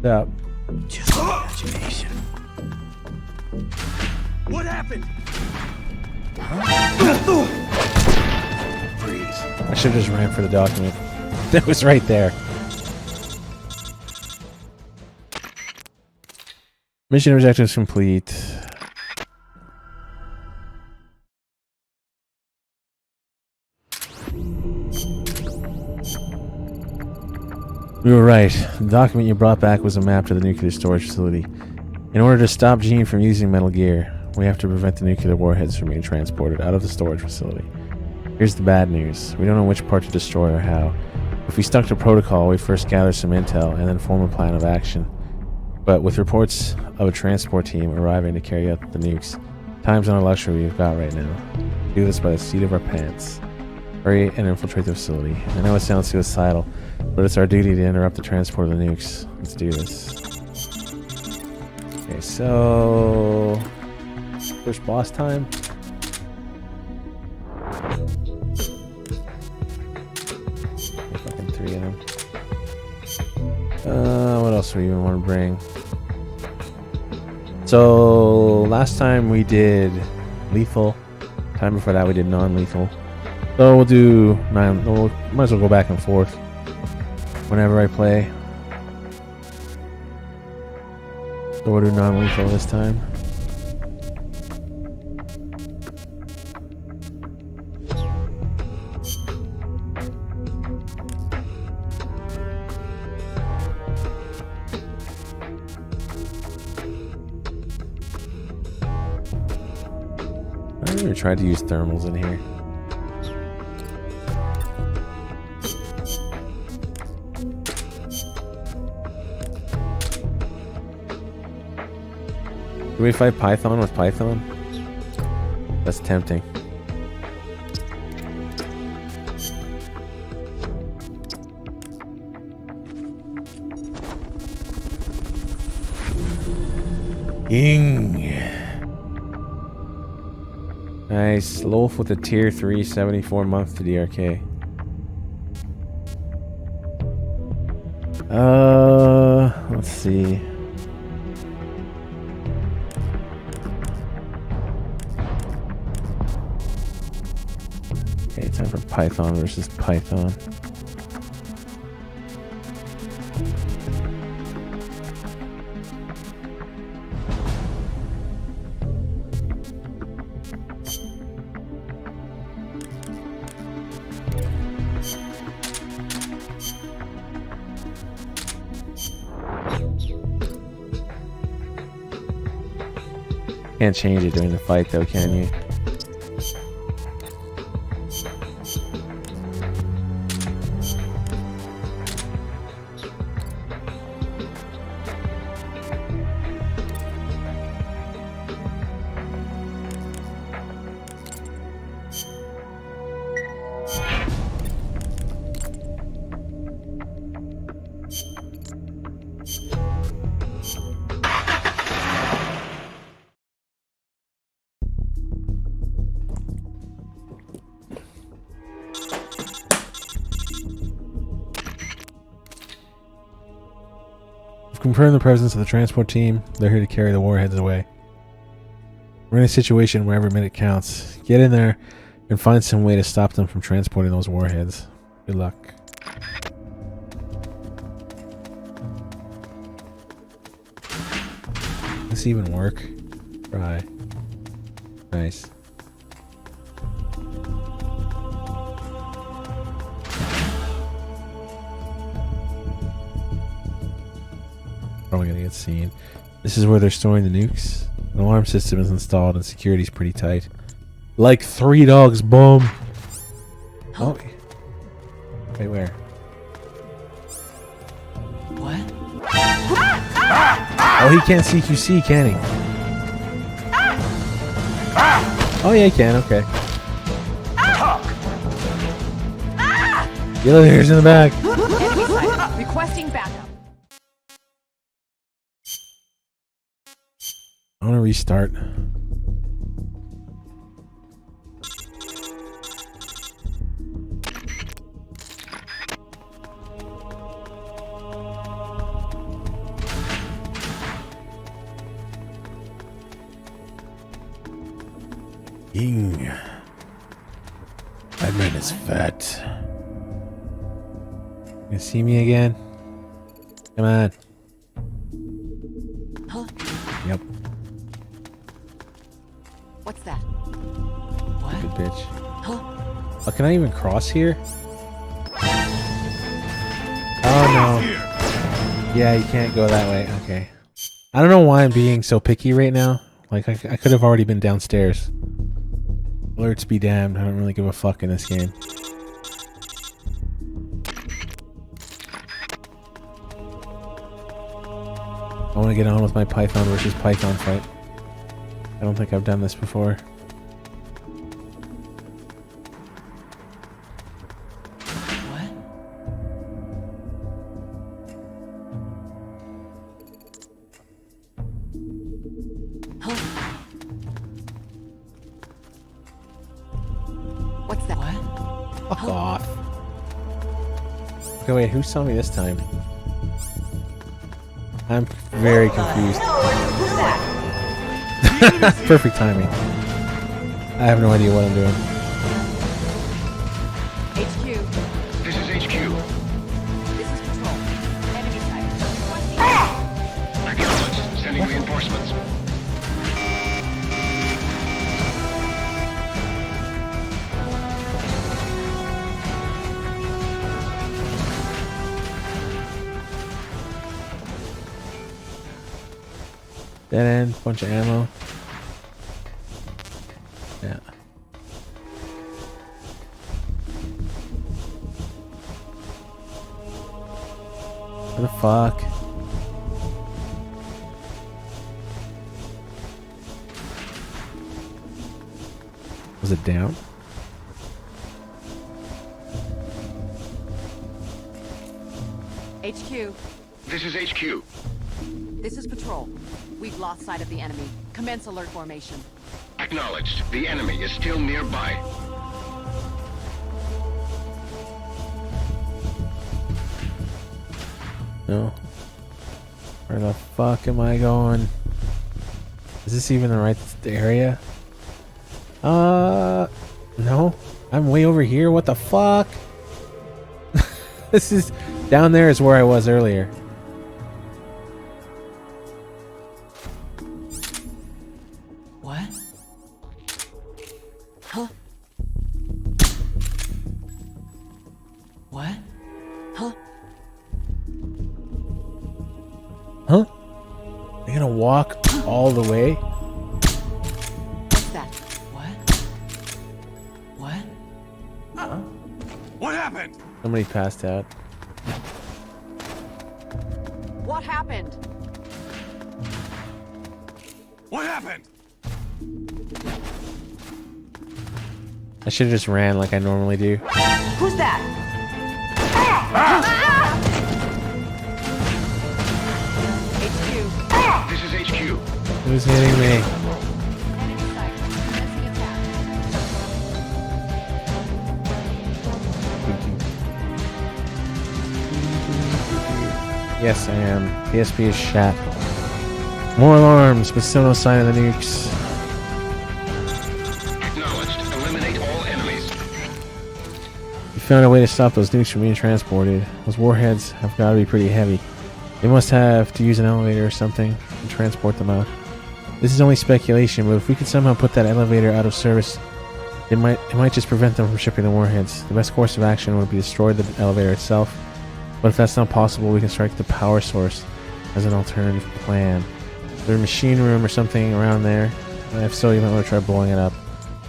Up. Just imagination. What happened? I should have just ran for the document. That was right there. Mission objectives complete. We were right. The document you brought back was a map to the nuclear storage facility. In order to stop Gene from using Metal Gear, we have to prevent the nuclear warheads from being transported out of the storage facility. Here's the bad news. We don't know which part to destroy or how. If we stuck to protocol, we first gather some intel and then form a plan of action. But with reports of a transport team arriving to carry out the nukes, time's not a luxury we've got right now. Do this by the seat of our pants. Hurry and infiltrate the facility. I know it sounds suicidal, but it's our duty to interrupt the transport of the nukes. Let's do this. Okay, so... First boss time. Fucking 3 of them. What else do we even want to bring? So last time we did lethal. Time before that we did non-lethal. So we'll do 9. We'll might as well go back and forth whenever I play. So we'll do non-lethal this time. I've never tried to use thermals in here. Do we fight Python with Python? That's tempting. Ying. Nice. Lolf with a tier 3 74 month to DRK. Let's see. Okay, time for Python versus Python. Can't change it during the fight though, can you? Confirm the presence of the transport team. They're here to carry the warheads away. We're in a situation where every minute counts. Get in there and find some way to stop them from transporting those warheads. Good luck. Does this even work? Try. Nice. Probably gonna get seen. This is where they're storing the nukes. An alarm system is installed and security's pretty tight. Like 3 dogs, boom. Oh. Wait, where? What? Oh, he can't CQC, can he? Oh yeah, he can, okay. Yellow hairs in the back. Requesting backup. I want to restart. Ying. That man is fat. You see me again? Come on. Huh? Yep. What's that? Good bitch. Huh? Oh, can I even cross here? Oh no. Yeah, you can't go that way. Okay. I don't know why I'm being so picky right now. Like, I could have already been downstairs. Alerts be damned. I don't really give a fuck in this game. I want to get on with my Python versus Python fight. I don't think I've done this before. Fuck off. Okay, wait, who saw me this time? I'm very confused. Perfect timing. I have no idea what I'm doing. HQ. This is HQ. This is Patrol. Enemy site. Acknowledged. Sending reinforcements. Dead end, bunch of ammo. Yeah. What the fuck? Was it down? HQ. This is HQ. This is Patrol. We've lost sight of the enemy. Commence alert formation. Acknowledged. The enemy is still nearby. No. Where the fuck am I going? Is this even the right area? No. I'm way over here. What the fuck? This is... Down there is where I was earlier. What? Huh? What? Huh? Huh? They're gonna walk all the way? What's that? What? What? Huh? What happened? Somebody passed out. What happened? What happened? I should have just ran like I normally do. Who's that? HQ. This is HQ. Who's hitting me? Yes, I am. PSP is shot. More alarms, but still no sign of the nukes. Acknowledged. Eliminate all enemies. We found a way to stop those nukes from being transported. Those warheads have got to be pretty heavy. They must have to use an elevator or something to transport them out. This is only speculation, but if we could somehow put that elevator out of service, it might just prevent them from shipping the warheads. The best course of action would be to destroy the elevator itself. But if that's not possible, we can strike the power source as an alternative plan. Is there a machine room or something around there? If so, you might want to try blowing it up.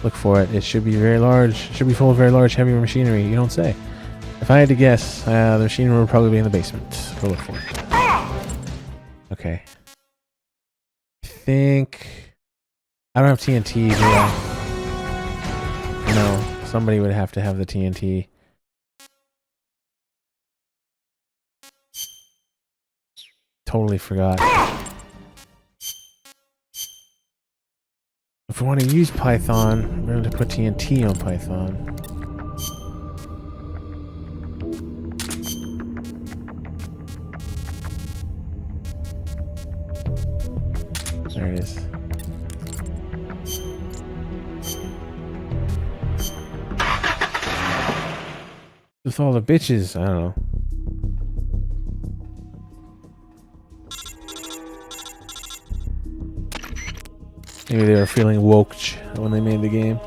Look for it. It should be very large. It should be full of very large, heavy machinery. You don't say. If I had to guess, the machine room would probably be in the basement. Go look for it. Okay. I think... I don't have TNT, do I? No. Somebody would have to have the TNT. Totally forgot. If we want to use Python, we're going to put TNT on Python. There it is. With all the bitches, I don't know. Maybe they were feeling woke when they made the game.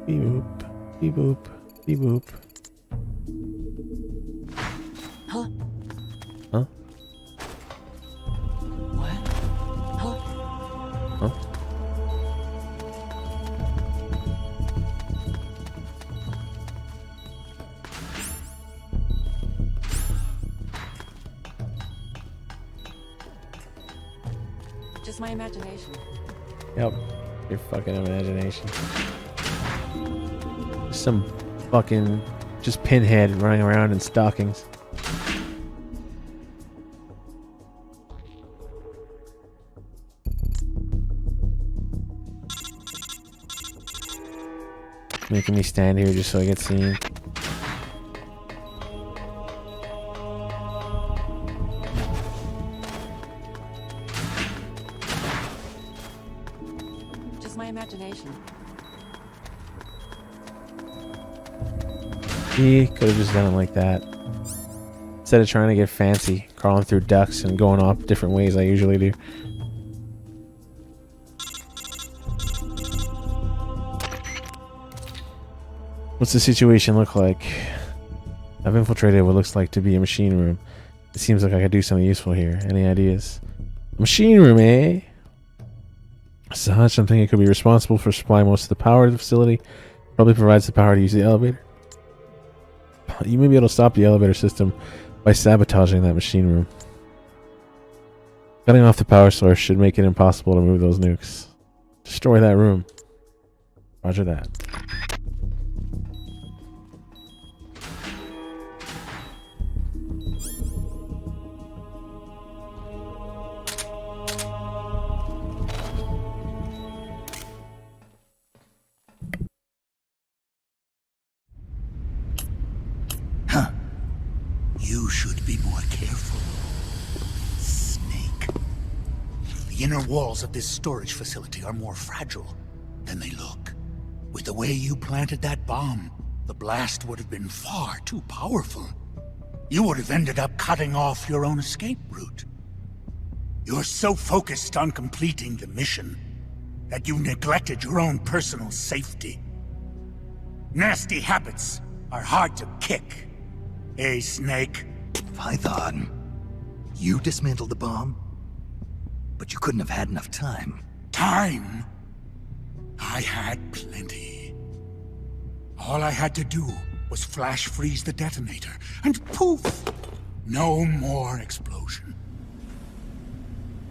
Beep boop, beep boop, beep boop. Huh? Huh? What? Huh? Huh? Just my imagination. Yep. Your fucking imagination. Some fucking just Pinhead running around in stockings. Making me stand here just so I get seen. Just my imagination. He could have just done it like that. Instead of trying to get fancy, crawling through ducts and going off different ways I usually do. What's the situation look like? I've infiltrated what looks like to be a machine room. It seems like I could do something useful here. Any ideas? Machine room, eh? It's a hunch. I'm thinking it could be responsible for supplying most of the power to the facility. Probably provides the power to use the elevator. You may be able to stop the elevator system by sabotaging that machine room. Cutting off the power source should make it impossible to move those nukes. Destroy that room. Roger that. You should be more careful, Snake. The inner walls of this storage facility are more fragile than they look. With the way you planted that bomb, the blast would have been far too powerful. You would have ended up cutting off your own escape route. You're so focused on completing the mission that you neglected your own personal safety. Nasty habits are hard to kick. Hey, Snake. Python, you dismantled the bomb? But you couldn't have had enough time. Time? I had plenty. All I had to do was flash freeze the detonator, and poof! No more explosion.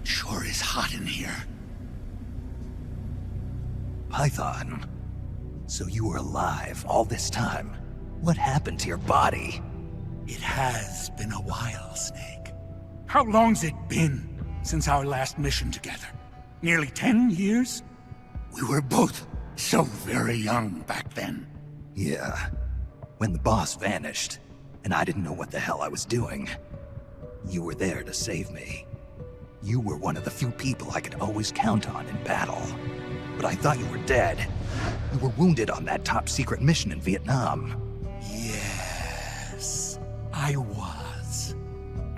Sure is hot in here. Python, so you were alive all this time. What happened to your body? It has been a while, Snake. How long's it been since our last mission together? Nearly 10 years? We were both so very young back then. Yeah. When the boss vanished, and I didn't know what the hell I was doing, you were there to save me. You were one of the few people I could always count on in battle. But I thought you were dead. You were wounded on that top-secret mission in Vietnam. Yes, I was.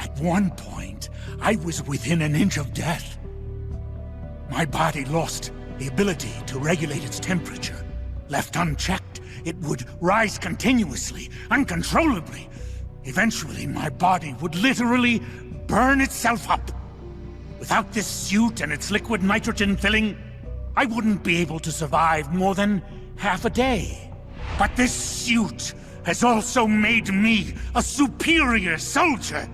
At one point, I was within an inch of death. My body lost the ability to regulate its temperature. Left unchecked, it would rise continuously, uncontrollably. Eventually, my body would literally burn itself up. Without this suit and its liquid nitrogen filling, I wouldn't be able to survive more than half a day. But this suit has also made me a superior soldier.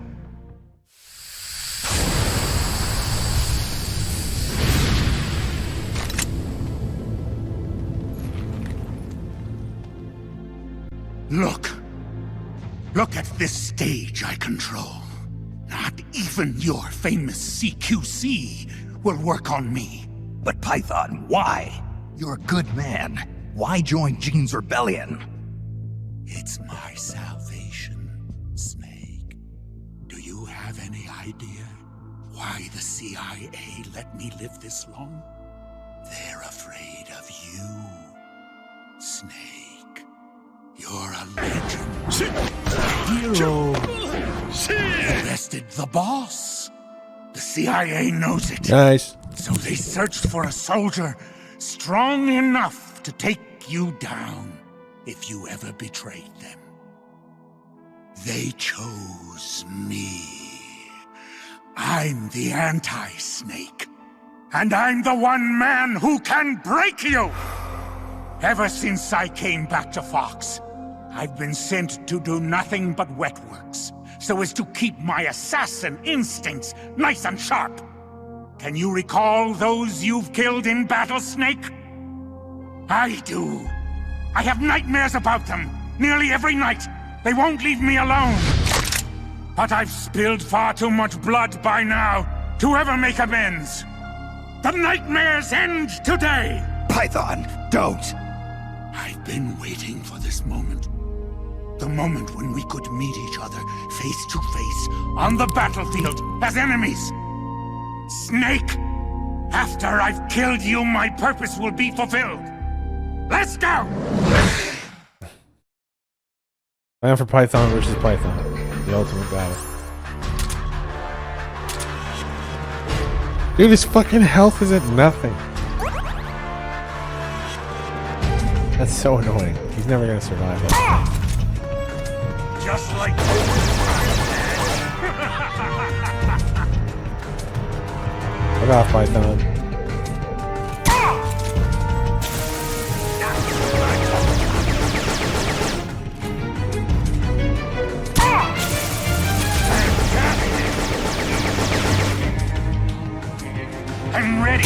Look at this stage I control. Not even your famous CQC will work on me. But Python, why? You're a good man. Why join Gene's rebellion? It's my salvation, Snake. Do you have any idea why the CIA let me live this long? They're afraid of you, Snake. You're a legend. Hero. You arrested the boss. The CIA knows it. Nice. So they searched for a soldier strong enough to take you down if you ever betrayed them. They chose me. I'm the anti-Snake. And I'm the one man who can break you! Ever since I came back to Fox, I've been sent to do nothing but wet works, so as to keep my assassin instincts nice and sharp. Can you recall those you've killed in battle, Snake? I do. I have nightmares about them. nearly every night. They won't leave me alone. But I've spilled far too much blood by now to ever make amends. The nightmares end today! Python, don't! I've been waiting for this moment. The moment when we could meet each other face to face On the battlefield, as enemies. Snake, after I've killed you, my purpose will be fulfilled. Let's go! Plan for Python versus Python. The ultimate battle. Dude, his fucking health is at nothing. That's so annoying. He's never gonna survive that. Just like Fuck off, Python. I'm ready.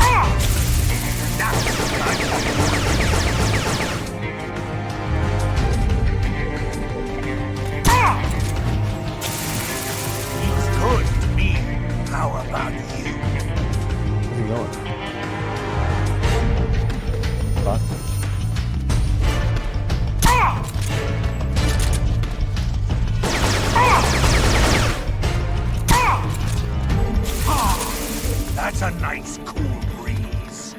He's good to me. How about you? Where's he going? Fuck. That's a nice cool breeze.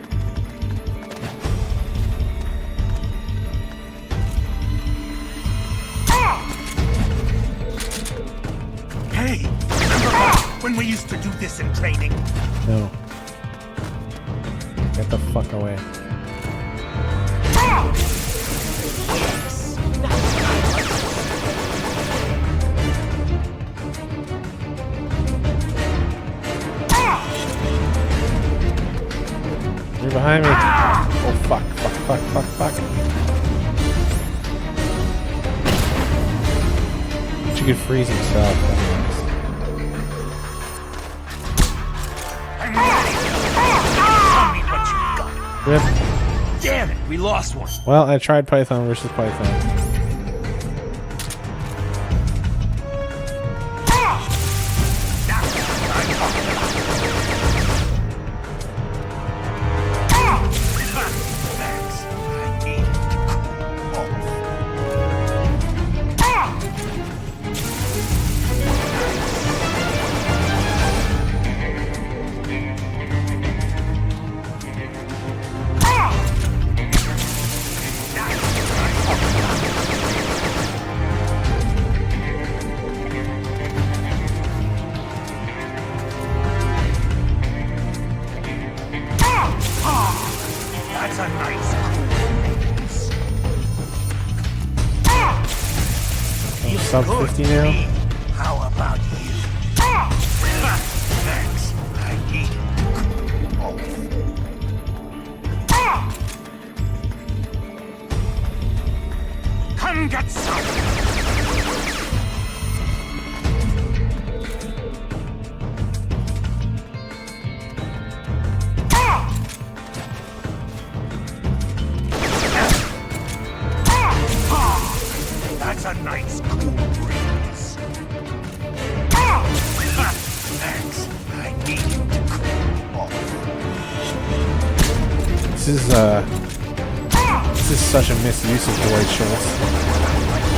Hey, remember when we used to do this in training? No. Get the fuck away. You're behind me. Oh fuck, fuck, fuck, fuck, fuck. She could freeze himself. I'm ready. Tell me what you got. Rip. Damn it, we lost one. Well, I tried Python versus Python. That's a nice cool breeze. Sub 50 now. How about you? Thanks. I need Come get some. That's a nice cool breeze. Thanks. I need you to cool off. This is such a misuse of Dwight Schultz,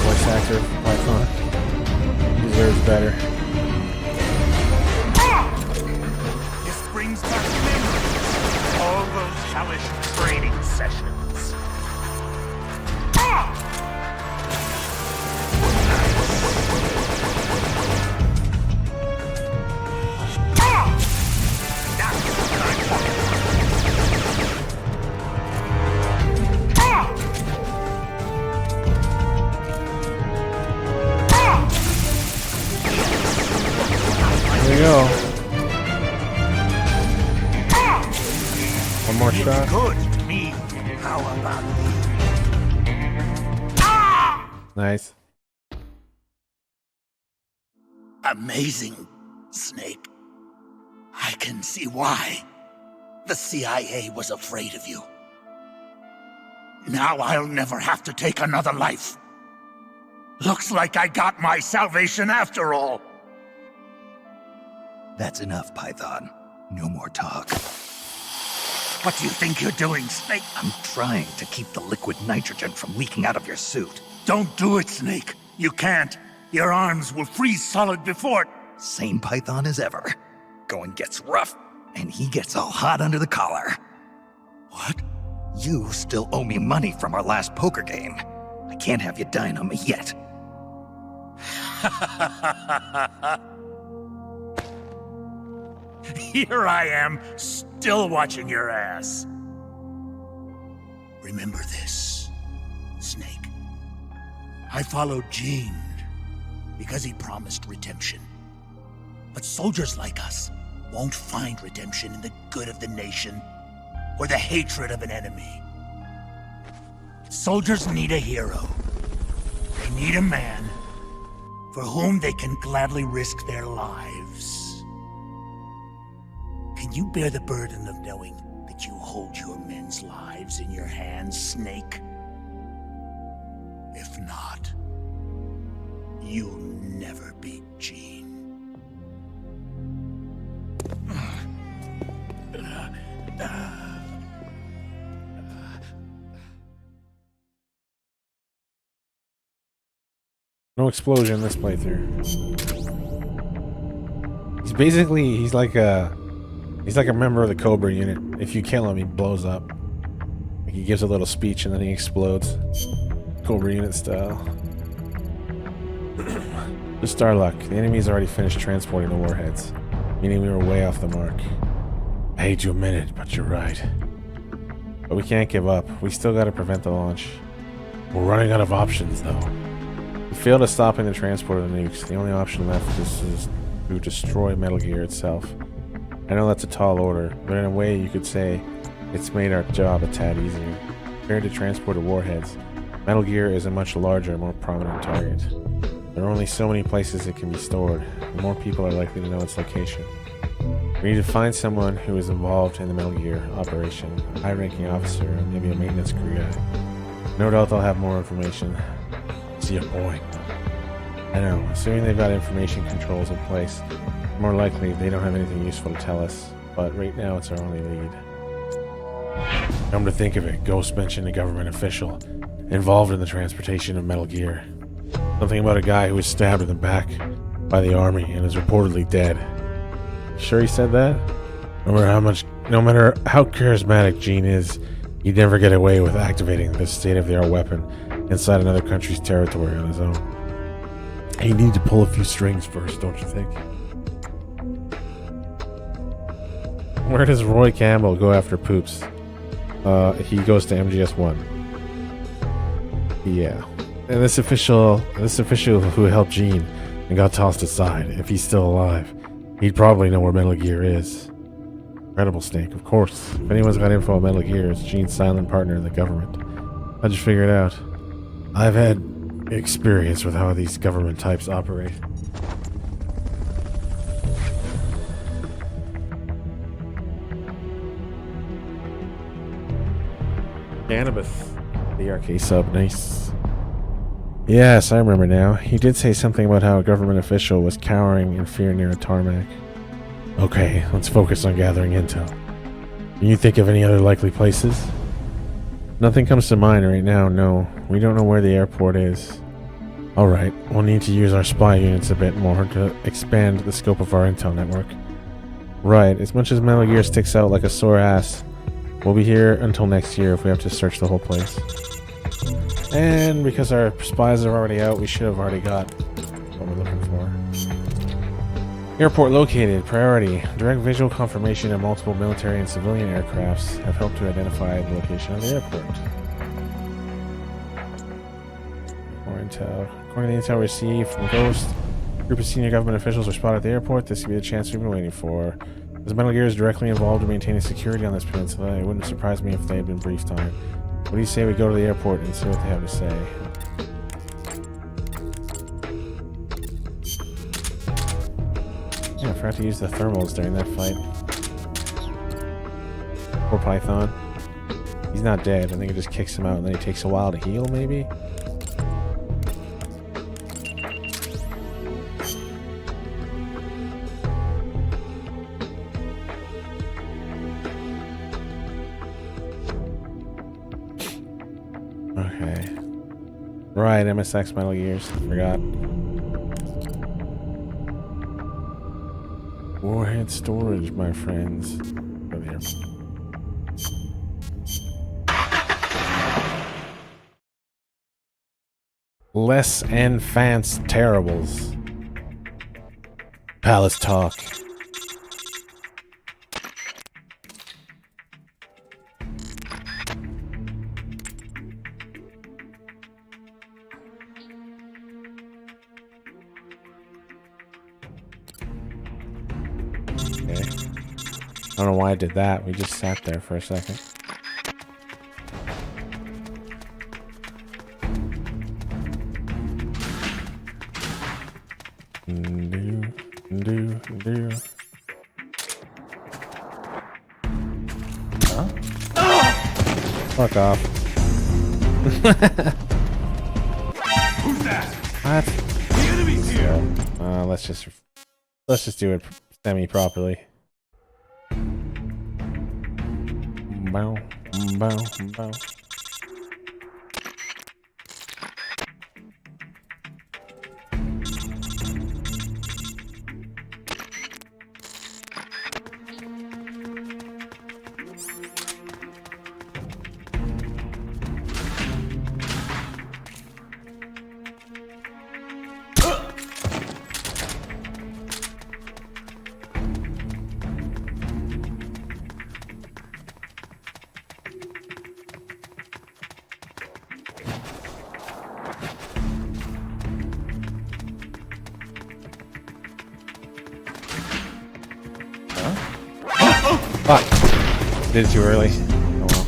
voice actor of Python. He deserves better. This brings back memories. All those hellish training sessions. Here we go. One more shot. Good to me. How about you? Nice. Amazing, Snake. I can see why. The CIA was afraid of you. Now I'll never have to take another life. Looks like I got my salvation after all. That's enough, Python. No more talk. What do you think you're doing, Snake? I'm trying to keep the liquid nitrogen from leaking out of your suit. Don't do it, Snake. You can't. Your arms will freeze solid before... Same Python as ever. Going gets rough, and he gets all hot under the collar. What? You still owe me money from our last poker game. I can't have you dying on me yet. Here I am, still watching your ass. Remember this, Snake. I followed Gene because he promised redemption. But soldiers like us won't find redemption in the good of the nation or the hatred of an enemy. Soldiers need a hero. They need a man for whom they can gladly risk their lives. Can you bear the burden of knowing that you hold your men's lives in your hands, Snake? If not, you'll never beat Gene. No explosion in this playthrough. He's like a member of the Cobra unit. If you kill him, he blows up. Like he gives a little speech and then he explodes. Cobra unit style. Just Starluck. The enemy's already finished transporting the warheads, meaning we were way off the mark. I hate to admit it, but you're right. But we can't give up. We still gotta prevent the launch. We're running out of options, though. We failed at stopping the transport of the nukes. The only option left is to destroy Metal Gear itself. I know that's a tall order, but in a way you could say it's made our job a tad easier. Compared to transported warheads, Metal Gear is a much larger, more prominent target. There are only so many places it can be stored, and more people are likely to know its location. We need to find someone who is involved in the Metal Gear operation, a high-ranking officer, or maybe a maintenance crew guy. No doubt they'll have more information. See your point. I know, assuming they've got information controls in place, more likely they don't have anything useful to tell us, but right now it's our only lead. Come to think of it, Ghost mentioned a government official involved in the transportation of Metal Gear. Something about a guy who was stabbed in the back by the army and is reportedly dead. Sure he said that? No matter how charismatic Gene is, he'd never get away with activating this state-of-the-art weapon inside another country's territory on his own. He needs to pull a few strings first, don't you think? Where does Roy Campbell go after Poops? He goes to MGS1. Yeah. And this official who helped Gene and got tossed aside, if he's still alive, he'd probably know where Metal Gear is. Incredible, Snake, of course. If anyone's got info on Metal Gear, it's Gene's silent partner in the government. How'd you figure it out? I've had experience with how these government types operate. Cannabis. The arcade sub, nice. Yes, I remember now. He did say something about how a government official was cowering in fear near a tarmac. Okay, let's focus on gathering intel. Can you think of any other likely places? Nothing comes to mind right now, no. We don't know where the airport is. Alright, we'll need to use our spy units a bit more to expand the scope of our intel network. Right, as much as Metal Gear sticks out like a sore ass, we'll be here until next year if we have to search the whole place. And because our spies are already out, we should have already got what we're looking for. Airport located. Priority. Direct visual confirmation of multiple military and civilian aircrafts have helped to identify the location of the airport. More intel. According to the intel received from Ghost, a group of senior government officials are spotted at the airport. This could be the chance we've been waiting for. As Metal Gear is directly involved in maintaining security on this peninsula, it wouldn't surprise me if they had been briefed on it. What do you say we go to the airport and see what they have to say? Yeah, I forgot to use the thermals during that fight. Poor Python. He's not dead. I think it just kicks him out and then he takes a while to heal, maybe? Okay. Right, MSX Metal Gears. Forgot. Warhead storage, my friends. Over here. Less and Fance Terribles. Palace Talk. Okay. I don't know why I did that. We just sat there for a second. Huh? Fuck off. Who's that? What? The enemy's here. Let's just do it semi-properly. Bow, bow, bow. Fuck. Did it too early. Oh well.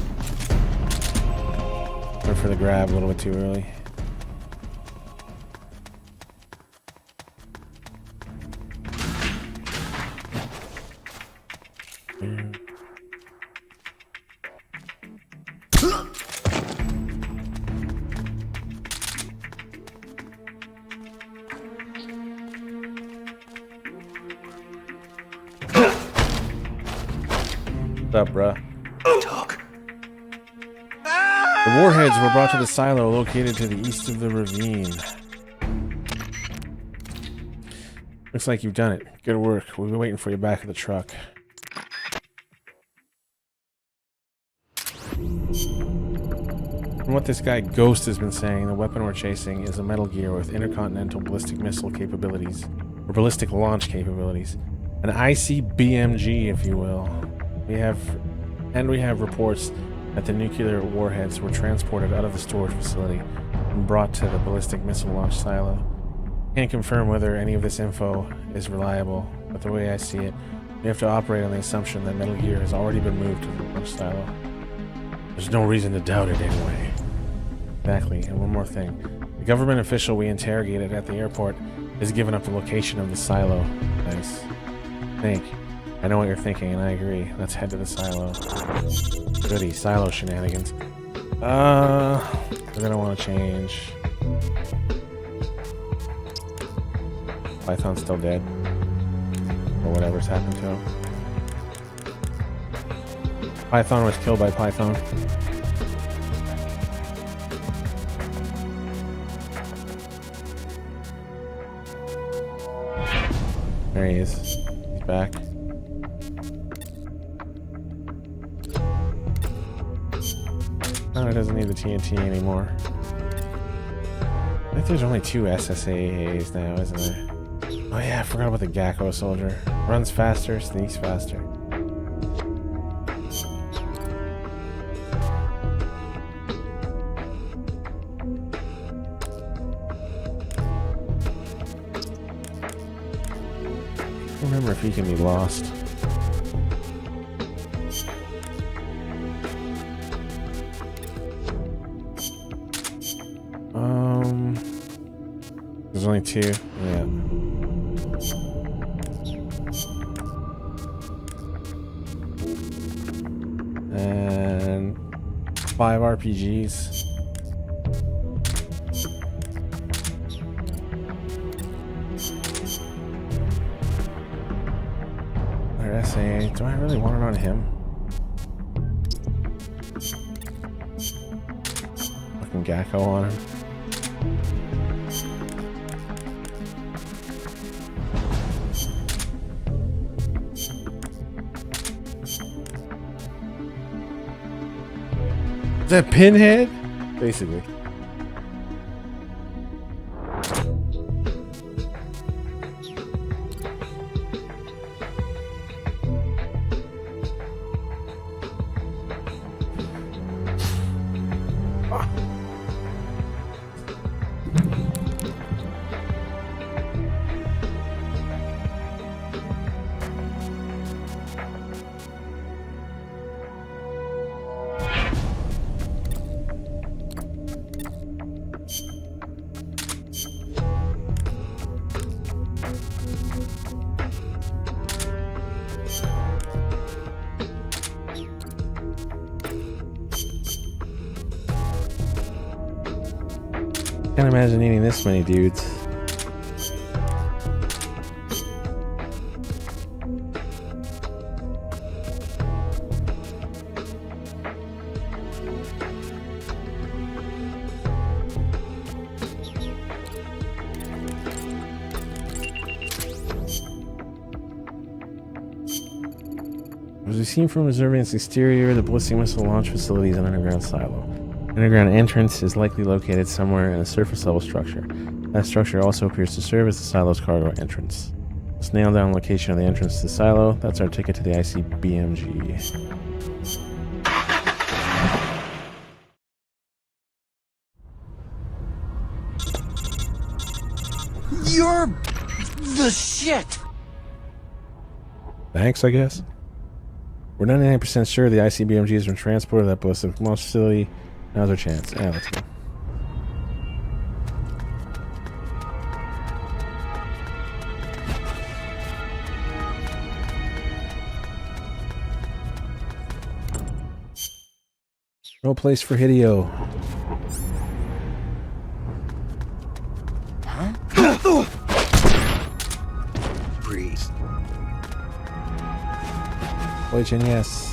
Went for the grab a little bit too early. What's up, bruh? Talk. The warheads were brought to the silo located to the east of the ravine. Looks like you've done it. Good work. We've been waiting for you back at the truck. From what this guy Ghost has been saying, the weapon we're chasing is a Metal Gear with intercontinental ballistic missile capabilities, or ballistic launch capabilities. An ICBMG, if you will. We have reports that the nuclear warheads were transported out of the storage facility and brought to the ballistic missile launch silo. Can't confirm whether any of this info is reliable, but the way I see it, we have to operate on the assumption that Metal Gear has already been moved to the launch silo. There's no reason to doubt it anyway. Exactly, and one more thing. The government official we interrogated at the airport has given up the location of the silo. Nice. Think. I know what you're thinking, and I agree. Let's head to the silo. Goody, silo shenanigans. We're gonna want to change. Python's still dead. Or whatever's happened to him. Python was killed by Python. There he is. He's back. Oh, it doesn't need the TNT anymore. I think there's only 2 SSAAs now, isn't there? Oh yeah, I forgot about the Gakko soldier. Runs faster, sneaks faster. I don't remember if he can be lost. There's only 2, yeah. And 5 RPGs. Or SA. Do I really want it on him? fucking Gakko on him. Is that Pinhead? Basically. Can't imagine eating this many dudes. As we've seen from observing its exterior, the ballistic missile launch facility is an underground silo. Underground entrance is likely located somewhere in a surface level structure. That structure also appears to serve as the silo's cargo entrance. Let's nail down the location of the entrance to the silo. That's our ticket to the ICBMG. You're the shit! Thanks, I guess. We're 99% sure the ICBMG has been transported to that ballistic launch facility. Now's our chance. Yeah, let's go. No place for Hideo. Breathe. Poison, yes.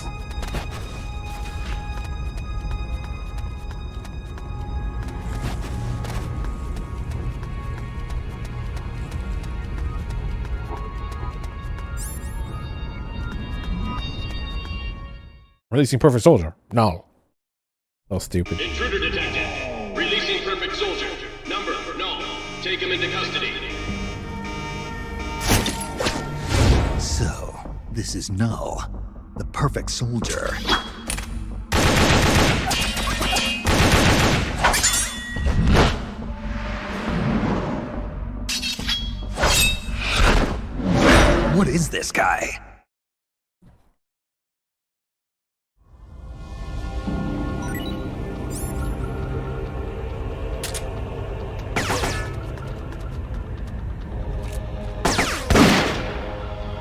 Releasing Perfect Soldier. No. Oh, stupid. Intruder detected. Releasing Perfect Soldier. Number, no. Take him into custody. So, this is Null, the perfect soldier. What is this guy?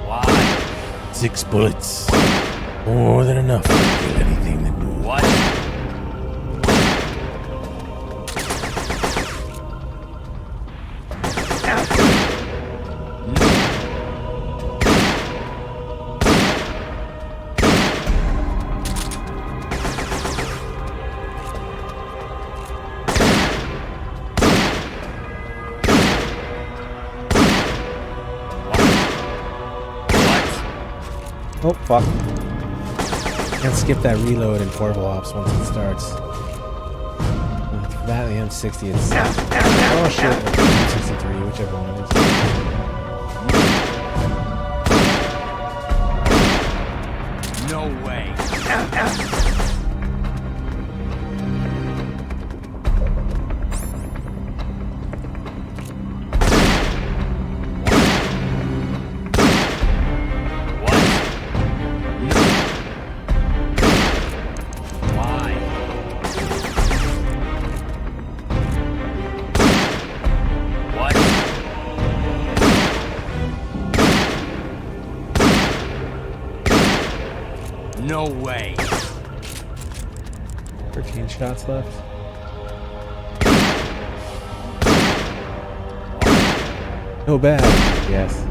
Why? 6 bullets. More than enough to kill anything that moves. What? Oh, fuck. Can't skip that reload in portable ops once it starts. That and the M60 it's... Oh shit, M63, whichever one it is. No way. No way. 13 shots left. No bad. Yes.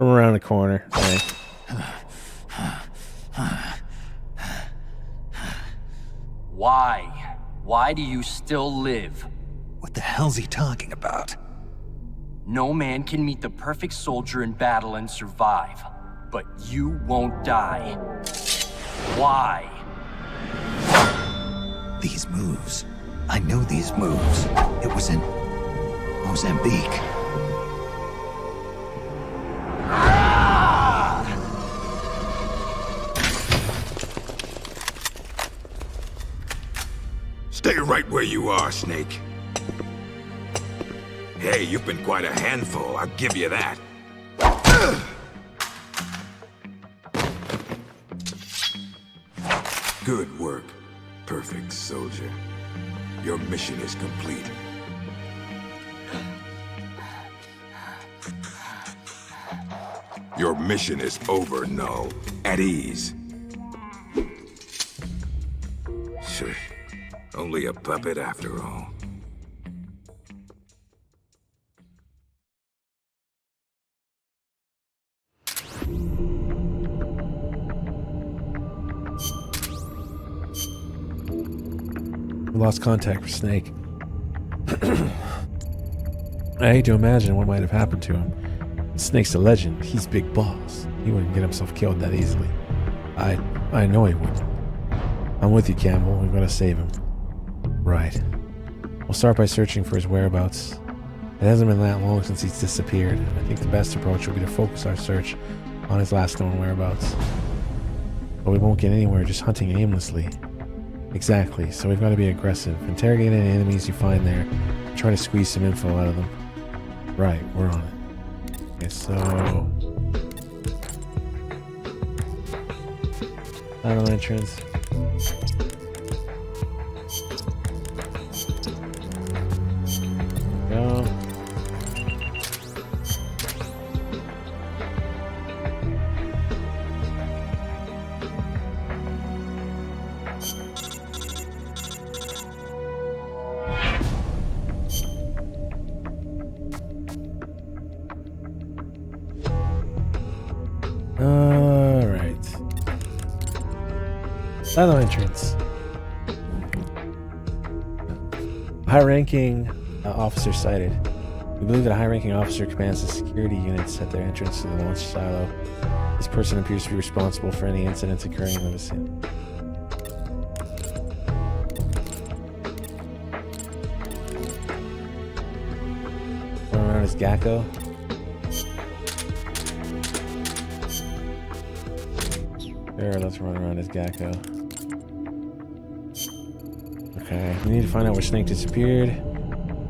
From around the corner. Right. Why? Why do you still live? What the hell's he talking about? No man can meet the perfect soldier in battle and survive. But you won't die. Why? These moves. I know these moves. It was in Mozambique. Stay right where you are, Snake. Hey, you've been quite a handful, I'll give you that. Good work, perfect soldier. Your mission is complete. Your mission is over, Null. At ease. Sure. Only a puppet after all. We lost contact with Snake. I hate to imagine what might have happened to him. Snake's a legend. He's big boss. He wouldn't get himself killed that easily. I know he wouldn't. I'm with you, Campbell. We've got to save him. Right. We'll start by searching for his whereabouts. It hasn't been that long since he's disappeared. I think the best approach will be to focus our search on his last known whereabouts. But we won't get anywhere just hunting aimlessly. Exactly, so we've got to be aggressive. Interrogate any enemies you find there. Try to squeeze some info out of them. Right, we're on it. Okay, so... Battle entrance. Go. Alright. Battle entrance. High-ranking officer sighted. We believe that a high-ranking officer commands the security units at their entrance to the launch silo. This person appears to be responsible for any incidents occurring in the vicinity. Going around as Gacko. Sure, let's run around as Gacko. Okay, we need to find out where Snake disappeared.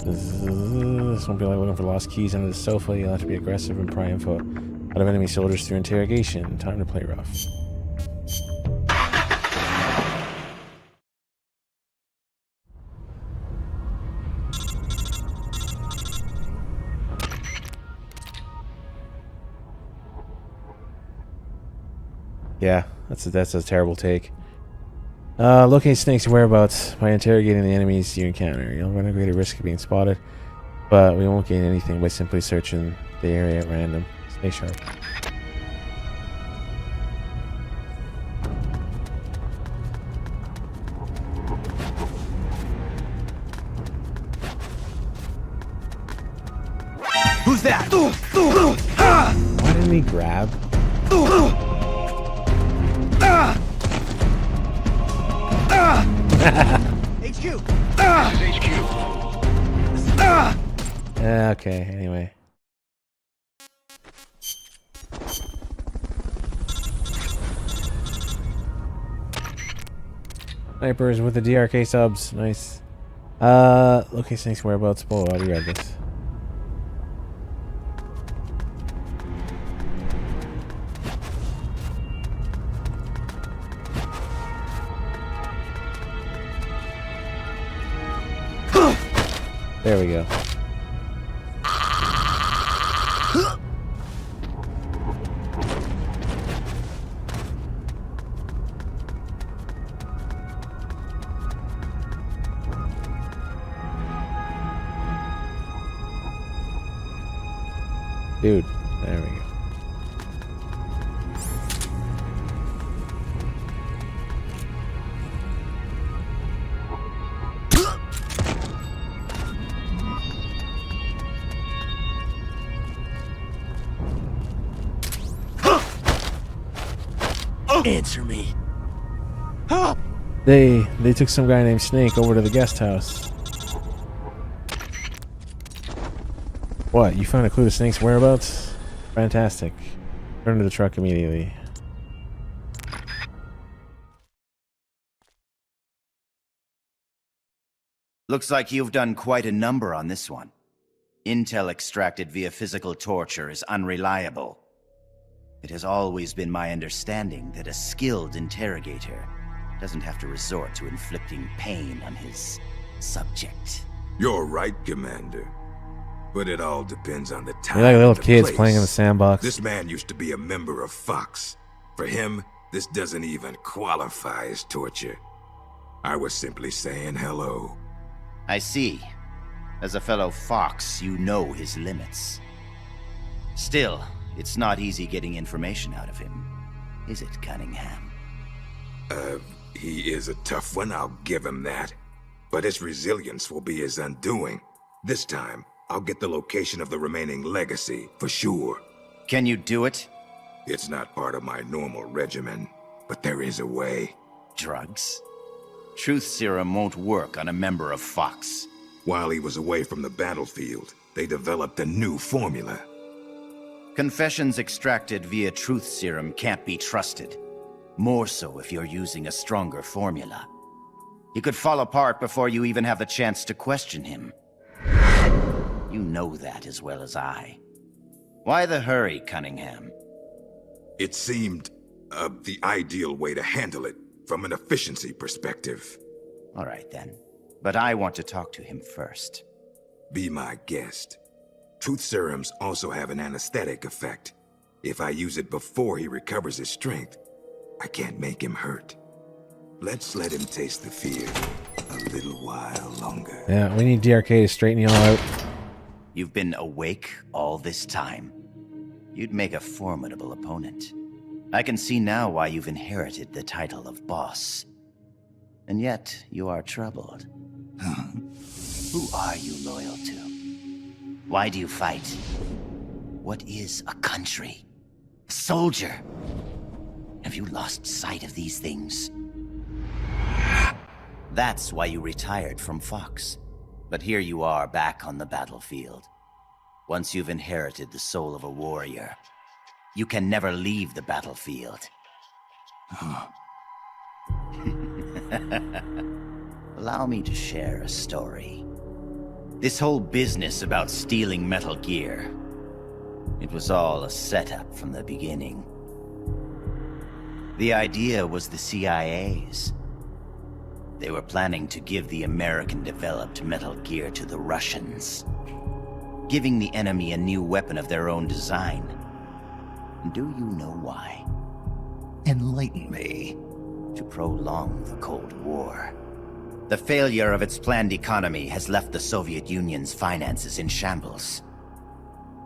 This won't be like looking for lost keys under the sofa. You'll have to be aggressive and pry info out of enemy soldiers through interrogation. Time to play rough. Yeah, that's a terrible take. Locate Snake's whereabouts by interrogating the enemies you encounter. You'll run a greater risk of being spotted, but we won't gain anything by simply searching the area at random. Stay sharp. Who's that? Why didn't he grab? HQ. This is HQ. Okay, anyway. Snipers with the DRK subs. Nice. Locate Snake's whereabouts. Oh, I'll grab this. There we go. Dude, there we go. Answer me. They took some guy named Snake over to the guest house. What? You found a clue to Snake's whereabouts? Fantastic. Turn to the truck immediately. Looks like you've done quite a number on this one. Intel extracted via physical torture is unreliable. It has always been my understanding that a skilled interrogator doesn't have to resort to inflicting pain on his subject. You're right, Commander. But it all depends on the time. You're like little and the kids place. playing in the sandbox. This man used to be a member of Fox. For him, this doesn't even qualify as torture. I was simply saying hello. I see. As a fellow Fox, you know his limits. Still, it's not easy getting information out of him, is it, Cunningham? He is a tough one, I'll give him that. But his resilience will be his undoing. This time, I'll get the location of the remaining legacy, for sure. Can you do it? It's not part of my normal regimen, but there is a way. Drugs? Truth serum won't work on a member of Fox. While he was away from the battlefield, they developed a new formula. Confessions extracted via truth serum can't be trusted. More so if you're using a stronger formula. He could fall apart before you even have the chance to question him. You know that as well as I. Why the hurry, Cunningham? It seemed the ideal way to handle it, from an efficiency perspective. All right then. But I want to talk to him first. Be my guest. Truth serums also have an anesthetic effect. If I use it before he recovers his strength, I can't make him hurt. Let's let him taste the fear a little while longer. Yeah, we need DRK to straighten you all out. You've been awake all this time. You'd make a formidable opponent. I can see now why you've inherited the title of boss. And yet, you are troubled. Who are you loyal to? Why do you fight? What is a country? A soldier? Have you lost sight of these things? That's why you retired from Fox. But here you are back on the battlefield. Once you've inherited the soul of a warrior, you can never leave the battlefield. Allow me to share a story. This whole business about stealing Metal Gear, it was all a setup from the beginning. The idea was the CIA's. They were planning to give the American-developed Metal Gear to the Russians, giving the enemy a new weapon of their own design. Do you know why? Enlighten me. To prolong the Cold War. The failure of its planned economy has left the Soviet Union's finances in shambles.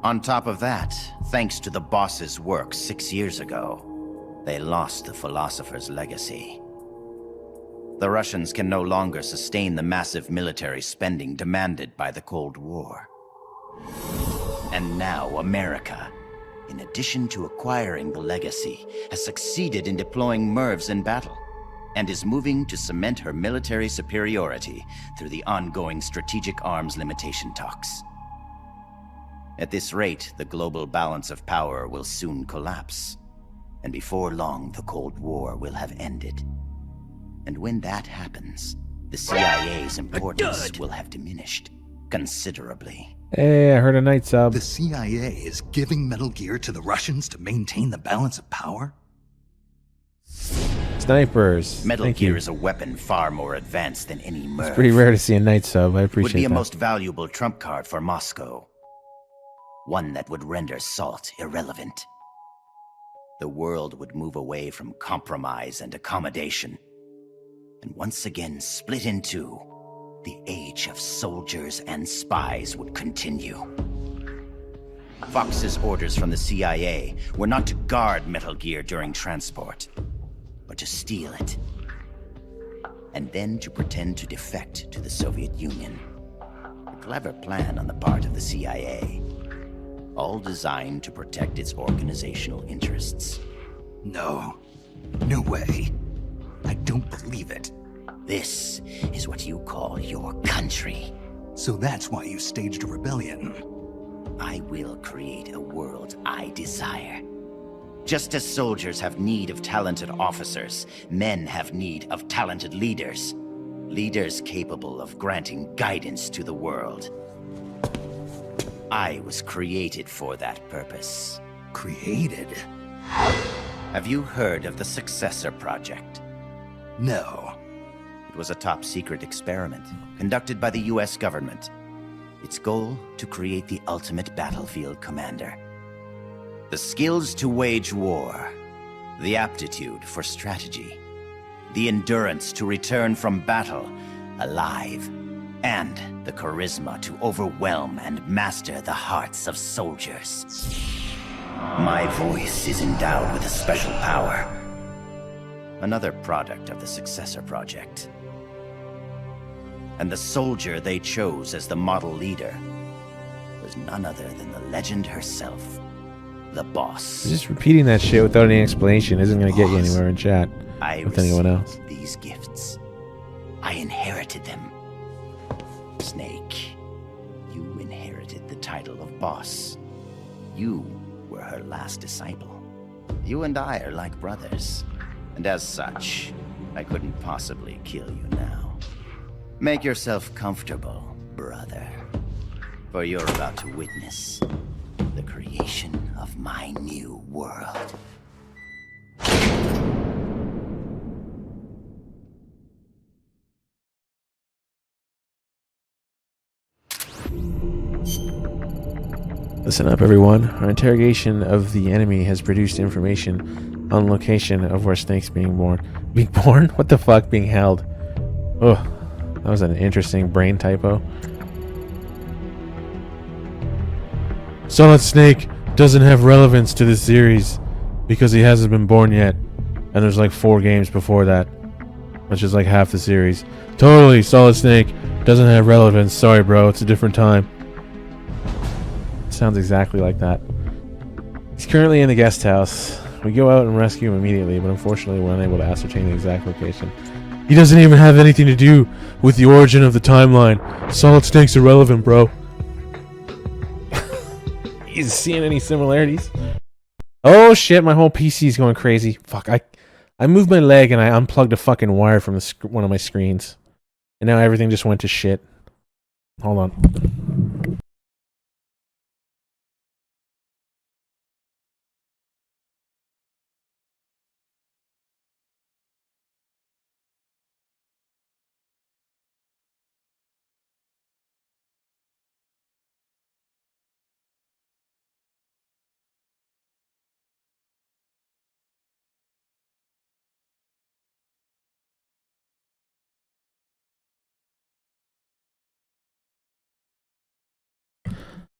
On top of that, thanks to the boss's work 6 years ago, they lost the philosopher's legacy. The Russians can no longer sustain the massive military spending demanded by the Cold War. And now America, in addition to acquiring the legacy, has succeeded in deploying MIRVs in battle, and is moving to cement her military superiority through the ongoing strategic arms limitation talks. At this rate, the global balance of power will soon collapse, and before long the Cold War will have ended. And when that happens, the CIA's importance will have diminished considerably. Hey, I heard a night sub. The CIA is giving Metal Gear to the Russians to maintain the balance of power? Snipers. Metal Gear is a weapon far more advanced than any MIRV. It's pretty rare to see a night sub. I It appreciate would be a that. most valuable trump card for Moscow. One that would render SALT irrelevant. The world would move away from compromise and accommodation, and once again split in two. The age of soldiers and spies would continue. Fox's orders from the CIA were not to guard Metal Gear during transport, but to steal it. And then to pretend to defect to the Soviet Union. A clever plan on the part of the CIA. All designed to protect its organizational interests. No. No way. I don't believe it. This is what you call your country. So that's why you staged a rebellion. I will create a world I desire. Just as soldiers have need of talented officers, men have need of talented leaders. Leaders capable of granting guidance to the world. I was created for that purpose. Created? Have you heard of the Successor Project? No. It was a top-secret experiment conducted by the US government. Its goal, to create the ultimate battlefield commander. The skills to wage war, the aptitude for strategy, the endurance to return from battle alive, and the charisma to overwhelm and master the hearts of soldiers. My voice is endowed with a special power. Another product of the Successor Project. And the soldier they chose as the model leader was none other than the legend herself, the boss. Just repeating that shit without any explanation isn't going to get you anywhere in chat with anyone else. These gifts. I inherited them. Snake, you inherited the title of boss. You were her last disciple. You and I are like brothers. And as such, I couldn't possibly kill you now. Make yourself comfortable, brother. For you're about to witness the creation of my new world. Listen up, everyone. Our interrogation of the enemy has produced information on location of where Snake's being born. Being born? What the fuck? Being held. Oh, that was an interesting brain typo. Solid Snake doesn't have relevance to this series because he hasn't been born yet. And there's like 4 games before that, which is like half the series. Totally, Solid Snake doesn't have relevance. Sorry, bro. It's a different time. Sounds exactly like that. He's currently in the guest house. We go out and rescue him immediately, but unfortunately we're unable to ascertain the exact location. He doesn't even have anything to do with the origin of the timeline. Solid Snake's irrelevant, bro. He's seeing any similarities? Oh shit, my whole PC's going crazy. Fuck, I moved my leg and I unplugged a fucking wire from one of my screens. And now everything just went to shit. Hold on.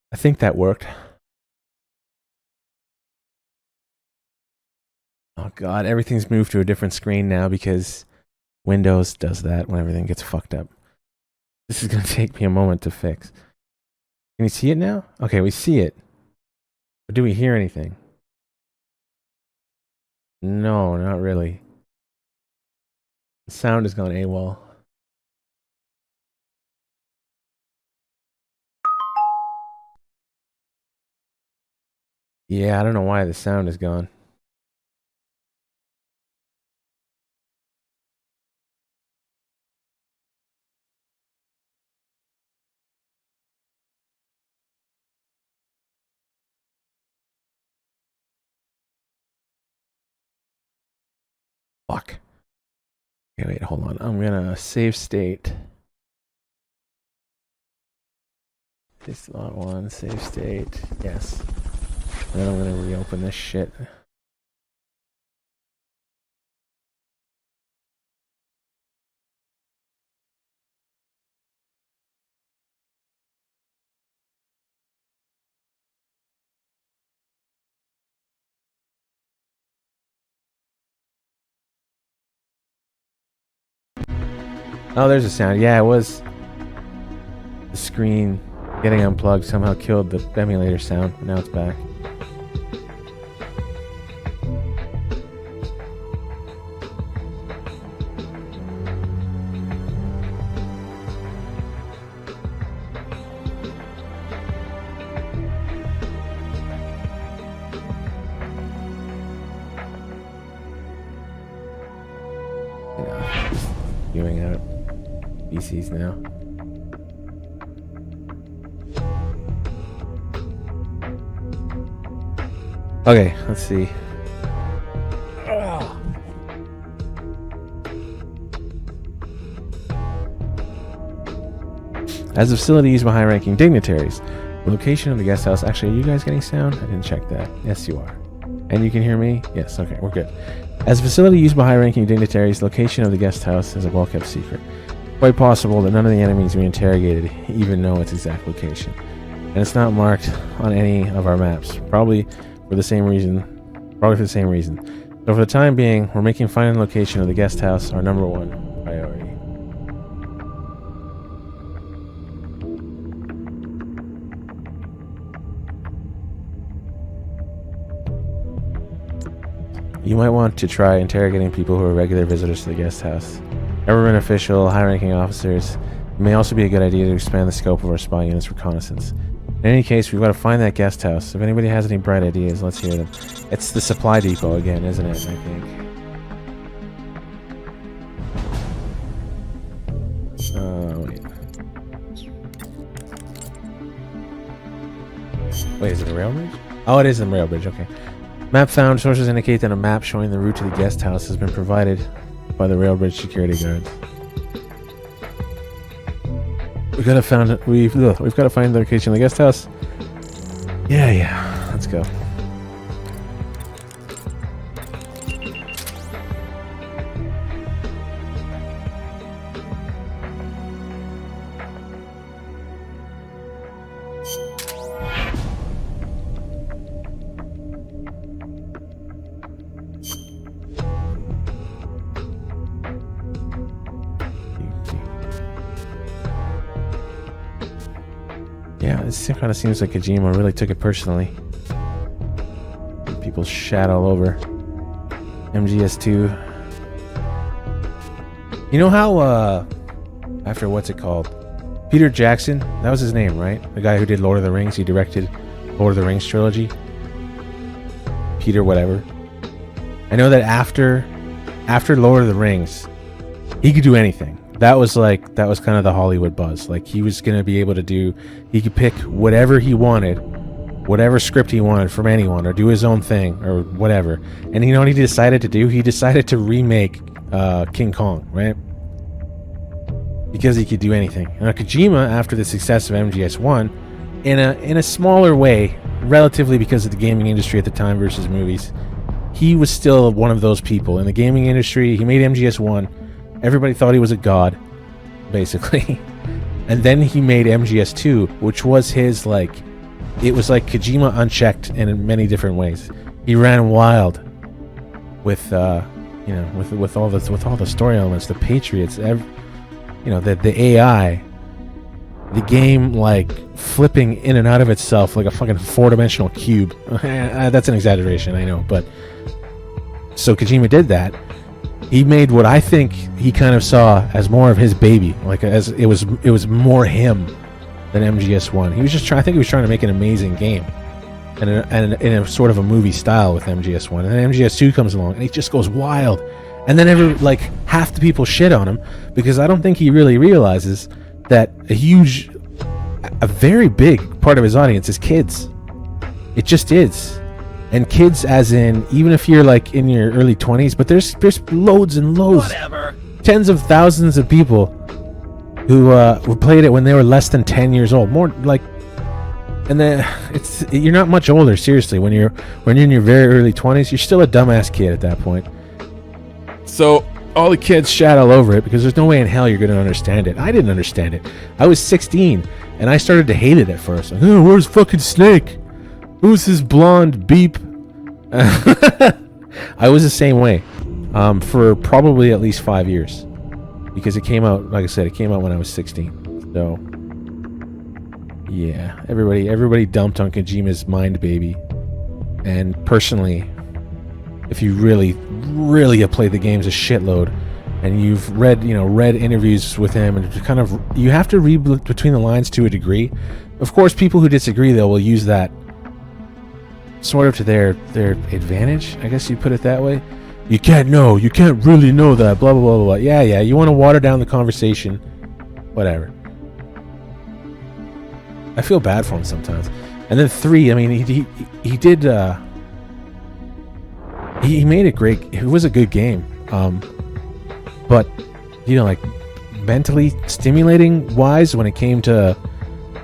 I think that worked. Oh god, everything's moved to a different screen now because Windows does that when everything gets fucked up. This is going to take me a moment to fix. Can you see it now? Okay, we see it. But do we hear anything? No, not really. The sound has gone AWOL. Yeah, I don't know why the sound is gone. Fuck. Okay, wait, hold on. I'm gonna save state. This lot 1, save state. Yes. And then I'm gonna reopen this shit. Oh, there's a sound. Yeah, it was the screen getting unplugged somehow killed the emulator sound. Now it's back. Viewing out PCs now. Okay, let's see. As a facility used by high-ranking dignitaries, the location of the guest house... Actually, are you guys getting sound? I didn't check that. Yes, you are. And you can hear me? Yes, okay, we're good. As a facility used by high-ranking dignitaries, the location of the guest house is a well-kept secret. Quite possible that none of the enemies we interrogated even know its exact location. And it's not marked on any of our maps. Probably for the same reason. So for the time being, we're making finding the location of the guest house our #1 priority. You might want to try interrogating people who are regular visitors to the guest house. Government official, high-ranking officers. It may also be a good idea to expand the scope of our spy unit's reconnaissance. In any case, we've got to find that guest house. If anybody has any bright ideas, let's hear them. It's the supply depot again, isn't it? I think. Wait. Wait, is it a rail bridge? Oh, it is a rail bridge, okay. Map found. Sources indicate that a map showing the route to the guest house has been provided by the rail bridge security guards. We've got to find the location of the guest house. Yeah. Let's go. Yeah, it kind of seems like Kojima really took it personally. People shat all over MGS2. You know how, after what's it called? Peter Jackson, that was his name, right? The guy who did Lord of the Rings, he directed Lord of the Rings trilogy. Peter whatever. I know that after Lord of the Rings, he could do anything. That was kind of the Hollywood buzz. Like, he was going to be able to he could pick whatever he wanted, whatever script he wanted from anyone, or do his own thing, or whatever. And you know what he decided to do? He decided to remake King Kong, right? Because he could do anything. Now, Kojima, after the success of MGS1, in a smaller way, relatively because of the gaming industry at the time versus movies, he was still one of those people. In the gaming industry, he made MGS1. Everybody thought he was a god, basically. And then he made MGS2, which was his, it was like Kojima unchecked in many different ways. He ran wild with all the story elements, the Patriots, the AI, the game flipping in and out of itself like a fucking 4-dimensional cube. That's an exaggeration, I know, but so Kojima did that. He made what I think he kind of saw as more of his baby, as it was more him than MGS1. He was just I think he was trying to make an amazing game, and in a sort of a movie style with MGS1. And then MGS2 comes along, and he just goes wild. And then half the people shit on him because I don't think he really realizes that a very big part of his audience is kids. It just is. And kids, as in, even if you're in your early 20s, but there's loads and loads, tens of thousands of people who played it when they were less than 10 years old. And then you're not much older. Seriously, when you're in your very early 20s, you're still a dumbass kid at that point. So all the kids shat all over it because there's no way in hell you're going to understand it. I didn't understand it. I was 16 and I started to hate it at first. Where's fucking Snake? Who's this blonde beep? I was the same way for probably at least 5 years because it came out, like I said, it came out when I was 16. So yeah, everybody dumped on Kojima's Mind Baby. And personally, if you really have played the games a shitload and you've read interviews with him, and you have to read between the lines to a degree. Of course, people who disagree though will use that sort of to their advantage, I guess you'd put it that way. You can't know. You can't really know that. Blah, blah, blah, blah. Yeah. You want to water down the conversation. Whatever. I feel bad for him sometimes. And then 3, I mean, he did... He made it great. It was a good game. But, you know, like, mentally stimulating wise when it came to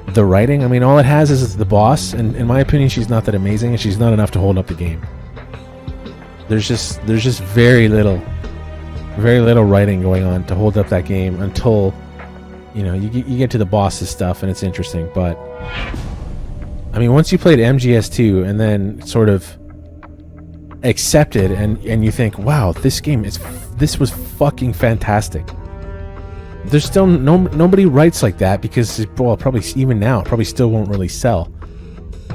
the writing, I mean, all it has is the boss, and in my opinion, she's not that amazing, and she's not enough to hold up the game. There's just very little writing going on to hold up that game until, you know, you get to the boss's stuff and it's interesting. But I mean, once you played MGS2 and then sort of accepted and you think, wow, this was fucking fantastic. There's still nobody writes like that because, well, probably even now probably still won't really sell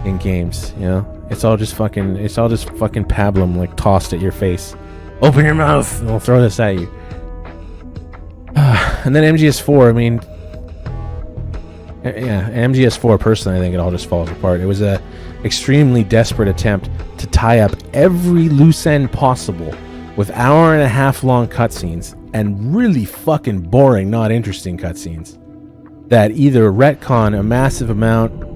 in games, you know. It's all just fucking pablum, like, tossed at your face. Open your mouth and I'll throw this at you. And then MGS4, I mean, yeah, MGS4, personally, I think it all just falls apart. It was a extremely desperate attempt to tie up every loose end possible with hour-and-a-half-long cutscenes and really fucking boring, not interesting cutscenes that either retcon a massive amount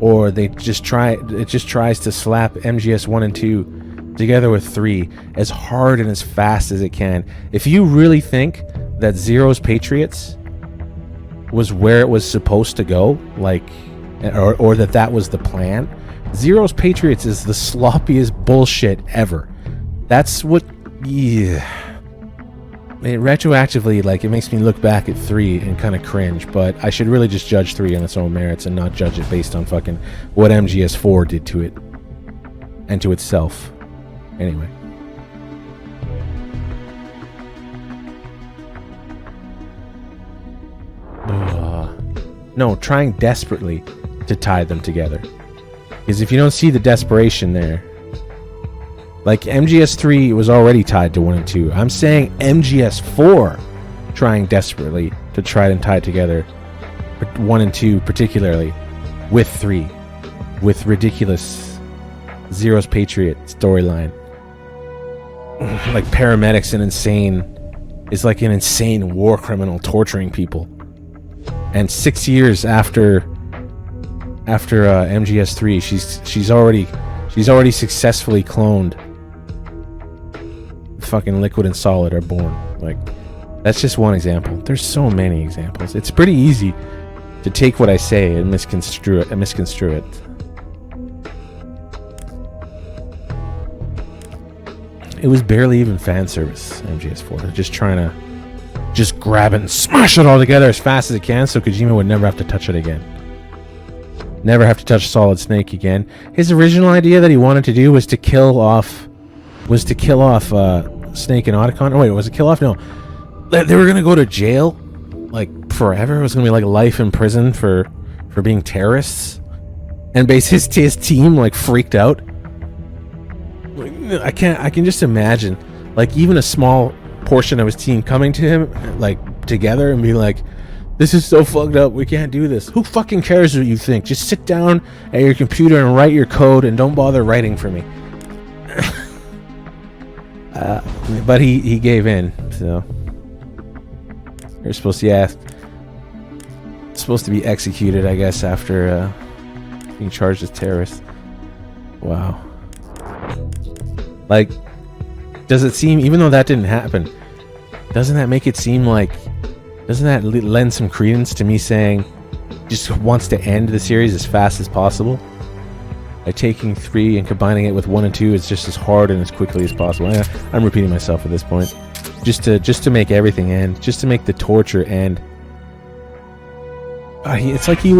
or it just tries to slap MGS 1 and 2 together with 3 as hard and as fast as it can. If you really think that Zero's Patriots was where it was supposed to go, like, or that was the plan, Zero's Patriots is the sloppiest bullshit ever. That's what, yeah. Retroactively, like, it makes me look back at 3 and kind of cringe, but I should really just judge 3 on its own merits and not judge it based on fucking what MGS4 did to it and to itself. Anyway. No, trying desperately to tie them together. Because if you don't see the desperation there, like, MGS3 was already tied to 1 and 2. I'm saying MGS4 trying desperately to try and tie it together, 1 and 2 particularly, with 3. With ridiculous Zero's Patriot storyline. Like, paramedics and insane is like an insane war criminal torturing people. And 6 years after MGS3, she's already successfully cloned. Fucking Liquid and Solid are born. Like, that's just one example. There's so many examples. It's pretty easy to take what I say and misconstrue it. It was barely even fan service, MGS4. They're just trying to just grab it and smash it all together as fast as it can so Kojima would never have to touch it again. Never have to touch Solid Snake again. His original idea that he wanted to do was to kill off Snake and Otacon. Oh wait, was it kill off? No. They were gonna go to jail, like, forever. It was gonna be like life in prison for being terrorists. And basically his team, like, freaked out. I can just imagine, like, even a small portion of his team coming to him, like, together and be like, this is so fucked up, we can't do this. Who fucking cares what you think? Just sit down at your computer and write your code and don't bother writing for me. But he gave in, so you're supposed to be executed, I guess, after being charged as terrorist. Wow. Like, does it seem, even though that didn't happen, doesn't that make it seem like, doesn't that lend some credence to me saying just wants to end the series as fast as possible? By taking 3 and combining it with 1 and 2, it's just as hard and as quickly as possible. I'm repeating myself at this point. Just to make everything end. Just to make the torture end. It's like he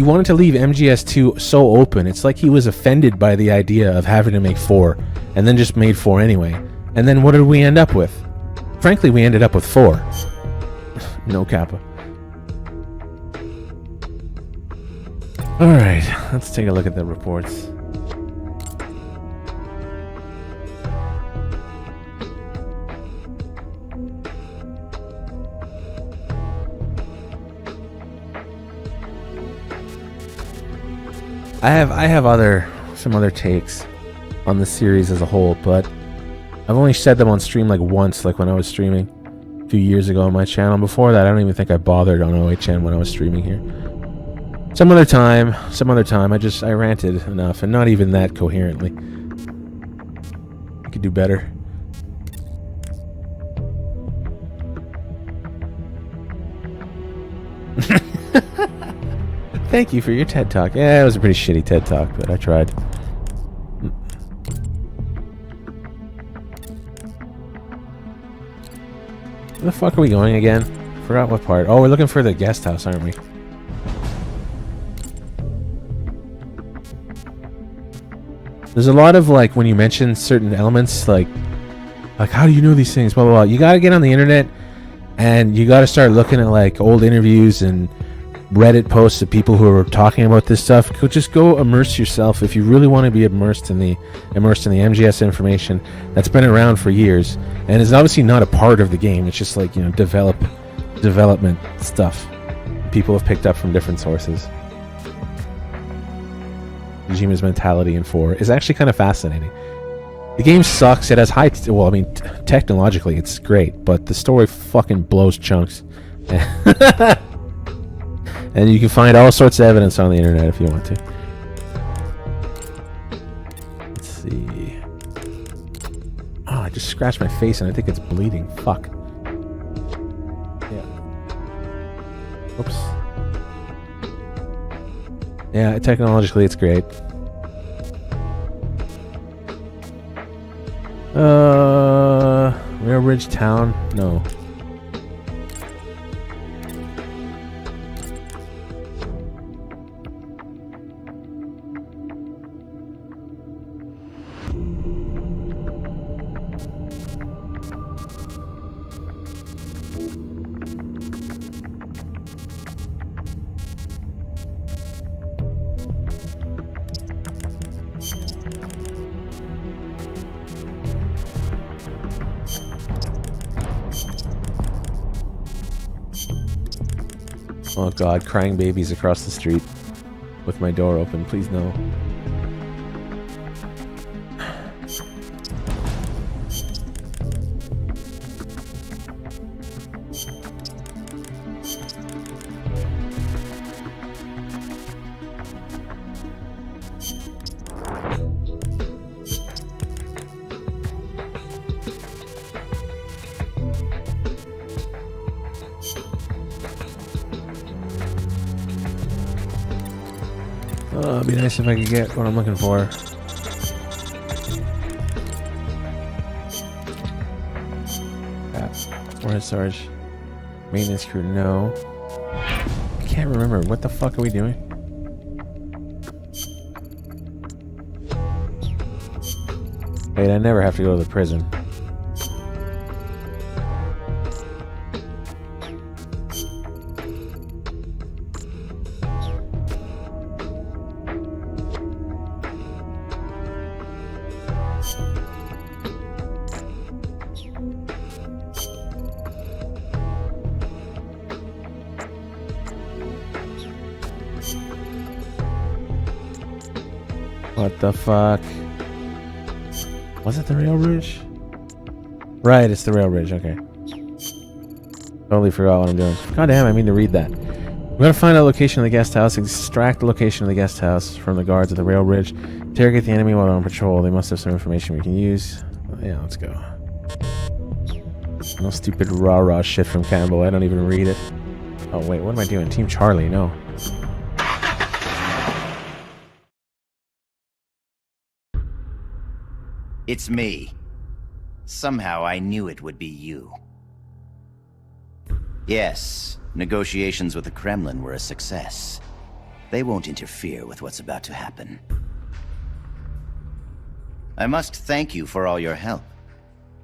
wanted to leave MGS2 so open. It's like he was offended by the idea of having to make 4. And then just made 4 anyway. And then what did we end up with? Frankly, we ended up with 4. No Kappa. Alright, let's take a look at the reports. I have some other takes on the series as a whole, but I've only said them on stream like once, like when I was streaming a few years ago on my channel. Before that, I don't even think I bothered on OHN when I was streaming here. Some other time, I ranted enough, and not even that coherently. I could do better. Thank you for your TED Talk. Yeah, it was a pretty shitty TED Talk, but I tried. Where the fuck are we going again? Forgot what part. Oh, we're looking for the guest house, aren't we? There's a lot of, like, when you mention certain elements, like how do you know these things? Blah, blah, blah. You gotta get on the internet, and you gotta start looking at, like, old interviews and Reddit posts of people who are talking about this stuff. Just go immerse yourself if you really want to be immersed in the MGS information that's been around for years and is obviously not a part of the game. It's just like, you know, development stuff people have picked up from different sources. Kojima's mentality in 4 is actually kind of fascinating. The game sucks. It has high... well, I mean, technologically it's great, but the story fucking blows chunks. And you can find all sorts of evidence on the internet if you want to. Let's see. Oh, I just scratched my face and I think it's bleeding. Fuck. Yeah. Oops. Yeah, technologically it's great. Rail Ridge Town? No. Oh god, crying babies across the street with my door open. Please no. Oh, it'd be nice if I could get what I'm looking for. Where's Sarge? Maintenance crew, no. I can't remember. What the fuck are we doing? Wait, I never have to go to the prison. What the fuck? Was it the Rail Ridge? Right, it's the Rail Ridge, okay. Totally forgot what I'm doing. God damn, I mean to read that. We're gonna find a location of the guest house, extract the location of the guest house from the guards of the Rail Ridge, interrogate the enemy while they're on patrol. They must have some information we can use. Yeah, let's go. No stupid rah-rah shit from Campbell. I don't even read it. Oh, wait, what am I doing? Team Charlie, no. It's me. Somehow I knew it would be you. Yes, negotiations with the Kremlin were a success. They won't interfere with what's about to happen. I must thank you for all your help.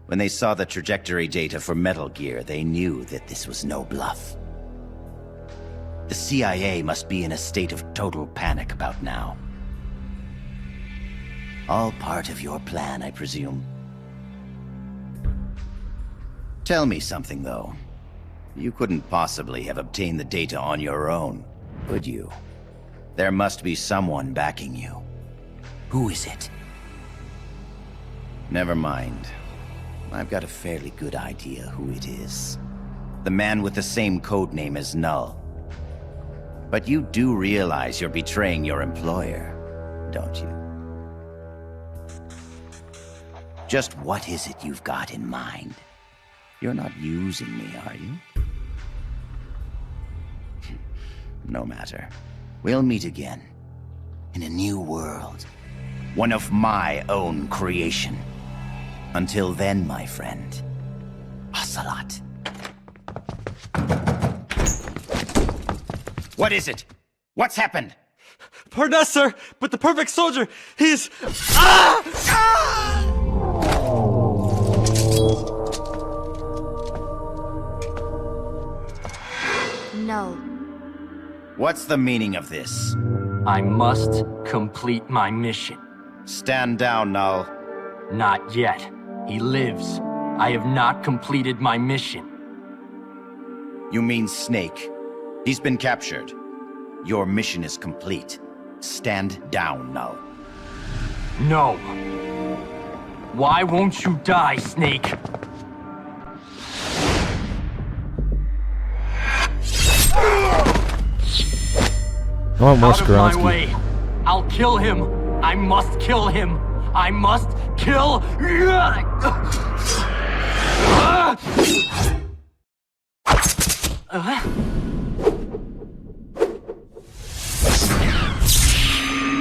When they saw the trajectory data for Metal Gear, they knew that this was no bluff. The CIA must be in a state of total panic about now. All part of your plan, I presume. Tell me something, though. You couldn't possibly have obtained the data on your own, could you? There must be someone backing you. Who is it? Never mind. I've got a fairly good idea who it is. The man with the same code name as Null. But you do realize you're betraying your employer, don't you? Just what is it you've got in mind? You're not using me, are you? No matter. We'll meet again. In a new world. One of my own creation. Until then, my friend. Ocelot. What is it? What's happened? Pardon us, sir, but the perfect soldier, he's... Ah! Ah! No. What's the meaning of this? I must complete my mission. Stand down, Null. Not yet. He lives. I have not completed my mission. You mean Snake? He's been captured. Your mission is complete. Stand down, Null. No. Why won't you die, Snake? I want more Out of my Skronsky. way. I'll kill him. I must kill him. I must kill...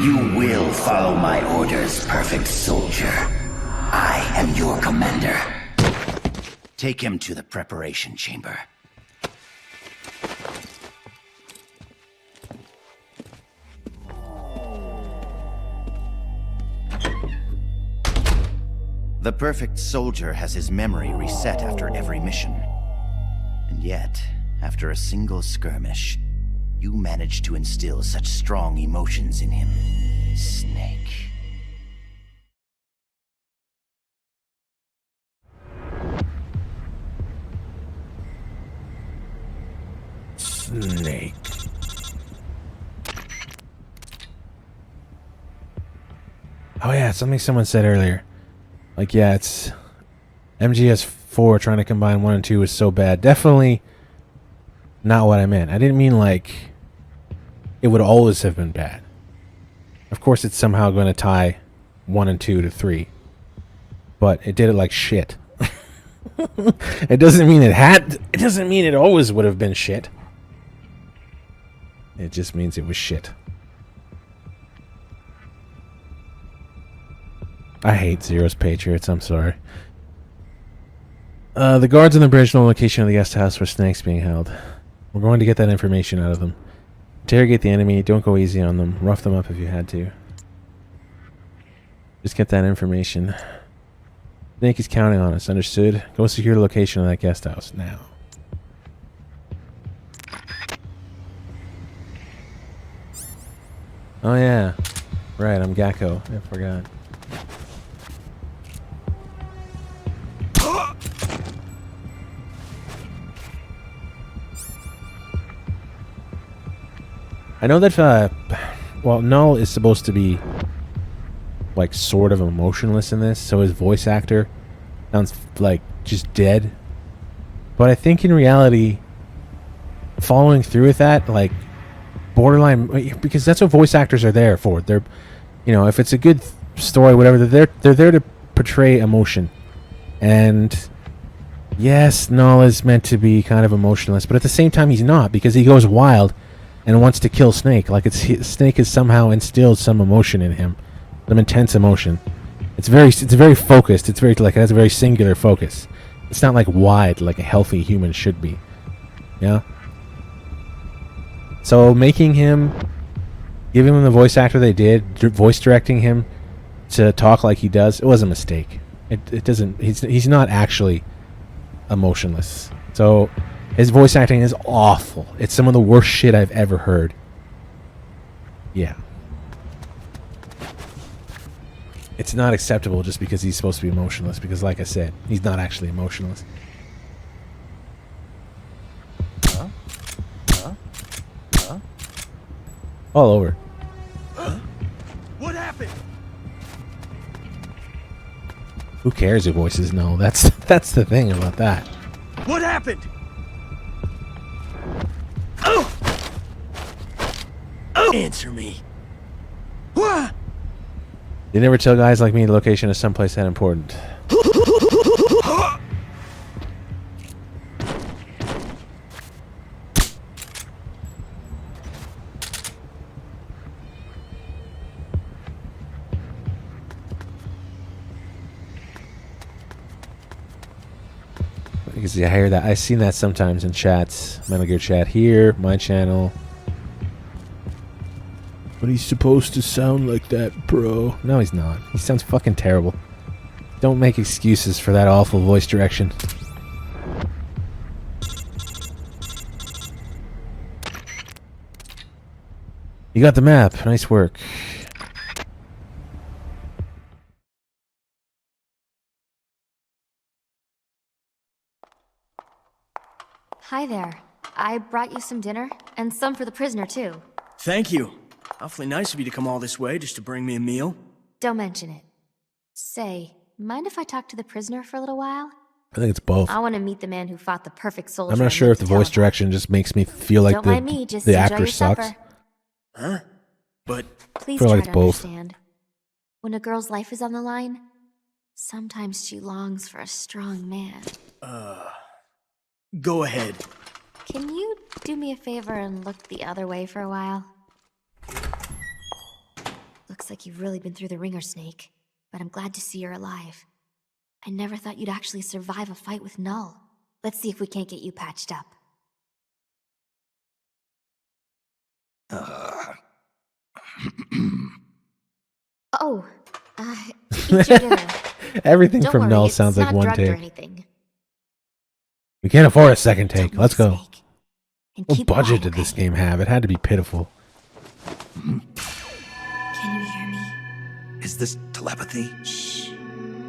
You will follow my orders, perfect soldier. I am your commander. Take him to the preparation chamber. The perfect soldier has his memory reset after every mission. And yet, after a single skirmish, you managed to instill such strong emotions in him, Snake. Snake. Oh yeah, something someone said earlier. Like, yeah, it's MGS4 trying to combine 1 and 2 is so bad. Definitely not what I meant. I didn't mean like it would always have been bad. Of course, it's somehow going to tie 1 and 2 to 3, but it did it like shit. It doesn't mean it had. It doesn't mean it always would have been shit. It just means it was shit. I hate Zero's Patriots, I'm sorry. The guards on the bridge know the location of the guest house where Snake's being held. We're going to get that information out of them. Interrogate the enemy, don't go easy on them. Rough them up if you had to. Just get that information. Snake is counting on us, understood? Go secure the location of that guest house, now. Oh yeah. Right, I'm Gakko. I forgot. I know that, well, Null is supposed to be, like, sort of emotionless in this, so his voice actor sounds, like, just dead. But I think in reality, following through with that, like, borderline, because that's what voice actors are there for. They're, you know, if it's a good story, whatever, they're there to portray emotion. And yes, Null is meant to be kind of emotionless, but at the same time, he's not, because he goes wild and wants to kill Snake. Like, Snake has somehow instilled some emotion in him, some intense emotion. It's very focused. It's very, like, it has a very singular focus. It's not like wide, like a healthy human should be. Yeah. So making him, giving him the voice actor they did, voice directing him to talk like he does, it was a mistake. It doesn't. He's not actually emotionless. So his voice acting is awful. It's some of the worst shit I've ever heard. Yeah. It's not acceptable just because he's supposed to be emotionless, because like I said, he's not actually emotionless. All over. What happened? Who cares who voices Null? That's the thing about that. What happened? Oh! Answer me. What? They never tell guys like me the location of someplace that important. Because I hear that. I've seen that sometimes in chats. Metal Gear chat here, my channel. But he's supposed to sound like that, bro. No, he's not. He sounds fucking terrible. Don't make excuses for that awful voice direction. You got the map. Nice work. Hi there. I brought you some dinner, and some for the prisoner, too. Thank you. Awfully nice of you to come all this way just to bring me a meal. Don't mention it. Say, mind if I talk to the prisoner for a little while? I think it's both. I want to meet the man who fought the perfect soldier. I'm not sure if the voice direction just makes me feel like Don't mind me, just the enjoy actor your sucks. supper. Huh? But Please feel try like to it's both. understand. When a girl's life is on the line, sometimes she longs for a strong man. go ahead. Can you do me a favor and look the other way for a while? Looks like you've really been through the ringer, Snake, but I'm glad to see you're alive. I never thought you'd actually survive a fight with Null. Let's see if we can't get you patched up. Oh, eat your dinner. Everything Don't from worry, Null it's sounds like not one drugged or take. anything. We can't afford a second take. Let's go. And What keep budget quiet, did this game have? It had to be pitiful. Can you hear me? Is this telepathy? Shh.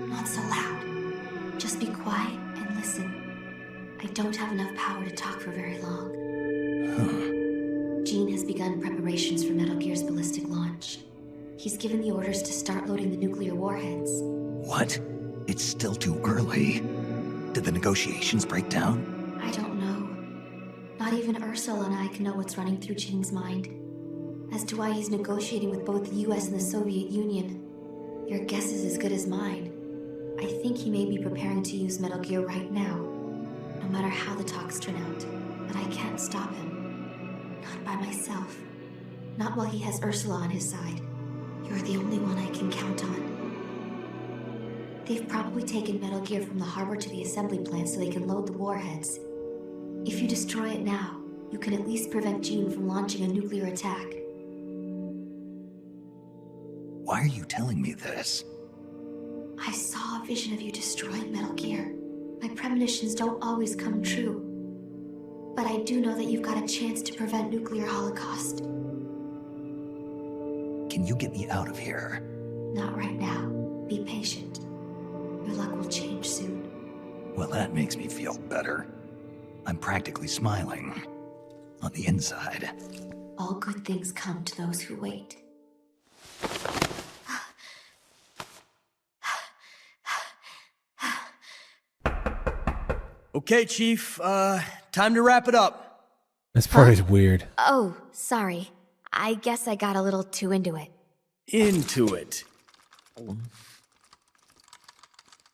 Not so loud. Just be quiet and listen. I don't have enough power to talk for very long. Gene has begun preparations for Metal Gear's ballistic launch. He's given the orders to start loading the nuclear warheads. What? It's still too early. Did the negotiations break down? I don't know. Not even Ursula and I can know what's running through Gene's mind. As to why he's negotiating with both the US and the Soviet Union, your guess is as good as mine. I think he may be preparing to use Metal Gear right now, no matter how the talks turn out. But I can't stop him. Not by myself. Not while he has Ursula on his side. You're the only one I can count on. They've probably taken Metal Gear from the harbor to the assembly plant so they can load the warheads. If you destroy it now, you can at least prevent Gene from launching a nuclear attack. Why are you telling me this? I saw a vision of you destroying Metal Gear. My premonitions don't always come true. But I do know that you've got a chance to prevent nuclear holocaust. Can you get me out of here? Not right now. Be patient. Your luck will change soon. Well, that makes me feel better. I'm practically smiling. On the inside. All good things come to those who wait. Okay, Chief, time to wrap it up. This part is weird. Oh, sorry. I guess I got a little too into it. Into it.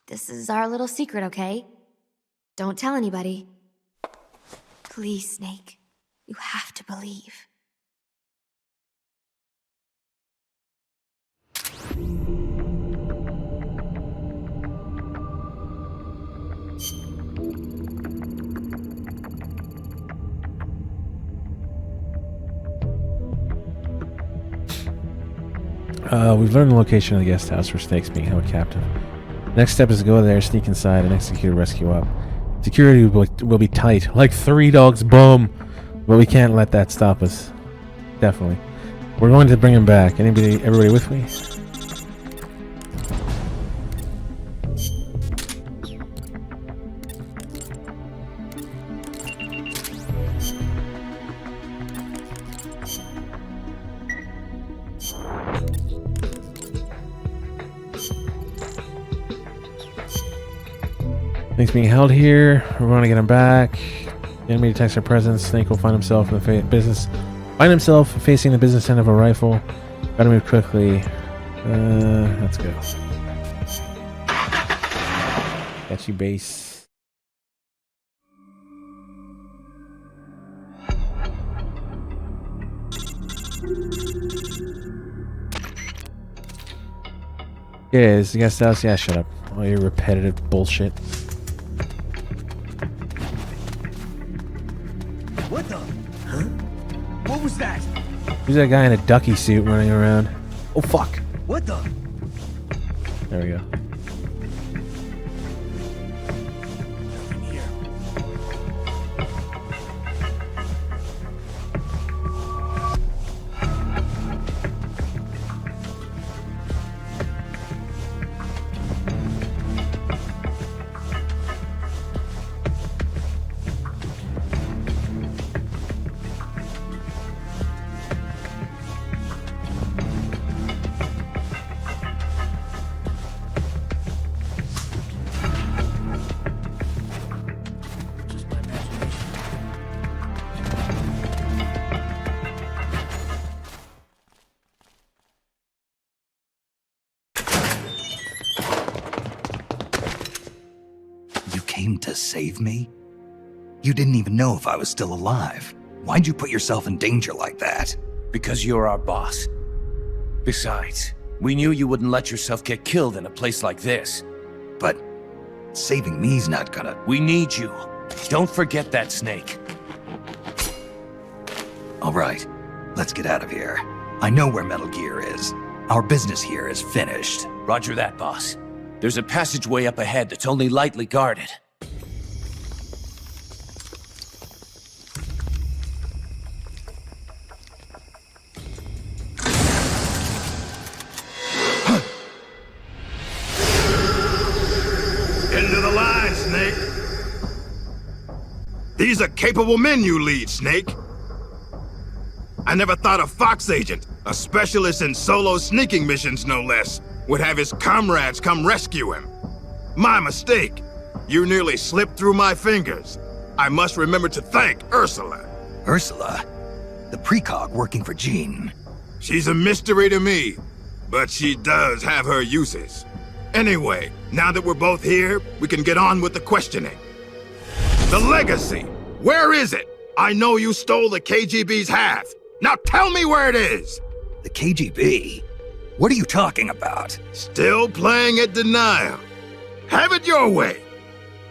This is our little secret, okay? Don't tell anybody. Please, Snake. You have to believe. We've learned the location of the guest house where Snake's being held captive. Next step is to go there, sneak inside, and execute a rescue op. Security will be tight, like 3 dogs' bum, but we can't let that stop us. Definitely. We're going to bring him back. Everybody with me? Snake's being held here. We want to get him back. The enemy detects our presence. Snake will find himself in the find himself facing the business end of a rifle. Gotta move quickly. Let's go. Got you, base. Yeah, is the guest house? Yeah, shut up. All your repetitive bullshit. What the? Huh? What was that? Who's that guy in a ducky suit running around? Oh, fuck. What the? There we go. To save me? You didn't even know if I was still alive. Why'd you put yourself in danger like that? Because you're our boss. Besides, we knew you wouldn't let yourself get killed in a place like this. But saving me's not gonna... We need you. Don't forget that, Snake. All right, let's get out of here. I know where Metal Gear is. Our business here is finished. Roger that, boss. There's a passageway up ahead that's only lightly guarded. Into the line, Snake. These are capable men you lead, Snake. I never thought a Fox agent, a specialist in solo sneaking missions no less, would have his comrades come rescue him. My mistake. You nearly slipped through my fingers. I must remember to thank Ursula. Ursula? The precog working for Jean. She's a mystery to me, but she does have her uses. Anyway, now that we're both here, we can get on with the questioning. The legacy! Where is it? I know you stole the KGB's half. Now tell me where it is! The KGB? What are you talking about? Still playing at denial. Have it your way.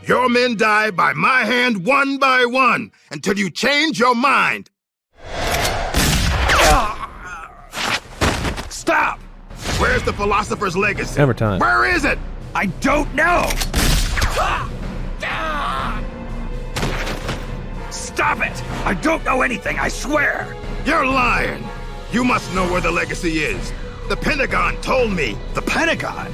Your men die by my hand one by one until you change your mind. Stop! Where's the philosopher's legacy? Hammer time. Where is it? I don't know! Stop it! I don't know anything, I swear! You're lying! You must know where the legacy is. The Pentagon told me. The Pentagon?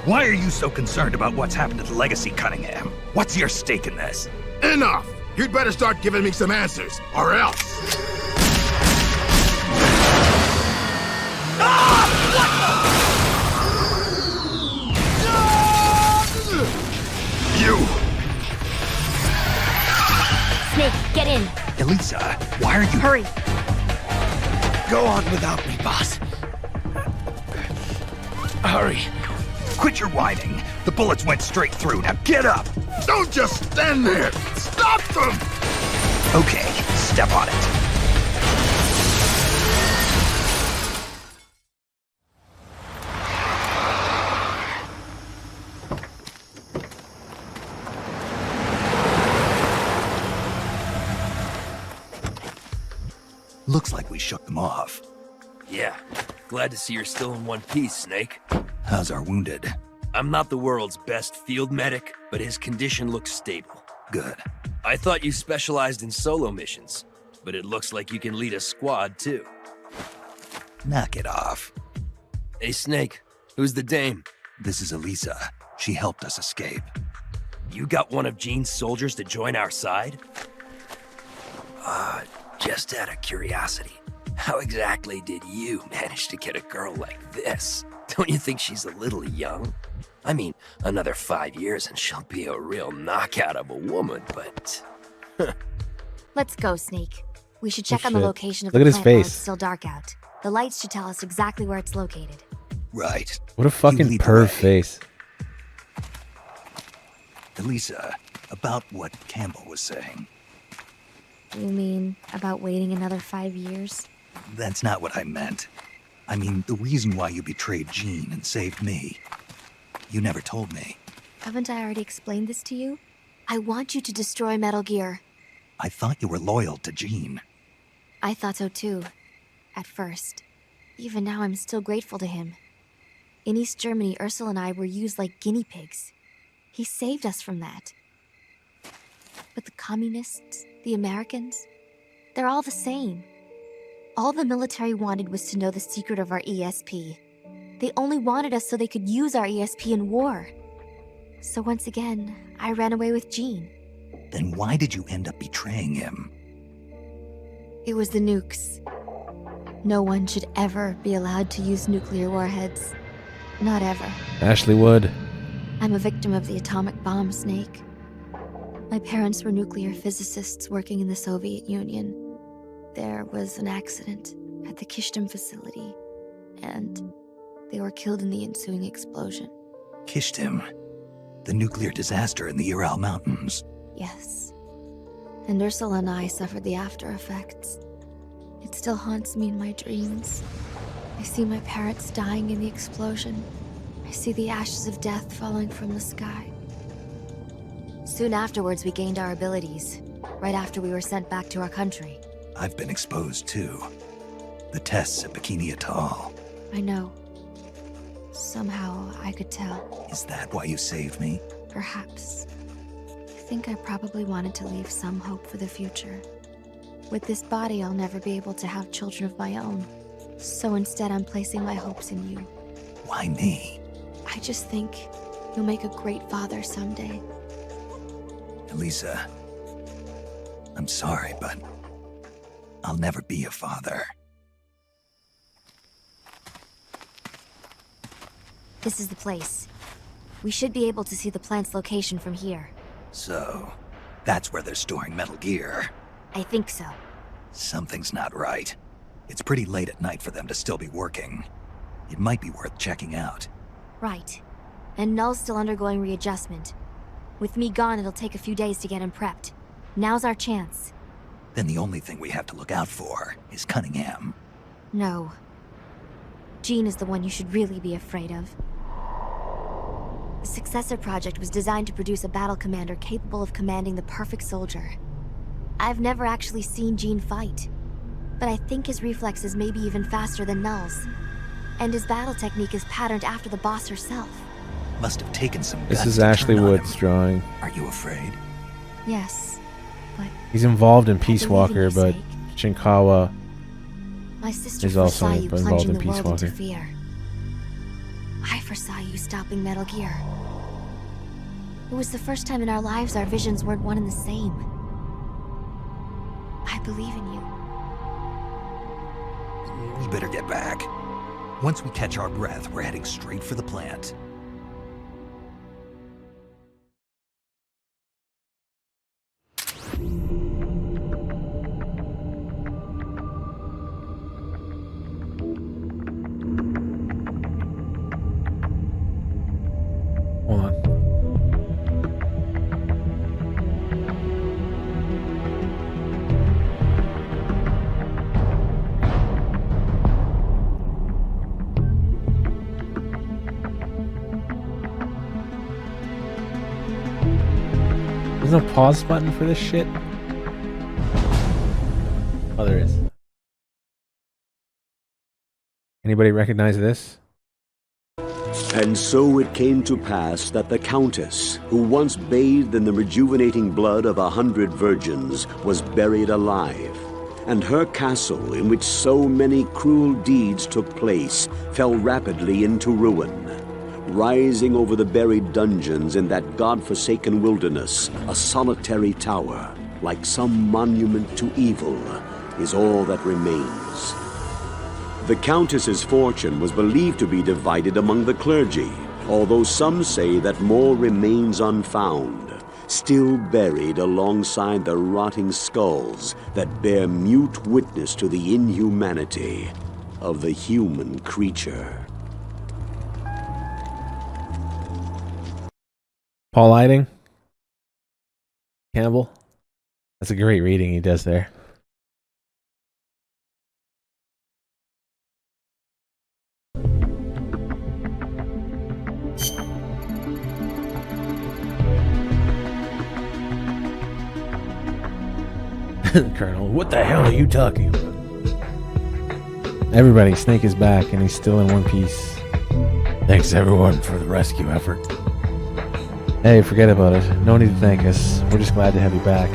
Why are you so concerned about what's happened to the legacy, Cunningham? What's your stake in this? Enough! You'd better start giving me some answers, or else. You! Snake, get in. Elisa, why are you... Hurry. Go on without me, boss. Hurry. Quit your whining. The bullets went straight through. Now get up. Don't just stand there. Stop them! Okay, step on it. Looks like we shook them off. Yeah. Glad to see you're still in one piece, Snake. How's our wounded? I'm not the world's best field medic, but his condition looks stable. Good. I thought you specialized in solo missions, but it looks like you can lead a squad, too. Knock it off. Hey, Snake, who's the dame? This is Elisa. She helped us escape. You got one of Jean's soldiers to join our side? Just out of curiosity, how exactly did you manage to get a girl like this? Don't you think she's a little young? I mean, another 5 years and she'll be a real knockout of a woman, but... Let's go, Snake. We should check Oh, on the shit. location of Look the at his plant while face. it's still dark out. The lights should tell us exactly where it's located. Right. What a fucking lead the perv way. face. Elisa, about what Campbell was saying. You mean about waiting another 5 years? That's not what I meant. I mean, the reason why you betrayed Jean and saved me. You never told me. Haven't I already explained this to you? I want you to destroy Metal Gear. I thought you were loyal to Jean. I thought so too. At first. Even now, I'm still grateful to him. In East Germany, Ursula and I were used like guinea pigs. He saved us from that. But the communists, the Americans, they're all the same. All the military wanted was to know the secret of our ESP. They only wanted us so they could use our ESP in war. So once again, I ran away with Jean. Then why did you end up betraying him? It was the nukes. No one should ever be allowed to use nuclear warheads. Not ever. Ashley Wood. I'm a victim of the atomic bomb, Snake. My parents were nuclear physicists working in the Soviet Union. There was an accident at the Kishtim facility, and they were killed in the ensuing explosion. Kishtim, the nuclear disaster in the Ural Mountains. Yes. And Ursula and I suffered the after effects. It still haunts me in my dreams. I see my parents dying in the explosion. I see the ashes of death falling from the sky. Soon afterwards, we gained our abilities, right after we were sent back to our country. I've been exposed too. The tests at Bikini Atoll. I know. Somehow, I could tell. Is that why you saved me? Perhaps. I think I probably wanted to leave some hope for the future. With this body, I'll never be able to have children of my own. So instead, I'm placing my hopes in you. Why me? I just think you'll make a great father someday. Elisa, I'm sorry, but I'll never be a father. This is the place. We should be able to see the plant's location from here. So, that's where they're storing Metal Gear. I think so. Something's not right. It's pretty late at night for them to still be working. It might be worth checking out. Right. And Null's still undergoing readjustment. With me gone, it'll take a few days to get him prepped. Now's our chance. Then the only thing we have to look out for is Cunningham. No. Jean is the one you should really be afraid of. The Successor Project was designed to produce a battle commander capable of commanding the perfect soldier. I've never actually seen Jean fight, but I think his reflexes may be even faster than Null's. And his battle technique is patterned after the boss herself. Must have taken some This guts is to Ashley turn on Wood's him. drawing. Are you afraid? Yes, but He's involved in believe Peace in Walker, your but sake. Shinkawa my sister is also foresaw you involved plunging in the Peace world into Walker. fear. I foresaw you stopping Metal Gear. It was the first time in our lives our visions weren't one and the same. I believe in you. We better get back. Once we catch our breath, we're heading straight for the plant. Hold on. There's no pause button for this shit? Oh, there is. Anybody recognize this? And so it came to pass that the Countess, who once bathed in the rejuvenating blood of 100 virgins, was buried alive. And her castle, in which so many cruel deeds took place, fell rapidly into ruin. Rising over the buried dungeons in that god-forsaken wilderness, a solitary tower, like some monument to evil, is all that remains. The Countess's fortune was believed to be divided among the clergy, although some say that more remains unfound, still buried alongside the rotting skulls that bear mute witness to the inhumanity of the human creature. Paul Lighting, Campbell. That's a great reading he does there. Colonel, what the hell are you talking about? Everybody, Snake is back and he's still in one piece. Thanks everyone for the rescue effort. Hey, forget about it. No need to thank us. We're just glad to have you back. ...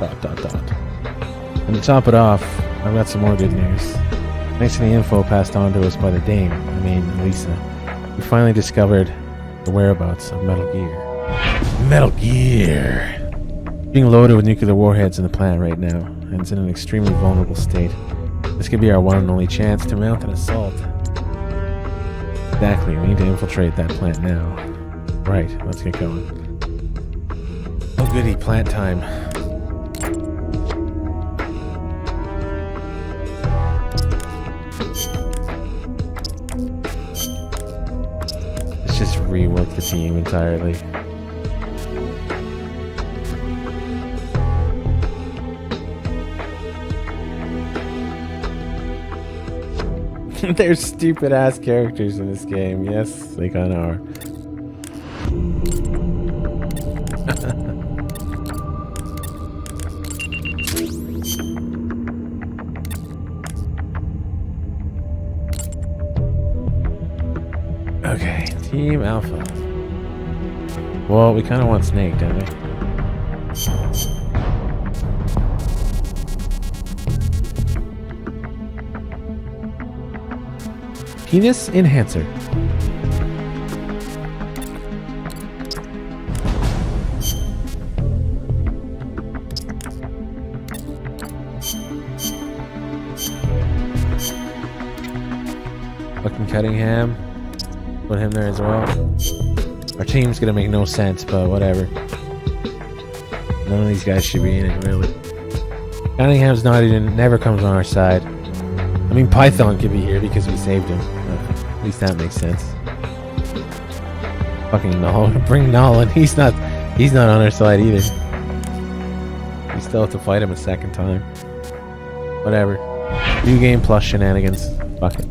And to top it off, I've got some more good news. Thanks to the info passed on to us by the Dame, Lisa, we finally discovered the whereabouts of Metal Gear. Metal Gear! Being loaded with nuclear warheads in the plant right now, and it's in an extremely vulnerable state. This could be our one and only chance to mount an assault. Exactly, we need to infiltrate that plant now. Right, let's get going. Oh goody, plant time. Let's just rework the team entirely. They're stupid ass characters in this game. Yes, they kinda are. Okay, Team Alpha. Well, we kinda want Snake, don't we? Penis enhancer. Fucking Cunningham. Put him there as well. Our team's gonna make no sense, but whatever. None of these guys should be in it, really. Cunningham's never comes on our side. I mean, Python could be here because we saved him. At least that makes sense. Fucking Null. Bring Null, and he's not on our side either. We still have to fight him a second time. Whatever. New game plus shenanigans. Fuck it.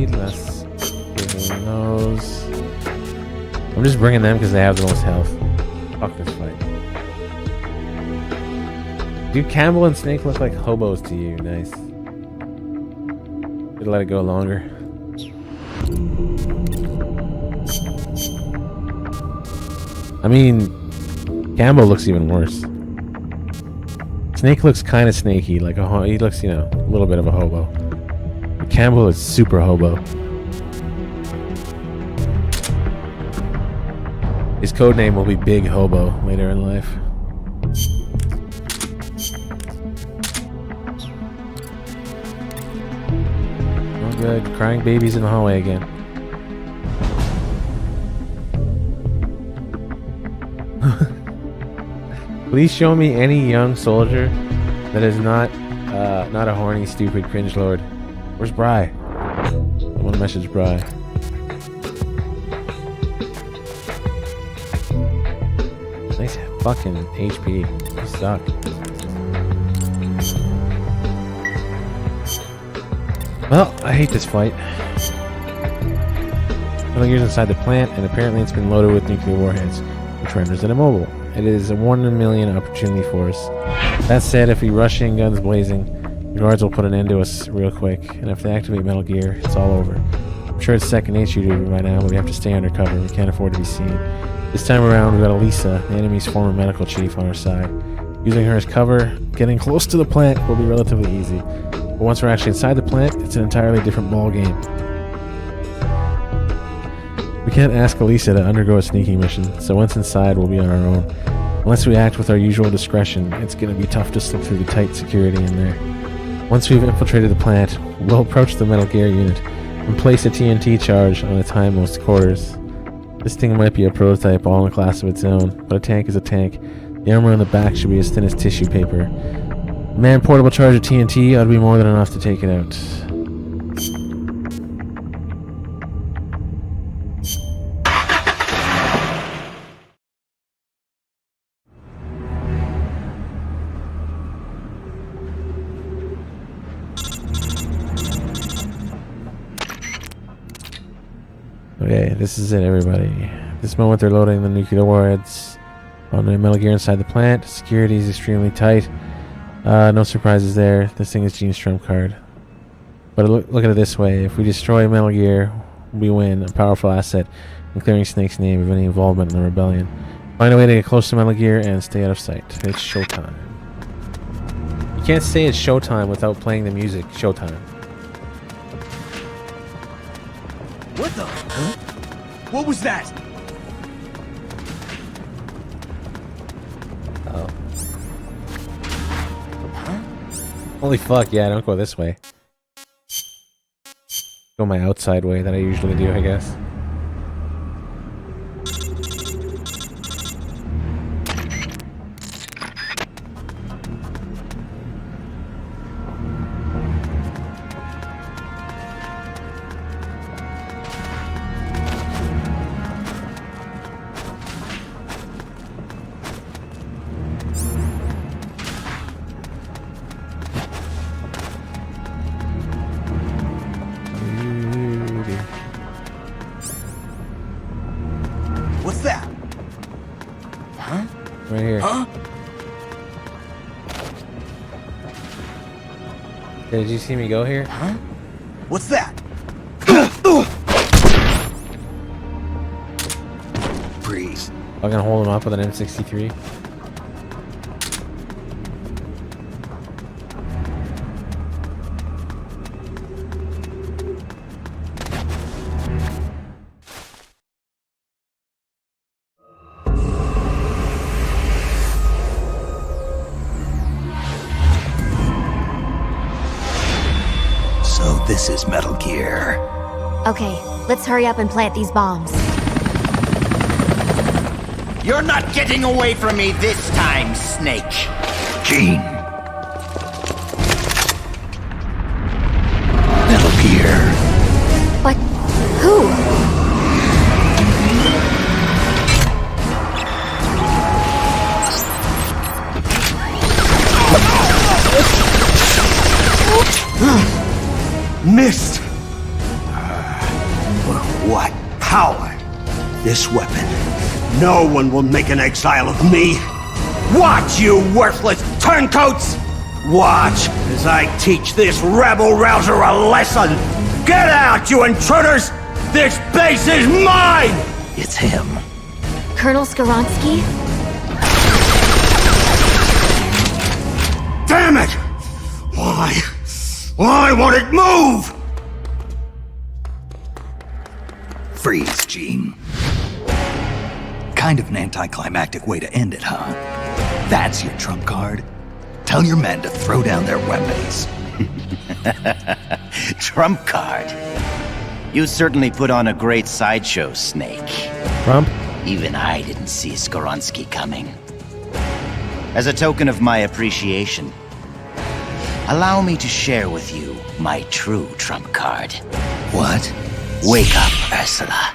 Let's give them those. I'm just bringing them because they have the most health. Fuck this fight. Do Campbell and Snake look like hobos to you? Nice. Should let it go longer. I mean, Campbell looks even worse. Snake looks kind of snaky, like he looks, you know, a little bit of a hobo. But Campbell is super hobo. His codename will be Big Hobo later in life. Oh good, crying babies in the hallway again. Please show me any young soldier that is not a horny, stupid cringe lord. Where's Bry? I want to message Bry. Nice fucking HP. You suck. Well, I hate this fight. Metal Gear's inside the plant, and apparently it's been loaded with nuclear warheads, which renders it immobile. It is a 1 in a million opportunity for us. That said, if we rush in guns blazing, the guards will put an end to us real quick, and if they activate Metal Gear, it's all over. I'm sure it's second nature to do by now, but we have to stay undercover. We can't afford to be seen. This time around, we got Elisa, the enemy's former medical chief, on our side. Using her as cover, getting close to the plant will be relatively easy. But once we're actually inside the plant, it's an entirely different ball game. We can't ask Elisa to undergo a sneaking mission, so once inside, we'll be on our own. Unless we act with our usual discretion, it's going to be tough to slip through the tight security in there. Once we've infiltrated the plant, we'll approach the Metal Gear unit and place a TNT charge on its hindmost quarters. This thing might be a prototype all in a class of its own, but a tank is a tank. The armor on the back should be as thin as tissue paper. A man-portable charge of TNT ought to be more than enough to take it out. Okay, this is it, everybody. This moment they're loading the nuclear warheads on the Metal Gear inside the plant. Security is extremely tight. No surprises there. This thing is Gene's trump card. But look at it this way. If we destroy Metal Gear, we win a powerful asset in clearing Snake's name of any involvement in the rebellion. Find a way to get close to Metal Gear and stay out of sight. It's showtime. You can't say it's showtime without playing the music. Showtime. What the? Huh? What was that? Oh. Huh? Holy fuck, yeah, don't go this way. Go my outside way that I usually do, I guess. What's that? Huh? Right here. Huh? Did you see me go here? Huh? What's that? Freeze. I'm gonna hold him up with an M63. So this is Metal Gear. Okay, let's hurry up and plant these bombs. You're not getting away from me this time, Snake. Gene. Metal Gear. But who? Missed! What power! This weapon. No one will make an exile of me. Watch, you worthless turncoats! Watch as I teach this rabble-rouser a lesson! Get out, you intruders! This base is mine! It's him. Colonel Skoronsky? Damn it! Why won't it move? Freeze, Gene. Kind of an anticlimactic way to end it, huh? That's your trump card? Tell your men to throw down their weapons. Trump card. You certainly put on a great sideshow, Snake. Trump? Even I didn't see Skoronsky coming. As a token of my appreciation, allow me to share with you my true trump card. What? Wake up, Ursula.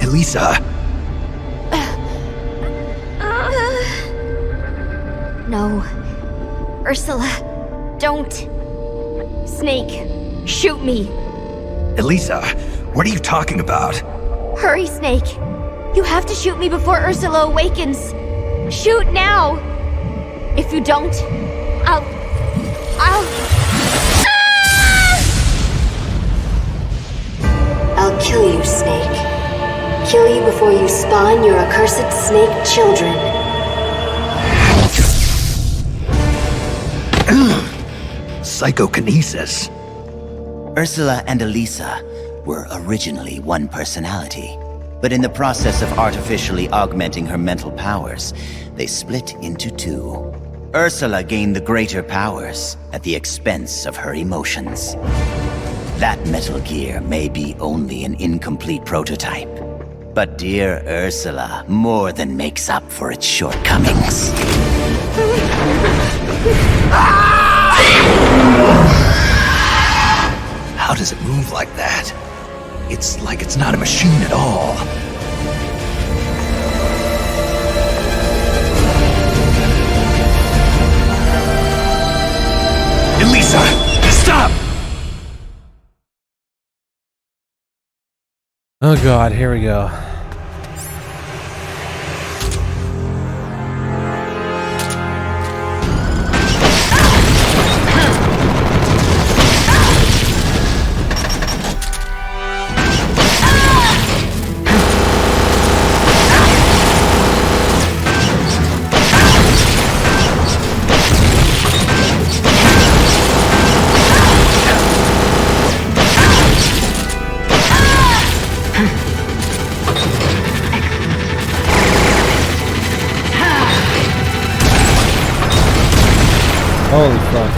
Elisa! No. Ursula, don't. Snake, shoot me. Elisa, what are you talking about? Hurry, Snake. You have to shoot me before Ursula awakens. Shoot now. If you don't, I'll I'll kill you, Snake. Kill you before you spawn your accursed snake children. Psychokinesis. Ursula and Elisa were originally one personality, but in the process of artificially augmenting her mental powers, they split into two. Ursula gained the greater powers at the expense of her emotions. That Metal Gear may be only an incomplete prototype, but dear Ursula more than makes up for its shortcomings. How does it move like that? It's like it's not a machine at all. Elisa, stop! Oh god, here we go. Holy fuck.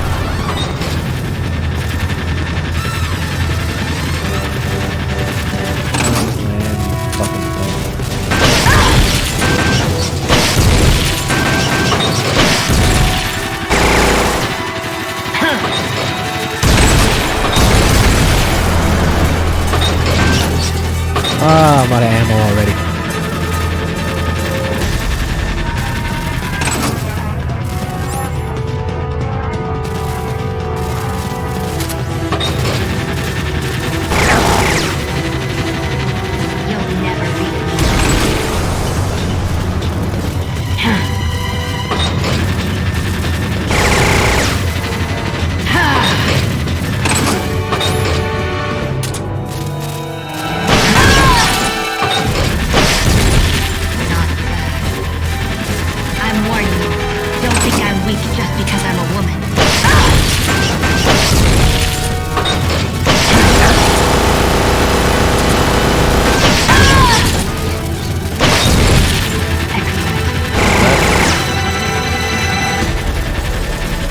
Ah, I'm out of ammo already.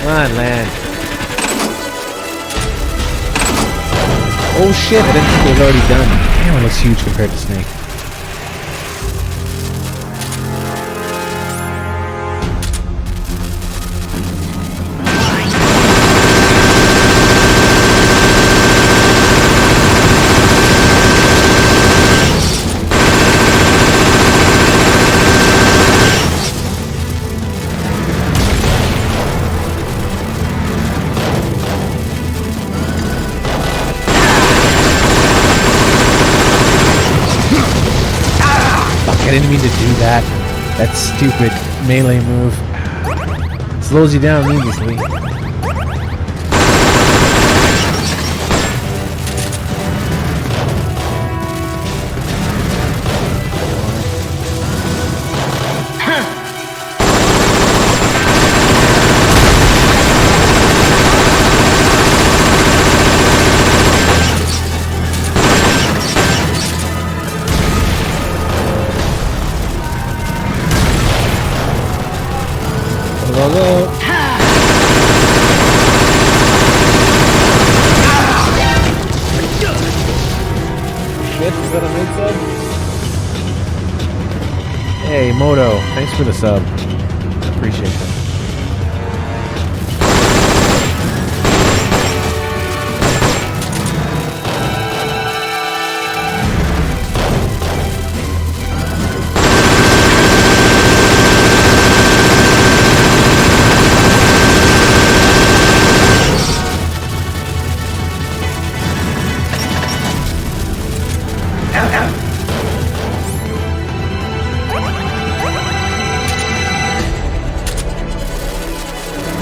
Come on, land. Oh shit, I didn't think it was already done. Damn, it looks huge compared to Snake. I didn't mean to do that. That stupid melee move. Slows you down needlessly. Hello. Shit, is that a mid sub? Hey, Moto, thanks for the sub. I appreciate that.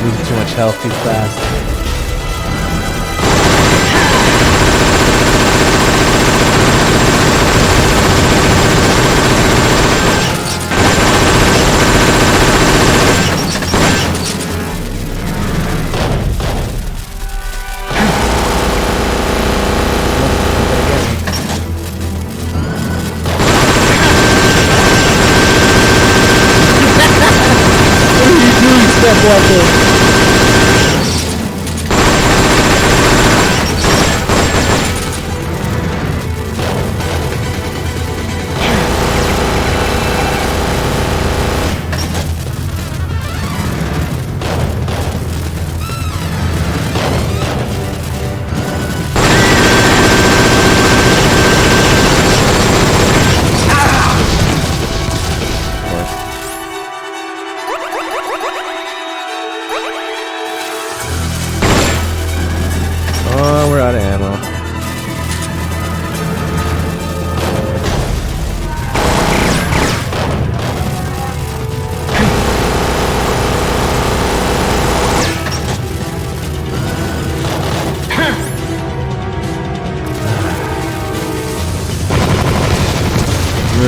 Losing too much health too fast.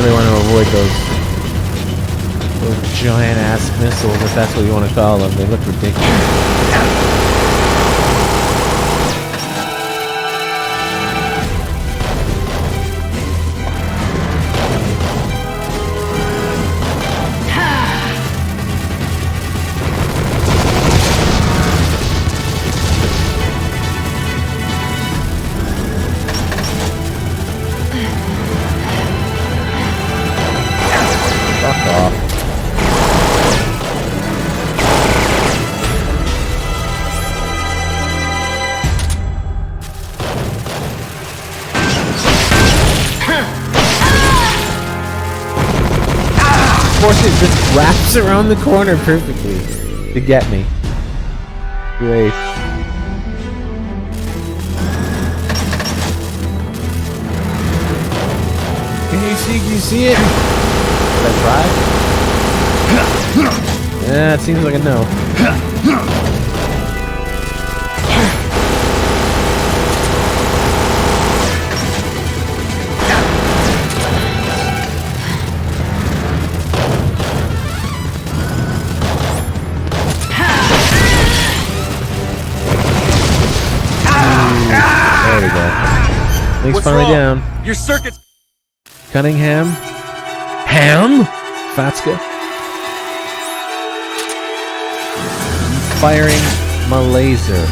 really want to avoid those giant ass missiles, if that's what you want to call them. They look ridiculous. It just wraps around the corner perfectly to get me. Great. Can you see it? Should I try? Yeah, it seems like a no. There we go. Link's finally down. Your circuit's... Cunningham. Ham? Fatska. Firing my laser.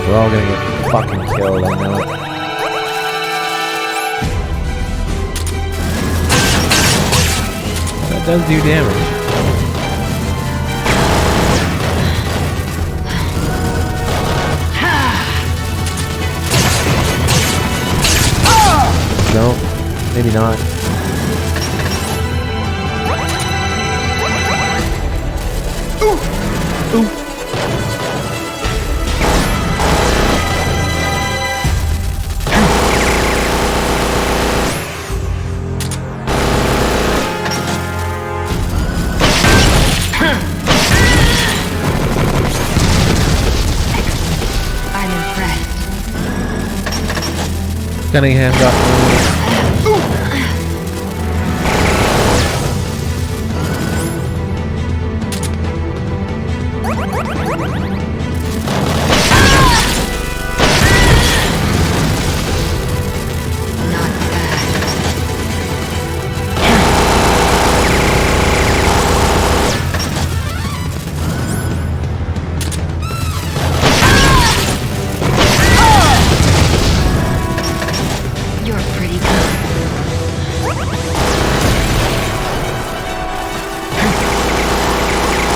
We're all gonna get fucking killed, I know it. That does do damage. No, maybe not. Ooh. Cunningham got me.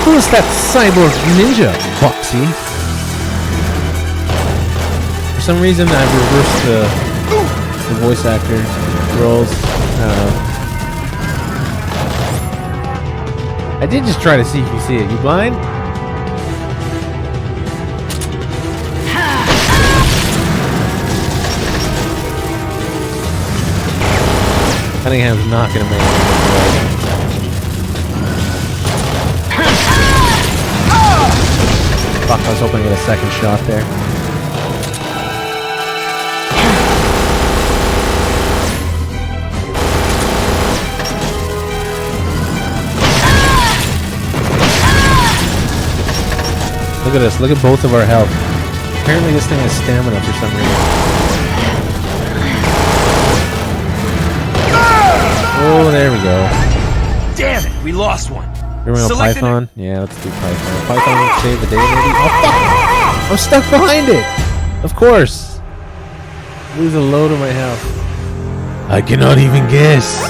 Who's that cyborg ninja, Boxy? For some reason, I've reversed the voice actor roles. I don't know. I did just try to see if you see it. You blind? Cunningham's not gonna make it. Fuck, I was hoping to get a second shot there. Look at this, look at both of our health. Apparently this thing has stamina for some reason. Oh, there we go. Damn it, we lost one. Remember Python? Yeah, let's do Python. Python save the day, maybe? Oh, fuck! I'm stuck behind it! Of course! Lose a load of my health. I cannot even guess!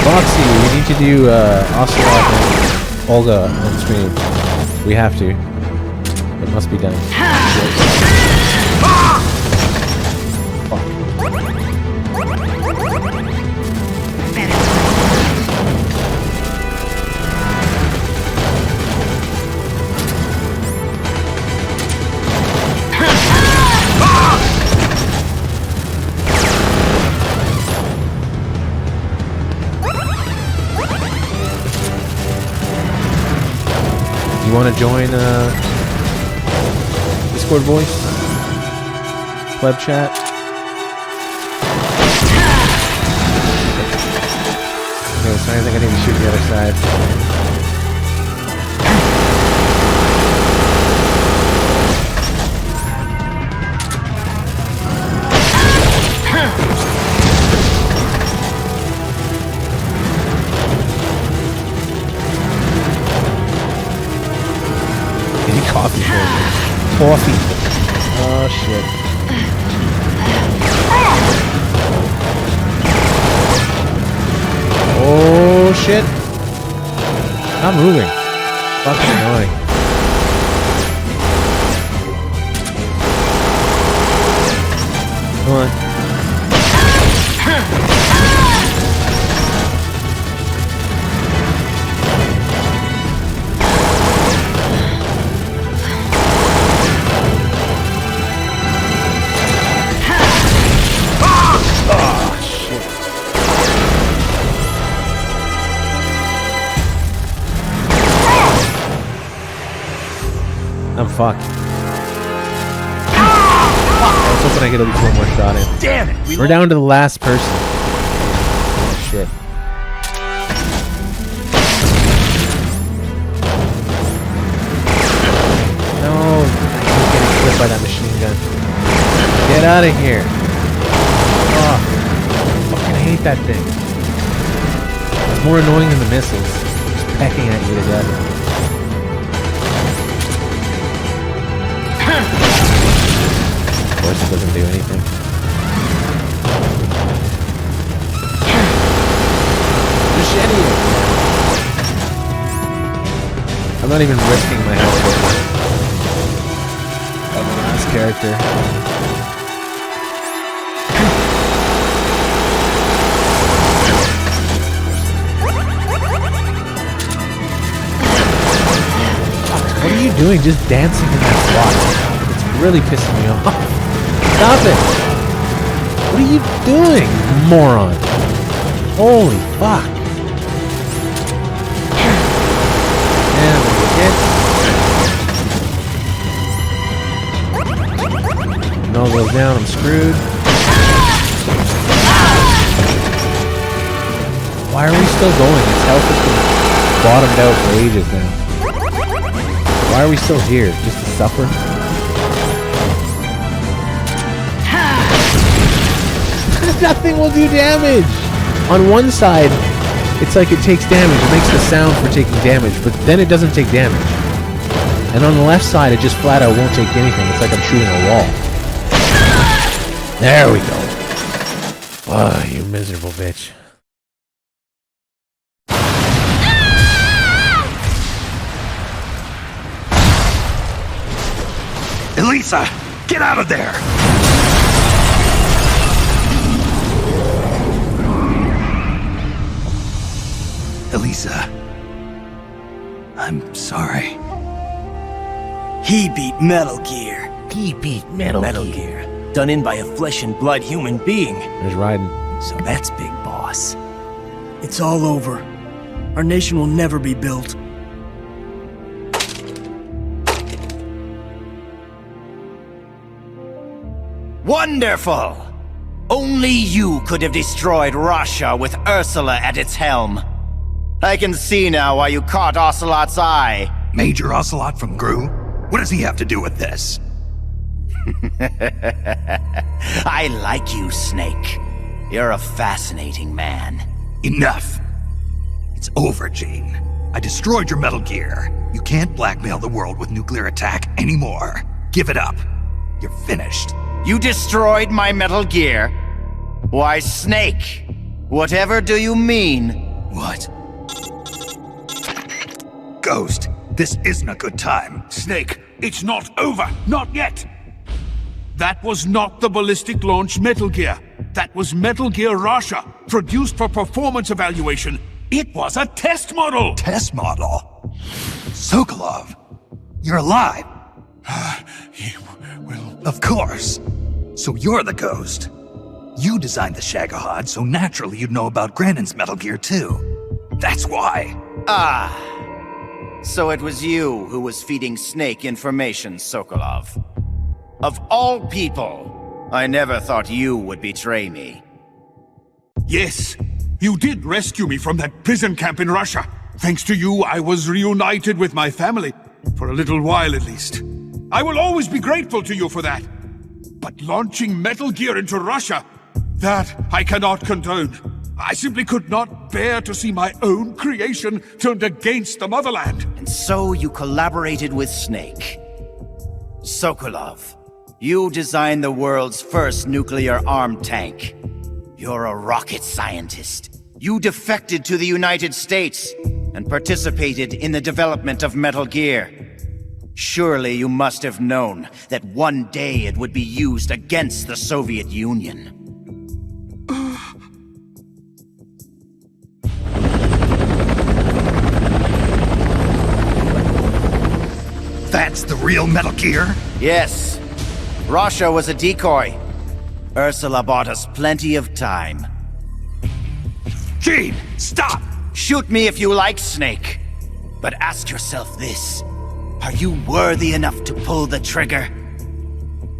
Foxy, we need to do Ocelot and Olga on stream. We have to. It must be done. Fuck. want to join Discord voice? Pleb chat? Okay, so I think I need to shoot the other side. Coffee flavor. Coffee. Oh shit. Oh shit. Not moving. Fucking annoying. Come on. I'm fucked. I was hoping I could at least one more shot in. Damn it! We're down to the last person. Oh, shit. No, I'm getting clipped by that machine gun. Get out of here. Oh, I fucking hate that thing. It's more annoying than the missiles. Just pecking at you to death. Of course it doesn't do anything. Machete it. I'm not even risking my health on the last character. What are you doing just dancing in that slot? It's really pissing me off. Stop it! What are you doing, moron? Holy fuck. And it all goes down, I'm screwed. Why are we still going? Its health has been bottomed out for ages now. Why are we still here? Just to suffer? Nothing will do damage! On one side, it's like it takes damage. It makes the sound for taking damage, but then it doesn't take damage. And on the left side, it just flat out won't take anything. It's like I'm shooting a wall. There we go. Oh, you miserable bitch. Elisa, get out of there! Elisa, I'm sorry. He beat Metal Gear. He beat Metal Gear. Done in by a flesh and blood human being. There's Raiden. So that's Big Boss. It's all over. Our nation will never be built. Wonderful! Only you could have destroyed Russia with Ursula at its helm. I can see now why you caught Ocelot's eye. Major Ocelot from Gru? What does he have to do with this? I like you, Snake. You're a fascinating man. Enough! It's over, Gene. I destroyed your Metal Gear. You can't blackmail the world with nuclear attack anymore. Give it up. You're finished. You destroyed my Metal Gear? Why, Snake, whatever do you mean? What? Ghost, this isn't a good time. Snake, it's not over. Not yet. That was not the ballistic launch Metal Gear. That was Metal Gear Russia, produced for performance evaluation. It was a test model. Test model? Sokolov, you're alive. Of course. So you're the Ghost. You designed the Shagohod, so naturally you'd know about Granin's Metal Gear too. That's why. Ah. So it was you who was feeding Snake information, Sokolov. Of all people, I never thought you would betray me. Yes, you did rescue me from that prison camp in Russia. Thanks to you, I was reunited with my family. For a little while, at least. I will always be grateful to you for that. But launching Metal Gear into Russia, that I cannot condone. I simply could not bear to see my own creation turned against the motherland. And so you collaborated with Snake. Sokolov, you designed the world's first nuclear armed tank. You're a rocket scientist. You defected to the United States and participated in the development of Metal Gear. Surely you must have known that one day it would be used against the Soviet Union. That's the real Metal Gear? Yes. Russia was a decoy. Ursula bought us plenty of time. Gene, stop! Shoot me if you like, Snake. But ask yourself this. Are you worthy enough to pull the trigger?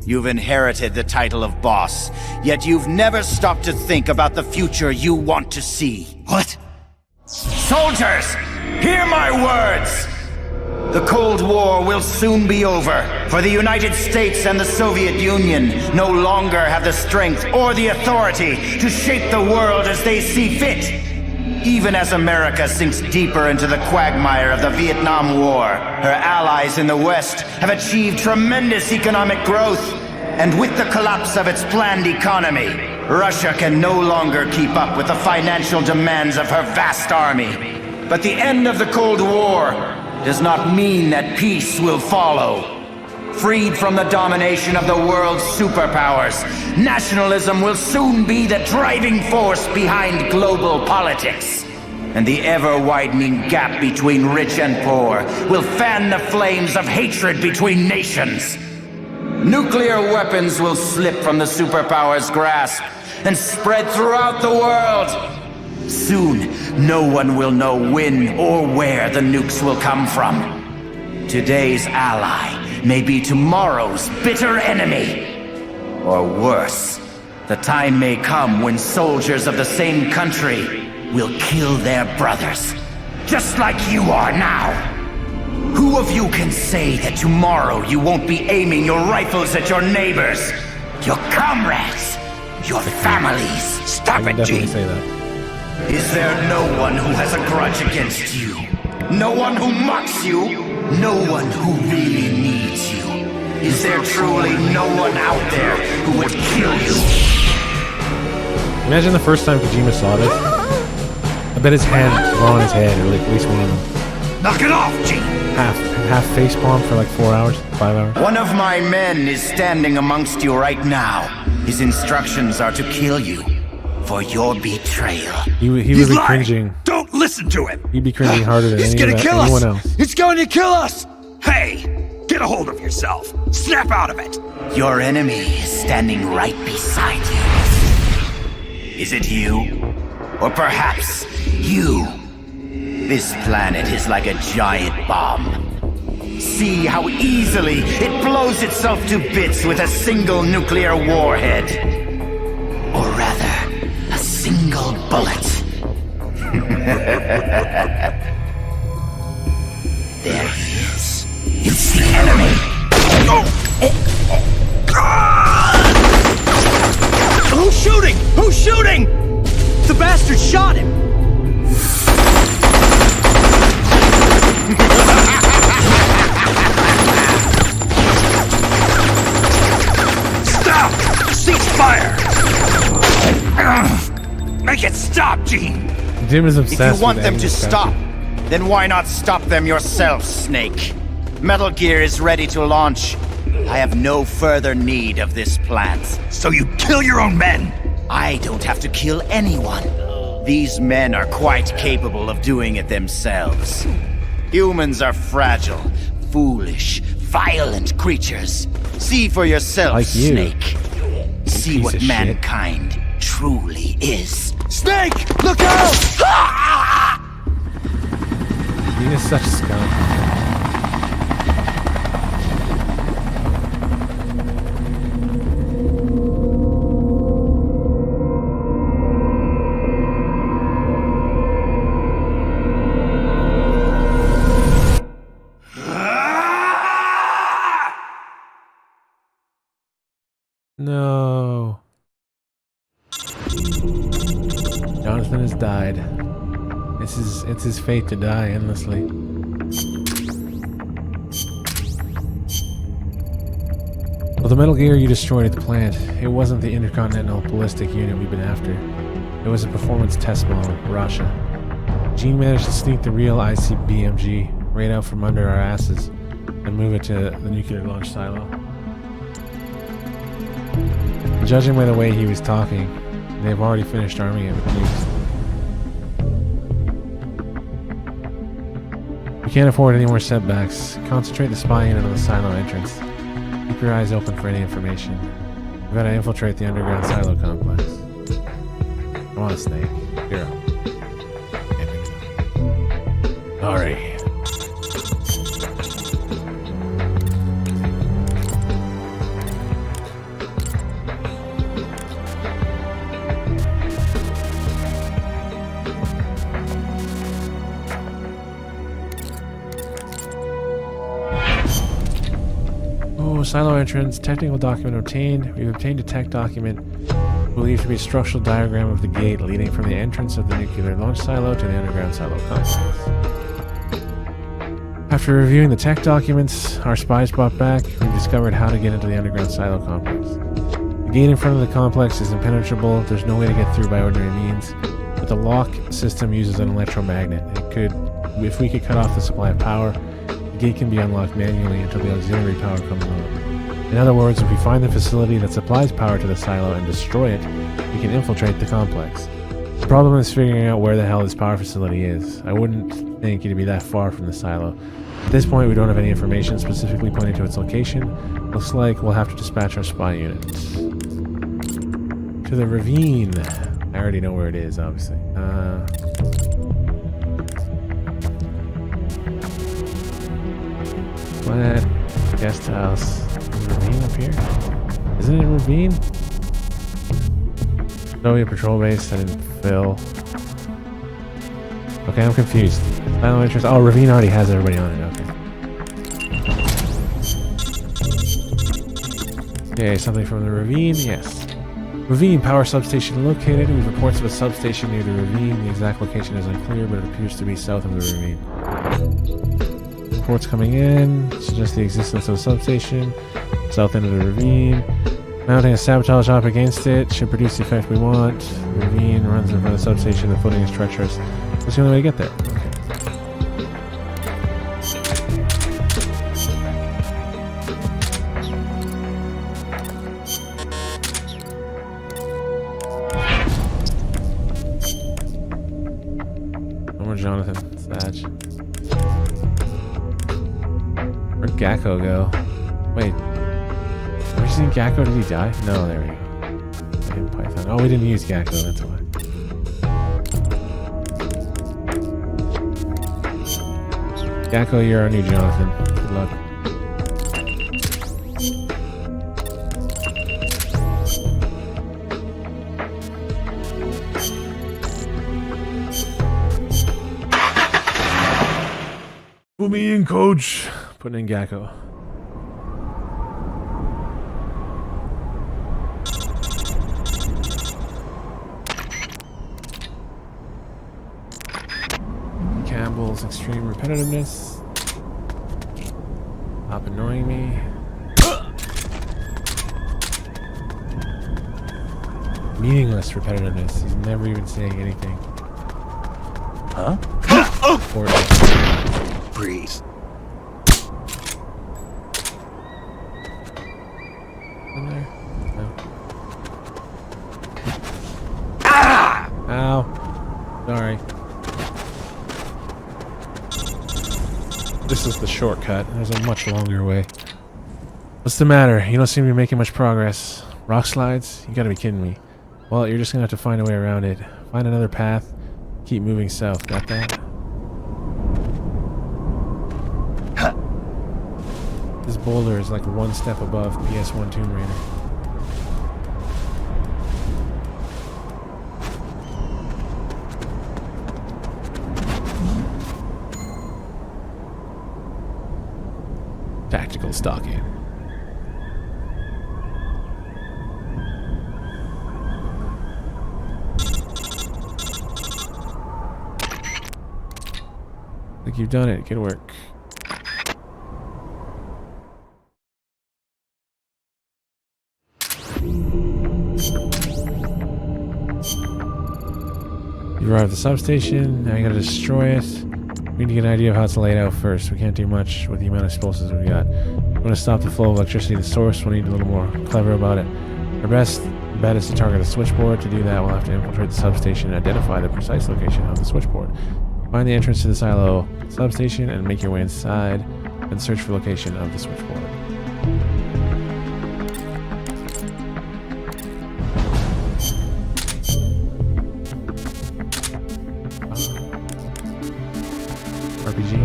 You've inherited the title of boss, yet you've never stopped to think about the future you want to see. What? Soldiers, hear my words! The Cold War will soon be over, for the United States and the Soviet Union no longer have the strength or the authority to shape the world as they see fit. Even as America sinks deeper into the quagmire of the Vietnam War, her allies in the West have achieved tremendous economic growth. And with the collapse of its planned economy, Russia can no longer keep up with the financial demands of her vast army. But the end of the Cold War does not mean that peace will follow. Freed from the domination of the world's superpowers, nationalism will soon be the driving force behind global politics. And the ever-widening gap between rich and poor will fan the flames of hatred between nations. Nuclear weapons will slip from the superpowers' grasp and spread throughout the world. Soon, no one will know when or where the nukes will come from. Today's ally may be tomorrow's bitter enemy. Or worse, the time may come when soldiers of the same country will kill their brothers, just like you are now. Who of you can say that tomorrow you won't be aiming your rifles at your neighbors, your comrades, your families? Stop it, Gene. Say that. Is there no one who has a grudge against you? No one who mocks you? No one who really needs you? Is there truly no one out there who would kill you? Imagine the first time Kojima saw this. I bet his hand was on his head, or like at least one of them. Knock it off, Gene! Half facepalm for like 4 hours, 5 hours. One of my men is standing amongst you right now. His instructions are to kill you for your betrayal. He would be cringing. Don't listen to him! He'd be cringing harder than us. anyone else. It's going to kill us! Hey! Get a hold of yourself! Snap out of it! Your enemy is standing right beside you. Is it you? Or perhaps you? This planet is like a giant bomb. See how easily it blows itself to bits with a single nuclear warhead. Or rather, a single bullet. There he is. It's the enemy. Who's shooting? Who's shooting? The bastard shot him. Stop! Cease fire! Make it stop, Gene! Jim is obsessed. If you want with them to stop, then why not stop them yourself, Snake? Metal Gear is ready to launch. I have no further need of this plant. So you kill your own men? I don't have to kill anyone. These men are quite capable of doing it themselves. Humans are fragile, foolish, violent creatures. See for yourself, like you. Snake. See what mankind truly is. Snake! Look out! He is such a skunk. No. Jonathan has died. It's his fate to die endlessly. Well, the Metal Gear you destroyed at the plant, it wasn't the intercontinental ballistic unit we've been after. It was a performance test model, Rasha. Gene managed to sneak the real ICBMG right out from under our asses and move it to the nuclear launch silo. Judging by the way he was talking, they've already finished arming it with nukes. We can't afford any more setbacks. Concentrate the spy unit on the silo entrance. Keep your eyes open for any information. We've got to infiltrate the underground silo complex. Come on, Snake. You're up. Alright. Silo entrance, technical document obtained. We've obtained a tech document believed to be a structural diagram of the gate leading from the entrance of the nuclear launch silo to the underground silo complex. After reviewing the tech documents our spies brought back, we've discovered how to get into the underground silo complex. The gate in front of the complex is impenetrable. There's no way to get through by ordinary means, but the lock system uses an electromagnet. If we could cut off the supply of power, the gate can be unlocked manually until the auxiliary power comes on. In other words, if we find the facility that supplies power to the silo and destroy it, we can infiltrate the complex. The problem is figuring out where the hell this power facility is. I wouldn't think it'd be that far from the silo. At this point, we don't have any information specifically pointing to its location. Looks like we'll have to dispatch our spy unit. To the ravine. I already know where it is, obviously. Plant, guest house. Ravine up here? Isn't it a ravine? Soviet patrol base, I didn't fill. Okay, I'm confused. Final interest. Oh, ravine already has everybody on it, okay. Okay, something from the ravine, yes. Ravine power substation located. We have reports of a substation near the ravine. The exact location is unclear, but it appears to be south of the ravine. Reports coming in suggest the existence of a substation south end of the ravine. Mounting a sabotage op against it should produce the effect we want. The ravine runs in front of the substation. The footing is treacherous. That's the only way to get there. Okay. No more Jonathan. Sag. Where'd Gakko go? Wait. Have we seen Gakko? Did he die? No, there we go. Fucking Python. Oh, we didn't use Gakko, that's why. Gakko, you're our new Jonathan. Good luck. Put me in, coach. Putting in Gakko. Campbell's extreme repetitiveness. Stop annoying me. Meaningless repetitiveness. He's never even saying anything. Huh? Important. Breathe. In there? No. Ah! Ow. Sorry. This is the shortcut. There's a much longer way. What's the matter? You don't seem to be making much progress. Rock slides? You gotta be kidding me. Well, you're just gonna have to find a way around it. Find another path. Keep moving south. Got that? boulder is like one step above PS1 Tomb Raider. Tactical stalking. I think you've done it. Good work. You arrived at the substation. Now you gotta destroy it. We need to get an idea of how it's laid out first. We can't do much with the amount of explosives we got. We want to stop the flow of electricity to the source. We'll need a little more clever about it. Our best bet is to target the switchboard. To do that, we'll have to infiltrate the substation and identify the precise location of the switchboard. Find the entrance to the silo substation and make your way inside, and search for the location of the switchboard. RPG.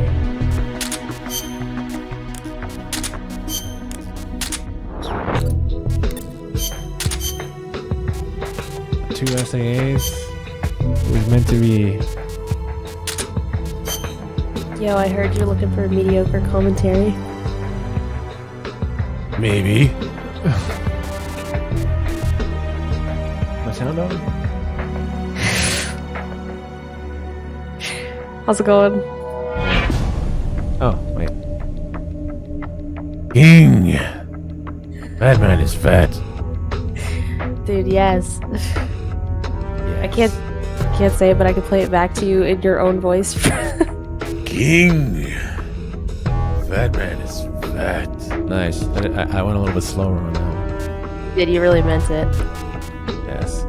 Two SAAs. It was meant to be. Yo, I heard you're looking for mediocre commentary. Maybe. My sound on? How's it going? Oh, wait. King! That man is fat. Dude, yes. I can't say it, but I can play it back to you in your own voice. King! That man is fat. Nice. I went a little bit slower on that one. Did you really meant it? Yes.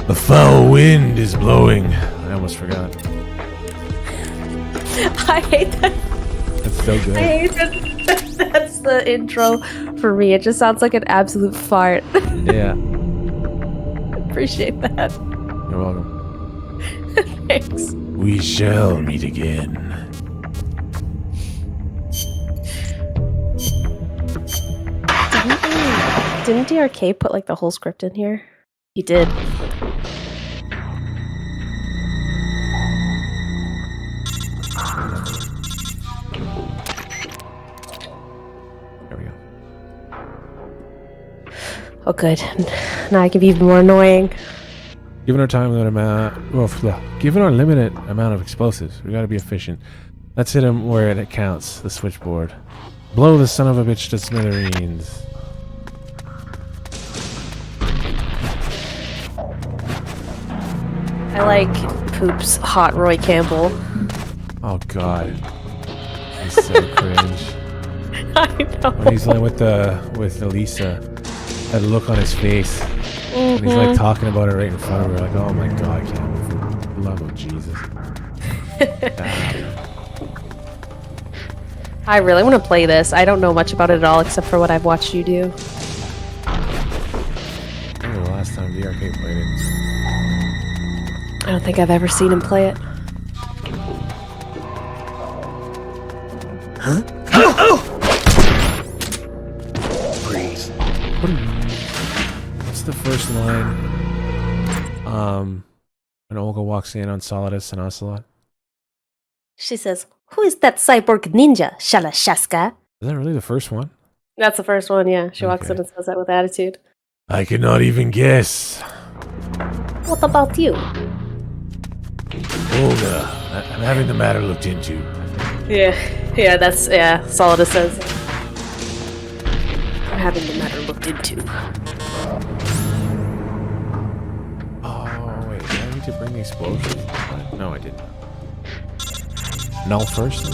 The foul wind is blowing. I almost forgot. I hate that. That's so good. I hate that. That's the intro for me. It just sounds like an absolute fart. Yeah. Appreciate that. You're welcome. Thanks. We shall meet again. Didn't DRK put like the whole script in here? He did. There we go. Oh, good. Now I can be even more annoying. Given our time limit given our limited amount of explosives, we gotta be efficient. Let's hit him where it counts. The switchboard. Blow the son of a bitch to smithereens. I like Poop's hot Roy Campbell. Oh god, he's so cringe. I know. When he's like with Elisa, that look on his face. And he's like talking about it right in front of her, like, oh my god, Campbell, for the love of Jesus. I really want to play this. I don't know much about it at all except for what I've watched you do. I remember the last time DRK played it. I don't think I've ever seen him play it. Huh? Freeze. What's the first line? When Olga walks in on Solidus and Ocelot. She says, "Who is that cyborg ninja, Shalashaska?" Is that really the first one? That's the first one, yeah. She walks in and says that with attitude. I cannot even guess. What about you? Olga, I'm having the matter looked into. Yeah, that's, Solidus says. I'm having the matter looked into. Oh, wait, did I need to bring the explosion? No, I didn't. Null first?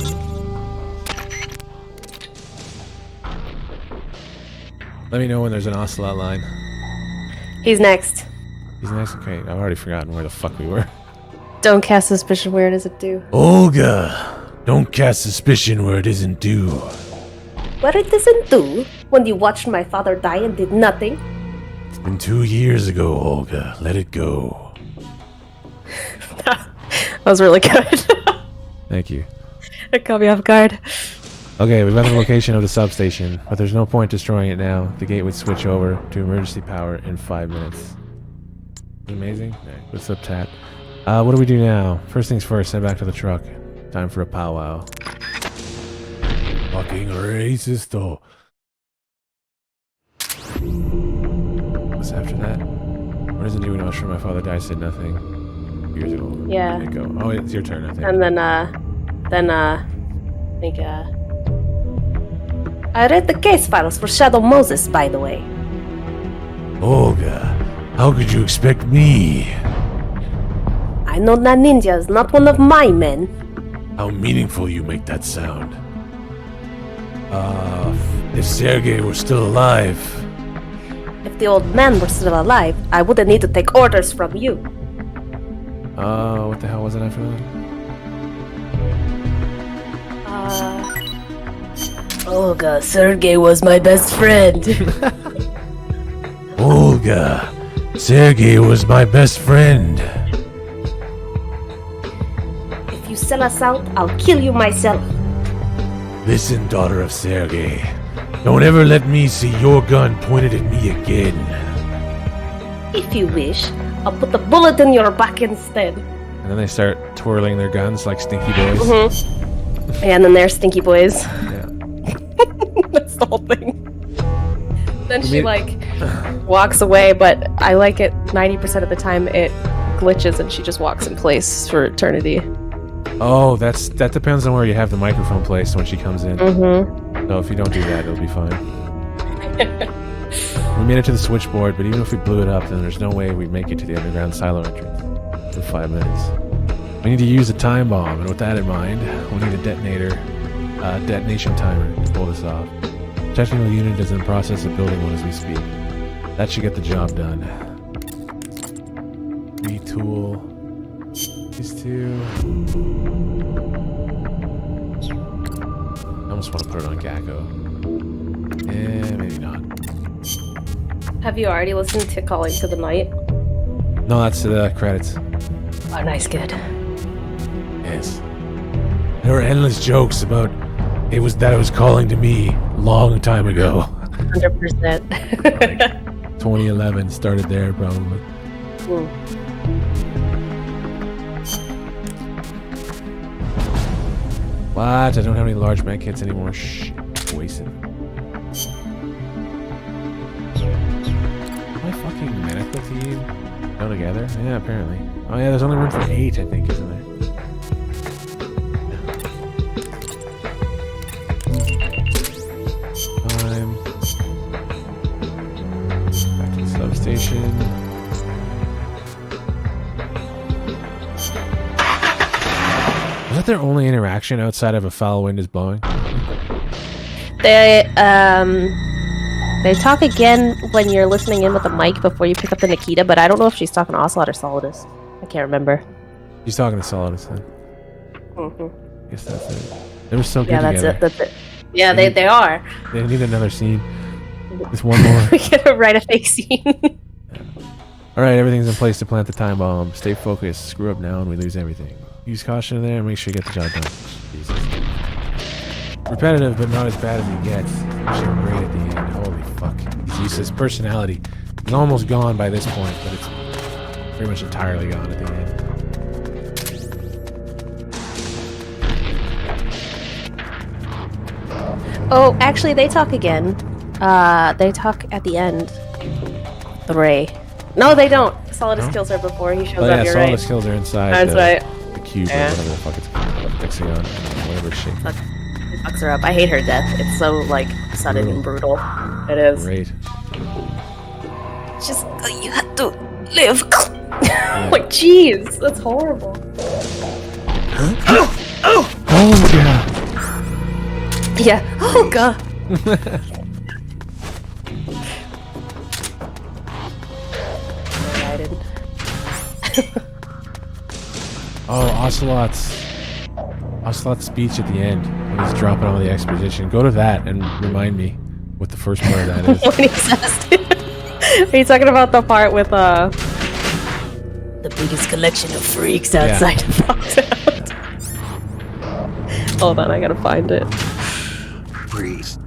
Let me know when there's an Ocelot line. He's next. He's next? Okay, I've already forgotten where the fuck we were. Don't cast suspicion where it isn't due. Olga, don't cast suspicion where it isn't due. Where it isn't due? When you watched my father die and did nothing? It's been 2 years ago, Olga. Let it go. was really good. Thank you. It caught me off guard. Okay, we've got the location of the substation, but there's no point destroying it now. The gate would switch over to emergency power in 5 minutes. Amazing. Alright, what's up, Tat? What do we do now? First things first, head back to the truck. Time for a powwow. Fucking racist, though. What's after that? What does it do? I'm sure my father died, said nothing. Years ago. Yeah. Let it go. Oh, it's your turn, I think. And then, I think, I read the case files for Shadow Moses, by the way. Olga, how could you expect me? I know that ninja is not one of my men. How meaningful you make that sound. If Sergei were still alive... If the old man were still alive, I wouldn't need to take orders from you. What the hell was it after that? Olga, Sergei was my best friend. Olga, Sergei was my best friend. If you sell us out, I'll kill you myself. Listen, daughter of Sergei. Don't ever let me see your gun pointed at me again. If you wish, I'll put the bullet in your back instead. And then they start twirling their guns like stinky boys. Mm-hmm. And then they're stinky boys. Yeah. That's the whole thing. Then she walks away, but I like it 90% of the time it glitches and she just walks in place for eternity. Oh, that depends on where you have the microphone placed when she comes in. Mm-hmm. So if you don't do that, it'll be fine. We made it to the switchboard, but even if we blew it up, then there's no way we'd make it to the underground silo entrance for 5 minutes. We need to use a time bomb, and with that in mind, we need a detonation timer to pull this off. Technical unit is in the process of building one as we speak. That should get the job done. Retool these two. I almost want to put it on Gakko. Yeah, maybe not. Have you already listened to Calling to the Night? No, that's the credits. Oh, nice, good. Yes. There were endless jokes about it was calling to me long time ago. 100%. 2011 started there, probably. What? I don't have any large med kits anymore. Shit. Wasted. My fucking medical team go together? Yeah, apparently. Oh yeah, there's only room for 8, I think, isn't there? Time. Back to the substation. Was that their only interaction outside of a foul wind is blowing? They talk again when you're listening in with the mic before you pick up the Nikita, but I don't know if she's talking to Ocelot or Solidus. I can't remember. She's talking to Solidus then. Mm-hmm. Guess that's it. They were so good Yeah, together. that's it. Yeah, they are. They need another scene. Just one more. We gotta write a fake scene. Alright, everything's in place to plant the time bomb. Stay focused. Screw up now and we lose everything. Use caution in there and make sure you get the job done. Jesus. Repetitive, but not as bad as he gets. Actually great at the end. Holy fuck. His useless personality is almost gone by this point, but it's pretty much entirely gone at the end. Oh, actually, they talk again. They talk at the end. The Ray. No, they don't. Solidus kills her before he shows Oh, up. yeah, You're Solidus right. kills her inside That's right. the cube or whatever the fuck it's called. Hexagon. Whatever shit. He fucks her up. I hate her death. It's so, like, sudden and brutal. It is. Great. Just, you have to live. Like, jeez. That's horrible. Oh, yeah. Yeah. Oh, God. Oh, Ocelot's speech at the end when he's dropping all the exposition. Go to that and remind me what the first part of that is. When he says, are you talking about the part with The biggest collection of freaks outside of Foxhound. Hold on, I gotta find it. Freeze.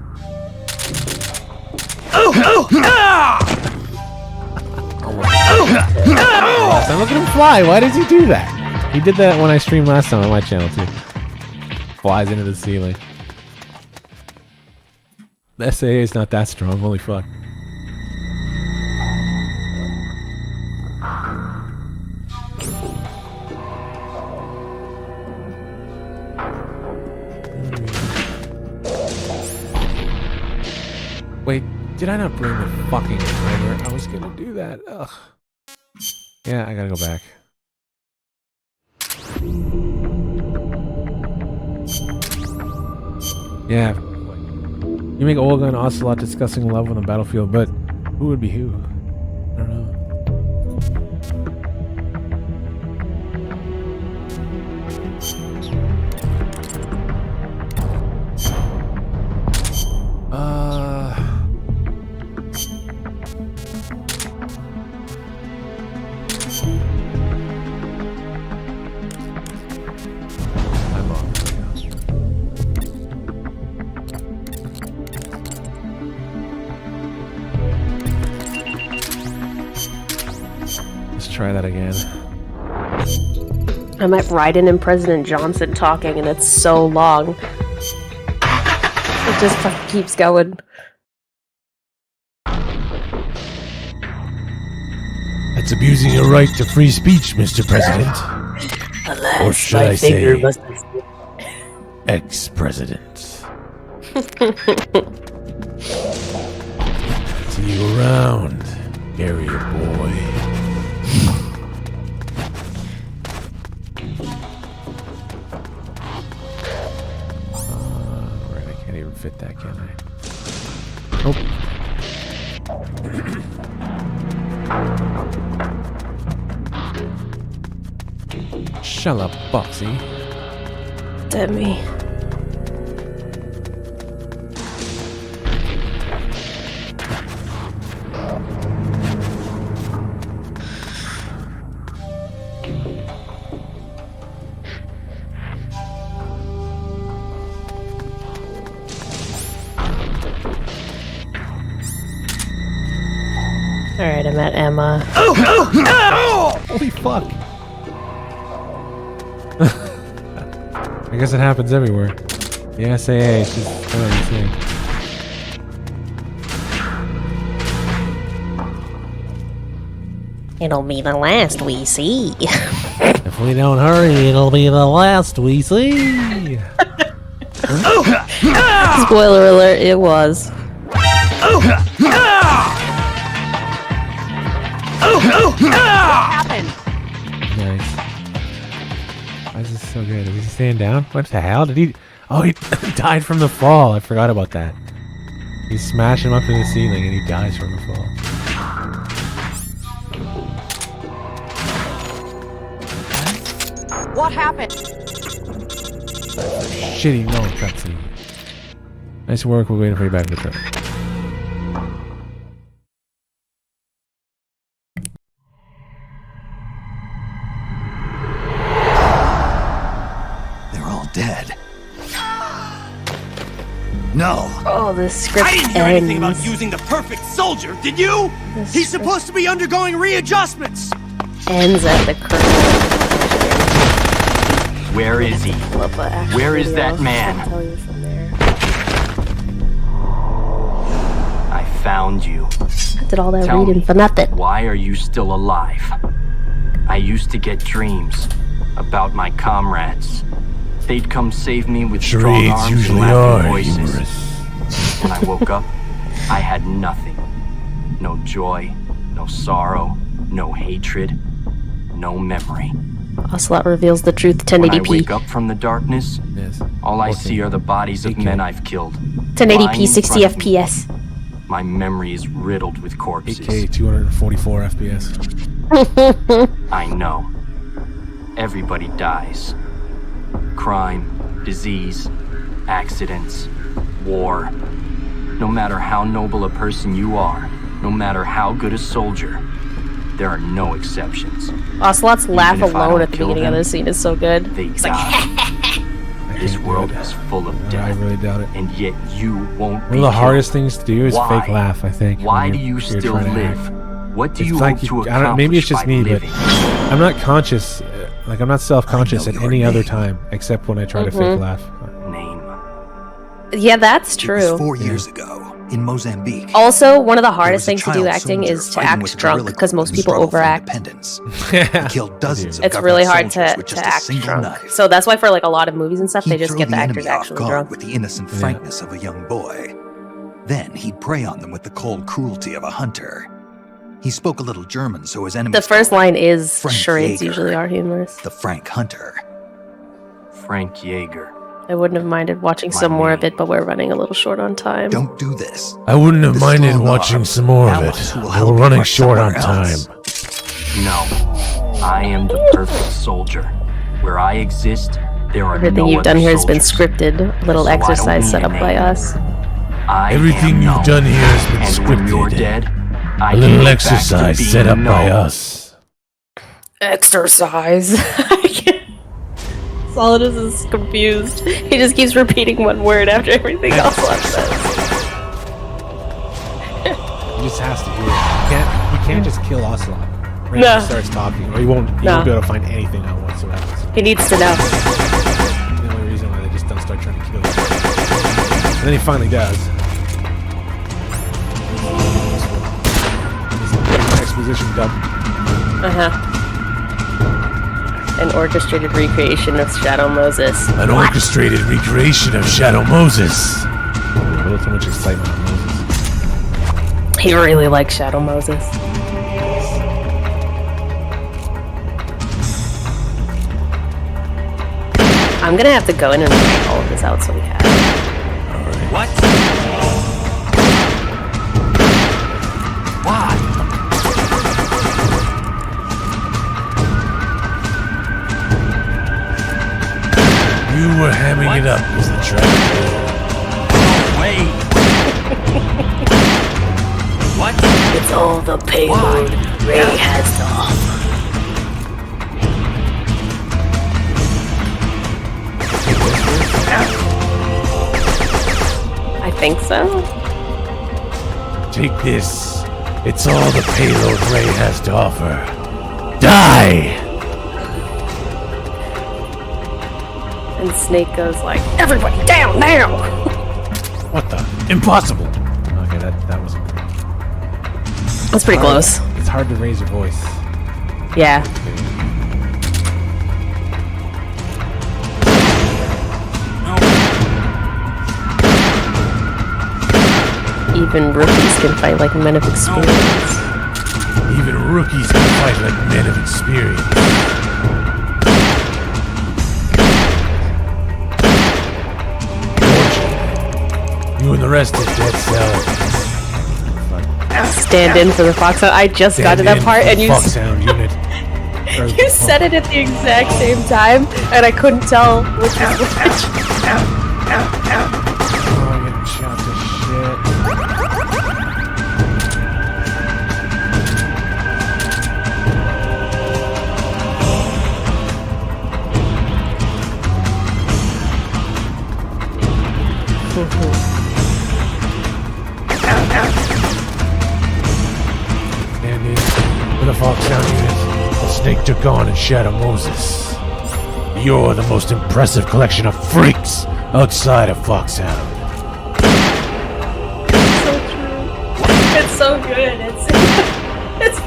So look at him fly. Why does he do that? He did that when I streamed last time on my channel too. Flies into the ceiling. The SAA is not that strong. Holy fuck. Wait, did I not bring the fucking timer? I was gonna do that. Ugh. Yeah, I gotta go back. Yeah. You make Olga and Ocelot discussing love on the battlefield, but who would be who? I don't know. Try that again. I might write in President Johnson talking, and it's so long. It just fucking keeps going. That's abusing your right to free speech, Mr. President. Alas, or should I say, ex-president. See you around, area boy. Right, I can't even fit that, can I? Nope. Shut up, Boxy. Dead me. Alright, I'm at Emma. Holy fuck. I guess it happens everywhere. The SAA is just kind of insane. It'll be the last we see. If we don't hurry, it'll be the last we see. Spoiler alert, it was. What happened? Nice. Why is this so good? Is he staying down? What the hell? Did he... Oh, he died from the fall. I forgot about that. He smashed him up to the ceiling and he dies from the fall. What happened? Shitty no cutscene. Nice work. We're waiting for you back in the truck. Dead. No. Oh, this script I didn't hear ends. anything about using the perfect soldier, did you? He's supposed to be undergoing readjustments. Ends at the curtain. Where is he? Where is that man? I'll tell you from there. I found you. I did all that Tell reading me, for nothing. Why are you still alive? I used to get dreams about my comrades. They'd come save me with strong arms and laughing voices. When I woke up, I had nothing. No joy, no sorrow, no hatred, no memory. Ocelot reveals the truth, When I 1080p. wake up from the darkness, all I see are the bodies of men I've killed. 1080p, lying in 60 front of me. FPS. My memory is riddled with corpses. 8K, 244 FPS. I know. Everybody dies. Crime, disease, accidents, war. No matter how noble a person you are, no matter how good a soldier, there are no exceptions. Ocelot's laugh Even if I alone don't at the kill beginning of them, this scene is so good. They He's die. This world is full of death. I really doubt it. And yet you won't One be of the killed. hardest things to do is Why? fake laugh, I think. Why when do you're- you you're still trying to live? act. What do It's you like hope to I don't, maybe it's accomplish just me, by but living? I'm not conscious. Like, I'm not self-conscious at any other time except when I try to fake laugh. Yeah, that's It was true. 4 years ago in Mozambique. Also, one of the hardest There was things a to do child acting soldier is to fighting act with a drunk guerrilla because group most in the people struggle for overact. independence. He killed dozens of It's government really hard soldiers to, with to just a act single drunk. knife. So that's why for like a lot of movies and stuff, He'd they just throw get the the actors enemy off actually guard drunk. with the innocent frankness of a young boy. Then he'd prey on them with the cold cruelty of a hunter. He spoke a little German, so his enemies The first line is Frank charades Jaeger. usually are humorous. the Frank Hunter. Frank Jaeger. I wouldn't have minded watching some more of it, but we're running a little short on time. Don't do this. I wouldn't have The minded strong watching arm, some more of allies it. who will But help we're you running are short on somewhere time. else. No. I am the perfect soldier. Where I exist, there are Everything no you've done other here has been soldiers. scripted. A little So I don't exercise need set a up by name. us. I Everything am you've known. done here has been And scripted. when you're dead, I A can little go back to exercise being set up by known. us. Exercise. That's all it is confused. He just keeps repeating one word after everything else says. He just has to hear it. You can't just kill Ocelot. Right No. when he starts talking, or you won't be able to find anything out whatsoever. So He needs to know. the only reason why they just don't start trying to kill you. And then he finally does. Exposition dump. Uh-huh. An orchestrated recreation of Shadow Moses. An orchestrated recreation of Shadow Moses. A little too much excitement on Moses. He really likes Shadow Moses. I'm gonna have to go in and write all of this out so we have it. What? You were hamming it up as the track. Wait. What? It's all the payload Ray has to offer. I think so. Take this. It's all the payload Ray has to offer. Die! And Snake goes like, "Everybody down now!" What the? Impossible! Okay, that wasn't great. That's pretty close. It's hard to raise your voice. Yeah. Even rookies can fight like men of experience. Even rookies can fight like men of experience. You and the rest of Dead Cell. Stand in for the Foxhound. I just got to that part and you Foxhound unit. you said it at the exact same time and I couldn't tell which was which. Oh, I'm getting shot to shit. Stand in for the Foxhound unit. The Snake took on in Shadow Moses. You're the most impressive collection of freaks outside of Foxhound. It's so good. It's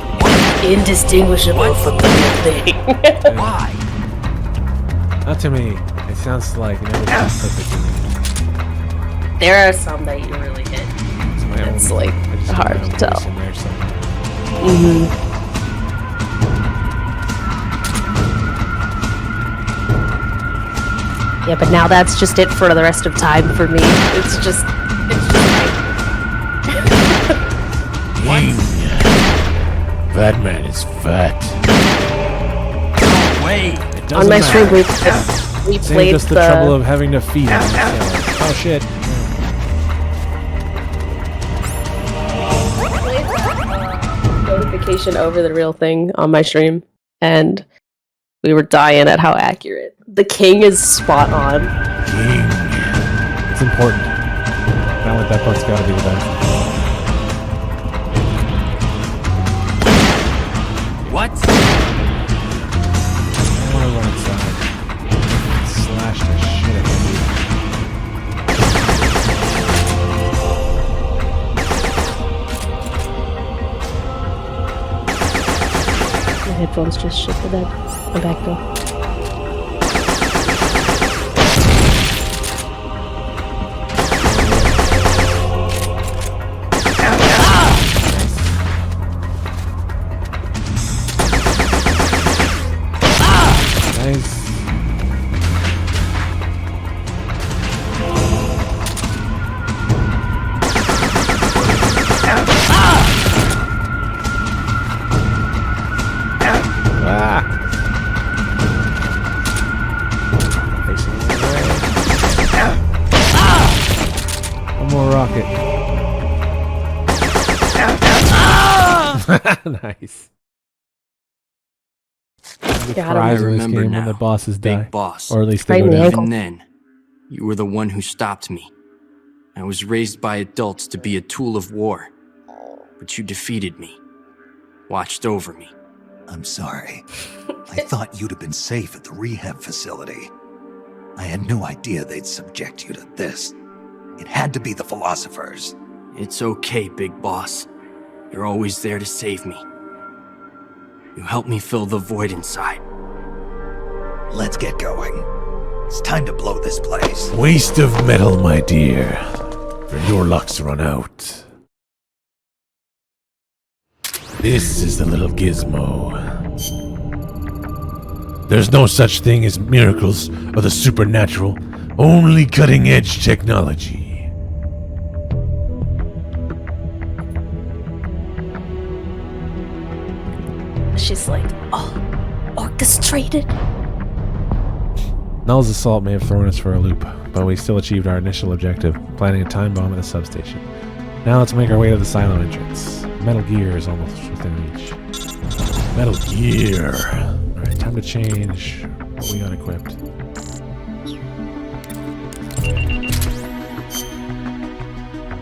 indistinguishable from the real thing. Why? Not to me. It sounds like it never sounds perfect to me. There are some that you really hit. It's like hard to tell. Yeah, but now that's just it for the rest of time for me. It's just King. That man is fat. Wait. on my stream we Saved played us the trouble of having to feed him. Oh shit. notification over the real thing on my stream, and we were dying at how accurate. The king is spot on. King. It's important. Not like that part's gotta be the best. What? I wanna run inside. Slash the shit out of you. My headphones just shit the bed. I'm back though. Nice. Ah. Facing away. One more rocket. Nice. The cries in this remember game now. when the bosses die. Big boss. Or at least they go down. Even then, you were the one who stopped me. I was raised by adults to be a tool of war. But you defeated me. Watched over me. I'm sorry. I thought you'd have been safe at the rehab facility. I had no idea they'd subject you to this. It had to be the philosophers. It's okay, big boss. You're always there to save me. You helped me fill the void inside. Let's get going. It's time to blow this place. Waste of metal, my dear. For your luck's run out. This is the little gizmo. There's no such thing as miracles or the supernatural, only cutting-edge technology. She's like, oh, orchestrated. Null's assault may have thrown us for a loop, but we still achieved our initial objective, planting a time bomb at the substation. Now let's make our way to the silo entrance. Metal Gear is almost within reach. Metal Gear. Alright, time to change what we got equipped.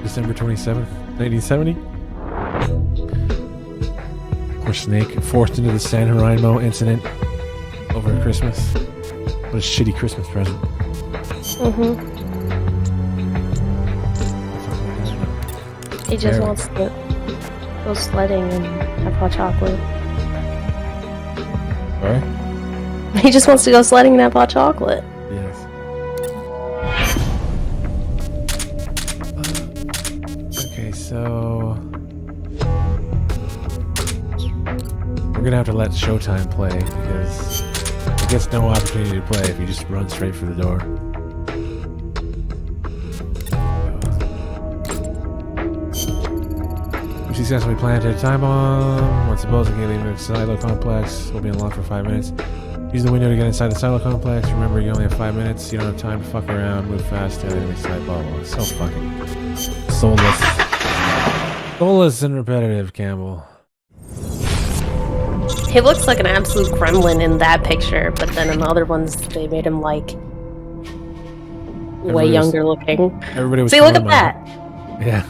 December 27th, 1970? Poor Snake, forced into the San Jeronimo incident over Christmas. What a shitty Christmas present. He just wants to go sledding and have hot chocolate. Sorry? He just wants to go sledding and have hot chocolate. Yes. Okay, so we're gonna have to let Showtime play because he gets no opportunity to play if you just run straight for the door. We successfully planted a time bomb. Once the bullets are leaving the silo complex, will be unlocked for 5 minutes. Use the window to get inside the silo complex. Remember, you only have 5 minutes. You don't have time to fuck around. Move fast to enemy side. Blah blah. So fucking soulless. Soulless and repetitive, Campbell. He looks like an absolute gremlin in that picture, but then in the other ones, they made him like way younger looking. Everybody was. See, look at him that. Yeah.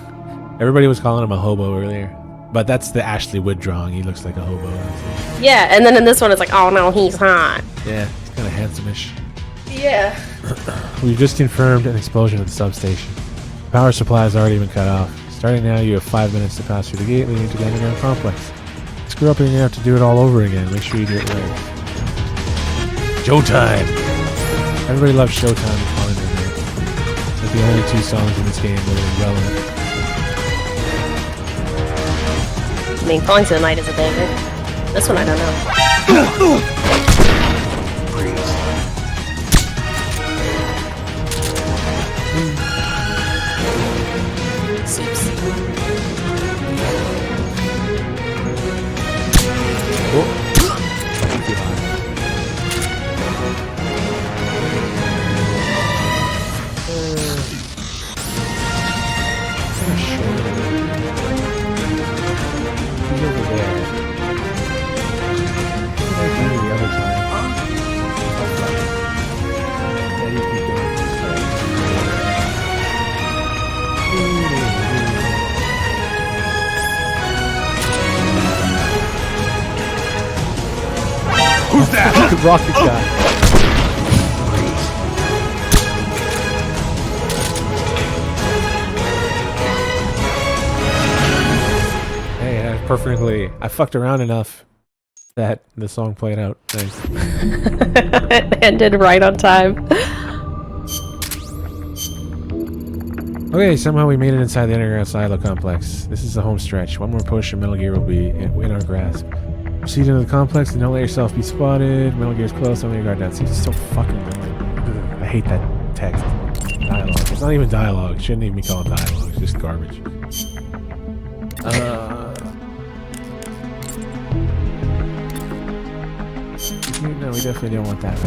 Everybody was calling him a hobo earlier. But that's the Ashley Wood drawing. He looks like a hobo. Yeah, and then in this one, it's like, oh no, he's hot. Yeah, he's kind of handsome-ish. Yeah. We've just confirmed an explosion at the substation. Power supply has already been cut off. Starting now, you have 5 minutes to pass through the gate leading to the underground complex. Screw up and you're going to have to do it all over again. Make sure you do it right. Showtime! Everybody loves Showtime and Calling Their Name. It's the only two songs in this game that are relevant. I mean, Falling to the Night is a banger. This one I don't know. over there. What did I do the other time? Yeah, you keep going. Who's that? The rocket guy. Hey, perfectly. I fucked around enough that the song played out. Nice. It ended right on time. Okay, somehow we made it inside the underground silo complex. This is the home stretch. One more push and Metal Gear will be in our grasp. Proceed into the complex and don't let yourself be spotted. Metal Gear's close, don't let your guard down. See, it's so fucking annoying. I hate that text. Dialogue. It's not even dialogue. It shouldn't even be called dialogue. It's just garbage. No, we definitely don't want that.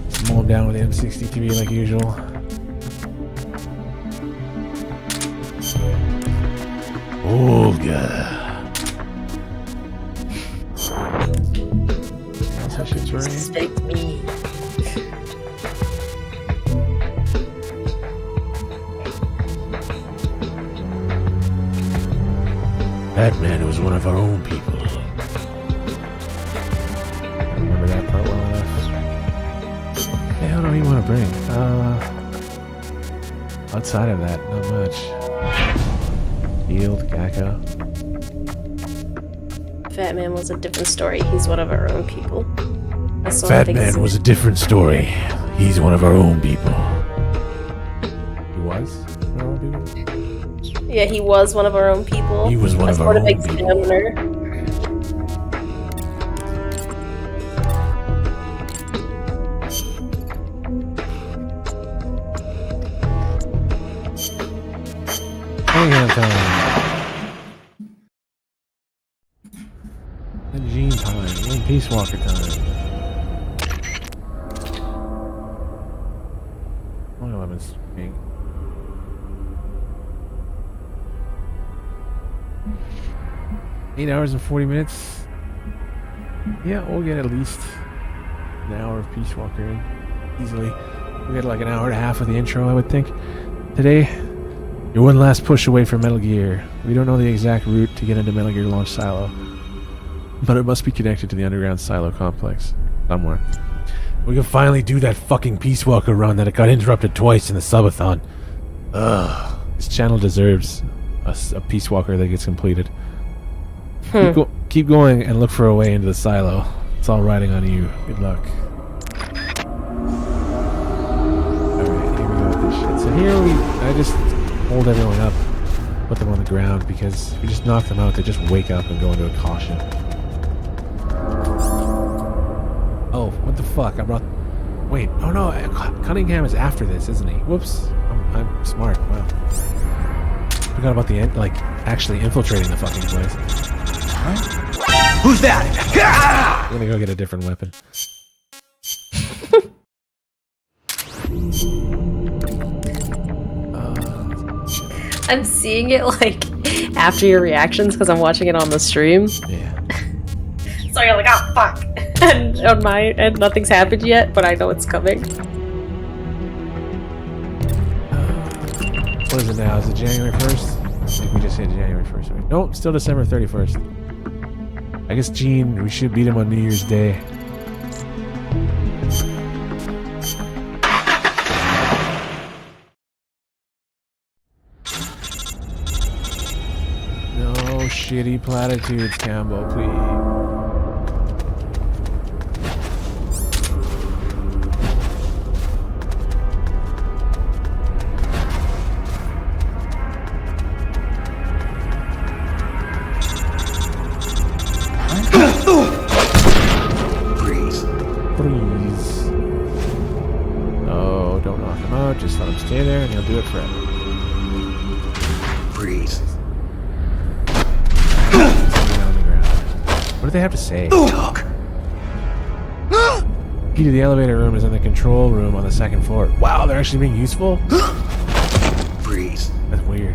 Just mow him down with the M60 TV like usual. Olga. That's how shit's right. Suspect me. That man was one of our own people. Remember that part well enough. The hell do we want to bring? Outside of that, not much. Field, Gakko. Fat Man was a different story. He's one of our own people. That's all I Fat think Man is- was a different story. He's one of our own people. He was one of our own people? Yeah, he was one of our own people. He was one As of our part own Examiner. Hang on time. And Gene time. And Peace Walker time. Only 11's being. Eight hours and 40 minutes. Yeah, we'll get at least an hour of Peace Walker in easily. We'll get like an hour and a half of the intro, I would think. Today, you're one last push away from Metal Gear. We don't know the exact route to get into Metal Gear Launch Silo, but it must be connected to the underground silo complex somewhere. We can finally do that fucking Peace Walker run that it got interrupted twice in the subathon. Ugh. This channel deserves a Peace Walker that gets completed. Keep going and look for a way into the silo. It's all riding on you. Good luck. Alright, here we go with this shit. So here I just hold everyone up, put them on the ground, because if you just knock them out, they just wake up and go into a caution. Oh, what the fuck? I brought... Wait, oh no, Cunningham is after this, isn't he? Whoops. I'm smart, wow. Forgot about the end, like, actually infiltrating the fucking place. Huh? Who's that? I'm gonna go get a different weapon. I'm seeing it like after your reactions because I'm watching it on the stream. Yeah. So you're like, oh fuck, and on my end nothing's happened yet, but I know it's coming. What is it now? Is it January 1st? I think we just hit January 1st. Right? Nope, still December 31st. I guess Gene, we should beat him on New Year's Day. No shitty platitudes, Campbell, please. Freeze. Oh, don't knock him out. Just let him stay there and he'll do it forever. Freeze. What do they have to say? Talk. Key to the elevator room is in the control room on the second floor. Wow, they're actually being useful? Freeze. That's weird.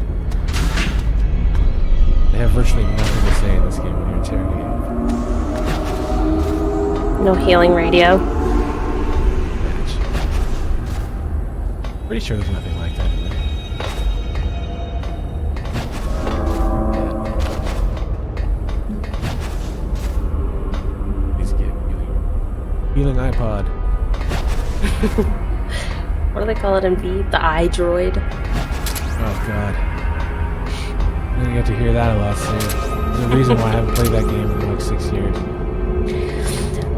They have virtually nothing to say in this game when you're interrogating. No healing radio. Pretty sure there's nothing like that in there. Please get healing iPod. What do they call it in V? The iDroid. Oh god. I'm gonna get to hear that a lot soon. There's a reason why I haven't played that game in like 6 years.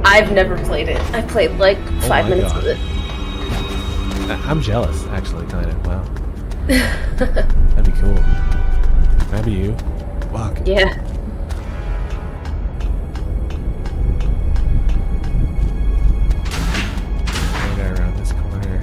I've never played it. I played like 5 minutes God. of it. I'm jealous, actually, kind of. Wow. That'd be cool. That'd be you. Fuck. Yeah. Right around this corner.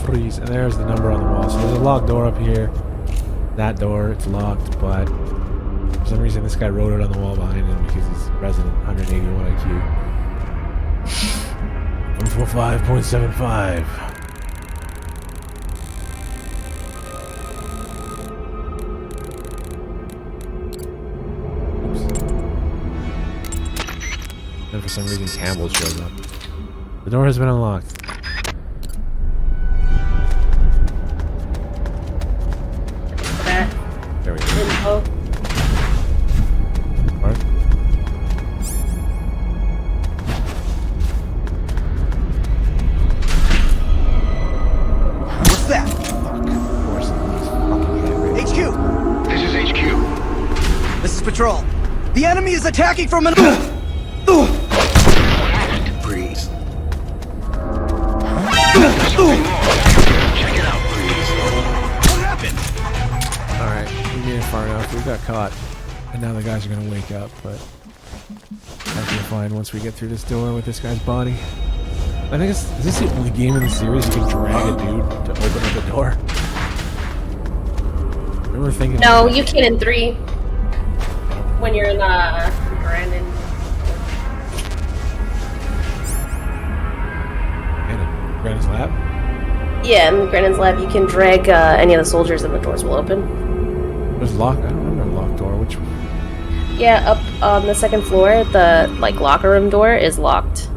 Freeze. And there's the number on the wall. So there's a locked door up here. That door, it's locked, but for some reason this guy wrote it on the wall behind him because he's resident 181 IQ. 145.75. Oops. Then for some reason Campbell shows up. The door has been unlocked. There we go. Info. What? What's that? Fuck. Of course, he's fucking handwritten. HQ! This is HQ. This is Patrol. The enemy is attacking from an... Breathe. Check it out, please. What happened? Alright, we made it far enough. We got caught. And now the guys are gonna wake up, but I feel fine once we get through this door with this guy's body. I think is this the only game in the series you can drag a dude to open up a door? I remember thinking... No, you can in 3. When you're in Brandon. Brandon's lab? Yeah, in Brandon's lab, you can drag any of the soldiers and the doors will open. There's lock. I don't remember a locked door. Which one? Yeah, up on the 2nd floor, the like locker room door is locked.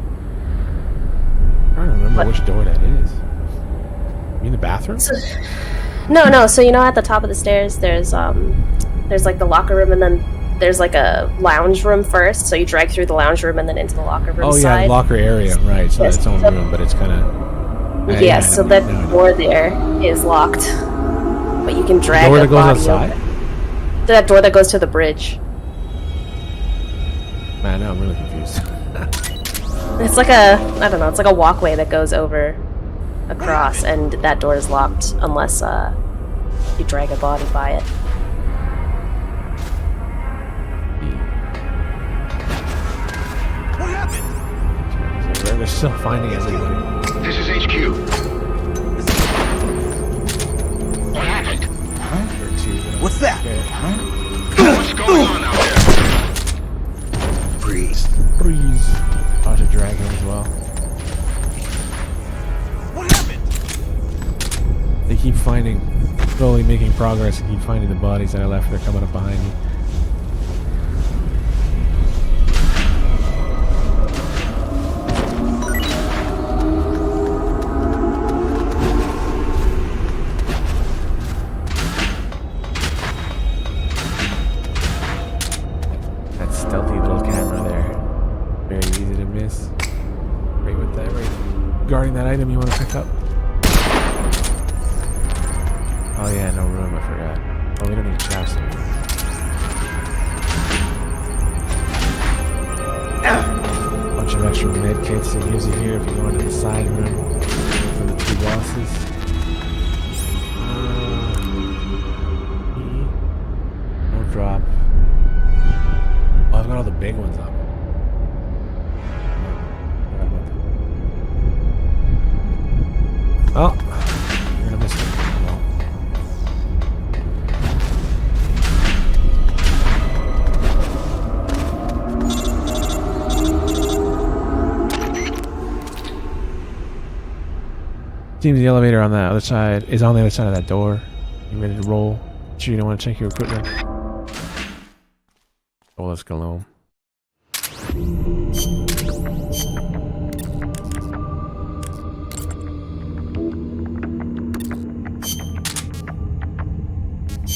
I don't remember which door that is. You mean the bathroom? No. So you know, at the top of the stairs, there's like the locker room, and then there's like a lounge room first. So you drag through the lounge room and then into the locker room. Oh side. yeah, locker area, right? It's not its own room, but it's kind of. Yeah, so that door there is locked, but you can drag. The door a that goes body outside. open. That door that goes to the bridge. Man, now I'm really confused. It's like a, I don't know, it's like a walkway that goes over across, and that door is locked unless you drag a body by it. What happened? They're still finding everybody. This is HQ. What happened? What's that? What's going on out there? Freeze. Freeze. About to drag him as well. What happened? They keep finding, slowly making progress and keep finding the bodies that I left. They're coming up behind me. That stealthy little camera there. Very easy to miss. Right with that, right guarding that item you want to pick up. Oh yeah, no room, I forgot. Oh, we don't need chest anymore. Bunch of extra med kits that gives you here if you go into the side room for the 2 bosses. No drop. Oh, I've got all the big ones up. Oh, you're gonna miss it. Seems the elevator on the other side is on the other side of that door. You ready to roll? Sure you don't want to check your equipment? Oh, let's go home.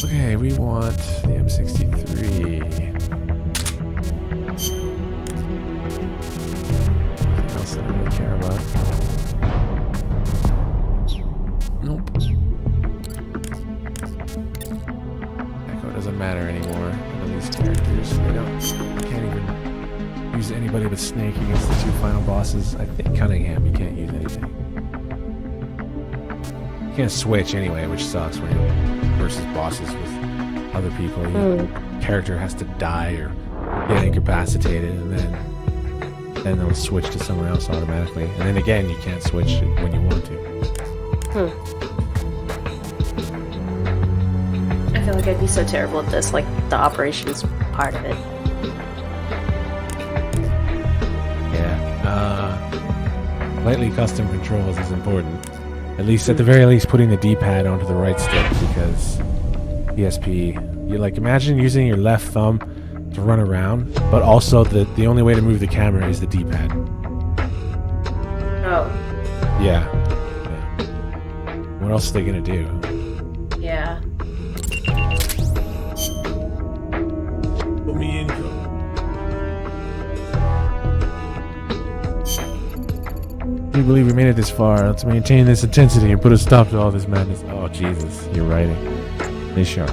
Okay, we want the M63. Anything else that I really care about? Nope. Echo doesn't matter anymore. None of these characters, can't even use anybody but Snake against the two final bosses. I think Cunningham, you can't use anything. You can't switch anyway, which sucks when you're versus bosses with other people. Your character has to die or get incapacitated, and then they'll switch to someone else automatically. And then again, you can't switch when you want to. I feel like I'd be so terrible at this, like the operations part of it. Yeah. Lightly custom controls is important. At least, at the very least, putting the D-pad onto the right stick, because PSP, you like imagine using your left thumb to run around, but also the only way to move the camera is the D-pad. Oh. Yeah. What else are they gonna do? Yeah. Put me in. I do believe we made it this far. Let's maintain this intensity and put a stop to all this madness. Oh, Jesus. You're writing. Stay sharp.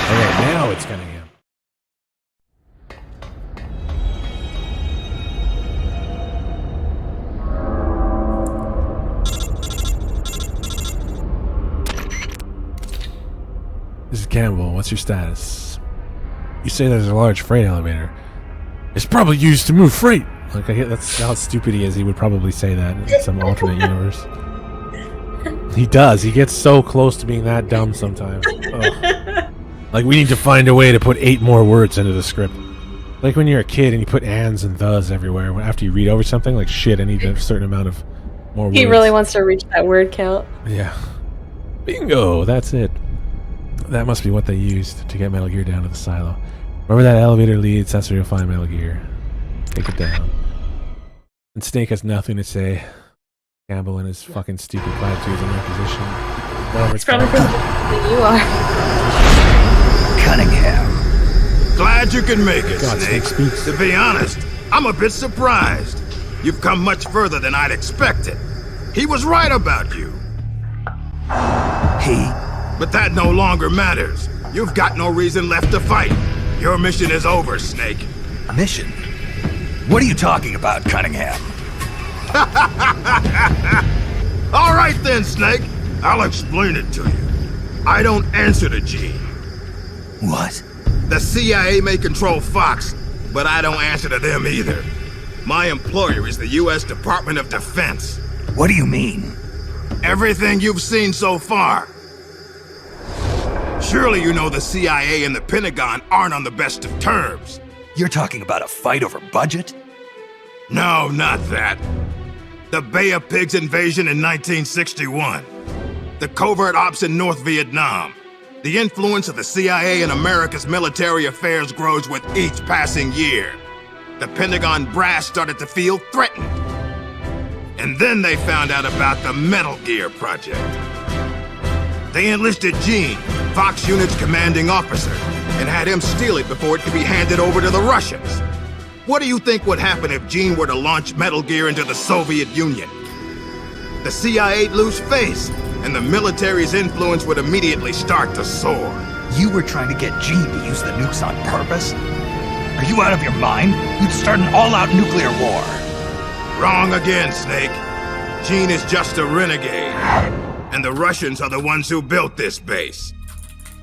Alright, now it's Cunningham. This is Campbell. What's your status? You say there's a large freight elevator. It's probably used to move freight. Like, that's how stupid he is. He would probably say that in some alternate universe. He does. He gets so close to being that dumb sometimes. Ugh. Like, we need to find a way to put 8 more words into the script. Like when you're a kid and you put ands and thes everywhere. After you read over something, like, shit, I need a certain amount of more words. He really wants to reach that word count. Yeah. Bingo! That's it. That must be what they used to get Metal Gear down to the silo. Wherever that elevator leads, that's where you'll find Metal Gear. Take it down. And Snake has nothing to say. Campbell and his fucking stupid platitudes in their position. It's probably because you are. Cunningham. Glad you can make it, God, Snake. speaks. To be honest, I'm a bit surprised. You've come much further than I'd expected. He was right about you. He? But that no longer matters. You've got no reason left to fight. Your mission is over, Snake. Mission? What are you talking about, Cunningham? All right then, Snake. I'll explain it to you. I don't answer to Gene. What? The CIA may control Fox, but I don't answer to them either. My employer is the U.S. Department of Defense. What do you mean? Everything you've seen so far. Surely you know the CIA and the Pentagon aren't on the best of terms. You're talking about a fight over budget? No, not that. The Bay of Pigs invasion in 1961. The covert ops in North Vietnam. The influence of the CIA in America's military affairs grows with each passing year. The Pentagon brass started to feel threatened. And then they found out about the Metal Gear project. They enlisted Gene, Fox Unit's commanding officer, and had him steal it before it could be handed over to the Russians. What do you think would happen if Gene were to launch Metal Gear into the Soviet Union? The CIA'd lose face, and the military's influence would immediately start to soar. You were trying to get Gene to use the nukes on purpose? Are you out of your mind? You'd start an all-out nuclear war. Wrong again, Snake. Gene is just a renegade. And the Russians are the ones who built this base.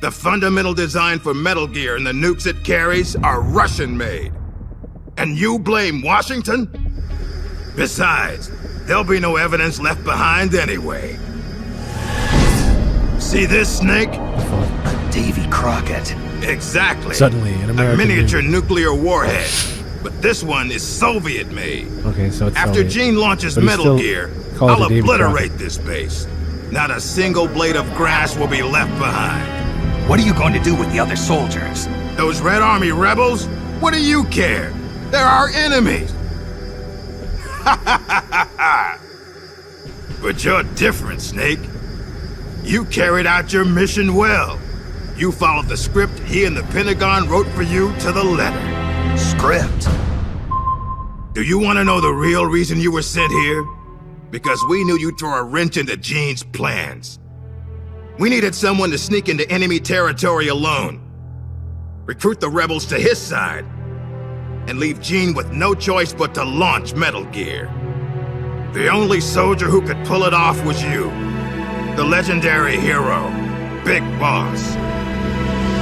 The fundamental design for Metal Gear and the nukes it carries are Russian-made. And you blame Washington? Besides, there'll be no evidence left behind anyway. See this, Snake? A Davy Crockett. Exactly. Suddenly, an American a miniature nuclear warhead. but this one is Soviet-made. Okay, so it's After Soviet. Gene launches But he's Metal still Gear, Call of I'll Duty obliterate this base. Not a single blade of grass will be left behind. What are you going to do with the other soldiers? Those Red Army rebels? What do you care? They're our enemies. But you're different, Snake. You carried out your mission well. You followed the script he and the Pentagon wrote for you to the letter. Script? Do you want to know the real reason you were sent here? Because we knew you'd throw a wrench into Gene's plans. We needed someone to sneak into enemy territory alone, recruit the rebels to his side, and leave Gene with no choice but to launch Metal Gear. The only soldier who could pull it off was you, the legendary hero, Big Boss.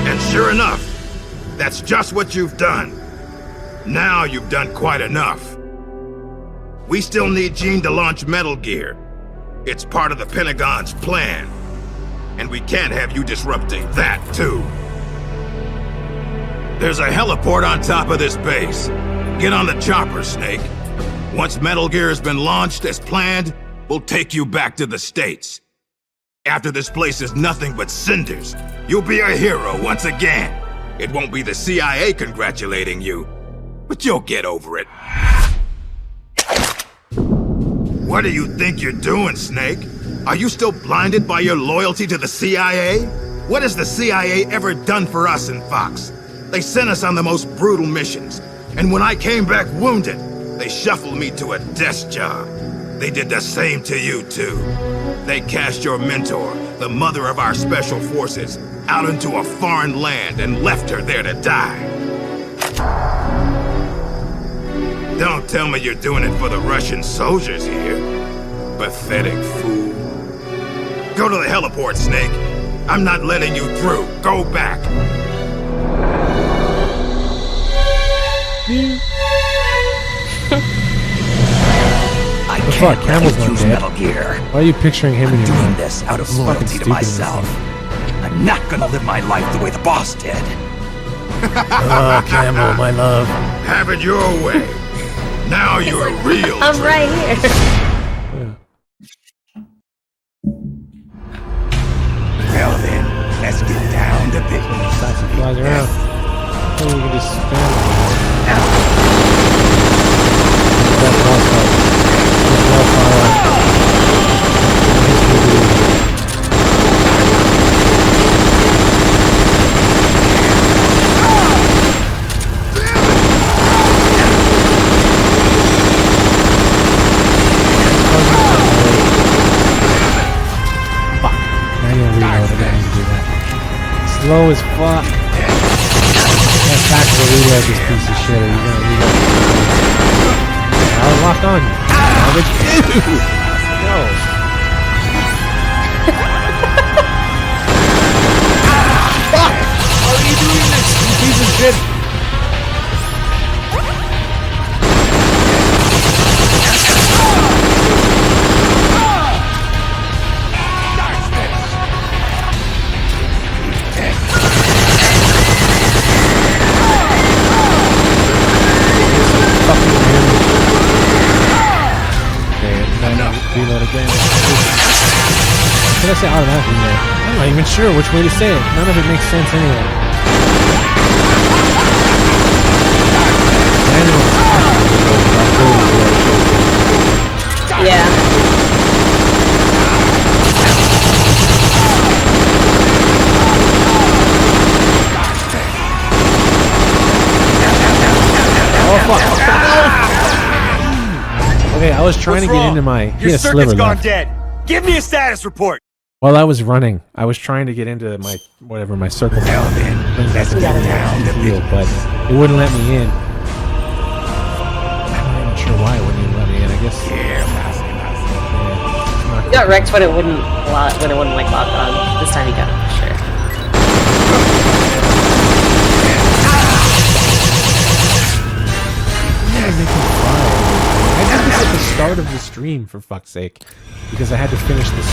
And sure enough, that's just what you've done. Now you've done quite enough. We still need Gene to launch Metal Gear. It's part of the Pentagon's plan. And we can't have you disrupting that, too. There's a heliport on top of this base. Get on the chopper, Snake. Once Metal Gear has been launched as planned, we'll take you back to the States. After this place is nothing but cinders, you'll be a hero once again. It won't be the CIA congratulating you, but you'll get over it. What do you think you're doing, Snake? Are you still blinded by your loyalty to the CIA? What has the CIA ever done for us in Fox? They sent us on the most brutal missions, and when I came back wounded, they shuffled me to a desk job. They did the same to you, too. They cast your mentor, the mother of our special forces, out into a foreign land and left her there to die. Don't tell me you're doing it for the Russian soldiers here. Pathetic fool. Go to the heliport, Snake. I'm not letting you through. Go back. The fuck? Campbell's not dead. Why are you picturing him in your doing mind? this out of It's loyalty fucking to stupid, myself. I'm not gonna live my life the way the boss did. Oh, Campbell, my love. Have it your way. Now you're a real I'm right here. Well then, let's get down to business. Flies around. Oh, we can just spam it. Slow as fuck. That's tactical reload this piece of shit. Are you gonna reload? I was locked on you. No. Fuck! How are you doing this, you piece of shit? Reload again. Should I say automatic reload? I'm not even sure which way to say it. None of it makes sense anyway. Yeah. Oh fuck. Okay, I was trying to get into my... Your circuit's gone dead. Give me a status report. While I was running, I was trying to get into my... whatever, my circle. Bring back the field, but it wouldn't let me in. I'm not even sure why it wouldn't even let me in. I guess... You got wrecked when it wouldn't like lock on. This time you got it for sure. I did this at the start of the stream, for fuck's sake, because I had to finish this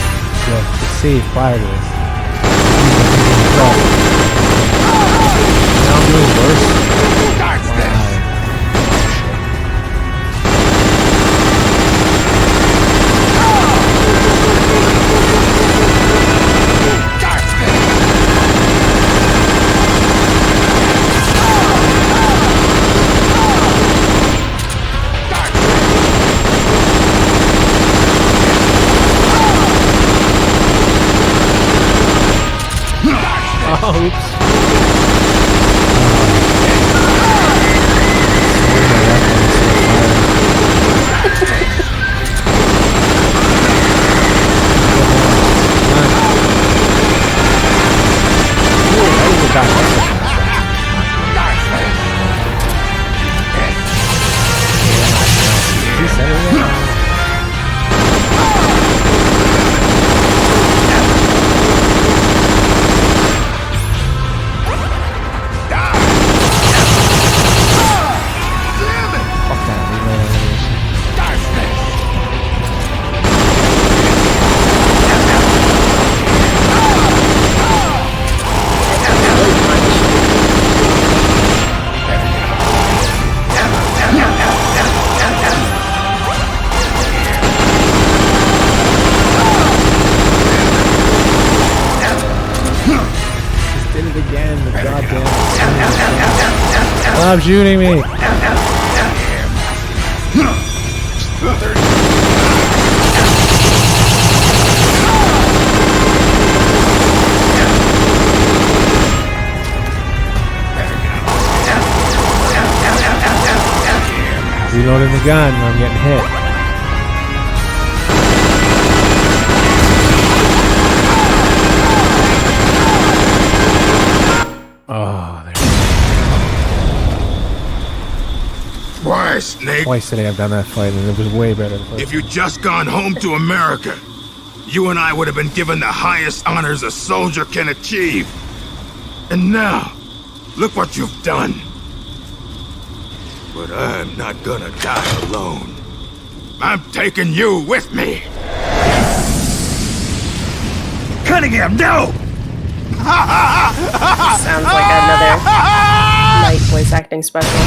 the save prior to this. Now I'm doing worse. Wow. Oh, oops. Stop shooting me! Reloading the gun, I'm getting hit. Oh, there. Why, Snake? Twice today I've done that fight and it was way better. If you'd just gone home to America, you and I would have been given the highest honors a soldier can achieve. And now, look what you've done. But I'm not gonna die alone. I'm taking you with me. Cunningham, no! Sounds like another Knight voice acting special.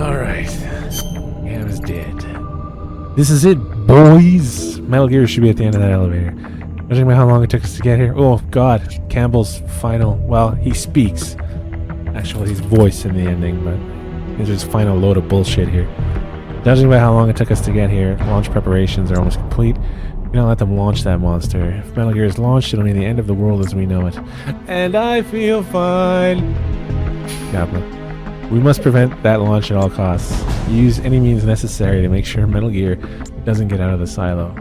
Alright. Cam's dead. This is it, boys! Metal Gear should be at the end of that elevator. Judging by how long it took us to get here. Oh, God. Campbell's final... Well, he speaks. Actually, his voice in the ending, but there's his final load of bullshit here. Judging by how long it took us to get here, launch preparations are almost complete. We don't let them launch that monster. If Metal Gear is launched, it'll mean the end of the world as we know it. And I feel fine. Kappa. We must prevent that launch at all costs. Use any means necessary to make sure Metal Gear doesn't get out of the silo.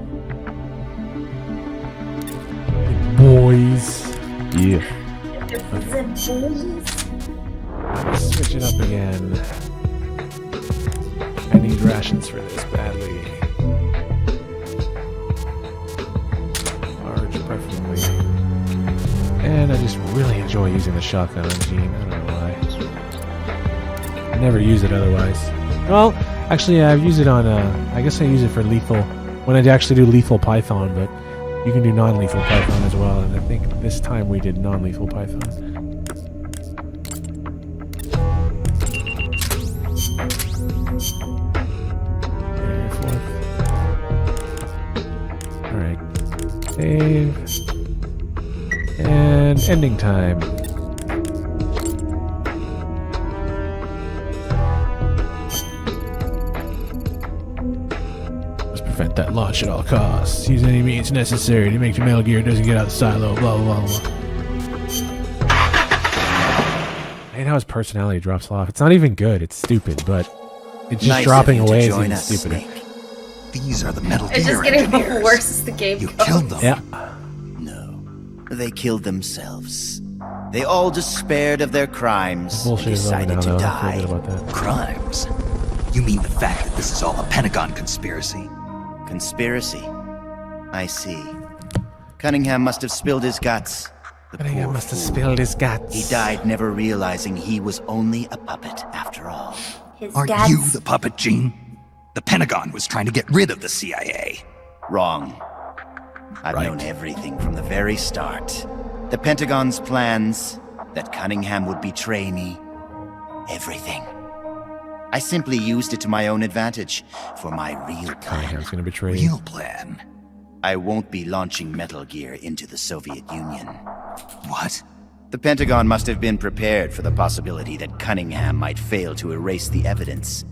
Boys. Yeah. Let's switch it up again. I need rations for this badly. Large, preferably. And I just really enjoy using the shotgun on Gene. I don't know why. I never use it otherwise. Well, actually, I've used it on, I guess I use it for lethal, when I actually do lethal Python, but you can do non-lethal Python as well, and I think this time we did non-lethal Python. Alright. Save. And ending time. Prevent that launch at all costs. Use any means necessary to make the Metal Gear doesn't get out of the silo. Blah, blah, blah. I hate how his personality drops off. It's not even good. It's stupid, but it's just dropping away is even stupider. These are the Metal Gear It's just getting worse as the game goes. Killed them. Yeah. No, they killed themselves. They all despaired of their crimes and decided to die. Crimes? You mean the fact that this is all a Pentagon conspiracy? Conspiracy? I see. Cunningham must have spilled his guts. Cunningham must have spilled his guts. He died never realizing he was only a puppet after all. Are you the puppet, Gene? The Pentagon was trying to get rid of the CIA. Wrong. I've known everything from the very start. The Pentagon's plans, that Cunningham would betray me. Everything. I simply used it to my own advantage for my real plan. Cunningham's gonna betray you. Real plan? I won't be launching Metal Gear into the Soviet Union. What? The Pentagon must have been prepared for the possibility that Cunningham might fail to erase the evidence.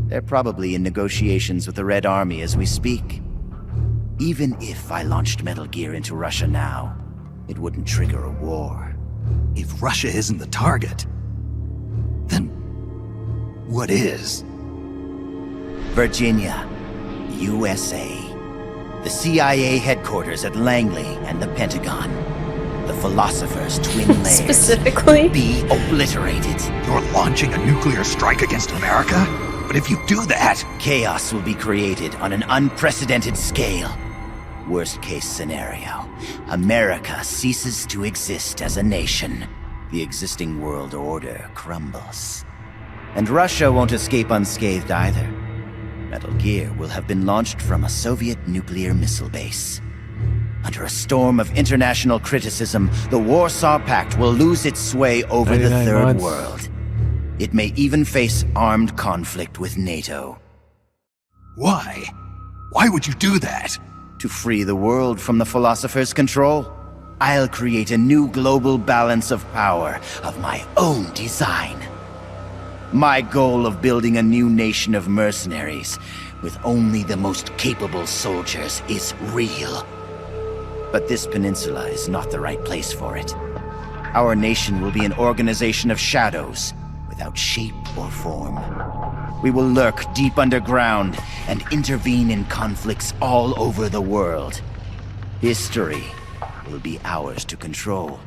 They're probably in negotiations with the Red Army as we speak. Even if I launched Metal Gear into Russia now, it wouldn't trigger a war. If Russia isn't the target, then what is? Virginia, USA. The CIA headquarters at Langley and the Pentagon. The Philosopher's twin layers. Specifically? Be obliterated. You're launching a nuclear strike against America? But if you do that... Chaos will be created on an unprecedented scale. Worst case scenario. America ceases to exist as a nation. The existing world order crumbles. And Russia won't escape unscathed either. Metal Gear will have been launched from a Soviet nuclear missile base. Under a storm of international criticism, the Warsaw Pact will lose its sway over the Third World. It may even face armed conflict with NATO. Why? Why would you do that? To free the world from the Philosopher's control, I'll create a new global balance of power of my own design. My goal of building a new nation of mercenaries with only the most capable soldiers is real. But this peninsula is not the right place for it. Our nation will be an organization of shadows, without shape or form. We will lurk deep underground and intervene in conflicts all over the world. History will be ours to control.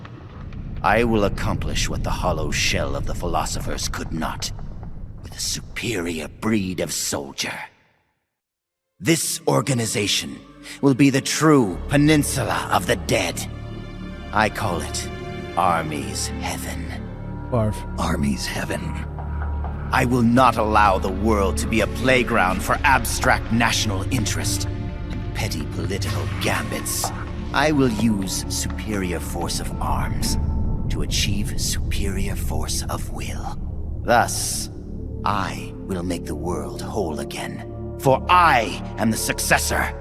I will accomplish what the hollow shell of the Philosophers could not, with a superior breed of soldier. This organization will be the true Peninsula of the Dead. I call it Army's Heaven. Barf. Army's Heaven. I will not allow the world to be a playground for abstract national interest and petty political gambits. I will use superior force of arms to achieve superior force of will. Thus, I will make the world whole again. For I am the successor,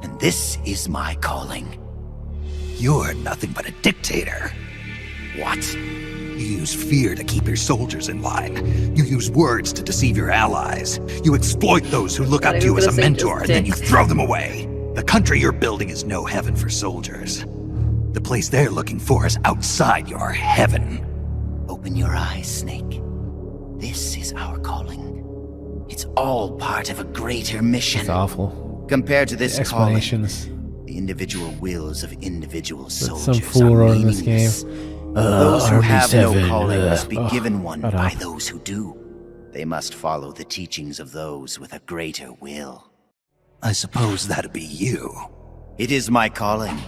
and this is my calling. You're nothing but a dictator. What? You use fear to keep your soldiers in line. You use words to deceive your allies. You exploit those who look up to you as a mentor, and then you throw them away. The country you're building is no heaven for soldiers. The place they're looking for is outside your heaven. Open your eyes, Snake. This is our calling. It's all part of a greater mission. It's awful. Compared to this explanations. Calling, the individual wills of individual soldiers some fool wrote in this game. Those who have Army no calling 7. must be given one shut by up. those who do. They must follow the teachings of those with a greater will. I suppose that'd be you. It is my calling,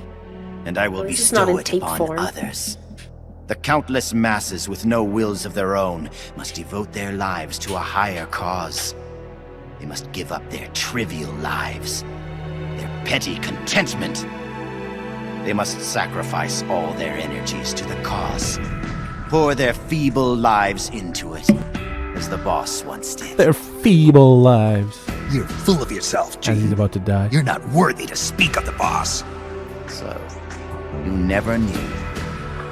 and I will This is not bestow in it tape upon form. others. The countless masses with no wills of their own must devote their lives to a higher cause. They must give up their trivial lives, their petty contentment. They must sacrifice all their energies to the cause, pour their feeble lives into it, as the boss once did. Their feeble lives. You're full of yourself, Gene. As he's about to die. You're not worthy to speak of the boss. So, you never knew.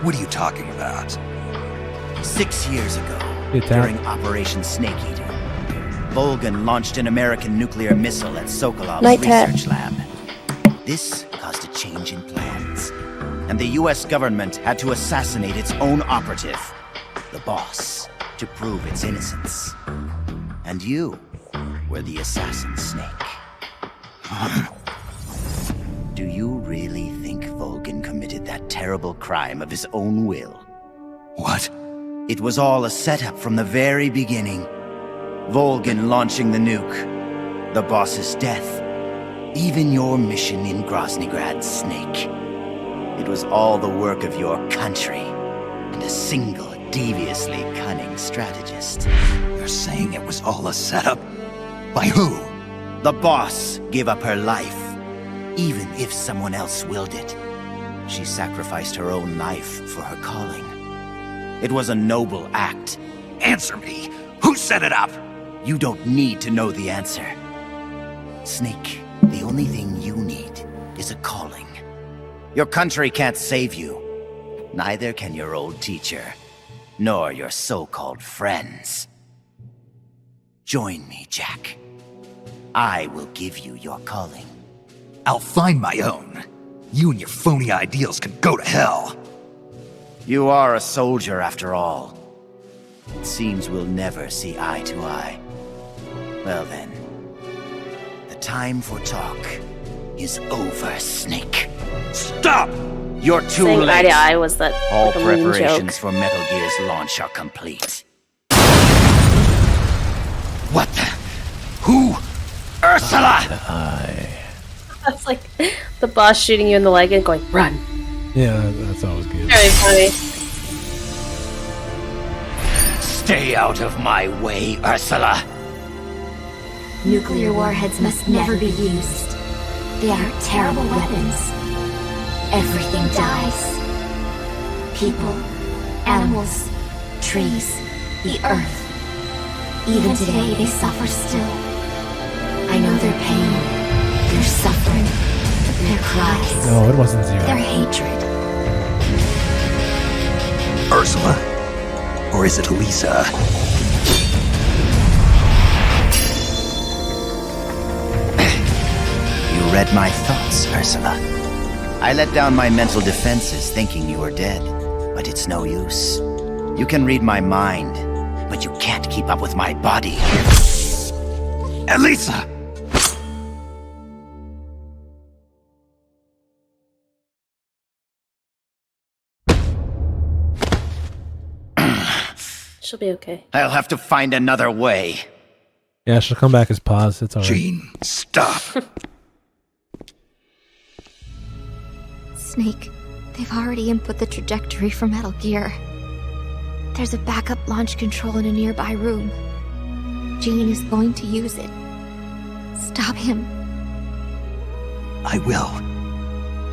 What are you talking about? 6 years ago, It's during out. Operation Snake Eater, Volgan launched an American nuclear missile at Sokolov's Night Cat. research lab. This caused a change in plans, and the US government had to assassinate its own operative, the boss, to prove its innocence. And you were the assassin, Snake. Do you really think Volgan committed that terrible crime of his own will? What? It was all a setup from the very beginning. Volgan launching the nuke, the boss's death, even your mission in Groznygrad, Snake. It was all the work of your country, and a single, deviously cunning strategist. You're saying it was all a setup? By who? The boss gave up her life, even if someone else willed it. She sacrificed her own life for her calling. It was a noble act. Answer me! Who set it up? You don't need to know the answer. Snake, the only thing you need is is a calling. Your country can't save you. Neither can your old teacher, nor your so-called friends. Join me, Jack. I will give you your calling. I'll find my own. You and your phony ideals can go to hell. You are a soldier after all. It seems we'll never see eye to eye. Well then, the time for talk is over, Snake. Stop! You're too Saying late. eye to eye was that All like a mean preparations joke. for Metal Gear's launch are complete. What the? Who? Ursula! That's like the boss shooting you in the leg and going, run. Yeah, that's always good. Very funny. Stay out of my way, Ursula. Nuclear warheads must never be used. They are terrible weapons. Everything dies. People, animals, trees, the earth. Even today, they suffer still. I know their pain, their suffering, their cries. No, it wasn't Zero. Their hatred. Ursula? Or is it Elisa? You read my thoughts, Ursula. I let down my mental defenses thinking you were dead, but it's no use. You can read my mind, but you can't keep up with my body. Elisa! She'll be okay. I'll have to find another way. Yeah, she'll come back as pause. It's alright. Gene, stop. Snake, they've already input the trajectory for Metal Gear. There's a backup launch control in a nearby room. Gene is going to use it. Stop him. I will.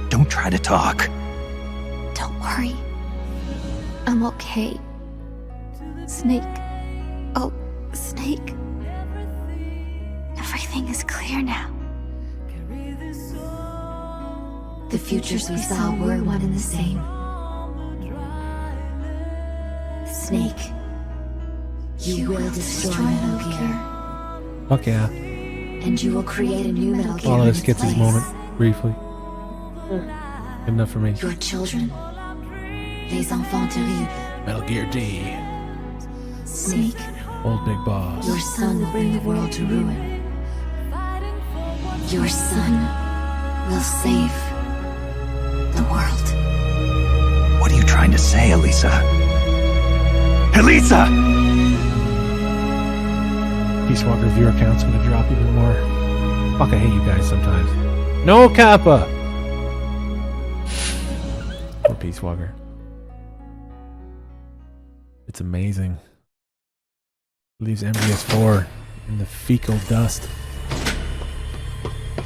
Don't try to talk. Don't worry. I'm okay. Snake. Oh, Snake. Everything is clear now. The futures we saw were one and the same. Snake, you will destroy Metal Gear. Fuck yeah. And you will create a new Metal Gear. All of in this its gets his place. moment, briefly. Good enough for me. Your children. Les enfants terribles. Metal Gear D. Snake, Old Big Boss. your son will bring the world to ruin. Your son will save the world. What are you trying to say, Elisa? Elisa! Peace Walker viewer count's gonna drop even more. Fuck, I hate you guys sometimes. No Kappa! Poor Peace Walker. It's amazing. Leaves MGS4 in the fecal dust.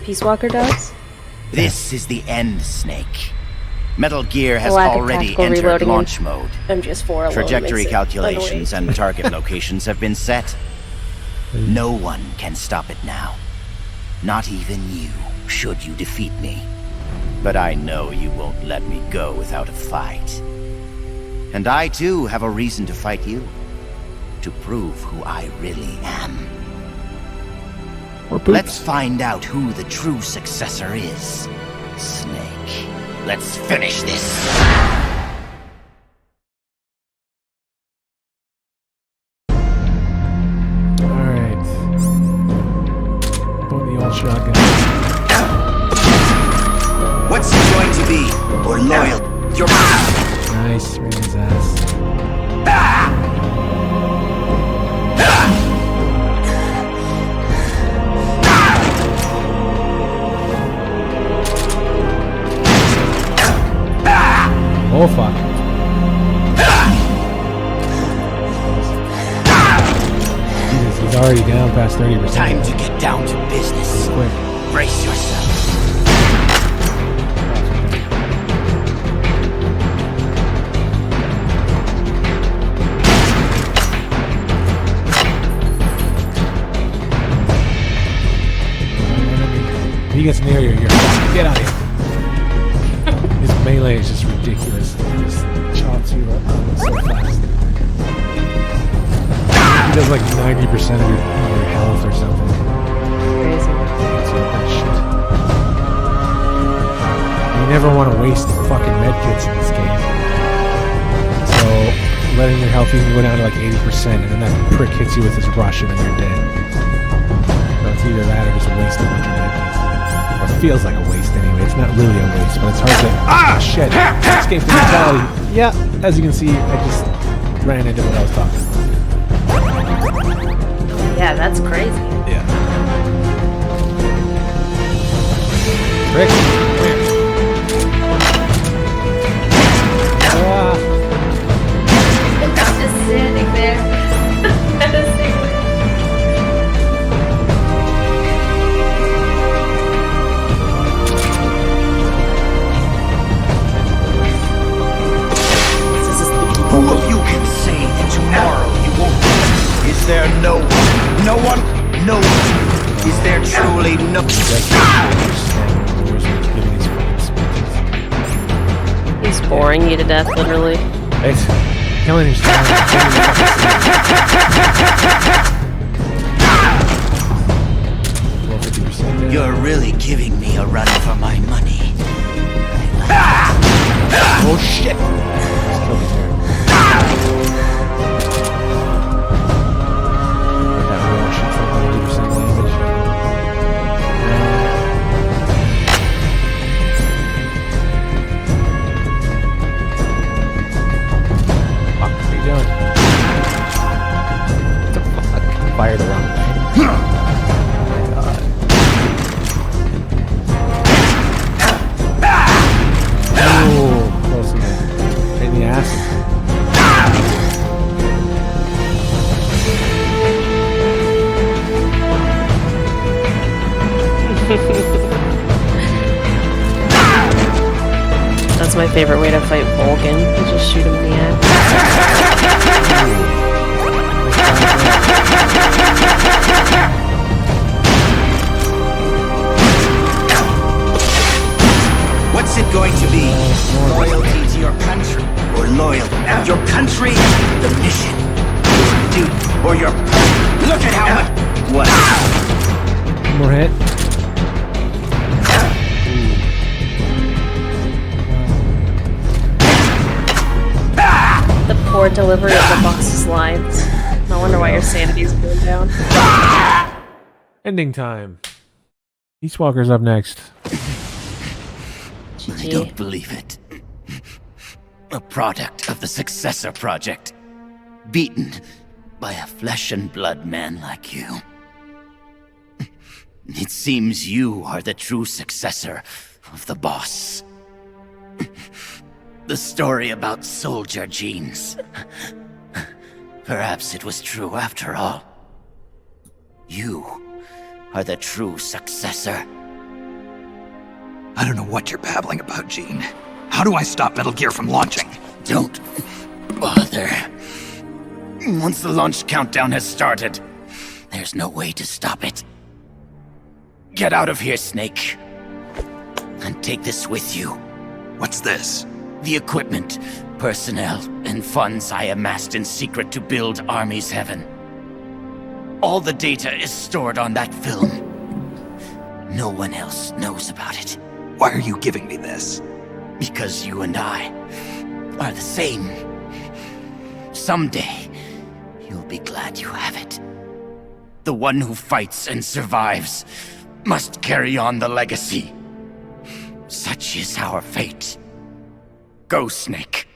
Peace Walker does? This is the end, Snake. Metal Gear has The lack of already tactical entered reloading in launch mode. MGS4 alone Trajectory makes it calculations annoying. and target locations have been set. No one can stop it now. Not even you, should you defeat me. But I know you won't let me go without a fight. And I too have a reason to fight you. To prove who I really am. Let's find out who the true successor is. Snake, let's finish this. Alright. Go with the old shotgun. What's it going to be? Or loyal? Your Nice, right in his ass. Oh fuck. Jesus, he's already down past 30%. Time to get down to business. Quick. Brace yourself. If he gets near you, you're get out of here. ridiculous. It just chops you up so fast. He does like 90% of your health or something. Crazy. That shit. You never want to waste fucking medkits in this game. So letting your health even go down to like 80%, and then that prick hits you with his rush, and then you're dead. So it's either that or just a waste of a bunch of medkits. Or it feels like a waste anyway. It's not really a waste, but it's hard to. Ah, shit! Escape the mentality. Yeah, as you can see, I just ran into what I was talking about. Yeah, that's crazy. Yeah. Rick, come here. I'm just standing there. Who of you can say that tomorrow you won't be? Is there no one? No one? No one? Is there truly no... He's boring you to death, literally. It's killing his You're really giving me a run for my money. Oh shit! Fire the wrong way. Oh my god. Oh, close again. Right in the ass. That's my favorite way to fight Vulcan. You just shoot him in the ass. What's it going to be? Loyalty to your country? Or loyalty? Your country? The mission? Your duty? Or your... Look at how much... What? One more hit. The poor delivery of the boss's lines. No wonder why your sanity's going down. Ending time. Peace Walker's up next. I don't believe it. A product of the Successor Project. Beaten by a flesh and blood man like you. It seems you are the true successor of the boss. The story about soldier genes. Perhaps it was true after all. You are the true successor. I don't know what you're babbling about, Gene. How do I stop Metal Gear from launching? Don't bother. Once the launch countdown has started, there's no way to stop it. Get out of here, Snake. And take this with you. What's this? The equipment, personnel, and funds I amassed in secret to build Army's Heaven. All the data is stored on that film. No one else knows about it. Why are you giving me this? Because you and I are the same. Someday, you'll be glad you have it. The one who fights and survives must carry on the legacy. Such is our fate. Go, Snake.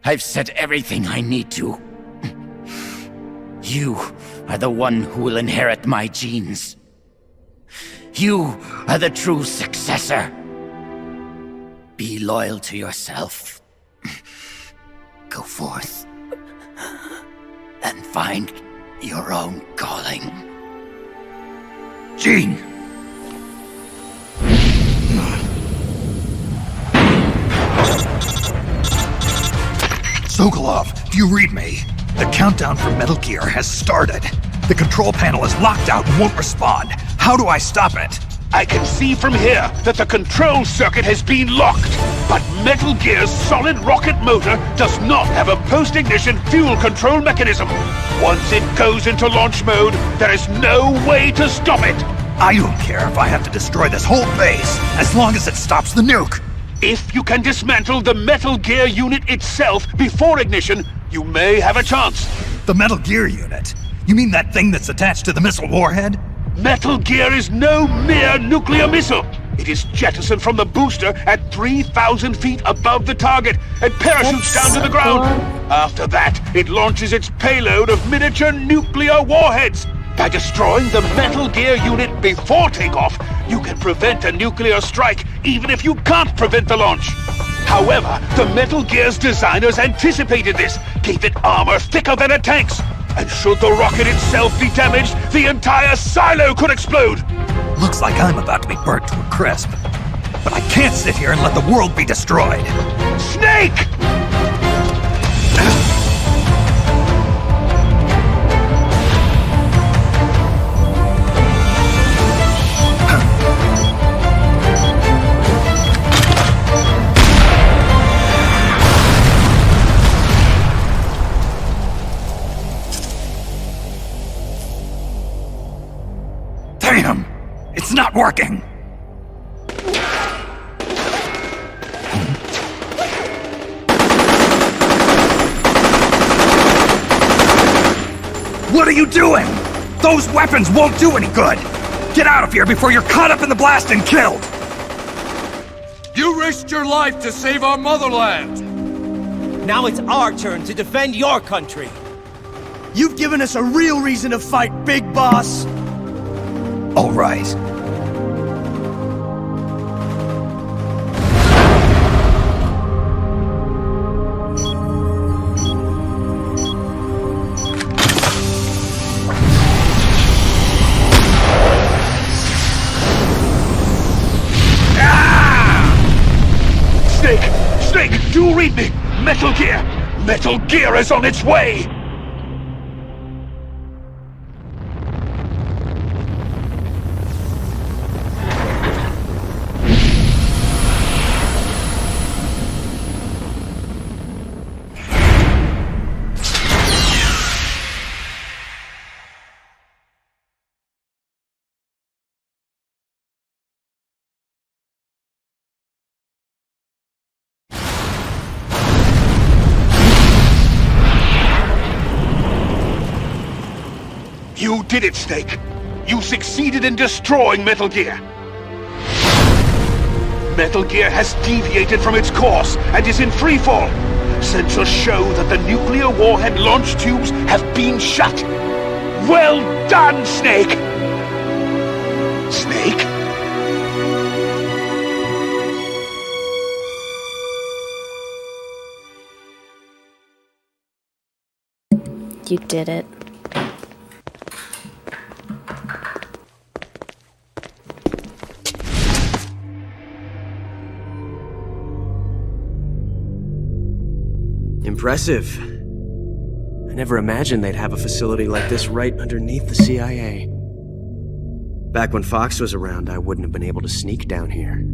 I've said everything I need to. You are the one who will inherit my genes. You are the true successor. Be loyal to yourself. Go forth and find your own calling. Gene! Sokolov, do you read me? The countdown for Metal Gear has started. The control panel is locked out and won't respond. How do I stop it? I can see from here that the control circuit has been locked, but Metal Gear's solid rocket motor does not have a post-ignition fuel control mechanism. Once it goes into launch mode, there is no way to stop it. I don't care if I have to destroy this whole base, as long as it stops the nuke. If you can dismantle the Metal Gear unit itself before ignition, you may have a chance. The Metal Gear unit? You mean that thing that's attached to the missile warhead? Metal Gear is no mere nuclear missile. It is jettisoned from the booster at 3,000 feet above the target and parachutes down to the ground. After that, it launches its payload of miniature nuclear warheads. By destroying the Metal Gear unit before takeoff, you can prevent a nuclear strike, even if you can't prevent the launch. However, the Metal Gear's designers anticipated this, gave it armor thicker than a tank's. And should the rocket itself be damaged, the entire silo could explode! Looks like I'm about to be burnt to a crisp. But I can't sit here and let the world be destroyed. Snake! Damn! It's not working! What are you doing? Those weapons won't do any good! Get out of here before you're caught up in the blast and killed! You risked your life to save our motherland! Now it's our turn to defend your country! You've given us a real reason to fight, Big Boss! All right. Snake, do read me! Metal Gear! Metal Gear is on its way! You did it, Snake! You succeeded in destroying Metal Gear! Metal Gear has deviated from its course and is in freefall! Sensors show that the nuclear warhead launch tubes have been shut! Well done, Snake! Snake? You did it. Impressive. I never imagined they'd have a facility like this right underneath the CIA. Back when Fox was around, I wouldn't have been able to sneak down here.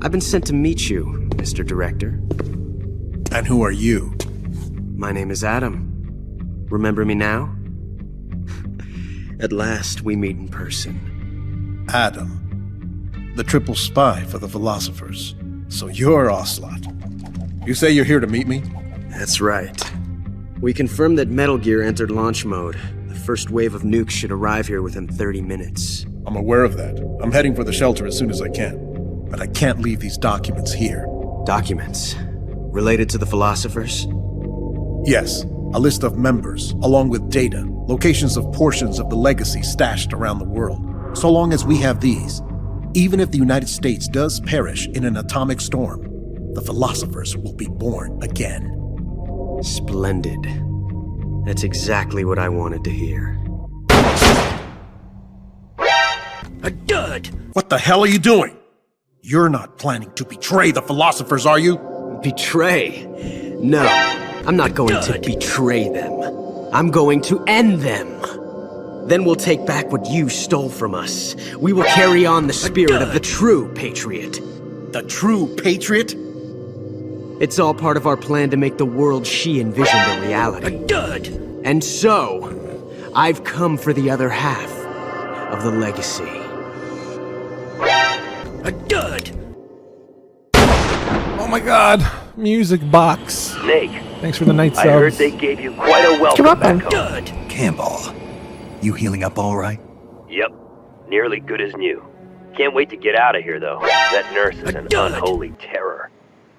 I've been sent to meet you, Mr. Director. And who are you? My name is Adam. Remember me now? At last, we meet in person. Adam. The triple spy for the philosophers. So you're Ocelot. You say you're here to meet me? That's right. We confirmed that Metal Gear entered launch mode. The first wave of nukes should arrive here within 30 minutes. I'm aware of that. I'm heading for the shelter as soon as I can. But I can't leave these documents here. Documents? Related to the philosophers? Yes. A list of members, along with data, locations of portions of the legacy stashed around the world. So long as we have these, even if the United States does perish in an atomic storm, the philosophers will be born again. Splendid. That's exactly what I wanted to hear. A dud! What the hell are you doing? You're not planning to betray the philosophers, are you? Betray? No, I'm not going to betray them. I'm going to end them. Then we'll take back what you stole from us. We will carry on the spirit of the true patriot. The true patriot? It's all part of our plan to make the world she envisioned a reality. Good. And so, I've come for the other half of the legacy. Good. Oh my god. Music box. Snake. Thanks for the night subs. I heard they gave you quite a welcome back home. Good. Campbell, you healing up all right? Yep. Nearly good as new. Can't wait to get out of here, though. That nurse is an unholy terror.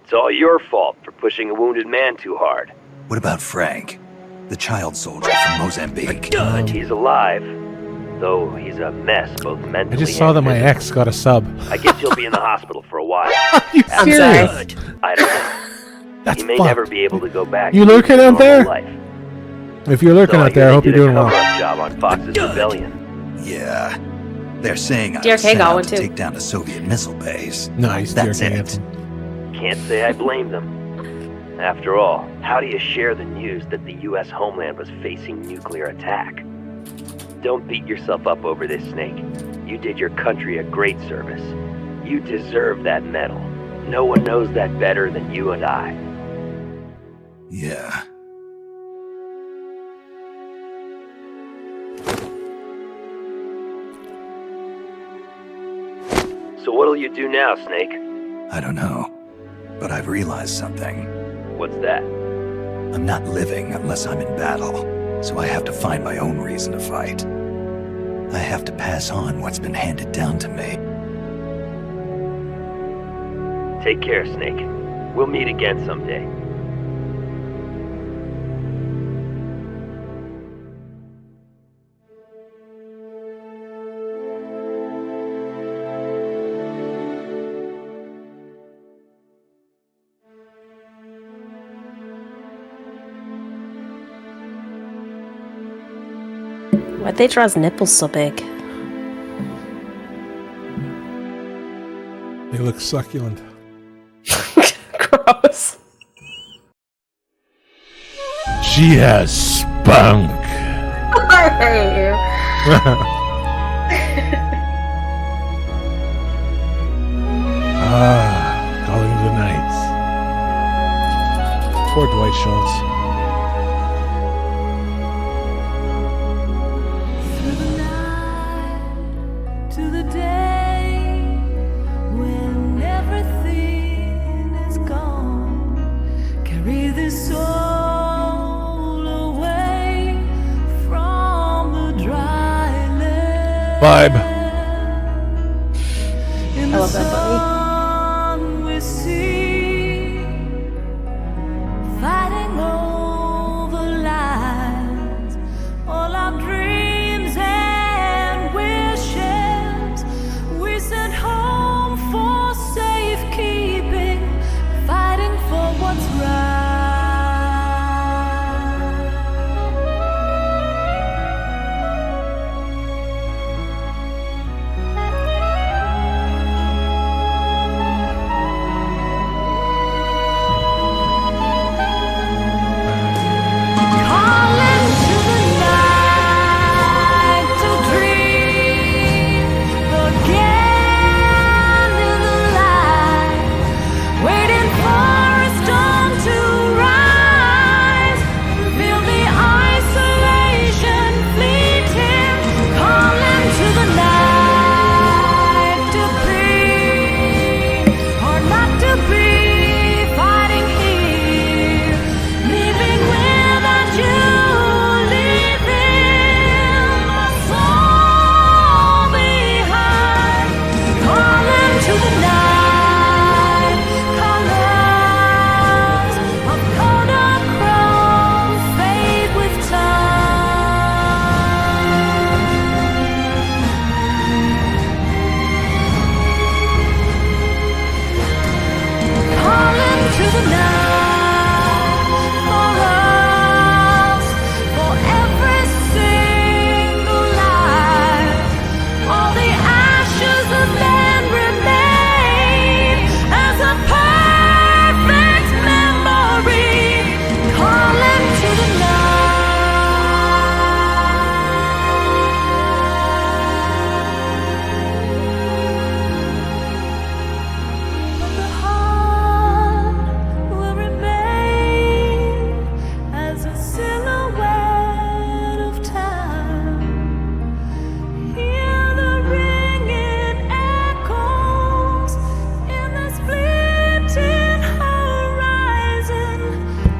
It's all your fault for pushing a wounded man too hard. What about Frank, the child soldier from Mozambique? He's alive, though he's a mess both mentally I just saw that my physically. ex got a sub. I guess he'll be in the hospital for a while. You After serious? that, I don't know. That's He may fucked. never be able to go back. You to lurking his out normal there? Life. If you're lurking So out there, I hope hear you're they doing did a well. cover-up job on Fox's rebellion. Yeah. They're saying I DRK was sent got out one to too. take down a Soviet missile base. Nice, That's DRK it. Can't say I blame them. After all, how do you share the news that the U.S. homeland was facing nuclear attack? Don't beat yourself up over this, Snake. You did your country a great service. You deserve that medal. No one knows that better than you and I. Yeah. So what'll you do now, Snake? I don't know. But I've realized something. What's that? I'm not living unless I'm in battle, so I have to find my own reason to fight. I have to pass on what's been handed down to me. Take care, Snake. We'll meet again someday. Why'd they draw his nipples so big? They look succulent. Gross. She has spunk. I hate you. Calling the Knights. Poor Dwight Schultz. To the day when everything is gone, carry this soul away from the dry land. Vibe. In I love that bunny. sun we see, fighting over lies, all our dreams and wishes we sent home for safekeeping, fighting for what's right.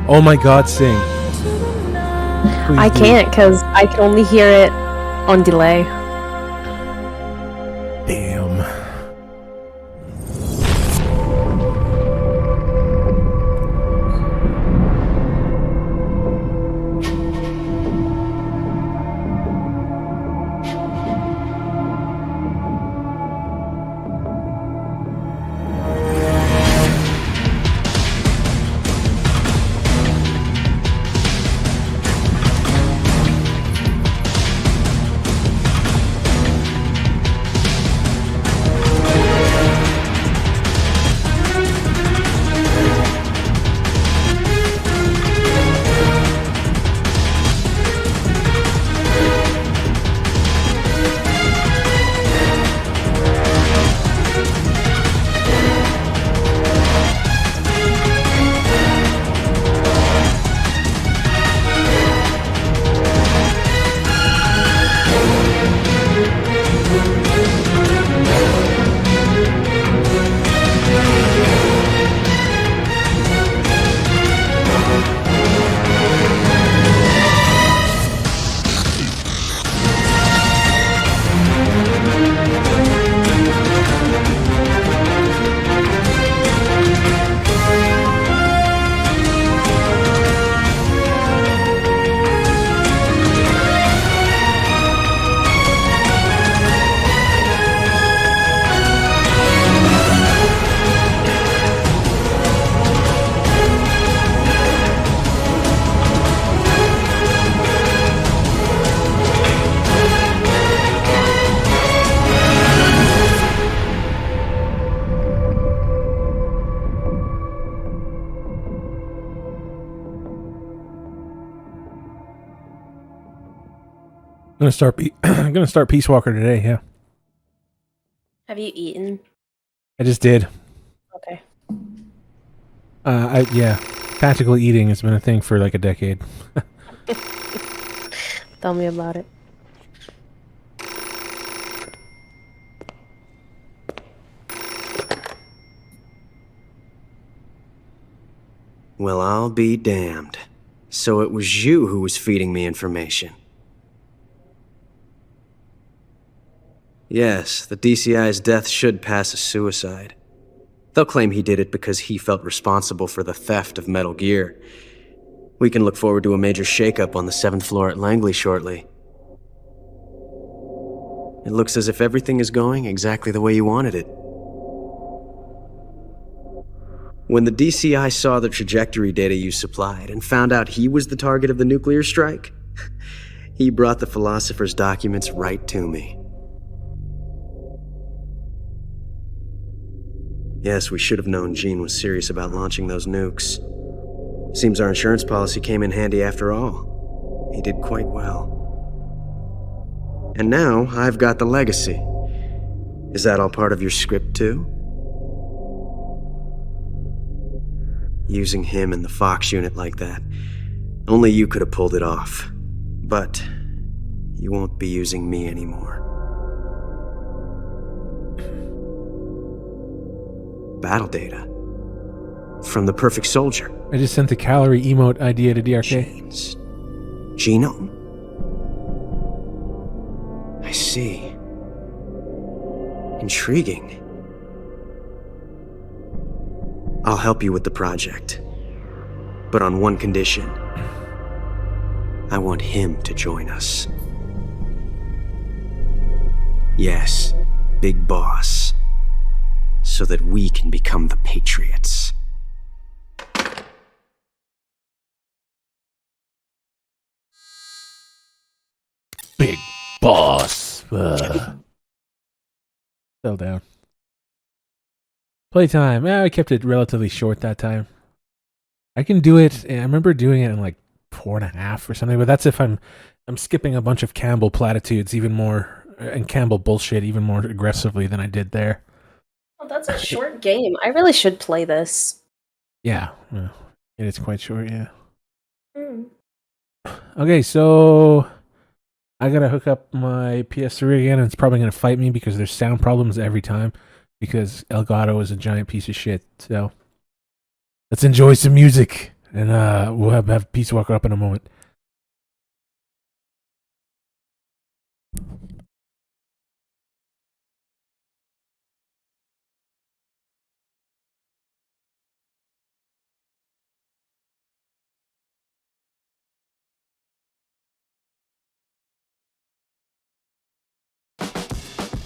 Oh my God, sing. Please I do. can't because I can only hear it on delay. Damn. I'm gonna start Peace Walker today. Yeah, Have you eaten? I just did. Okay. Tactical eating has been a thing for like a decade. Tell me about it. Well, I'll be damned. So it was you who was feeding me information. Yes, the DCI's death should pass as suicide. They'll claim he did it because he felt responsible for the theft of Metal Gear. We can look forward to a major shakeup on the 7th floor at Langley shortly. It looks as if everything is going exactly the way you wanted it. When the DCI saw the trajectory data you supplied and found out he was the target of the nuclear strike, he brought the philosopher's documents right to me. Yes, we should have known Gene was serious about launching those nukes. Seems our insurance policy came in handy after all. He did quite well. And now I've got the legacy. Is that all part of your script too? Using him in the Fox unit like that. Only you could have pulled it off. But you won't be using me anymore. Battle data. From the perfect soldier. I just sent the calorie emote idea to DRK. Genome? I see. Intriguing. I'll help you with the project. But on one condition. I want him to join us. Yes, Big Boss. So that we can become the Patriots. Big Boss. Fell down. Playtime. I kept it relatively short that time. I can do it. I remember doing it in like 4.5 or something, but that's if I'm skipping a bunch of Campbell platitudes even more, and Campbell bullshit even more aggressively than I did there. Oh, that's a short game. I really should play this. Yeah, it is quite short, yeah. Mm. Okay, so I gotta hook up my PS3 again, and it's probably gonna fight me because there's sound problems every time, because Elgato is a giant piece of shit, so let's enjoy some music. And we'll have Peace Walker up in a moment.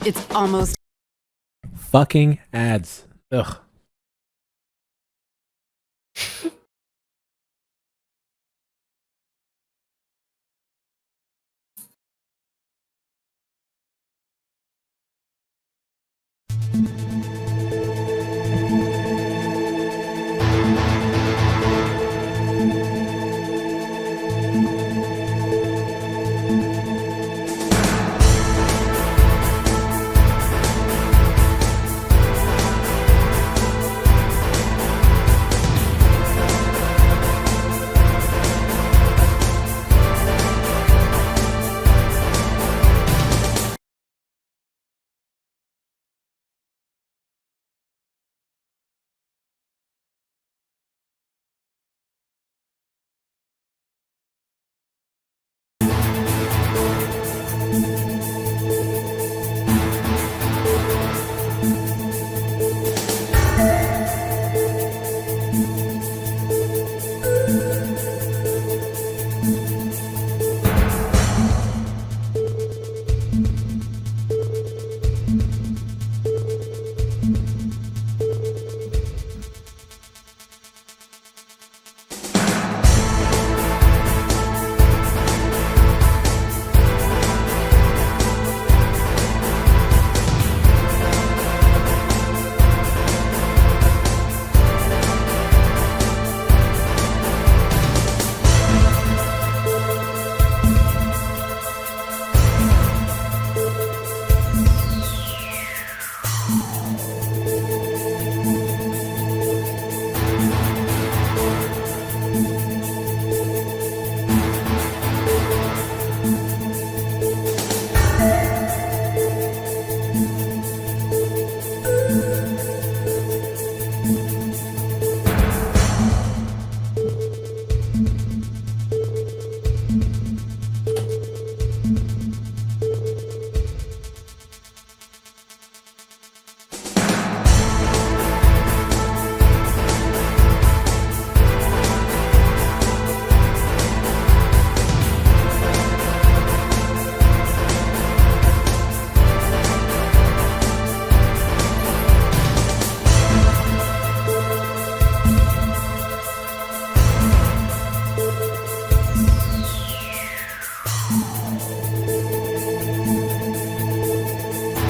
It's almost Fucking ads. Ugh.